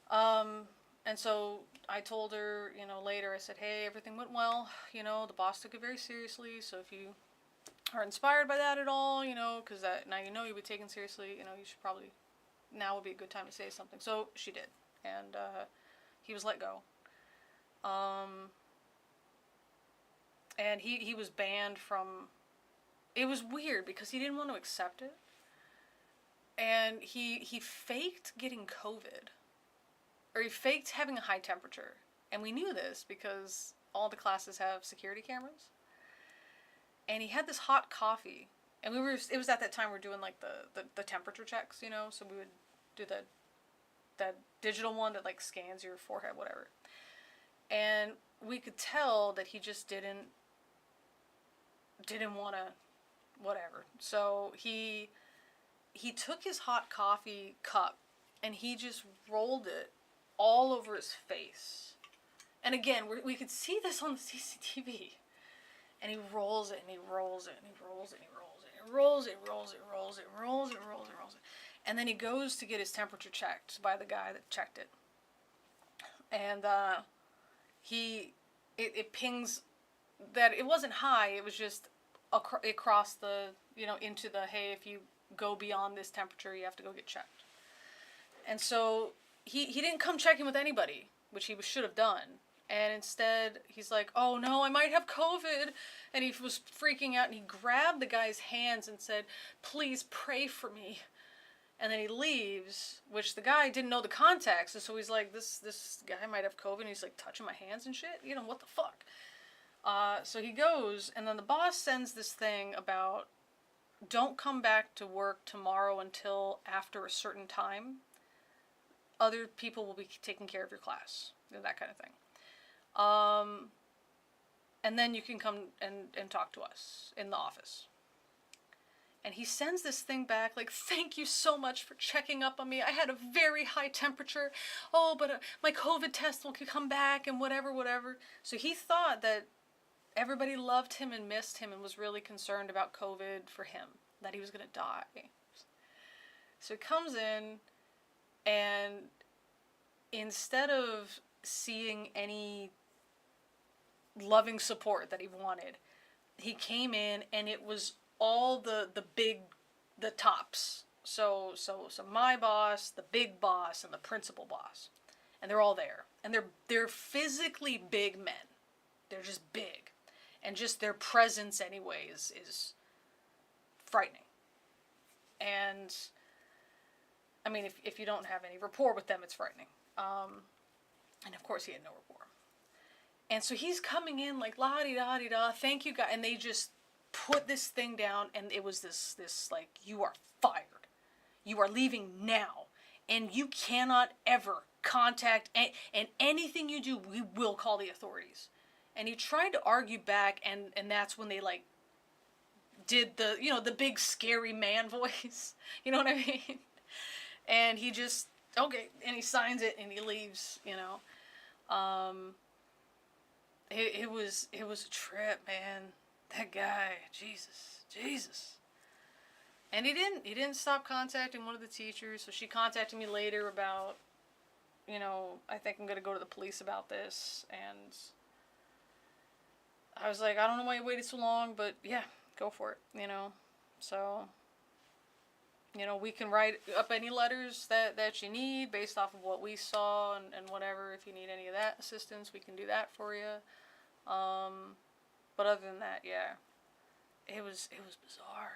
Speaker 1: And so I told her, later, I said, hey, everything went well, the boss took it very seriously, so if you are inspired by that at all, because now you'll be taken seriously, you should probably, now would be a good time to say something. So she did, and he was let go. And he was banned from, it was weird because he didn't want to accept it. And he faked getting COVID. Or he faked having a high temperature. And we knew this because all the classes have security cameras. And he had this hot coffee. And it was at that time we were doing like the temperature checks, so we would do that digital one that like scans your forehead, whatever. And we could tell that he just didn't want to, whatever. So he took his hot coffee cup and he just rolled it all over his face. And again, we could see this on the CCTV. And he rolls it, and he rolls it, and he rolls it, and he rolls it, and rolls it, rolls it, rolls it, rolls it, rolls it, rolls it. And then he goes to get his temperature checked by the guy that checked it. And it pings that it wasn't high, it was just across the, into the, hey, if you go beyond this temperature, you have to go get checked. And so he didn't come checking with anybody, which he should have done. And instead, he's like, oh no, I might have COVID. And he was freaking out, and he grabbed the guy's hands and said, please pray for me. And then he leaves, which the guy didn't know the context. And so he's like, this guy might have COVID. And he's like touching my hands and shit. What the fuck? So he goes, and then the boss sends this thing about, don't come back to work tomorrow until after a certain time. Other people will be taking care of your class. That kind of thing. And then you can come and talk to us in the office. And he sends this thing back like, thank you so much for checking up on me. I had a very high temperature. Oh, but my COVID test will come back and whatever. So he thought that everybody loved him and missed him and was really concerned about COVID for him, that he was going to die. So he comes in, and instead of seeing any loving support that he wanted, he came in and it was all the tops. So my boss, the big boss, and the principal boss, and they're all there, and they're physically big men. They're just big, and just their presence anyways is frightening. And I mean, if you don't have any rapport with them, it's frightening. And of course he had no rapport. And so he's coming in like la-di-da-di-da, thank you guys, and they just put this thing down, and it was this like, you are fired. You are leaving now, and you cannot ever contact, and anything you do, we will call the authorities. And he tried to argue back, and that's when they like did the, you know, the big scary man voice. You know what I mean? And he just, okay, and he signs it and he leaves, you know. It was a trip, man. That guy, Jesus. And he didn't stop contacting one of the teachers, so she contacted me later about, you know, I think I'm going to go to the police about this, and I was like, I don't know why you waited so long, but yeah, go for it, you know. So, you know, we can write up any letters that you need based off of what we saw and whatever. If you need any of that assistance, we can do that for you. But other than that, yeah, it was bizarre.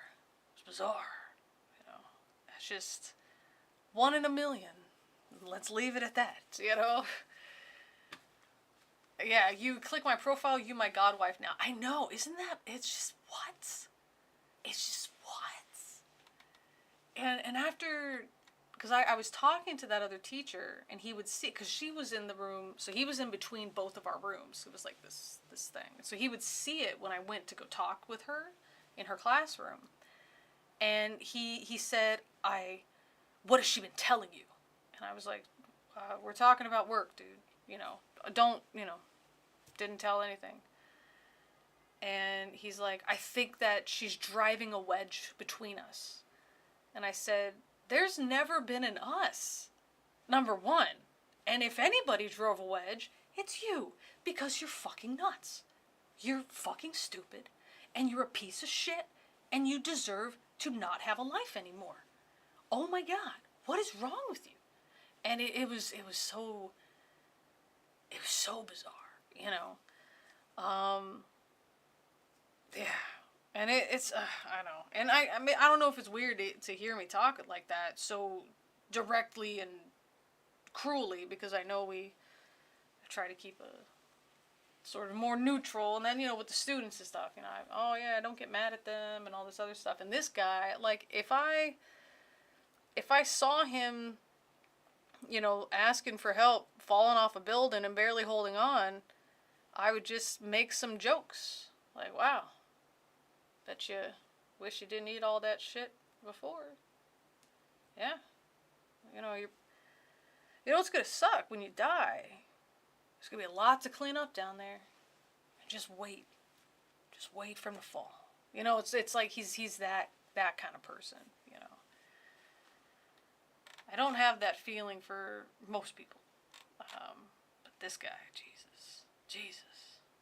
Speaker 1: It was bizarre, you know. It's just one in a million. Let's leave it at that, you know. Yeah, you click my profile, you my godwife now. I know, isn't that, it's just what? It's just what? And after, because I was talking to that other teacher, and he would see, because she was in the room, so he was in between both of our rooms. It was like this thing. So he would see it when I went to go talk with her in her classroom. And he said, what has she been telling you? And I was like, we're talking about work, dude. You know, didn't tell anything. And he's like, I think that she's driving a wedge between us. And I said, there's never been an us, number one. And if anybody drove a wedge, it's you, because you're fucking nuts. You're fucking stupid, and you're a piece of shit, and you deserve to not have a life anymore. Oh my God, what is wrong with you? And it was so bizarre, you know. Yeah. And it's I know. And I mean, I don't know if it's weird to hear me talk like that so directly and cruelly, because I know I try to keep a sort of more neutral, and then, you know, with the students and stuff, you know, don't get mad at them and all this other stuff. And this guy, like, if I saw him, you know, asking for help, falling off a building and barely holding on, I would just make some jokes. Like, wow, bet you wish you didn't eat all that shit before. Yeah. You know, it's gonna suck when you die. There's gonna be a lot to clean up down there. And just wait. Just wait for him to fall. You know, it's like he's that kind of person, you know. I don't have that feeling for most people. But this guy, Jesus.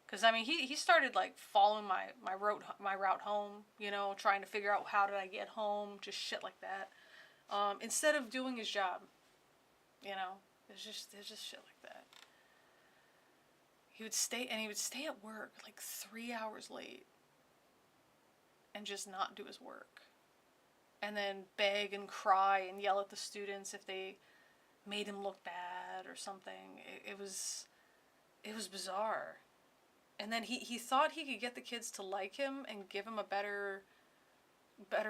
Speaker 1: Because, I mean, he started, like, following my route home, you know, trying to figure out how did I get home, just shit like that. Instead of doing his job, you know, there's just shit like that. He would stay at work, like, 3 hours late, and just not do his work. And then beg and cry and yell at the students if they made him look bad or something. It was bizarre. And then he thought he could get the kids to like him and give him a better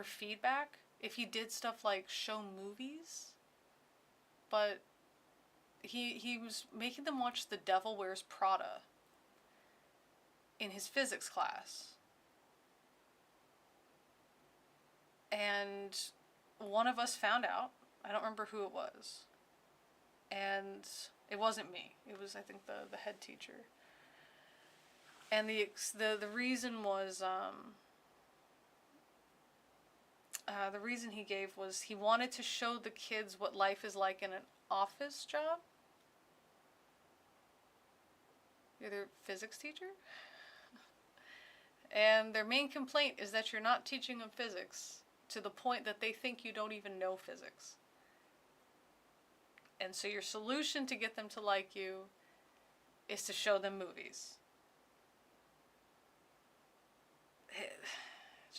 Speaker 1: feedback if he did stuff like show movies. But he was making them watch The Devil Wears Prada in his physics class. And one of us found out. I don't remember who it was. And it wasn't me. It was, I think, the head teacher. And the reason was, the reason he gave was he wanted to show the kids what life is like in an office job. You're their physics teacher? And their main complaint is that you're not teaching them physics to the point that they think you don't even know physics. And so your solution to get them to like you is to show them movies.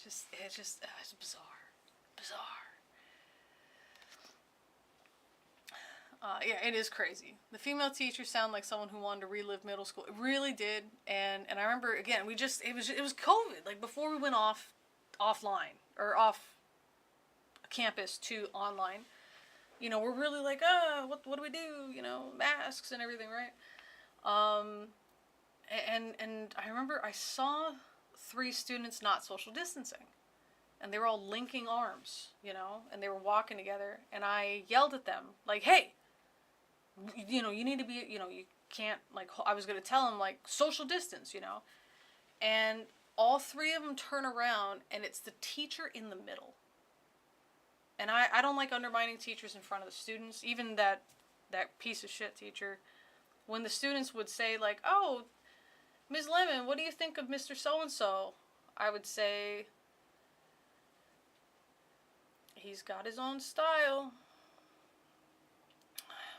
Speaker 1: It's bizarre. Yeah, it is crazy. The female teachers sound like someone who wanted to relive middle school. It really did. And I remember, again, it was COVID. Like, before we went offline, or off campus to online, you know, we're really like, what do we do? You know, masks and everything, right? And I remember I saw 3 students not social distancing. And they were all linking arms, you know, and they were walking together. And I yelled at them, like, hey, you know, you need to be, you know, you can't, like, I was going to tell them, like, social distance, you know. And all 3 of them turn around, and it's the teacher in the middle. And I don't like undermining teachers in front of the students, even that piece of shit teacher. When the students would say, like, oh, Ms. Lemon, what do you think of Mr. So-and-so? I would say, he's got his own style.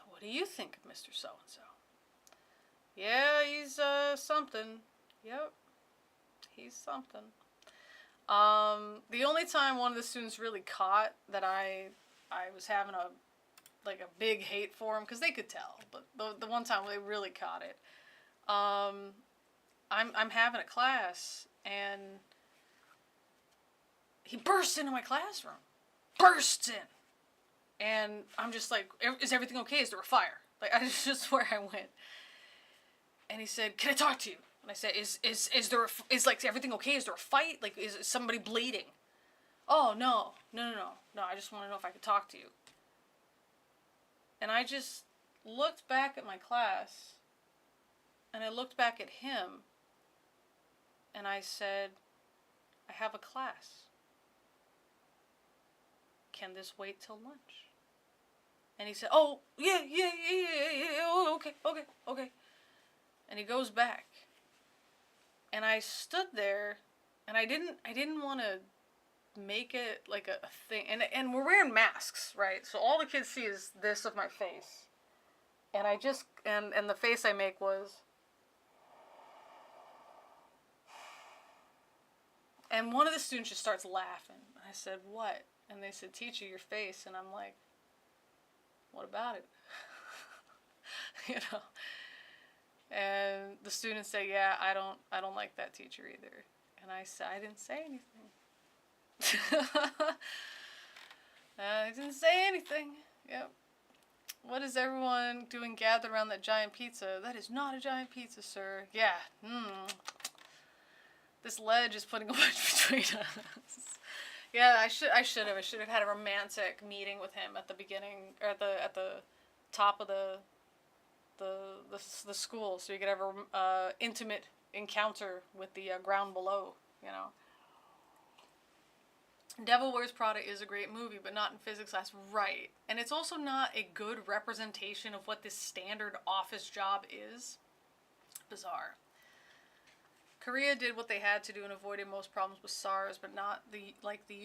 Speaker 1: What do you think of Mr. So-and-so? Yeah, he's something. Yep, he's something. The only time one of the students really caught that I was having a big hate for him, because they could tell, but the one time they really caught it, I'm having a class, and he bursts into my classroom. Bursts in. And I'm just like, is everything okay? Is there a fire? Like, I just where I went. And he said, can I talk to you? And I said, is like everything okay? Is there a fight? Like, is somebody bleeding? Oh, no, I just want to know if I could talk to you. And I just looked back at my class, and I looked back at him, and I said, I have a class. Can this wait till lunch? And he said, oh, yeah, oh, okay. And he goes back. And I stood there, and I didn't want to make it like a thing. And we're wearing masks, right? So all the kids see is this of my face. And I just, and the face I make was, and one of the students just starts laughing. I said, what? And they said, teacher, your face. And I'm like, what about it? You know? And the students say, yeah, I don't like that teacher either. And I said, I didn't say anything. I didn't say anything. Yep. What is everyone doing gathered around that giant pizza? That is not a giant pizza, sir. Yeah. This ledge is putting a wedge between us. Yeah, I should have had a romantic meeting with him at the beginning, or at the top of the school, so you could have a intimate encounter with the ground below, you know. Devil Wears Prada is a great movie, but not in physics class, right? And it's also not a good representation of what this standard office job is. Bizarre. Korea did what they had to do and avoided most problems with SARS, but not the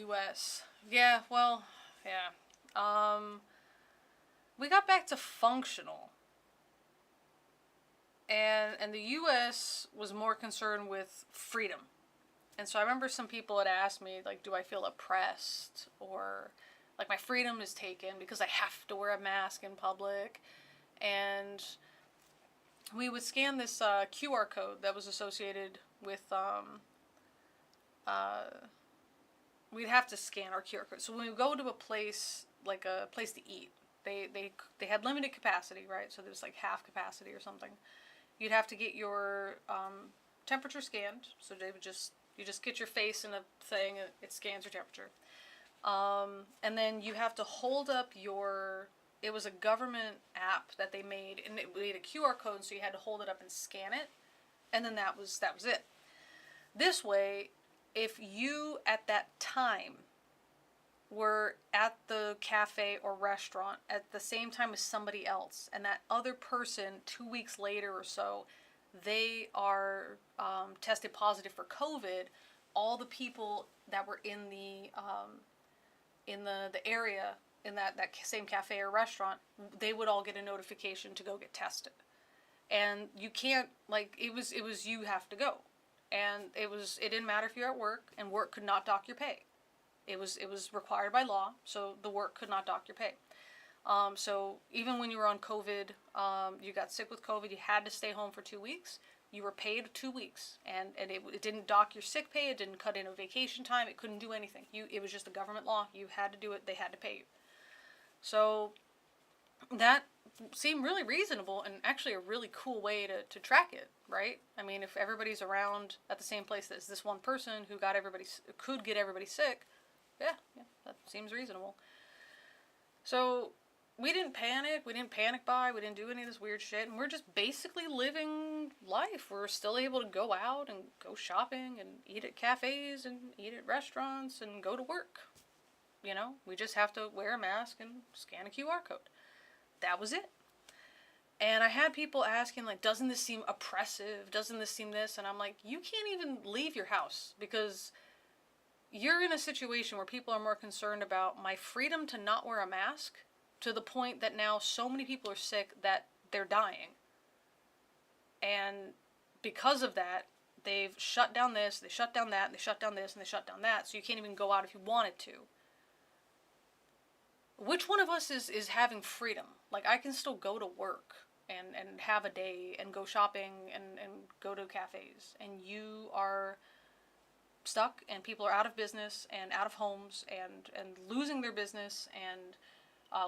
Speaker 1: US. Yeah, well, yeah. We got back to functional. And the US was more concerned with freedom. And so I remember some people had asked me, like, do I feel oppressed? Or, like, my freedom is taken because I have to wear a mask in public. And we would scan this QR code that was associated with, we'd have to scan our QR code. So when we go to a place, like a place to eat, they had limited capacity, right? So there's like half capacity or something. You'd have to get your temperature scanned. So they would you just get your face in a thing, it scans your temperature. And then you have to hold up it was a government app that they made, and it made a QR code, so you had to hold it up and scan it, and then that was it. This way, if you at that time were at the cafe or restaurant at the same time as somebody else, and that other person 2 weeks later or so, they are tested positive for COVID, all the people that were in the area in that same cafe or restaurant, they would all get a notification to go get tested. And you can't, like, it was you have to go. And it didn't matter if you're at work, and work could not dock your pay. It was required by law, so the work could not dock your pay. So even when you were on COVID, you got sick with COVID, you had to stay home for 2 weeks. You were paid 2 weeks, and it didn't dock your sick pay. It didn't cut in a vacation time. It couldn't do anything. It was just a government law. You had to do it. They had to pay you. So that seemed really reasonable, and actually a really cool way to track it, right? I mean, if everybody's around at the same place as this one person who could get everybody sick, yeah, that seems reasonable. So we didn't panic. We didn't panic buy. We didn't do any of this weird shit. And we're just basically living life. We're still able to go out and go shopping and eat at cafes and eat at restaurants and go to work. You know, we just have to wear a mask and scan a QR code. That was it. And I had people asking, like, doesn't this seem oppressive? Doesn't this seem this? And I'm like, you can't even leave your house because you're in a situation where people are more concerned about my freedom to not wear a mask, to the point that now so many people are sick that they're dying. And because of that, they've shut down this, they shut down that, and they shut down this, and they shut down that, so you can't even go out if you wanted to. Which one of us is having freedom? Like, I can still go to work and have a day and go shopping and go to cafes, and you are stuck, and people are out of business and out of homes and losing their business and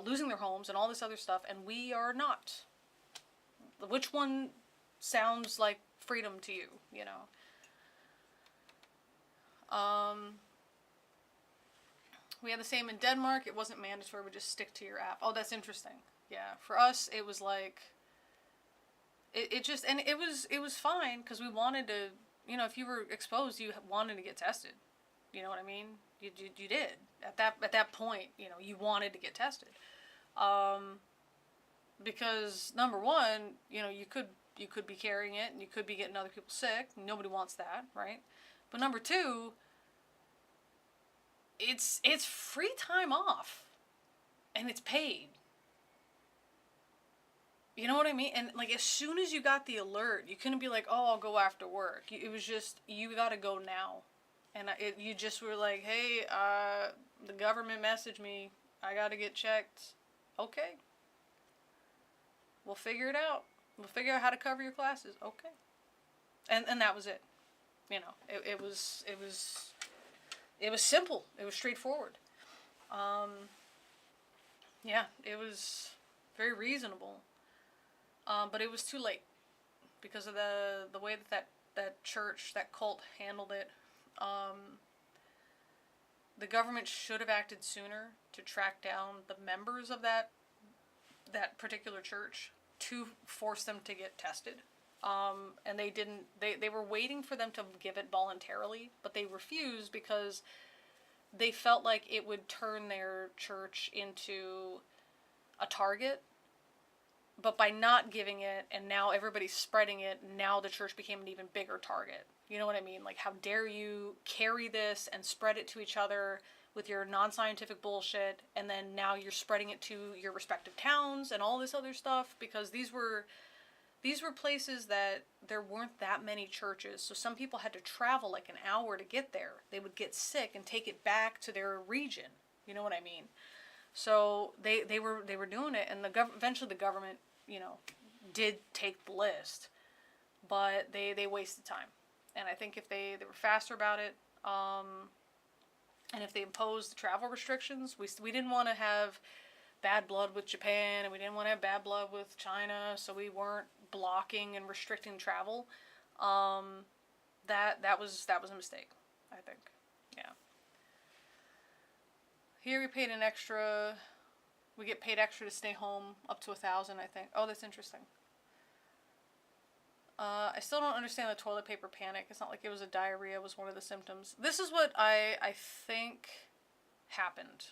Speaker 1: losing their homes and all this other stuff, and we are not. Which one sounds like freedom to you, you know? We had the same in Denmark. It wasn't mandatory. We just stick to your app. Oh, that's interesting. Yeah, for us, it was like, it was fine, because we wanted to, you know, if you were exposed, you wanted to get tested. You know what I mean? You did. At that point, you know, you wanted to get tested. Because, number one, you know, you could be carrying it, and you could be getting other people sick. Nobody wants that, right? But number two, it's free time off, and it's paid. You know what I mean? And, like, as soon as you got the alert, you couldn't be like, oh, I'll go after work. It was just, you gotta go now. And you just were like, hey, the government messaged me. I gotta get checked. Okay. We'll figure it out. We'll figure out how to cover your classes. Okay. And that was it. You know, it was simple. It was straightforward. Yeah, it was very reasonable. But it was too late because of the way that church, that cult handled it. The government should have acted sooner to track down the members of that particular church to force them to get tested. And they didn't, they were waiting for them to give it voluntarily, but they refused because they felt like it would turn their church into a target. But by not giving it, and now everybody's spreading it, now the church became an even bigger target. You know what I mean? Like, how dare you carry this and spread it to each other with your non-scientific bullshit, and then now you're spreading it to your respective towns and all this other stuff, because these were places that there weren't that many churches, so some people had to travel like an hour to get there. They would get sick and take it back to their region. You know what I mean? So they were doing it, and eventually the government, you know, did take the list, but they wasted time. And I think if they were faster about it, and if they imposed the travel restrictions, we didn't want to have bad blood with Japan, and we didn't want to have bad blood with China, so we weren't blocking and restricting travel. That was a mistake, I think. Yeah. Here we paid an extra. We get paid extra to stay home up to 1,000, I think. Oh, that's interesting. I still don't understand the toilet paper panic. It's not like it was a diarrhea was one of the symptoms. This is what I think happened.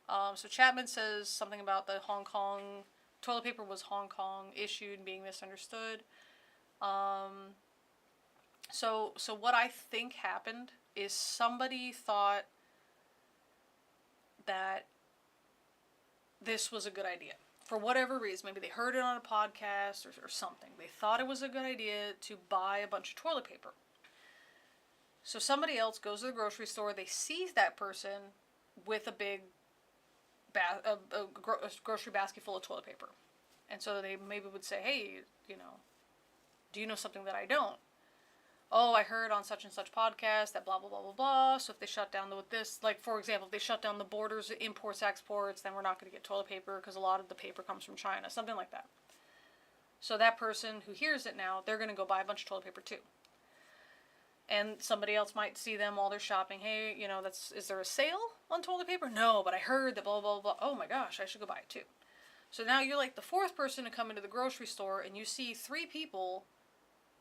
Speaker 1: So Chapman says something about the Hong Kong toilet paper was Hong Kong issued and being misunderstood. So what I think happened is somebody thought that this was a good idea. For whatever reason, maybe they heard it on a podcast or something. They thought it was a good idea to buy a bunch of toilet paper. So somebody else goes to the grocery store, they see that person with a big grocery basket full of toilet paper. And so they maybe would say, hey, do you know something that I don't? Oh, I heard on such and such podcast that blah, blah, blah, blah, blah. So if they shut down with this, like, for example, if they shut down the borders, imports, exports, then we're not going to get toilet paper because a lot of the paper comes from China. Something like that. So that person who hears it now, they're going to go buy a bunch of toilet paper too. And somebody else might see them while they're shopping. Hey, is there a sale on toilet paper? No, but I heard that blah, blah, blah. Oh my gosh, I should go buy it too. So now you're like the fourth person to come into the grocery store and you see 3 people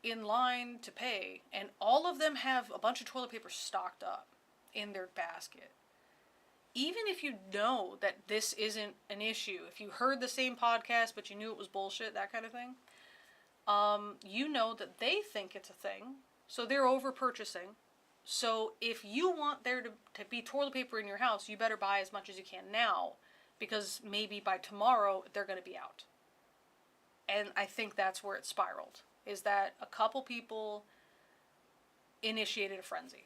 Speaker 1: in line to pay, and all of them have a bunch of toilet paper stocked up in their basket. Even if you know that this isn't an issue, if you heard the same podcast but you knew it was bullshit, that kind of thing, you know that they think it's a thing, so they're over purchasing. So if you want there to be toilet paper in your house, you better buy as much as you can now, because maybe by tomorrow they're going to be out. And I think that's where it spiraled. Is that a couple people initiated a frenzy.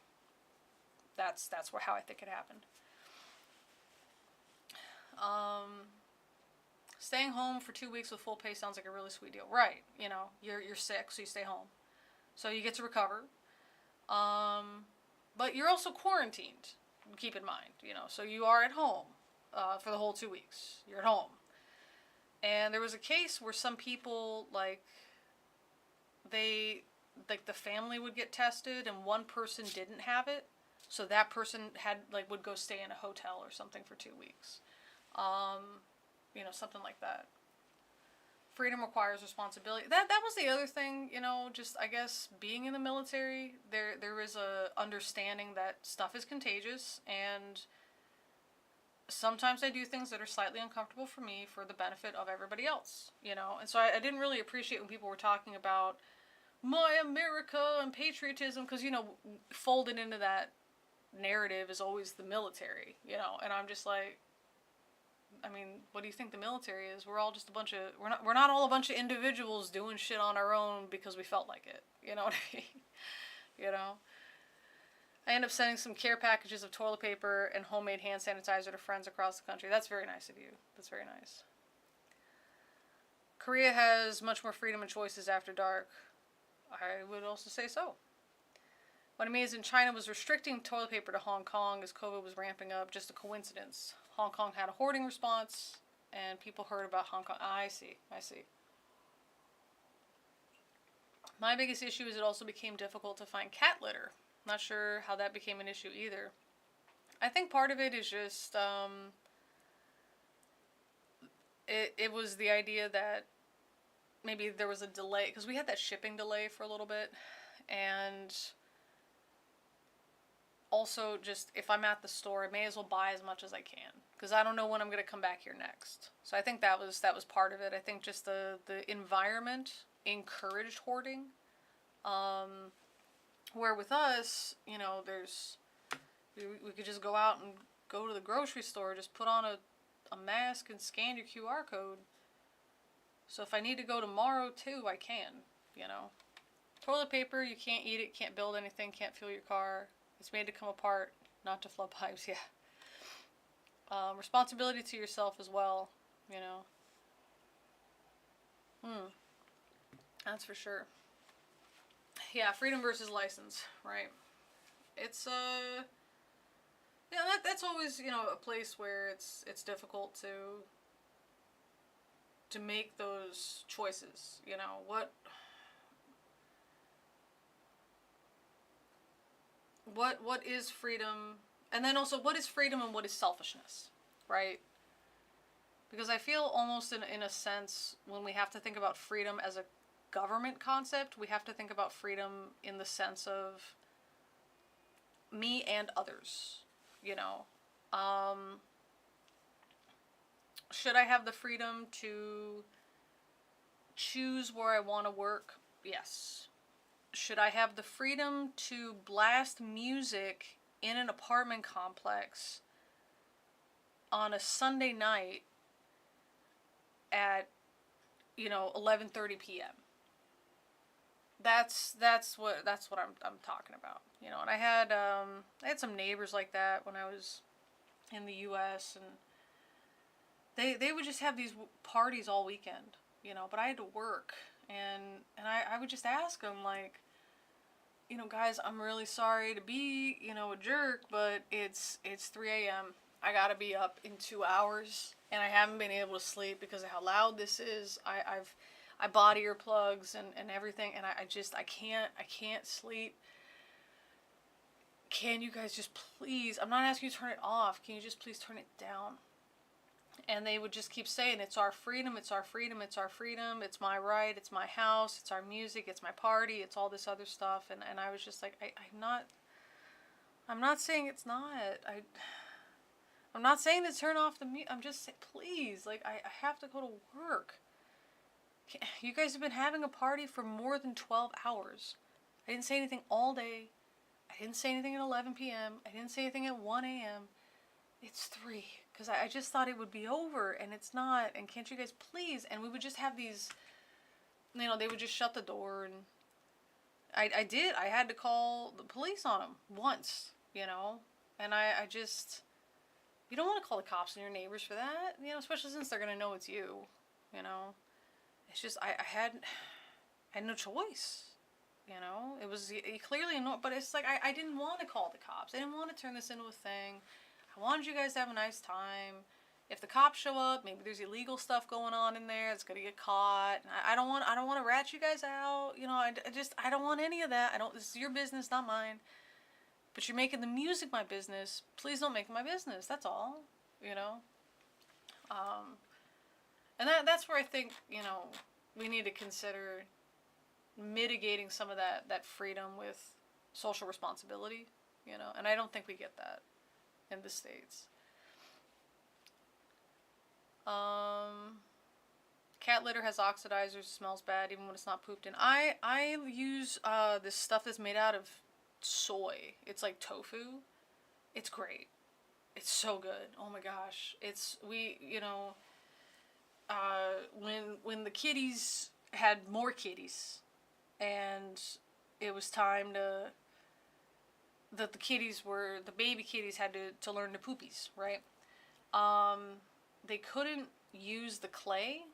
Speaker 1: That's how I think it happened. Staying home for 2 weeks with full pay sounds like a really sweet deal. Right, you're sick, so you stay home. So you get to recover. But you're also quarantined, keep in mind, so you are at home for the whole 2 weeks. You're at home. And there was a case where some people, the family would get tested and one person didn't have it, so that person would go stay in a hotel or something for 2 weeks. Something like that. Freedom requires responsibility. That was the other thing, just I guess being in the military, there is a understanding that stuff is contagious, and sometimes I do things that are slightly uncomfortable for me for the benefit of everybody else, and so I didn't really appreciate when people were talking about my America and patriotism, because, folded into that narrative is always the military, and I'm just like, I mean, what do you think the military is? We're all just a bunch of, we're not all a bunch of individuals doing shit on our own because we felt like it, you know what I mean? I end up sending some care packages of toilet paper and homemade hand sanitizer to friends across the country. That's very nice of you. That's very nice. Korea has much more freedom and choices after dark. I would also say so. What amazing, China was restricting toilet paper to Hong Kong as COVID was ramping up. Just a coincidence. Hong Kong had a hoarding response, and people heard about Hong Kong. I see. My biggest issue is it also became difficult to find cat litter. Not sure how that became an issue either. I think part of it is just, it was the idea that maybe there was a delay, because we had that shipping delay for a little bit, and also just if I'm at the store, I may as well buy as much as I can, because I don't know when I'm going to come back here next. So I think that was part of it. I think just the environment encouraged hoarding, where with us, we could just go out and go to the grocery store, just put on a mask and scan your QR code. So if I need to go tomorrow too, I can, Toilet paper, you can't eat it, can't build anything, can't fuel your car. It's made to come apart, not to flood pipes, yeah. Responsibility to yourself as well, That's for sure. Yeah, freedom versus license, right? It's yeah, that's always, you know, a place where it's difficult to make those choices. You know, what is freedom, and then also what is freedom and what is selfishness, right? Because I feel almost in a sense, when we have to think about freedom as a government concept, we have to think about freedom in the sense of me and others, you know. Should I have the freedom to choose where I want to work? Yes. Should I have the freedom to blast music in an apartment complex on a Sunday night at, you know, 11:30 p.m.? That's what I'm talking about, you know. And I had some neighbors like that when I was in the U.S. and they would just have these parties all weekend, you know. But I had to work, and I would just ask them, like, you know, guys, I'm really sorry to be, you know, a jerk, but it's 3 a.m. I gotta be up in 2 hours, and I haven't been able to sleep because of how loud this is. I bought earplugs and everything, and I can't sleep. Can you guys just please, I'm not asking you to turn it off, can you just please turn it down? And they would just keep saying, it's our freedom, it's our freedom, it's our freedom, it's my right, it's my house, it's our music, it's my party, it's all this other stuff. And I was just like, I'm not saying it's not. I'm not saying to turn off the music. I'm just saying, please, like, I have to go to work. You guys have been having a party for more than 12 hours. I didn't say anything all day. I didn't say anything at 11 p.m. I didn't say anything at 1 a.m. It's 3. Because I just thought it would be over, and it's not. And can't you guys please? And we would just have these, you know, they would just shut the door. And I did. I had to call the police on them once, you know. And I just, you don't want to call the cops on your neighbors for that, you know, especially since they're going to know it's you, you know. It's just, I had no choice, you know. It was clearly annoying, but it's like, I didn't want to call the cops. I didn't want to turn this into a thing. I wanted you guys to have a nice time. If the cops show up, maybe there's illegal stuff going on in there. It's gonna get caught. I don't want to rat you guys out. You know, I don't want any of that. This is your business, not mine. But you're making the music my business. Please don't make it my business. That's all. You know. And that's where I think, you know, we need to consider mitigating some of that freedom with social responsibility. You know, and I don't think we get that in the States. Cat litter has oxidizers, smells bad even when it's not pooped in. I use this stuff that's made out of soy. It's like tofu. It's great. It's so good. Oh my gosh. You know, when the kitties had more kitties, and it was time that the baby kitties had to learn the poopies, right? They couldn't use the clay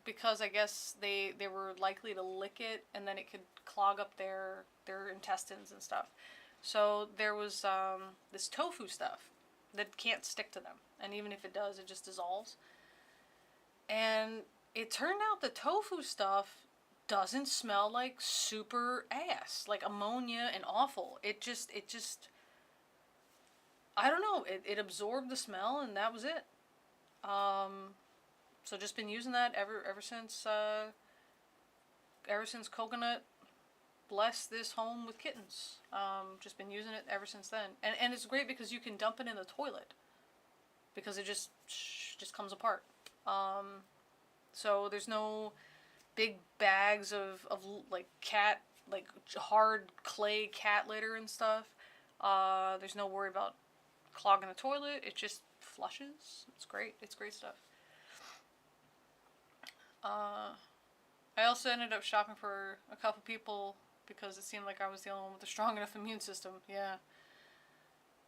Speaker 1: because I guess they were likely to lick it, and then it could clog up their intestines and stuff. So there was this tofu stuff that can't stick to them, and even if it does, it just dissolves. And it turned out the tofu stuff doesn't smell like super ass, like ammonia and awful. It just I don't know, it absorbed the smell, and that was it. So just been using that ever since Coconut blessed this home with kittens. Just been using it ever since then, and it's great because you can dump it in the toilet because it just comes apart. So there's no big bags of like hard clay cat litter and stuff. There's no worry about clogging the toilet. It just flushes. It's great. It's great stuff. I also ended up shopping for a couple people because it seemed like I was the only one with a strong enough immune system. Yeah.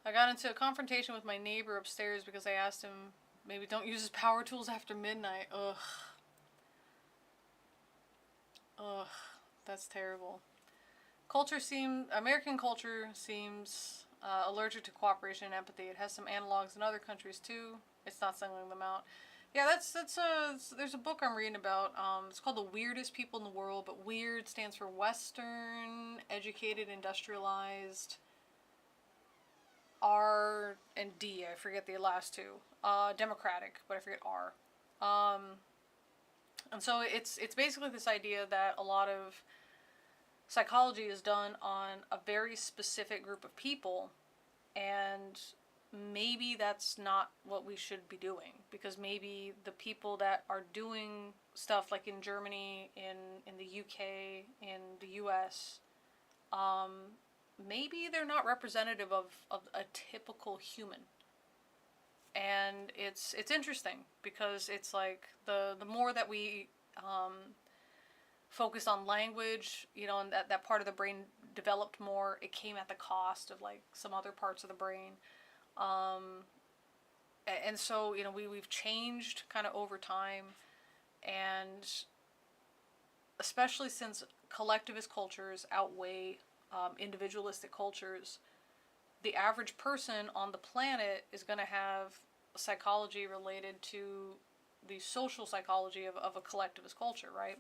Speaker 1: I got into a confrontation with my neighbor upstairs because I asked him maybe don't use his power tools after midnight. Ugh. Ugh, that's terrible. American culture seems allergic to cooperation and empathy. It has some analogs in other countries too. It's not singling them out. Yeah, there's a book I'm reading about. It's called The Weirdest People in the World, but weird stands for Western, educated, industrialized. R and D, I forget the last two. Democratic, but I forget R. And so it's basically this idea that a lot of psychology is done on a very specific group of people, and maybe that's not what we should be doing, because maybe the people that are doing stuff like in Germany, in the UK, in the US, maybe they're not representative of a typical human. And it's interesting, because it's like the more that we focused on language, you know, and that part of the brain developed more, it came at the cost of like some other parts of the brain. And so, you know, we've changed kind of over time, and especially since collectivist cultures outweigh individualistic cultures, the average person on the planet is going to have psychology related to the social psychology of a collectivist culture, right?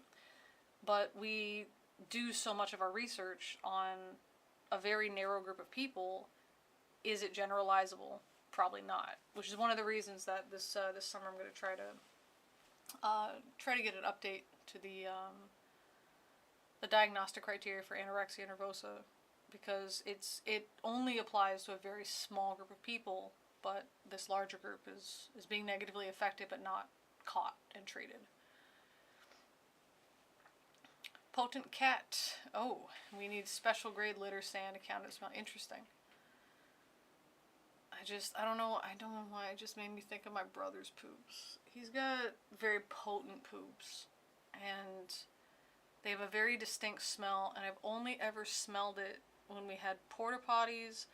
Speaker 1: But we do so much of our research on a very narrow group of people. Is it generalizable? Probably not. Which is one of the reasons that this summer I'm going to try to get an update to the diagnostic criteria for anorexia nervosa, because it only applies to a very small group of people, but this larger group is being negatively affected but not caught and treated. Potent cat. Oh, we need special grade litter sand to count as smell. Interesting. I don't know why it just made me think of my brother's poops. He's got very potent poops, and they have a very distinct smell, and I've only ever smelled it when we had porta potties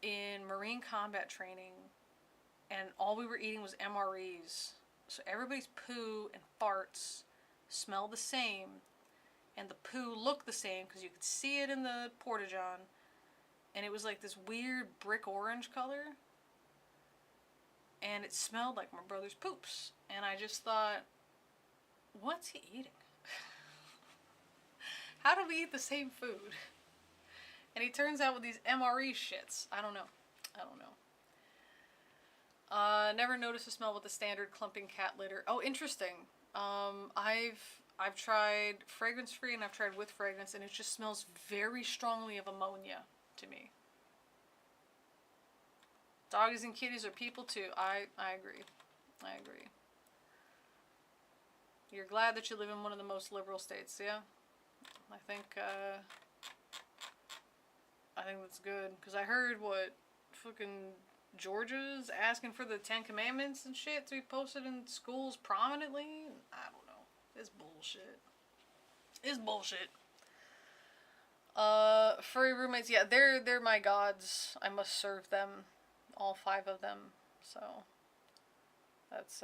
Speaker 1: in Marine combat training, and all we were eating was MREs. So everybody's poo and farts smell the same, and the poo looked the same because you could see it in the porta-john, and it was like this weird brick orange color, and it smelled like my brother's poops. And I just thought, what's he eating? How do we eat the same food? And he turns out with these MRE shits. I don't know. Never noticed a smell with the standard clumping cat litter. Oh, interesting. I've tried fragrance free and I've tried with fragrance, and it just smells very strongly of ammonia to me. Doggies and kitties are people too. I agree. You're glad that you live in one of the most liberal states, yeah? I think that's good, because I heard what fucking Georgia's asking for the 10 Commandments and shit to be posted in schools prominently. I don't know. It's bullshit. Furry roommates, yeah, they're my gods. I must serve them, all 5 of them. So that's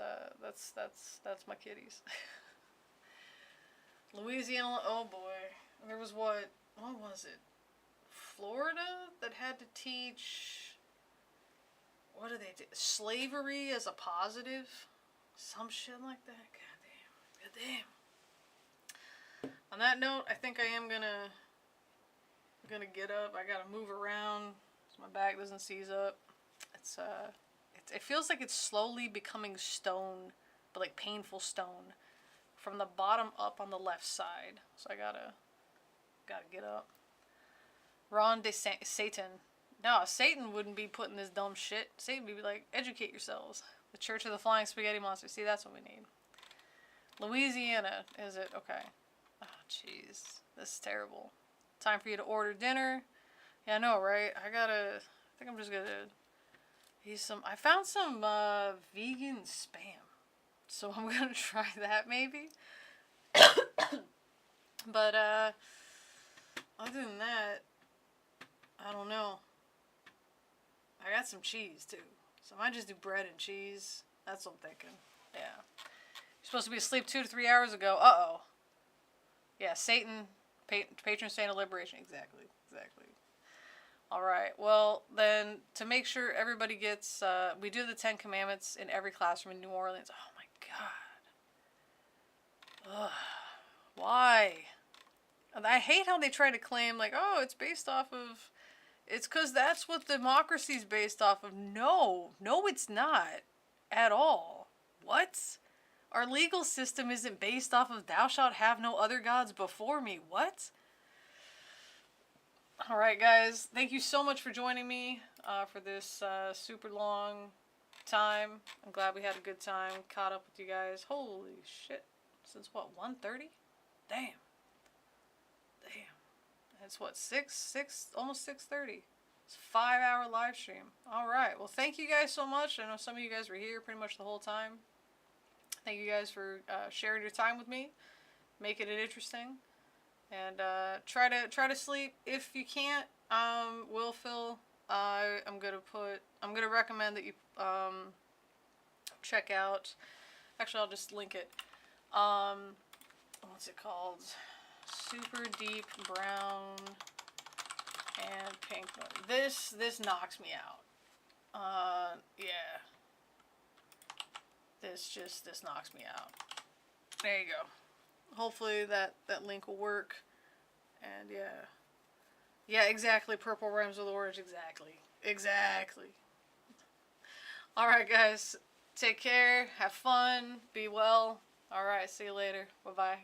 Speaker 1: my kitties. Louisiana, oh boy. There was what was it? Florida that had to teach, what do they do? Slavery as a positive? Some shit like that. God damn. On that note, I think I am gonna get up. I gotta move around so my back doesn't seize up. It feels like it's slowly becoming stone, but like painful stone, from the bottom up on the left side. So I gotta get up. Ron de Satan. No, Satan wouldn't be putting this dumb shit. Satan would be like, educate yourselves. The Church of the Flying Spaghetti Monster. See, that's what we need. Louisiana, is it? Okay. Oh, jeez. This is terrible. Time for you to order dinner. Yeah, I know, right? I think I'm just gonna I found some vegan spam. So I'm gonna try that maybe. But other than that, I don't know. I got some cheese too. So I might just do bread and cheese. That's what I'm thinking. Yeah. You're supposed to be asleep 2 to 3 hours ago. Uh-oh. Yeah, Satan, patron saint of liberation. Exactly. Alright, well, then, to make sure everybody gets, we do the 10 Commandments in every classroom in New Orleans. Oh my god. Ugh. Why? I hate how they try to claim, like, oh, it's based off of... It's because that's what democracy's based off of. No, it's not. At all. What? Our legal system isn't based off of thou shalt have no other gods before me. What? Alright guys, thank you so much for joining me for this super long time. I'm glad we had a good time, caught up with you guys. Holy shit. Since what, 1:30? Damn. It's what, 6, almost 6:30. It's a 5-hour live stream. Alright, well thank you guys so much. I know some of you guys were here pretty much the whole time. Thank you guys for sharing your time with me, making it interesting. And try to sleep if you can't. Will Phil, I'm gonna recommend that you check out. Actually, I'll just link it. What's it called? Super Deep Brown and Pink. This knocks me out. Yeah. This knocks me out. There you go. Hopefully that link will work. And yeah, exactly. Purple rhymes with orange. Exactly. All right, guys. Take care. Have fun. Be well. All right. See you later. Bye bye.